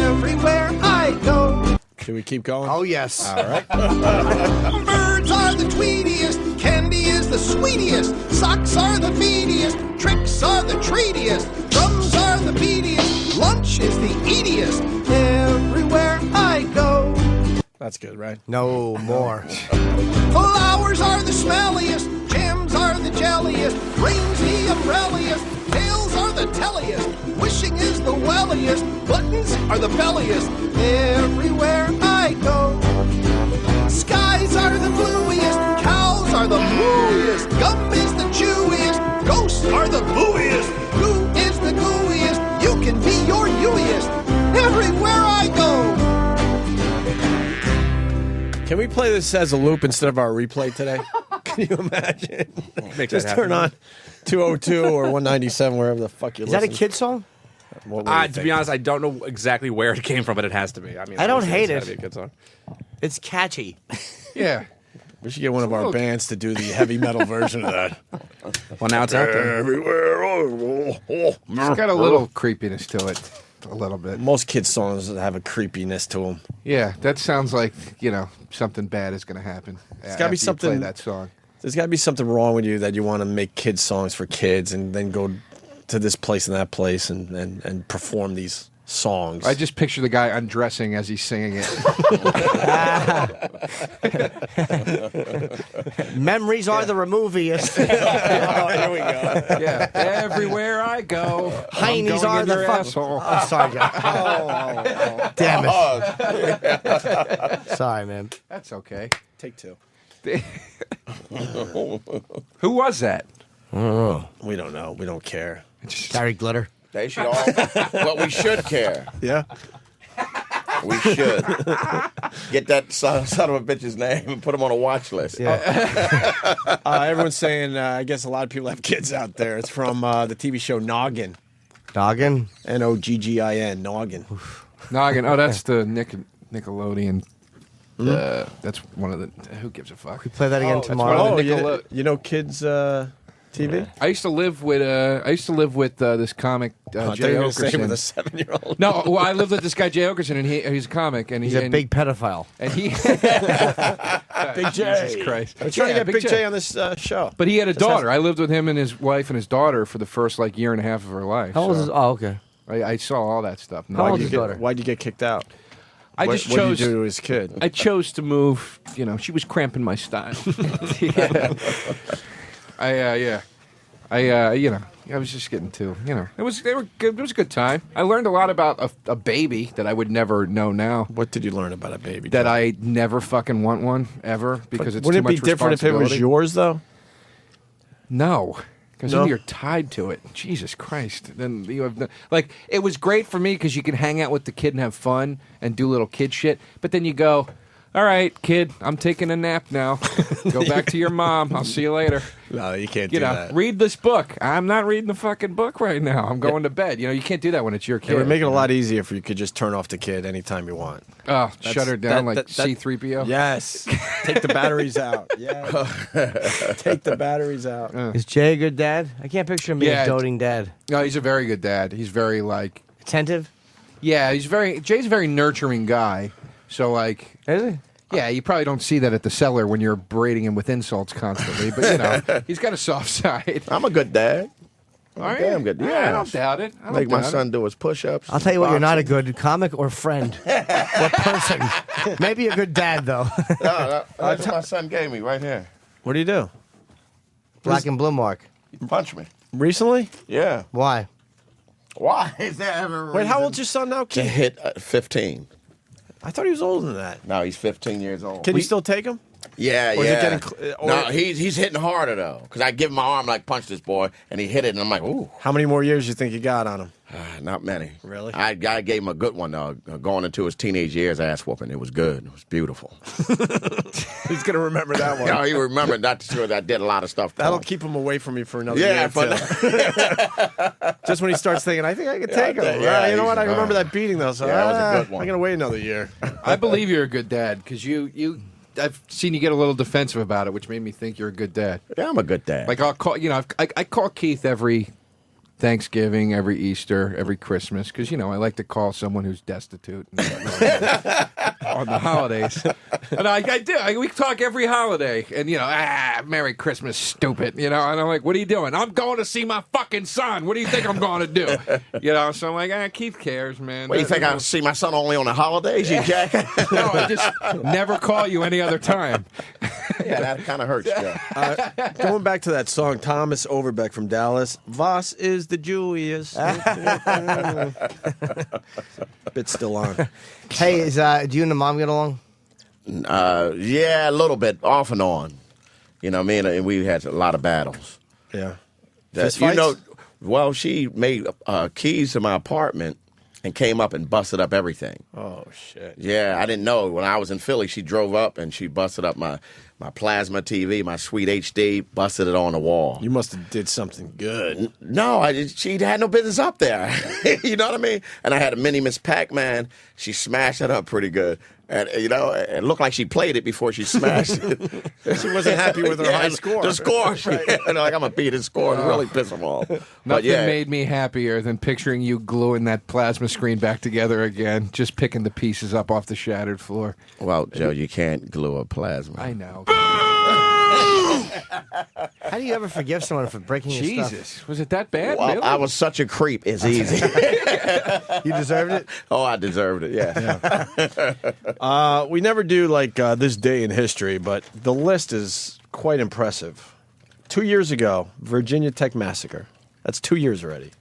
everywhere I go. Should we keep going? Oh, yes. All right. Birds are the tweetiest, candy is the sweetiest, socks are the feediest, tricks are the treatiest, drums are the beatiest, lunch is the eatiest, everywhere I go. That's good, right? No more. Flowers are the smelliest, gems are the jelliest, rain's the umbrelliest, tails are the telliest, wishing is the welliest, buttons are the belliest, everywhere I go. Skies are the bluiest, cows are the mooiest, gum is the chewiest, ghosts are the booiest, who is the gooiest, you can be your youiest, everywhere I go. Can we play this as a loop instead of our replay today? Can you imagine? Just turn on 202 or 197, wherever the fuck you're listening. Is that a kid song? To be honest, I don't know exactly where it came from, but it has to be. I mean, I don't hate it's it. gotta be a good song. It's catchy. Yeah. We should get one of our bands to do the heavy metal version of that. Well, now it's out there. Everywhere. It's got a little creepiness to it. A little bit. Most kids' songs have a creepiness to them. Yeah, that sounds like, something bad is going to happen. It's got to be something. Play that song. There's got to be something wrong with you that you want to make kids' songs for kids and then go to this place and that place and perform these songs. I just picture the guy undressing as he's singing it. Memories are the removiest. Oh, here we go. Yeah, everywhere I go, Heinies are the asshole. Oh, sorry, John. Damn it. Sorry, man. That's okay. Take two. Who was that? We don't know. We don't care. Gary Glitter. They should all, but we should care. Yeah. We should. Get that son of a bitch's name and put him on a watch list. Yeah. Everyone's saying, I guess a lot of people have kids out there. It's from the TV show Noggin. Noggin? Noggin. Noggin. Noggin. Oh, that's the Nickelodeon. That's one of the. Who gives a fuck? We play that again tomorrow. You know kids TV? I used to live with this comic Jay Okerson. With a 7-year-old. No, well, I lived with this guy Jay Okerson, and he's a comic, and he's a big pedophile. And he Big J. Jesus Christ! I'm trying to get Big J on this show. But he had a daughter. I lived with him and his wife and his daughter for the first year and a half of her life. How old is? Oh, okay. I saw all that stuff. How old is his daughter? Why'd you get kicked out? I What chose. did you do to his kid? I chose to move. She was cramping my style. I was just getting to, it was good. It was a good time. I learned a lot about a baby that I would never know now. What did you learn about a baby? That I never fucking want one ever because it's wouldn't too it much be different if it was responsibility. yours though? No. Because then you're tied to it. Jesus Christ. Then you have it was great for me because you can hang out with the kid and have fun and do little kid shit. But then you go, all right, kid, I'm taking a nap now. Go back to your mom. I'll see you later. No, you can't do that. Read this book. I'm not reading the fucking book right now. I'm going to bed. You can't do that when it's your kid. It would make it a lot easier if you could just turn off the kid anytime you want. Oh, shut her down like C-3PO? Yes. Take the batteries out. Yeah. Take the batteries out. Is Jay a good dad? I can't picture him being a doting dad. No, he's a very good dad. He's very, attentive? Yeah, Jay's a very nurturing guy. So, Is he? Yeah, you probably don't see that at the cellar when you're berating him with insults constantly. But, he's got a soft side. I'm a good dad. Are Damn you? good. Yeah, Yeah, I don't doubt it. Make my son do his push-ups. I'll tell you what, you're not a good comic or friend. What person? Maybe a good dad, though. No, that's what my son gave me right here. What do you do? Black and blue mark. He punched me. Recently? Yeah. Why? Why is that ever? Wait, how old's your son now, To Keith? hit 15. I thought he was older than that. No, he's 15 years old. Can you still take him? Yeah, Or is it yeah. getting No, he's hitting harder though, because I give him my arm like punch this boy, and he hit it, and I'm like, ooh. How many more years you think you got on him? Not many. Really? I gave him a good one though. Going into his teenage years, ass whooping. It was good. It was beautiful. He's gonna remember that one. No, he remembered that because I did a lot of stuff. That'll keep him away from you for another Yeah, year. but Just when he starts thinking, I think I could take him. yeah, You know what? I he's- remember that beating though. So Yeah, that was a good one. I'm gonna wait another year. I believe you're a good dad because I've seen you get a little defensive about it, which made me think you're a good dad. Yeah, I'm a good dad. Like I'll call, I call Keith every Thanksgiving, every Easter, every Christmas because I like to call someone who's destitute on the holidays. And I do. We talk every holiday, and Merry Christmas, stupid. And I'm like, what are you doing? I'm going to see my fucking son. What do you think I'm going to do? So I'm like, Keith cares, man. What do you think? I see my son only on the holidays, you jack? No, I just never call you any other time. Yeah, that kind of hurts, Joe. Going back to that song, Thomas Overbeck from Dallas. Voss is the Jewiest. Bit still on. Hey, do you and the mom get along? Yeah, a little bit, off and on. Me and we had a lot of battles. Yeah. That, Fist fights? Well, she made keys to my apartment and came up and busted up everything. Oh, shit. Yeah, I didn't know. When I was in Philly, she drove up and she busted up my plasma TV, my Sweet HD, busted it on the wall. You must have did something good. No, she had no business up there. You know what I mean? And I had a mini Miss Pac-Man. She smashed it up pretty good. And, it looked like she played it before she smashed it. She wasn't happy with her high score. The score. Right. Like, I'm going to beat his score and really piss him off. Nothing made me happier than picturing you gluing that plasma screen back together again, just picking the pieces up off the shattered floor. Well, Joe, you can't glue a plasma. I know. How do you ever forgive someone for breaking your stuff? Jesus, was it that bad? Well, really? I was such a creep. It's easy. You deserved it? Oh, I deserved it, yeah. We never do this day in history, but the list is quite impressive. 2 years ago, Virginia Tech massacre. That's 2 years already.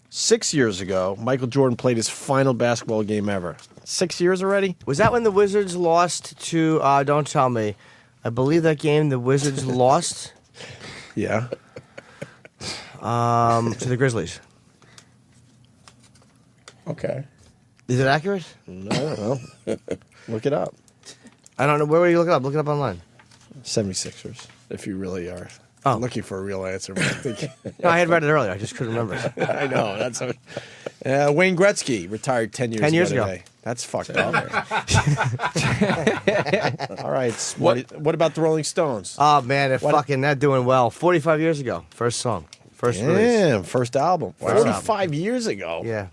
6 years ago, Michael Jordan played his final basketball game ever. 6 years already? Was that when the Wizards lost to, don't tell me, I believe that game the Wizards lost? Yeah. To the Grizzlies. Okay. Is it accurate? No, I don't know. Look it up. I don't know. Where will you look it up? Look it up online. 76ers, if you really are looking for a real answer. But I think No, I had read it earlier. I just couldn't remember. I know. That's Wayne Gretzky retired 10 years ago. 10 years ago. Today. That's fucked up. All right. What about the Rolling Stones? Oh, man, they're doing well. 45 years ago. First song. First release. Damn, first album. Wow. 45 years ago. Yeah.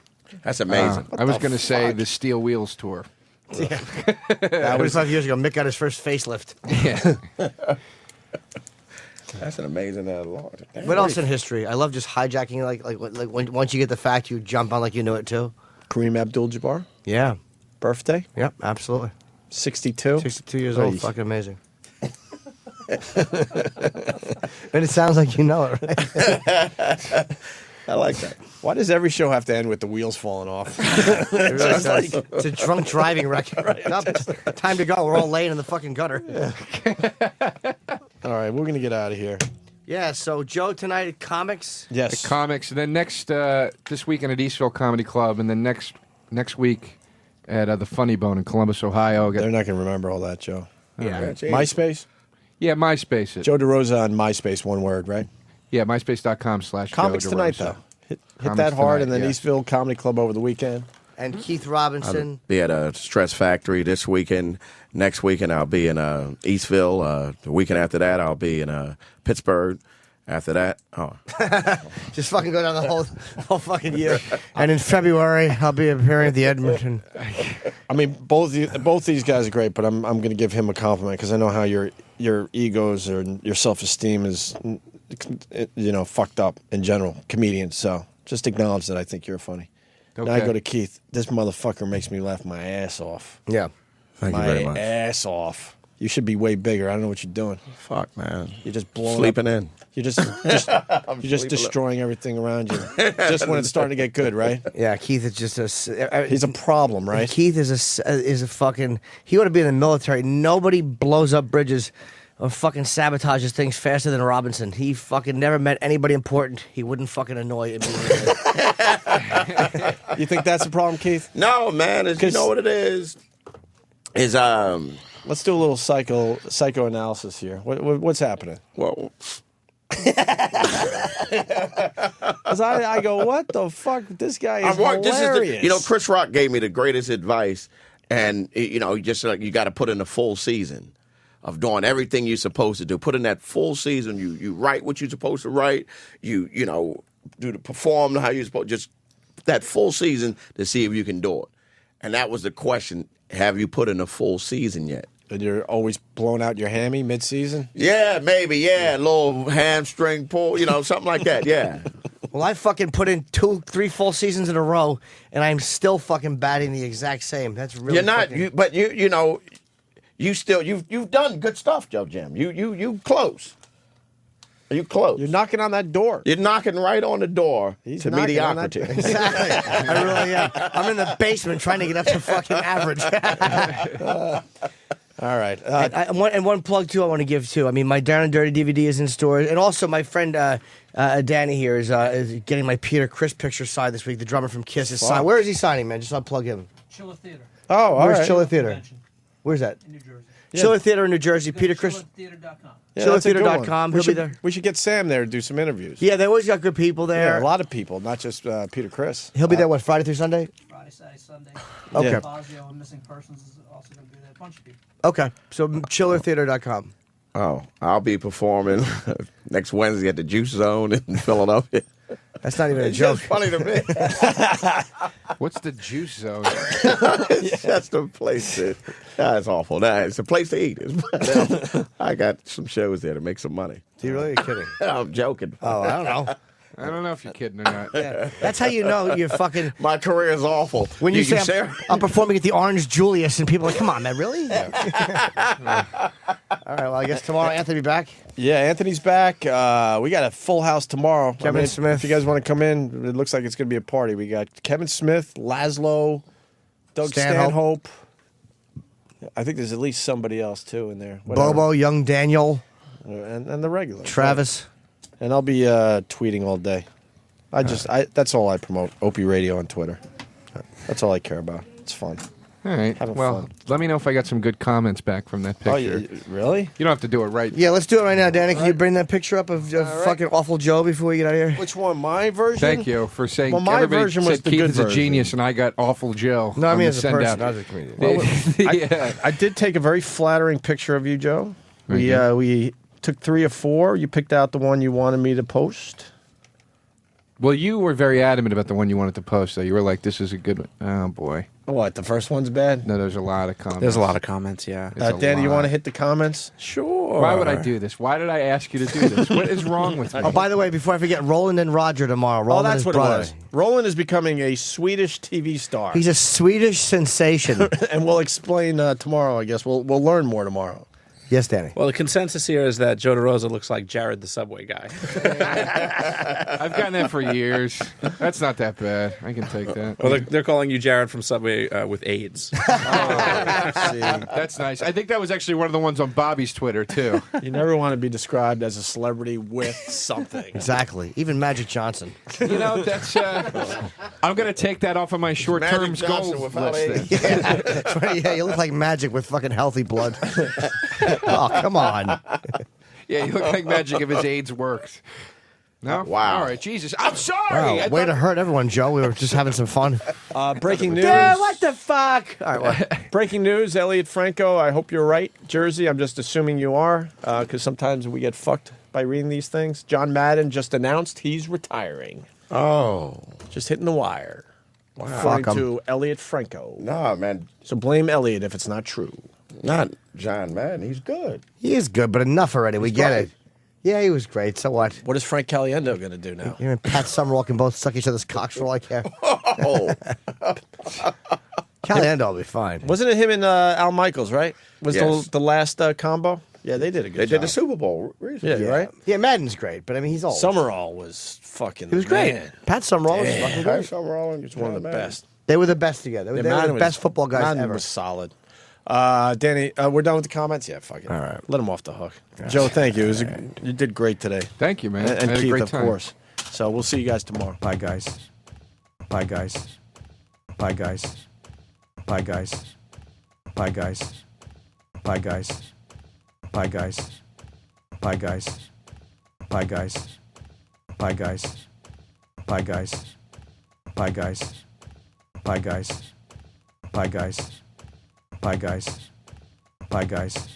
That's amazing. I was going to say the Steel Wheels tour. Yeah. 45 years ago, Mick got his first facelift. Yeah. That's an amazing law. What else in history? I love just hijacking, like when, once you get the fact, you jump on like you know it too. Kareem Abdul-Jabbar? Yeah. Birthday? Yep, absolutely. 62? 62 years old. Fucking amazing. And it sounds like you know it, right? I like that. Why does every show have to end with the wheels falling off? It really does. It's a drunk driving record. Right. Time to go. We're all laying in the fucking gutter. All right, we're going to get out of here. Yeah, so Joe tonight at Comics. Yes. At Comics. And then next, this weekend at Eastville Comedy Club. And then next week at the Funny Bone in Columbus, Ohio. They're not going to remember all that, Joe. Yeah. MySpace? Yeah, MySpace. Joe DeRosa on MySpace, one word, right? Yeah, myspace.com/Joe Comics DeRosa. tonight, though. Hit Comics that hard, tonight, and then yeah. Eastville Comedy Club over the weekend. And Keith Robinson. Be at a Stress Factory this weekend. Next weekend, I'll be in Eastville. The weekend after that, I'll be in Pittsburgh. After that, Just fucking go down the whole fucking year. And in February, I'll be appearing at the Edmonton. I mean, both these guys are great, but I'm going to give him a compliment because I know how your egos or your self-esteem is, fucked up in general, comedians. So just acknowledge that I think you're funny. Okay. Now I go to Keith. This motherfucker makes me laugh my ass off. Yeah. Thank you very much. My ass off. You should be way bigger. I don't know what you're doing. Fuck, man. You're just blowing Sleeping up. in. You're just destroying everything around you. Just when it's starting to get good, right? Yeah, Keith is just he's a problem, right? Keith is a fucking. He ought to be in the military. Nobody blows up bridges or fucking sabotages things faster than Robinson. He fucking never met anybody important. He wouldn't fucking annoy immediately. You think that's the problem, Keith? No, man. You know what it is? Let's do a little psychoanalysis here. What's happening? Well, Because I go, what the fuck? This guy is hilarious. Chris Rock gave me the greatest advice, and just like you got to put in a full season of doing everything you're supposed to do. Put in that full season. You write what you're supposed to write. You do the perform how you're supposed. Just that full season to see if you can do it. And that was the question. Have you put in a full season yet? And you're always blowing out your hammy mid-season? Yeah, maybe, yeah. A little hamstring pull, something like that, yeah. Well, I fucking put in 2-3 full seasons in a row, and I'm still fucking batting the exact same. That's really You're not, you've done good stuff, Joe Jim. You close. You close. You're knocking on that door. You're knocking right on the door He's to knocking on mediocrity. Exactly. I really am. I'm in the basement trying to get up to fucking average. All right. And one plug, too, I want to give, too. I mean, my Down and Dirty DVD is in stores. And also, my friend Danny here is getting my Peter Criss picture signed this week. The drummer from Kiss is signed. Where is he signing, man? Just I'll plug him. Chiller Theater. Oh, all right. Where's Chiller Theater? Where's that? In New Jersey. Chiller Theater in New Jersey. Peter Criss. ChillerTheater.com. Yeah, that's a good one. ChillerTheater.com. He'll be there. We should get Sam there to do some interviews. Yeah, they always got good people there. Yeah, a lot of people, not just Peter Criss. He'll be there, what, Friday through Sunday? Friday, Saturday, Sunday. Okay. Fazio and Missing Persons is also going to be there. A bunch of people. Okay, so ChillerTheater.com. Oh, I'll be performing next Wednesday at the Juice Zone in Philadelphia. That's not even a It's joke. just funny to me. What's the Juice Zone? It's just a place to. It's awful. It's a place to eat. I got some shows there to make some money. Do you really? Are you kidding? I'm joking. Oh, I don't know. I don't know if you're kidding or not. Yeah. That's how you know you're fucking. My career is awful. When you say I'm performing at the Orange Julius, and people are like, "Come on, man, really?" All right. Well, I guess tomorrow Anthony be back. Yeah, Anthony's back. We got a full house tomorrow. Kevin Smith. If you guys want to come in, it looks like it's going to be a party. We got Kevin Smith, Laszlo, Doug Stanhope. I think there's at least somebody else too in there. Whatever. Bobo, Young Daniel, and the regulars. Travis. And I'll be tweeting all day. That's all I promote. Opie Radio on Twitter. That's all I care about. It's fun. All right. Having well, fun. let me know if I got some good comments back from that picture. Oh, really? You don't have to do it right. Yeah, let's do it right now, Danny. Can you bring that picture up of fucking Awful Joe before we get out of here? Which one? My version? Thank you for saying. Well, my everybody version said was the Keith good is a version. genius, and I got Awful Joe. No, I on mean the as a send-out. person, not as a comedian. Yeah. I did take a very flattering picture of you, Joe. We took 3 or 4. You picked out the one you wanted me to post. Well, you were very adamant about the one you wanted to post, though. You were like, this is a good one. Oh, boy. What, the first one's bad? No, there's a lot of comments. There's a lot of comments, yeah. Danny, you want to hit the comments? Sure. Why would I do this? Why did I ask you to do this? What is wrong with me? Oh, by the way, before I forget, Roland and Roger tomorrow. Roland That's and what his brother. it was. Roland is becoming a Swedish TV star. He's a Swedish sensation. And we'll explain tomorrow, I guess. We'll learn more tomorrow. Yes, Danny. Well, the consensus here is that Joe DeRosa looks like Jared the Subway guy. I've gotten that for years. That's not that bad. I can take that. Well, they're calling you Jared from Subway with AIDS. See, that's nice. I think that was actually one of the ones on Bobby's Twitter, too. You never want to be described as a celebrity with something. Exactly. Even Magic Johnson. You know, that's. I'm going to take that off of my short-term Magic goals Johnson without list. Yeah, you look like Magic with fucking healthy blood. Oh, come on. Yeah, you look like Magic if his AIDS worked. No? Wow. All right, Jesus. I'm sorry. Wow, way to hurt everyone, Joe. We were just having some fun. Breaking news. Dude, what the fuck? All right, what? Breaking news, Elliot Franco, I hope you're right. Jersey, I'm just assuming you are, because sometimes we get fucked by reading these things. John Madden just announced he's retiring. Oh. Just hitting the wire. Wow. According Fuck 'em. to Elliot Franco. Nah, man. So blame Elliot if it's not true. Not John Madden. He's good. He is good, but enough already. We He's get great. it. Yeah, he was great. So what? What is Frank Caliendo going to do now? You and Pat Summerall can both suck each other's cocks for all I care. Oh. Caliendo will be fine. Wasn't it him and Al Michaels, right? Was Yes. the last combo? Yeah, they did a good They job. did the Super Bowl recently. Yeah, right? Yeah, Madden's great, but I mean, he's old. Summerall was fucking He was great. man. Pat Summerall was fucking Pat great. Summerall and He was one of the John Madden. best. They were the best together. They were the best football guys Madden ever. was solid. Danny, we're done with the comments? Yeah, fuck it. All right. Let him off the hook. Joe, thank you. You did great today. Thank you, man. And I had a Keith, great of time. course. So we'll see you guys tomorrow. Bye, guys. Bye, guys. Bye, guys. Bye, guys. Bye, guys. Bye, guys. Bye, guys. Bye, guys. Bye, guys. Bye, guys. Bye, guys. Bye, guys. Bye, guys. Bye, guys. Bye, guys. Bye, guys.